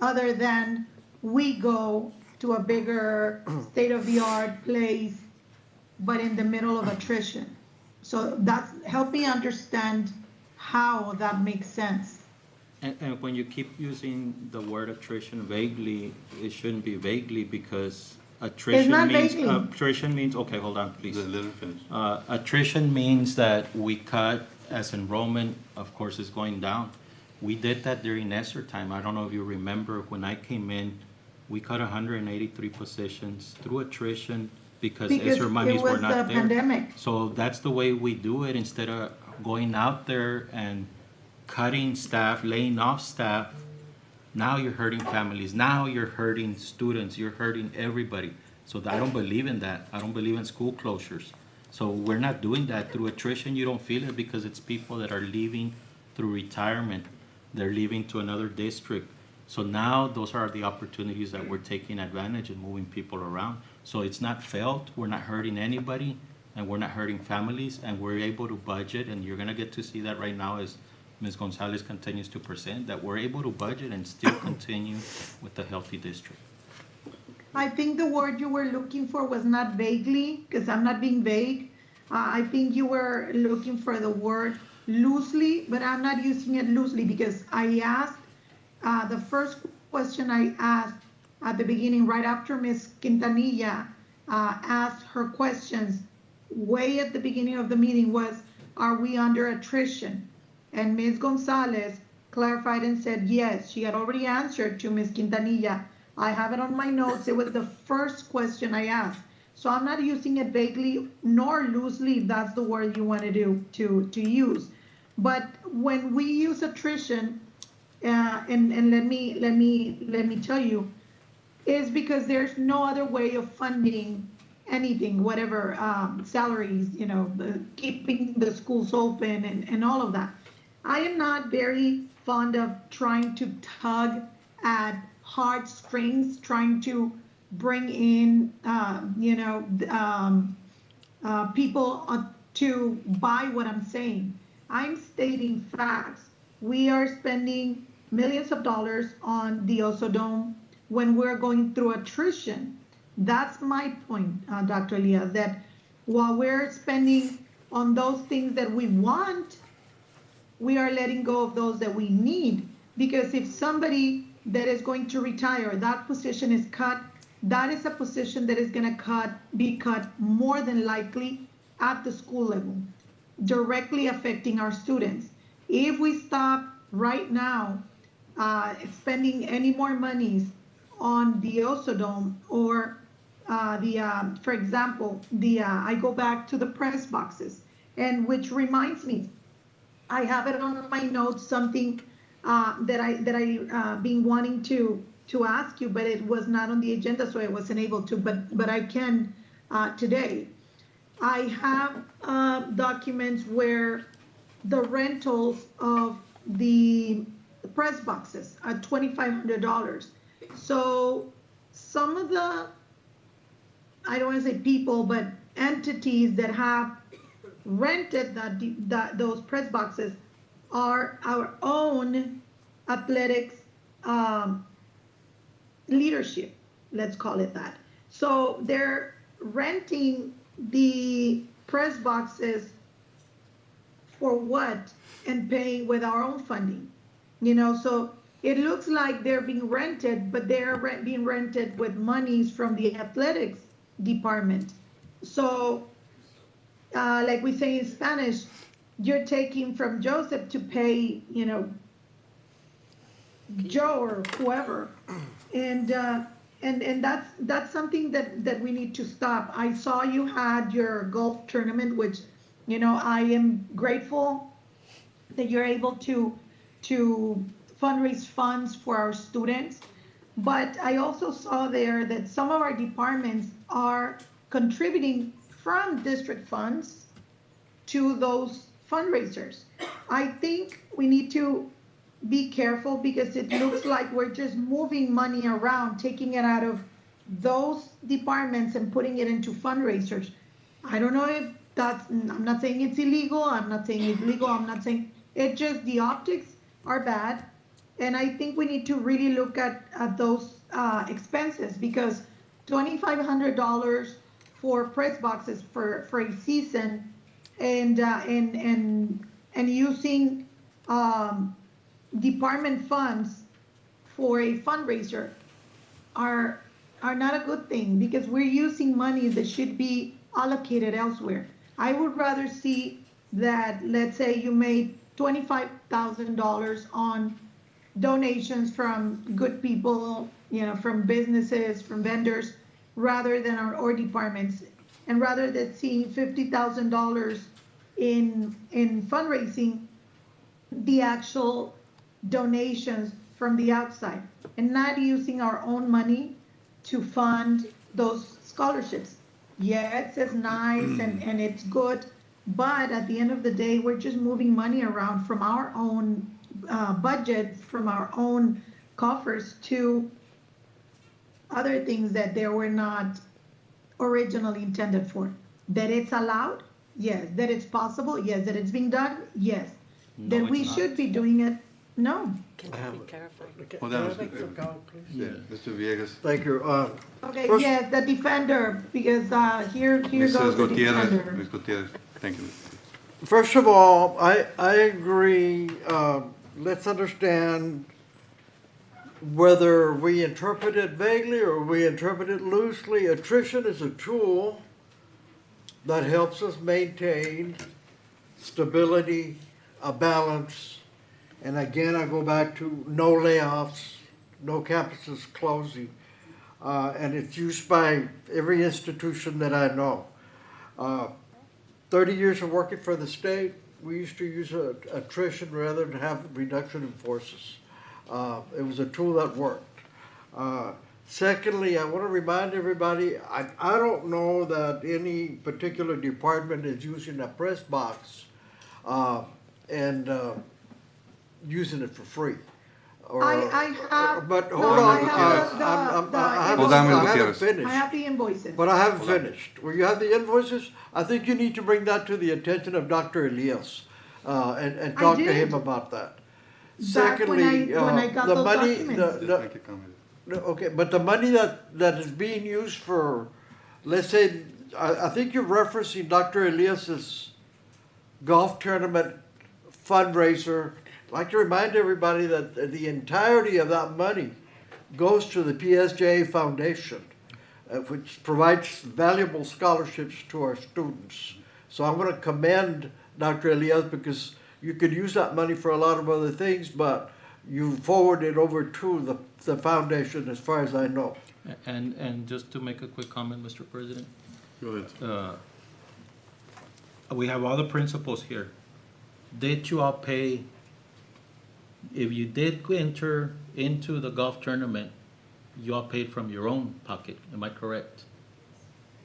other than we go to a bigger state-of-the-art place, but in the middle of attrition. So that's help me understand how that makes sense. And when you keep using the word attrition vaguely, it shouldn't be vaguely, because attrition means, okay, hold on, please. Attrition means that we cut as enrollment, of course, is going down. We did that during ESSER time. I don't know if you remember, when I came in, we cut 183 positions through attrition because ESSER monies were not there. Pandemic. So that's the way we do it, instead of going out there and cutting staff, laying off staff. Now you're hurting families. Now you're hurting students. You're hurting everybody. So I don't believe in that. I don't believe in school closures. So we're not doing that through attrition. You don't feel it because it's people that are leaving through retirement. They're leaving to another district. So now those are the opportunities that we're taking advantage and moving people around. So it's not felt. We're not hurting anybody, and we're not hurting families, and we're able to budget. And you're going to get to see that right now as Ms. Gonzalez continues to present, that we're able to budget and still continue with the healthy district. I think the word you were looking for was not vaguely, because I'm not being vague. I think you were looking for the word loosely, but I'm not using it loosely, because I asked, the first question I asked at the beginning, right after Ms. Quintanilla asked her questions, way at the beginning of the meeting, was, are we under attrition? And Ms. Gonzalez clarified and said, yes, she had already answered to Ms. Quintanilla. I have it on my notes. It was the first question I asked. So I'm not using it vaguely nor loosely, if that's the word you want to use. But when we use attrition, and let me tell you, is because there's no other way of funding anything, whatever, salaries, you know, keeping the schools open and all of that. I am not very fond of trying to tug at heartstrings, trying to bring in, people to buy what I'm saying. I'm stating facts. We are spending millions of dollars on the Oso Dome when we're going through attrition. That's my point, Dr. Elias, that while we're spending on those things that we want, we are letting go of those that we need. Because if somebody that is going to retire, that position is cut, that is a position that is going to be cut more than likely at the school level, directly affecting our students. If we stop right now spending any more monies on the Osodome or for example, I go back to the press boxes, and which reminds me, I have it on my notes, something that I been wanting to ask you, but it was not on the agenda, so I wasn't able to, but I can today. I have documents where the rentals of the press boxes are $2,500. So some of the, I don't want to say people, but entities that have rented those press boxes are our own athletics leadership, let's call it that. So they're renting the press boxes for what, and paying with our own funding, so it looks like they're being rented, but they're being rented with monies from the athletics department. So like we say in Spanish, you're taking from Joseph to pay, Joe or whoever, and that's something that we need to stop. I saw you had your golf tournament, which, I am grateful that you're able to fundraise funds for our students. But I also saw there that some of our departments are contributing from district funds to those fundraisers. I think we need to be careful because it looks like we're just moving money around, taking it out of those departments and putting it into fundraisers. I don't know if I'm not saying it's illegal, I'm not saying it's legal, I'm not saying, it just, the optics are bad. And I think we need to really look at those expenses, because $2,500 for press boxes for a season and using department funds for a fundraiser are not a good thing, because we're using money that should be allocated elsewhere. I would rather see that, let's say you made $25,000 on donations from good people, from businesses, from vendors, rather than our departments, and rather than seeing $50,000 in fundraising, the actual donations from the outside, and not using our own money to fund those scholarships. Yes, it's nice and it's good, but at the end of the day, we're just moving money around from our own budget, from our own coffers, to other things that they were not originally intended for. That it's allowed? Yes. That it's possible? Yes. That it's being done? Yes. No, That we it's not. should be doing it? No. Hold on, Mr. Villegas. Thank you. Okay, First- yes, the defender, because here goes Mrs. the Gutierrez, defender. Ms. Gutierrez, thank you. First of all, I agree, let's understand whether we interpret it vaguely or we interpret it loosely. Attrition is a tool that helps us maintain stability, a balance. And again, I go back to no layoffs, no campuses closing. And it's used by every institution that I know. 30 years of working for the state, we used to use attrition rather than have reduction in forces. It was a tool that worked. Secondly, I want to remind everybody, I don't know that any particular department is using a press box and using it for free. I have. But no, hold on, I have Hold on, Ms. I haven't Gutierrez. finished. I have the invoices. But I haven't finished. Well, you have the invoices? I think you need to bring that to the attention of Dr. Elias, and talk to him did. about that. Back when Secondly, when I got the those money, documents. Just make a comment. okay, but the money that is being used for, let's say, I think you're referencing Dr. Elias's golf tournament fundraiser. I'd like to remind everybody that the entirety of that money goes to the PSJA Foundation, which provides valuable scholarships to our students. So I'm going to commend Dr. Elias, because you could use that money for a lot of other things, but you forward it over to the foundation, as far as I know. And just to make a quick comment, Mr. President. Go ahead. We have all the principals here. Did you all pay, if you did enter into the golf tournament, you all paid from your own pocket, am I correct?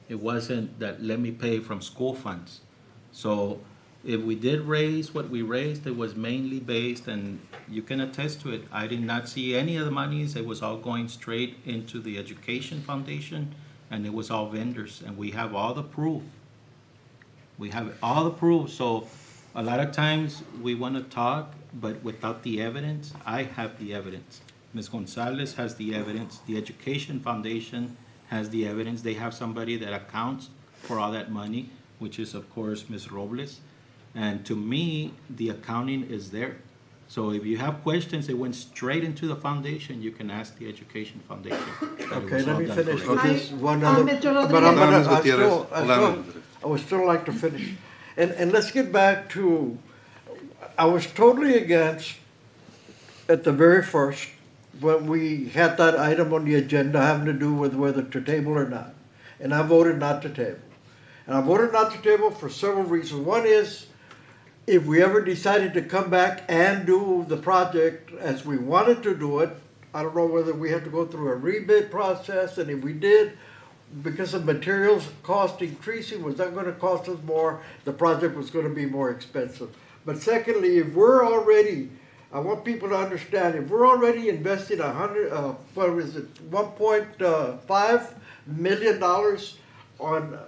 It wasn't that let me pay from school funds. So if we did raise what we raised, it was mainly based, and you can attest to it, I did not see any of the monies. It was all going straight into the Education Foundation, and it was all vendors, and we have all the proof. We have all the proof, so a lot of times we want to talk, but without the evidence. I have the evidence. Ms. Gonzalez has the evidence. The Education Foundation has the evidence. They have somebody that accounts for all that money, which is, of course, Ms. Robles. And to me, the accounting is there. So if you have questions, it went straight into the foundation. You can ask the Education Foundation. Okay, let me finish with correctly. this one other, Mr. but I'm Rodriguez. gonna, I would still like to finish. And let's get back to, I was totally against, at the very first, when we had that item on the agenda having to do with whether to table or not. And I voted not to table. And I voted not to table for several reasons. One is, if we ever decided to come back and do the project as we wanted to do it, I don't know whether we had to go through a rebid process, and if we did, because of materials cost increasing, was that gonna cost us more? The project was gonna be more expensive. But secondly, if we're already, I want people to understand, if we're already investing $1.5 million on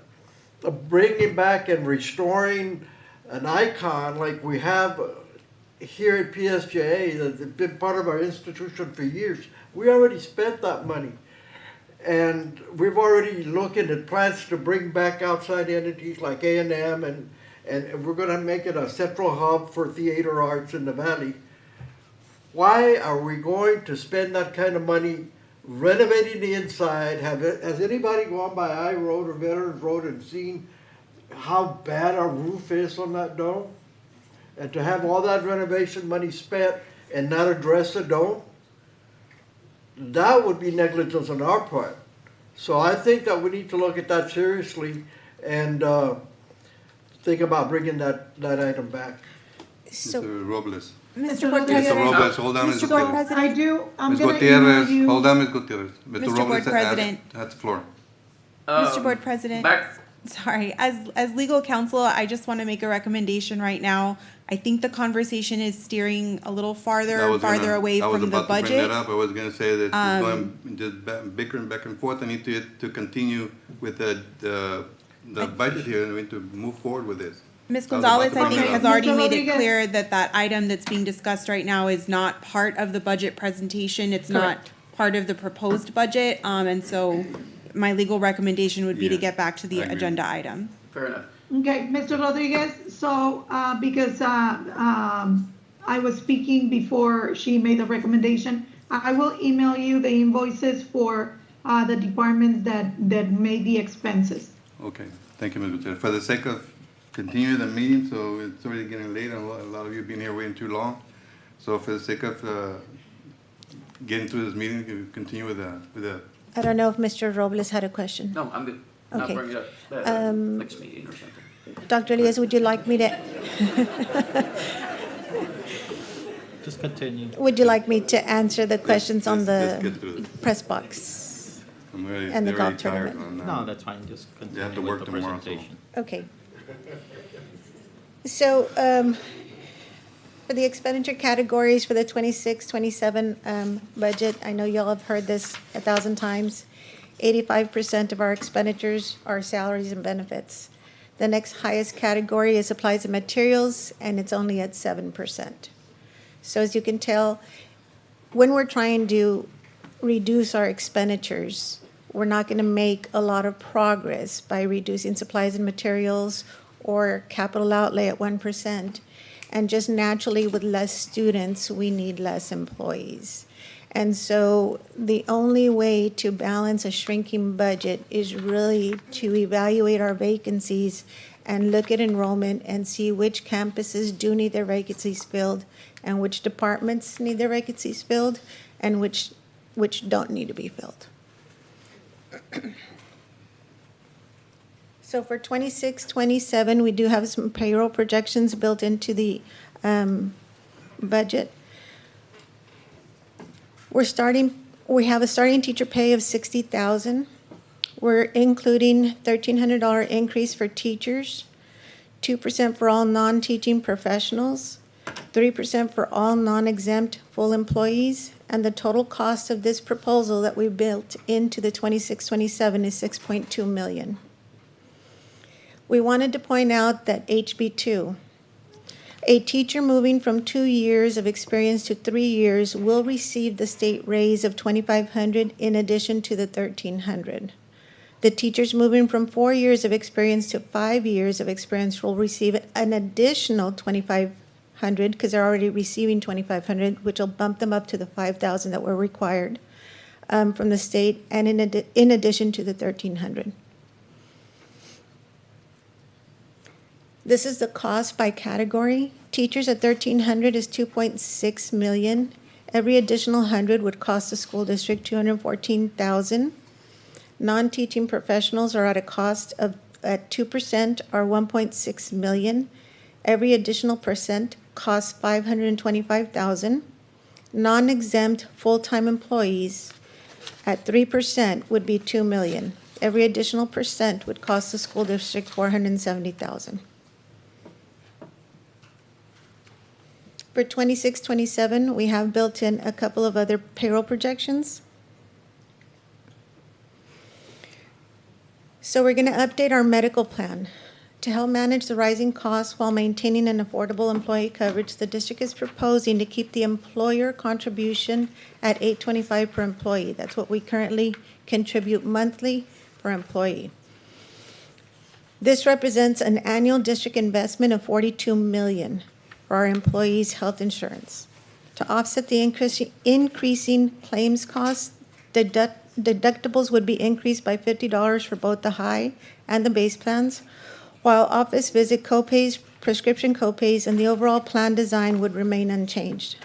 bringing back and restoring an icon like we have here at PSJA, that's been part of our institution for years, we already spent that money. And we've already looking at plans to bring back outside entities like A&M, and we're gonna make it a central hub for theater arts in the valley. Why are we going to spend that kind of money renovating the inside? Has anybody gone by I Road or Veterans Road and seen how bad our roof is on that dome? And to have all that renovation money spent and not address the dome? That would be negligence on our part. So I think that we need to look at that seriously and think about bringing that item back. Mr. Robles. Mr. Mr. Robles, hold on, Ms. So Gutierrez. I do, I'm Ms. gonna email Gutierrez, you. hold on, Ms. Gutierrez. Mr. Robles Board President. has the floor. Mr. Board President. Back, Sorry, as legal counsel, I just want to make a recommendation right now. I think the conversation is steering a little farther and farther away from the I was about to bring budget. that up. I was gonna say that it's going just bickering back and forth. I need to continue with the budget here, and we need to move forward with this. Ms. I was about Gonzalez, to I bring think, that has up. already Mr. made it Rodriguez. clear that that item that's being discussed right now is not part of the budget presentation. It's not part of the proposed budget, and so my legal recommendation would be to Yeah, get back to the I agree. agenda item. fair enough. Okay, Mr. Rodriguez, so, because, I was speaking before she made the recommendation, I will email you the invoices for, the departments that made the expenses. Okay, thank you, Ms. Gutierrez. For the sake of continuing the meeting, so it's already getting late, and a lot of you have been here waiting too long. So for the sake of getting through this meeting, we continue with the I don't know if Mr. Robles had a question. No, I'm good. I'll Okay. bring it up at the next meeting or something. Dr. Elias, would you like me to, Just continue. would you like me to answer the questions on let's the get through this. press box? I'm really, And the they're already golf tired tournament. on, No, that's fine, just They have to continue work with the tomorrow, so. presentation. Okay. So, for the expenditure categories for the 26-27 budget, I know y'all have heard this 1,000 times. 85% of our expenditures are salaries and benefits. The next highest category is supplies and materials, and it's only at 7%. So as you can tell, when we're trying to reduce our expenditures, we're not going to make a lot of progress by reducing supplies and materials or capital outlay at 1%. And just naturally, with less students, we need less employees. And so the only way to balance a shrinking budget is really to evaluate our vacancies and look at enrollment and see which campuses do need their vacancies filled and which departments need their vacancies filled and which don't need to be filled. So for 26, 27, we do have some payroll projections built into the budget. We have a starting teacher pay of $60,000. We're including $1,300 increase for teachers, 2% for all non-teaching professionals, 3% for all non-exempt full employees, and the total cost of this proposal that we built into the 26-27 is $6.2 million. We wanted to point out that HB2, a teacher moving from 2 years of experience to 3 years will receive the state raise of $2,500 in addition to the $1,300. The teachers moving from 4 years of experience to 5 years of experience will receive an additional $2,500 because they're already receiving $2,500, which will bump them up to the $5,000 that were required from the state, and in addition to the $1,300. This is the cost by category. Teachers at $1,300 is $2.6 million. Every additional 100 would cost the school district $214,000. Non-teaching professionals are at a cost of at 2% or $1.6 million. Every additional percent costs $525,000. Non-exempt full-time employees at 3% would be $2 million. Every additional percent would cost the school district $470,000. For 26, 27, we have built in a couple of other payroll projections. So we're going to update our medical plan. To help manage the rising costs while maintaining an affordable employee coverage, the district is proposing to keep the employer contribution at $825 per employee. That's what we currently contribute monthly per employee. This represents an annual district investment of $42 million for our employees' health insurance. To offset the increasing claims costs, deductibles would be increased by $50 for both the high and the base plans, while office visit copays, prescription copays, and the overall plan design would remain unchanged.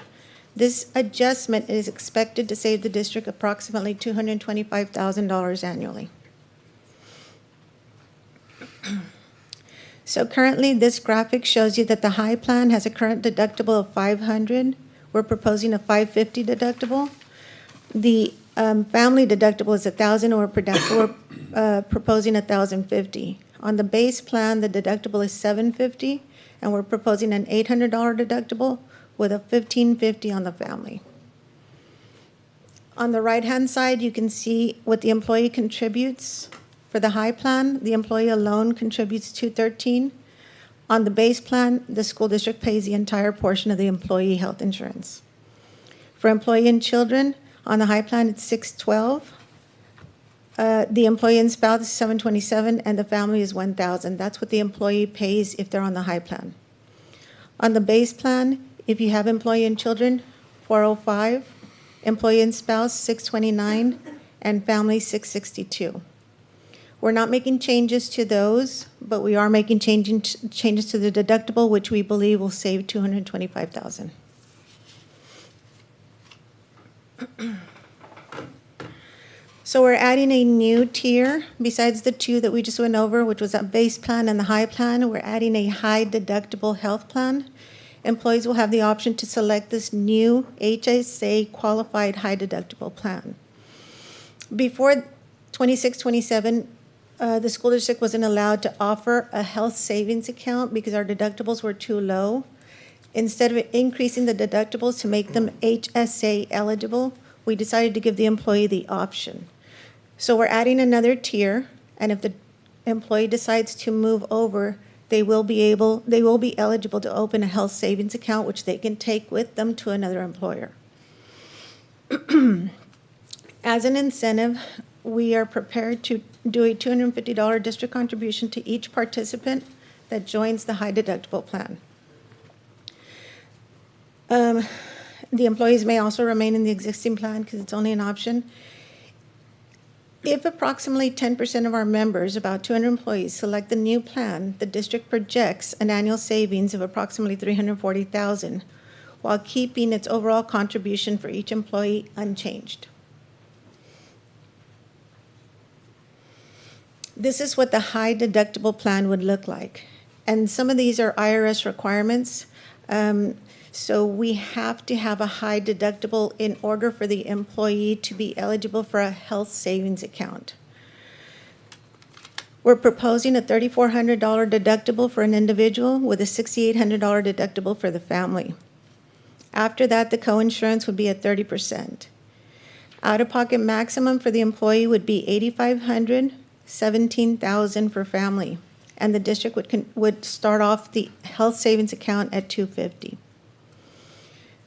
This adjustment is expected to save the district approximately $225,000 annually. So currently, this graphic shows you that the high plan has a current deductible of $500. We're proposing a $550 deductible. The family deductible is $1,000, or we're proposing $1,050. On the base plan, the deductible is $750, and we're proposing an $800 deductible with a $1,550 on the family. On the right-hand side, you can see what the employee contributes. For the high plan, the employee alone contributes $213. On the base plan, the school district pays the entire portion of the employee health insurance. For employee and children, on the high plan, it's $612. The employee and spouse is $727, and the family is $1,000. That's what the employee pays if they're on the high plan. On the base plan, if you have employee and children, $405, employee and spouse, $629, and family, $662. We're not making changes to those, but we are making changes to the deductible, which we believe will save $225,000. So we're adding a new tier besides the two that we just went over, which was that base plan and the high plan. We're adding a high deductible health plan. Employees will have the option to select this new HSA qualified high deductible plan. Before 26-27, the school district wasn't allowed to offer a health savings account because our deductibles were too low. Instead of increasing the deductibles to make them HSA eligible, we decided to give the employee the option. So we're adding another tier, and if the employee decides to move over, they will be eligible to open a health savings account, which they can take with them to another employer. As an incentive, we are prepared to do a $250 district contribution to each participant that joins the high deductible plan. The employees may also remain in the existing plan because it's only an option. If approximately 10% of our members, about 200 employees, select the new plan, the district projects an annual savings of approximately $340,000 while keeping its overall contribution for each employee unchanged. This is what the high deductible plan would look like. And some of these are IRS requirements. So we have to have a high deductible in order for the employee to be eligible for a health savings account. We're proposing a $3,400 deductible for an individual with a $6,800 deductible for the family. After that, the coinsurance would be at 30%. Out-of-pocket maximum for the employee would be $8,500, $17,000 for family. And the district would start off the health savings account at $250.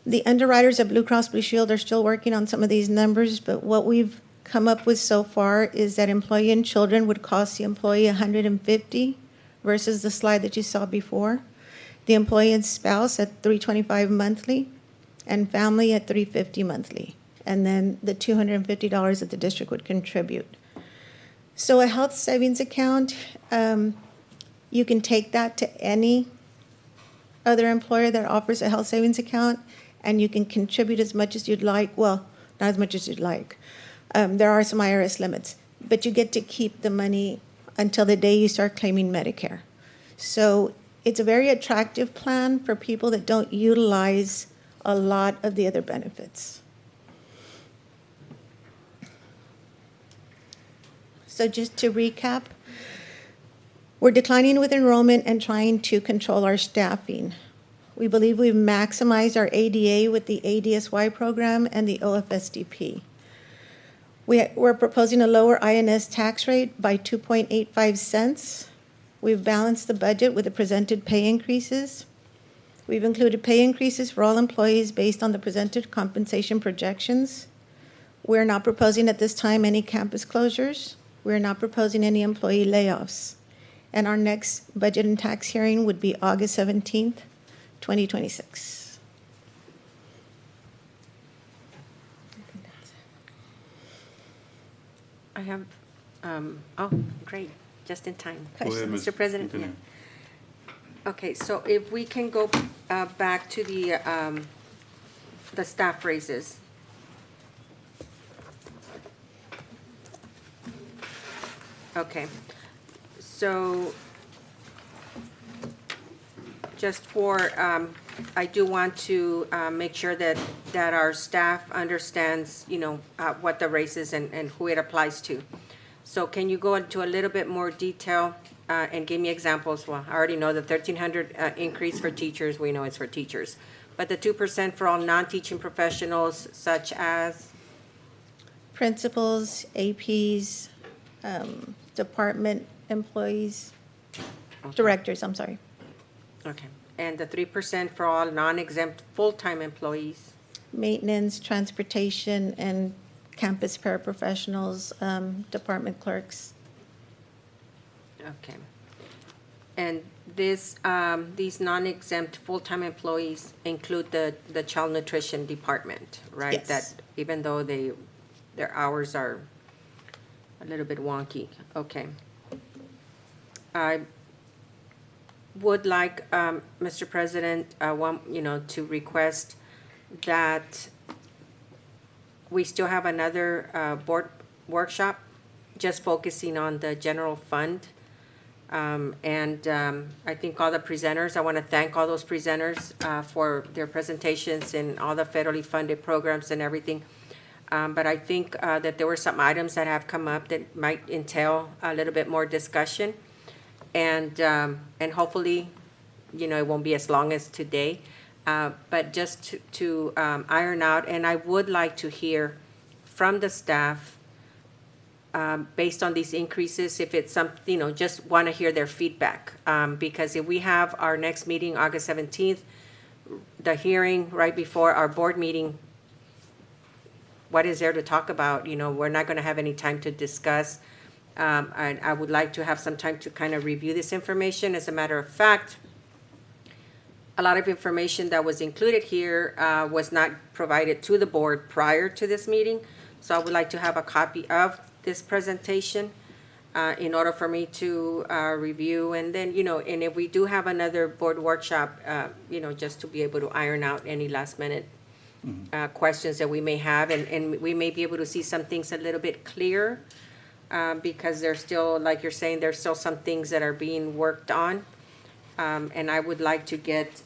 The underwriters at Blue Cross Blue Shield are still working on some of these numbers, but what we've come up with so far is that employee and children would cost the employee $150 versus the slide that you saw before. The employee and spouse at $325 monthly, and family at $350 monthly, and then the $250 that the district would contribute. So a health savings account, you can take that to any other employer that offers a health savings account, and you can contribute as much as you'd like. Well, not as much as you'd like. There are some IRS limits, but you get to keep the money until the day you start claiming Medicare. So it's a very attractive plan for people that don't utilize a lot of the other benefits. So just to recap, we're declining with enrollment and trying to control our staffing. We believe we've maximized our ADA with the ADSY program and the OFSDP. We're proposing a lower INS tax rate by 2.85 cents. We've balanced the budget with the presented pay increases. We've included pay increases for all employees based on the presented compensation projections. We're not proposing at this time any campus closures. We're not proposing any employee layoffs. And our next budget and tax hearing would be August 17th, 2026. I have, oh, great, just in time. Go ahead, Ms. Mr. President. Quintana. Okay, so if we can go back to the staff raises. Okay, so just for, I do want to make sure that our staff understands, you know, what the race is and who it applies to. So can you go into a little bit more detail and give me examples? Well, I already know the 1,300 increase for teachers, we know it's for teachers. But the 2% for all non-teaching professionals such as? Principals, APs, department employees, directors, I'm sorry. Okay, and the 3% for all non-exempt full-time employees? Maintenance, transportation, and campus paraprofessionals, department clerks. Okay. And this, these non-exempt full-time employees include the child nutrition department, right? Yes. That even though their hours are a little bit wonky, okay. I would like, Mr. President, to request that we still have another board workshop just focusing on the general fund. I think all the presenters, I want to thank all those presenters for their presentations and all the federally funded programs and everything. But I think that there were some items that have come up that might entail a little bit more discussion. And hopefully, it won't be as long as today. But just to iron out, and I would like to hear from the staff based on these increases, if it's something, just want to hear their feedback. Because if we have our next meeting, August 17th, the hearing right before our board meeting, what is there to talk about? We're not going to have any time to discuss. I would like to have some time to kind of review this information. As a matter of fact, a lot of information that was included here was not provided to the board prior to this meeting. So I would like to have a copy of this presentation in order for me to review. And then, and if we do have another board workshop, just to be able to iron out any last minute questions that we may have. And we may be able to see some things a little bit clearer because there's still, like you're saying, there's still some things that are being worked on. And I would like to get,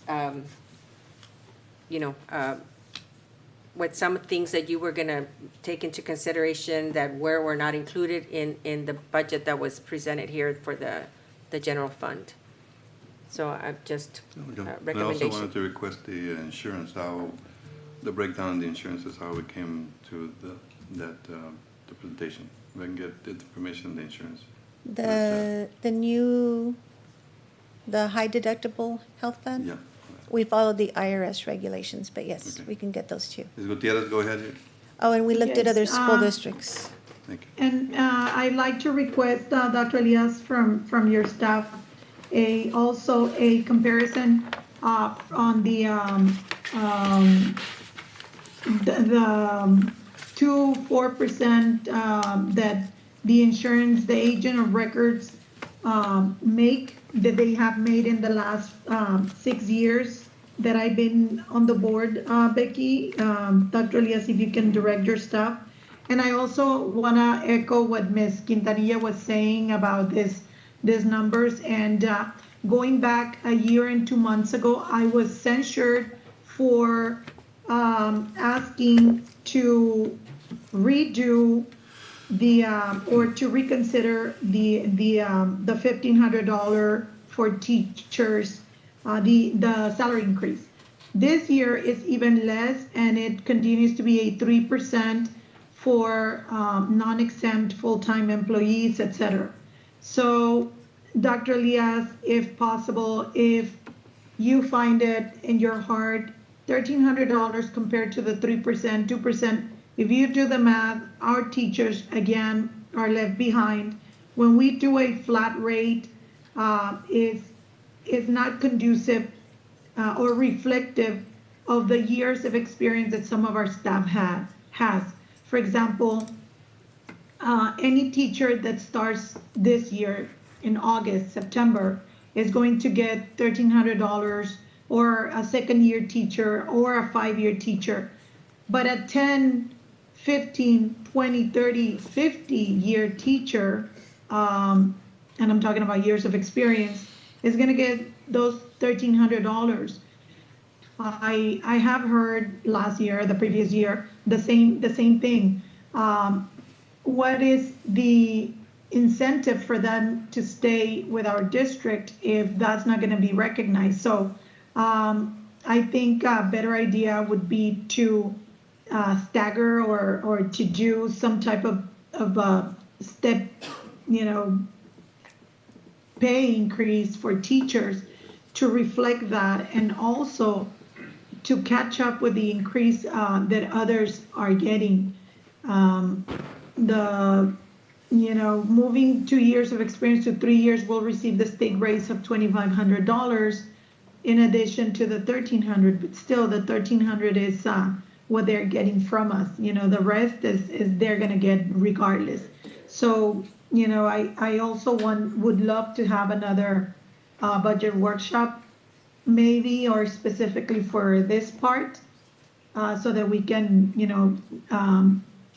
with some things that you were gonna take into consideration that were not included in the budget that was presented here for the general fund. So I've just, I also recommendation. wanted to request the insurance, how, the breakdown of the insurances, how we came to the presentation. If I can get the information on the insurance. The high deductible health plan? Yeah. We follow the IRS regulations, but yes, we can get those too. Ms. Gutierrez, go ahead. Oh, and we looked at Yes, other school districts. And I'd like to request, Dr. Elias, from your staff, also a comparison on the 2-4% that the insurance, the agent of records that they have made in the last 6 years that I've been on the board, Becky. Dr. Elias, if you can direct your staff. And I also want to echo what Ms. Quintanilla was saying about these numbers. And going back a year and 2 months ago, I was censured for asking to redo or to reconsider the $1,500 for teachers, the salary increase. This year is even less, and it continues to be a 3% for non-exempt full-time employees, etc. So, Dr. Elias, if possible, if you find it in your heart, $1,300 compared to the 3%, 2%, if you do the math, our teachers, again, are left behind. When we do a flat rate, is not conducive or reflective of the years of experience that some of our staff has. For example, any teacher that starts this year in August, September, is going to get $1,300, or a second-year teacher or a 5-year teacher. But a 10, 15, 20, 30, 50-year teacher, and I'm talking about years of experience, is going to get those $1,300. I have heard last year, the previous year, the same thing. What is the incentive for them to stay with our district if that's not going to be recognized? So I think a better idea would be to stagger or to do some type of step, pay increase for teachers to reflect that, and also to catch up with the increase that others are getting. Moving 2 years of experience to 3 years will receive the state raise of $2,500 in addition to the $1,300, but still the $1,300 is what they're getting from us. The rest is they're gonna get regardless. So, I also would love to have another budget workshop, maybe, or specifically for this part, so that we can,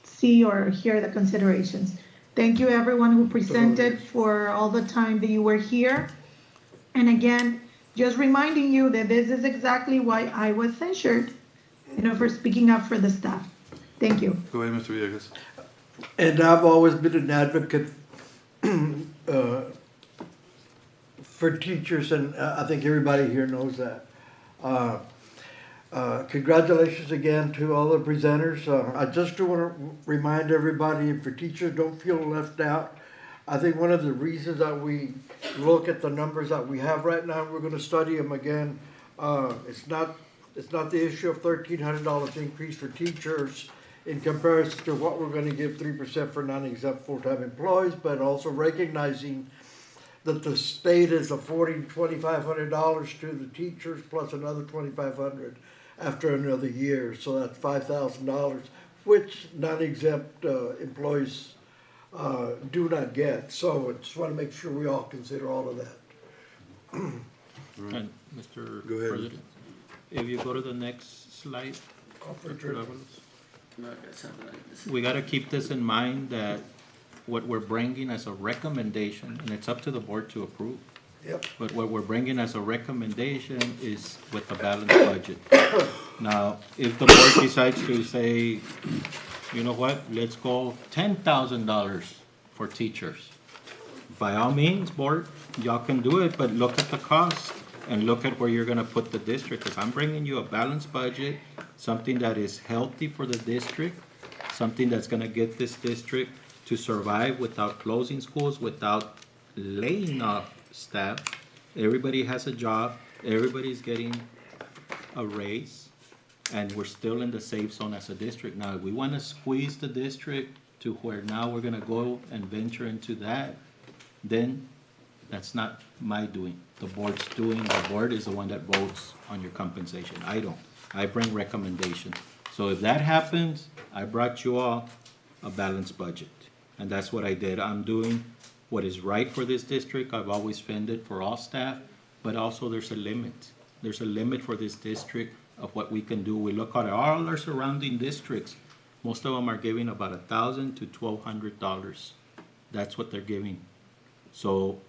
see or hear the considerations. Thank you everyone who presented for all the time that you were here. And again, just reminding you that this is exactly why I was censured, for speaking up for the staff. Thank you. Go ahead, Mr. Villegas. And I've always been an advocate for teachers, and I think everybody here knows that. Congratulations again to all the presenters. I just do want to remind everybody, for teachers, don't feel left out. I think one of the reasons that we look at the numbers that we have right now, we're going to study them again. It's not the issue of $1,300 increase for teachers in comparison to what we're going to give 3% for non-exempt full-time employees, but also recognizing that the state is affording $2,500 to the teachers plus another $2,500 after another year. So that's $5,000, which non-exempt employees do not get. So I just want to make sure we all consider all of that. And Mr. Go ahead. President, if you go to the next slide, Offer Dr. adjournment. Avalos. We gotta keep this in mind that what we're bringing as a recommendation, and it's up to the board to approve. Yep. But what we're bringing as a recommendation is with the balanced budget. Now, if the board decides to say, you know what, let's go $10,000 for teachers. By all means, board, y'all can do it, but look at the cost and look at where you're gonna put the district. Because I'm bringing you a balanced budget, something that is healthy for the district, something that's gonna get this district to survive without closing schools, without laying off staff. Everybody has a job, everybody's getting a raise, and we're still in the safe zone as a district. Now, if we wanna squeeze the district to where now we're gonna go and venture into that, then that's not my doing. The board's doing, the board is the one that votes on your compensation. I don't. I bring recommendations. So if that happens, I brought you all a balanced budget. And that's what I did. I'm doing what is right for this district. I've always spent it for all staff, but also there's a limit. There's a limit for this district of what we can do. We look at all our surrounding districts. Most of them are giving about $1,000 to $1,200. That's what they're giving. So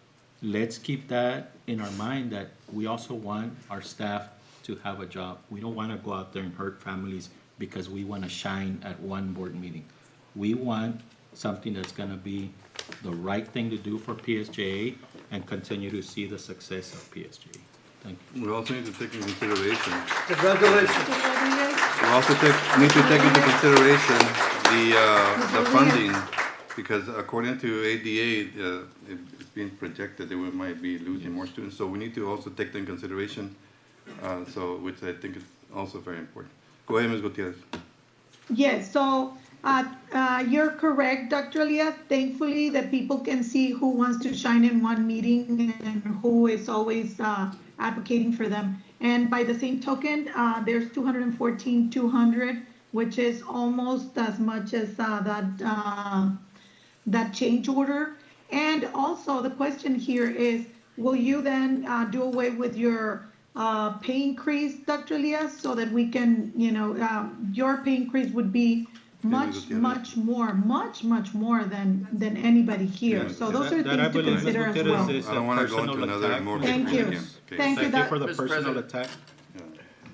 let's keep that in our mind that we also want our staff to have a job. We don't want to go out there and hurt families because we want to shine at one board meeting. We want something that's going to be the right thing to do for PSJA and continue to see the success of PSJA. Thank you. We also need to take into consideration. Congratulations. We also need to take into consideration the funding, because according to ADA, it's being projected that we might be losing more students. So we need to also take that in consideration, which I think is also very important. Go ahead, Ms. Gutierrez. Yes, so you're correct, Dr. Elias. Thankfully, that people can see who wants to shine in one meeting and who is always advocating for them. And by the same token, there's 214,200, which is almost as much as that change order. And also the question here is, will you then do away with your pay increase, Dr. Elias, so that we can, your pay increase would be much more than anybody here. So those are things to consider as well. I don't want to go into another more. Thank you. Thank you for the Mr. personal President. attack.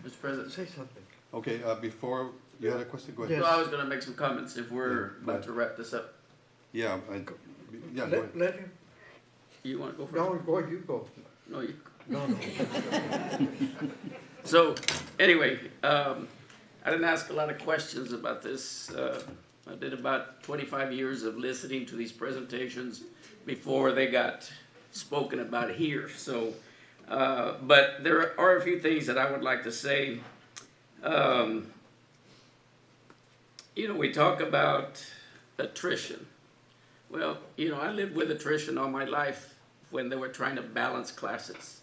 Mr. President. Say something. Okay, before, you had a question? Go ahead. No, I was gonna make some comments if we're about to wrap this up. Yeah, go ahead. Let him. You wanna go first? No, go, you go. No, you. No. So, anyway, I didn't ask a lot of questions about this. I did about 25 years of listening to these presentations before they got spoken about here. So, but there are a few things that I would like to say. We talk about attrition. Well, I lived with attrition all my life when they were trying to balance classes.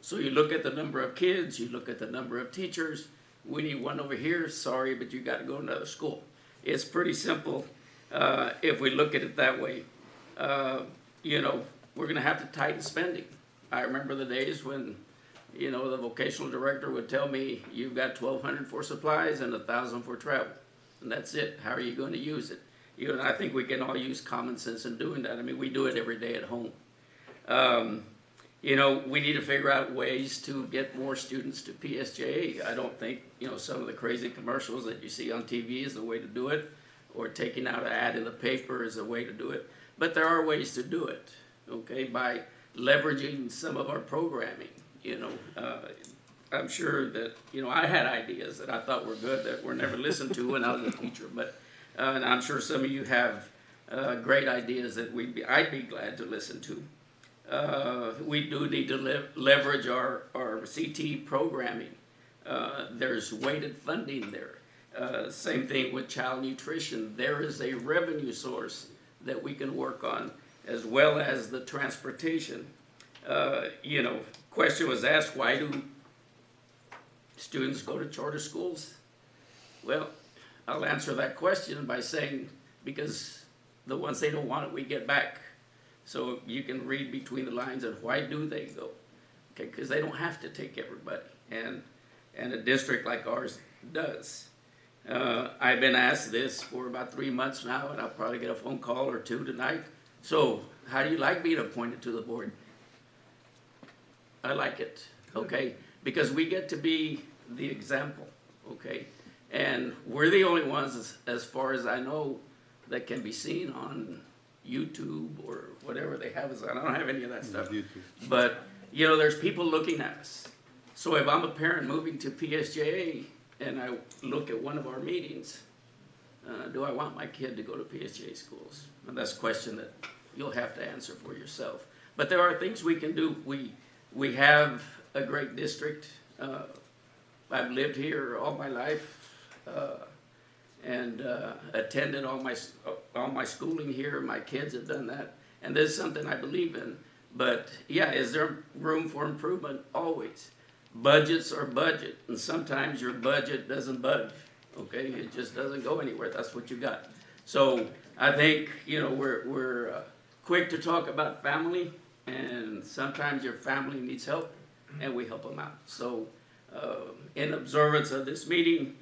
So you look at the number of kids, you look at the number of teachers. We need one over here, sorry, but you got to go to another school. It's pretty simple if we look at it that way. We're going to have to tighten spending. I remember the days when, the vocational director would tell me, you've got $1,200 for supplies and $1,000 for travel. And that's it. How are you going to use it? And I think we can all use common sense in doing that. I mean, we do it every day at home. We need to figure out ways to get more students to PSJA. I don't think, some of the crazy commercials that you see on TV is the way to do it, or taking out an ad in the paper is the way to do it. But there are ways to do it, okay, by leveraging some of our programming. I'm sure that, I had ideas that I thought were good that were never listened to when I was a teacher, but and I'm sure some of you have great ideas that I'd be glad to listen to. We do need to leverage our CT programming. There's weighted funding there. Same thing with child nutrition. There is a revenue source that we can work on, as well as the transportation. Question was asked, why do students go to charter schools? Well, I'll answer that question by saying, because the ones they don't want, we get back. So you can read between the lines and why do they go? Okay, because they don't have to take everybody, and a district like ours does. I've been asked this for about 3 months now, and I'll probably get a phone call or two tonight. So how do you like being appointed to the board? I like it, okay? Because we get to be the example, okay? And we're the only ones, as far as I know, that can be seen on YouTube or whatever they have us on. I don't have any of that stuff. But, you know, there's people looking at us. So if I'm a parent moving to PSJA and I look at one of our meetings, do I want my kid to go to PSJA schools? And that's a question that you'll have to answer for yourself. But there are things we can do. We have a great district. I've lived here all my life and attended all my schooling here. My kids have done that. And this is something I believe in. But yeah, is there room for improvement? Always. Budgets are budget, and sometimes your budget doesn't budge, okay? It just doesn't go anywhere. That's what you got. So I think, you know, we're quick to talk about family, and sometimes your family needs help, and we help them out. So in observance of this meeting,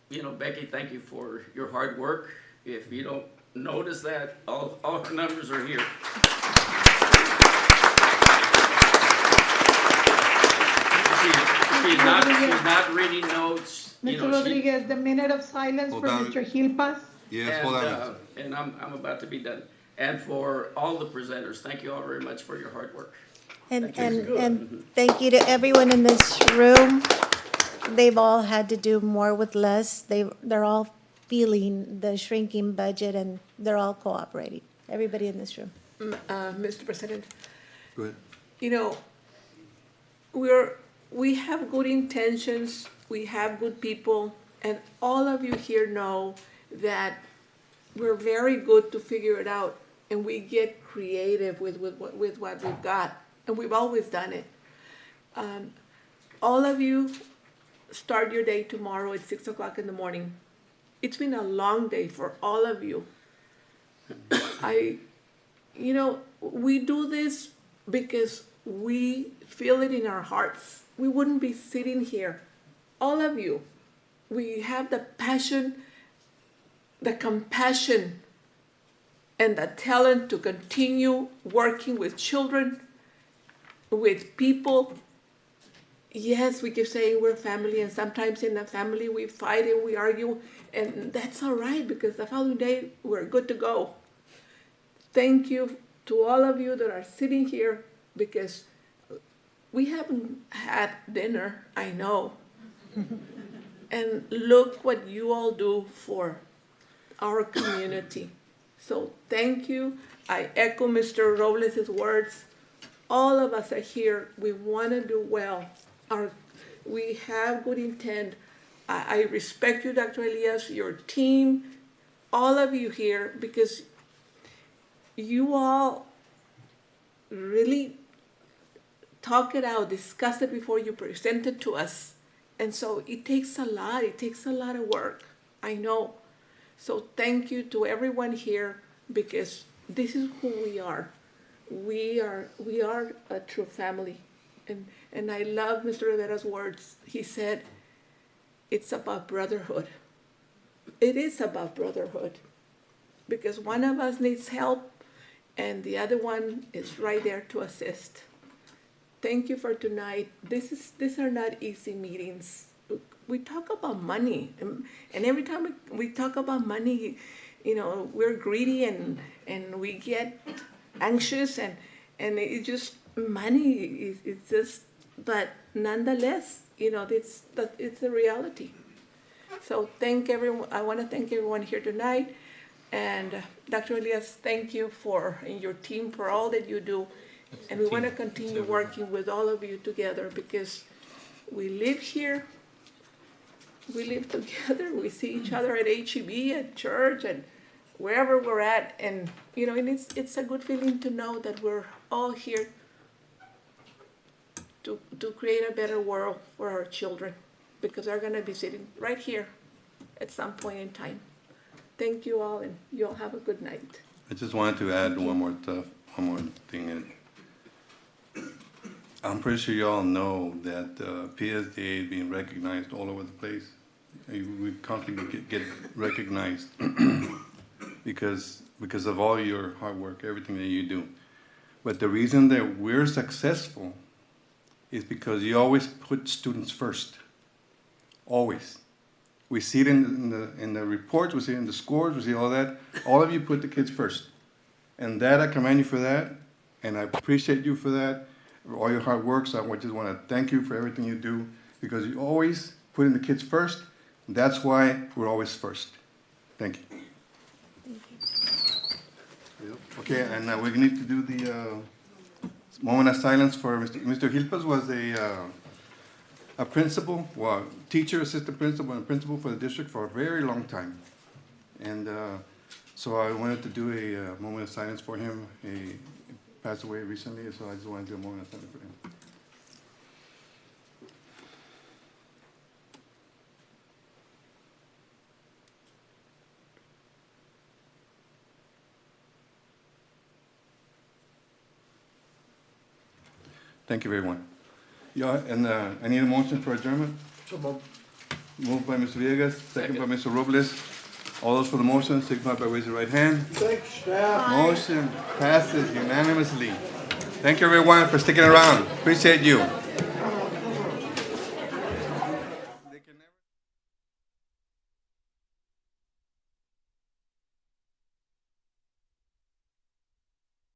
you know, Becky, thank you for your hard work. If you don't notice that, all the numbers are here. She's not reading notes. You Mr. know, Rodriguez, the minute of silence for Mr. Gilpas. Yes, hold on. And I'm about to be done. And for all the presenters, thank you all very much for your hard work. And thank you to everyone in this room. They've all had to do more with less. They're all feeling the shrinking budget, and they're all cooperating. Everybody in this room. Mr. President, Go ahead. you know, we have good intentions, we have good people, and all of you here know that we're very good to figure it out, and we get creative with what we've got, and we've always done it. All of you start your day tomorrow at 6 o'clock in the morning. It's been a long day for all of you. You know, we do this because we feel it in our hearts. We wouldn't be sitting here. All of you, we have the passion, the compassion, and the talent to continue working with children, with people. Yes, we keep saying we're family, and sometimes in the family we fight and we argue, and that's all right, because the following day we're good to go. Thank you to all of you that are sitting here, because we haven't had dinner, I know. And look what you all do for our community. So thank you. I echo Mr. Robles' words. All of us are here. We want to do well. We have good intent. I respect you, Dr. Elias, your team, all of you here, because you all really talk it out, discuss it before you present it to us. And so it takes a lot of work, I know. So thank you to everyone here, because this is who we are. We are a true family. And I love Mr. Rivera's words. He said, it's about brotherhood. It is about brotherhood, because one of us needs help and the other one is right there to assist. Thank you for tonight. These are not easy meetings. We talk about money, and every time we talk about money, you know, we're greedy and we get anxious, and it just, money is just, but nonetheless, you know, it's a reality. So thank everyone. I want to thank everyone here tonight, and Dr. Elias, thank you and your team for all that you do. And we want to continue working with all of you together, because we live here, we live together, we see each other at HEB, at church, and wherever we're at. And, you know, and it's a good feeling to know that we're all here to create a better world for our children, because they're going to be sitting right here at some point in time. Thank you all, and you all have a good night. I just wanted to add one more thing. I'm pretty sure you all know that PSDA is being recognized all over the place. We constantly get recognized because of all your hard work, everything that you do. But the reason that we're successful is because you always put students first. Always. We see it in the reports, we see it in the scores, we see all that. All of you put the kids first. And that, I commend you for that, and I appreciate you for that, all your hard work. So I just want to thank you for everything you do, because you always put in the kids first. That's why we're always first. Thank you. Okay, and we need to do the moment of silence for Mr. Gilpes was a principal, well, teacher, assistant principal, and principal for the district for a very long time. And so I wanted to do a moment of silence for him. He passed away recently, so I just wanted to do a moment of silence for him. Thank you, everyone. Yeah, and I need a motion for adjournment. Moved by Mr. Villegas, second by Mr. Robles. All those for the motion, signify by raising the right hand. Thanks, staff. Motion passes unanimously. Thank you, everyone, for sticking around. Appreciate you.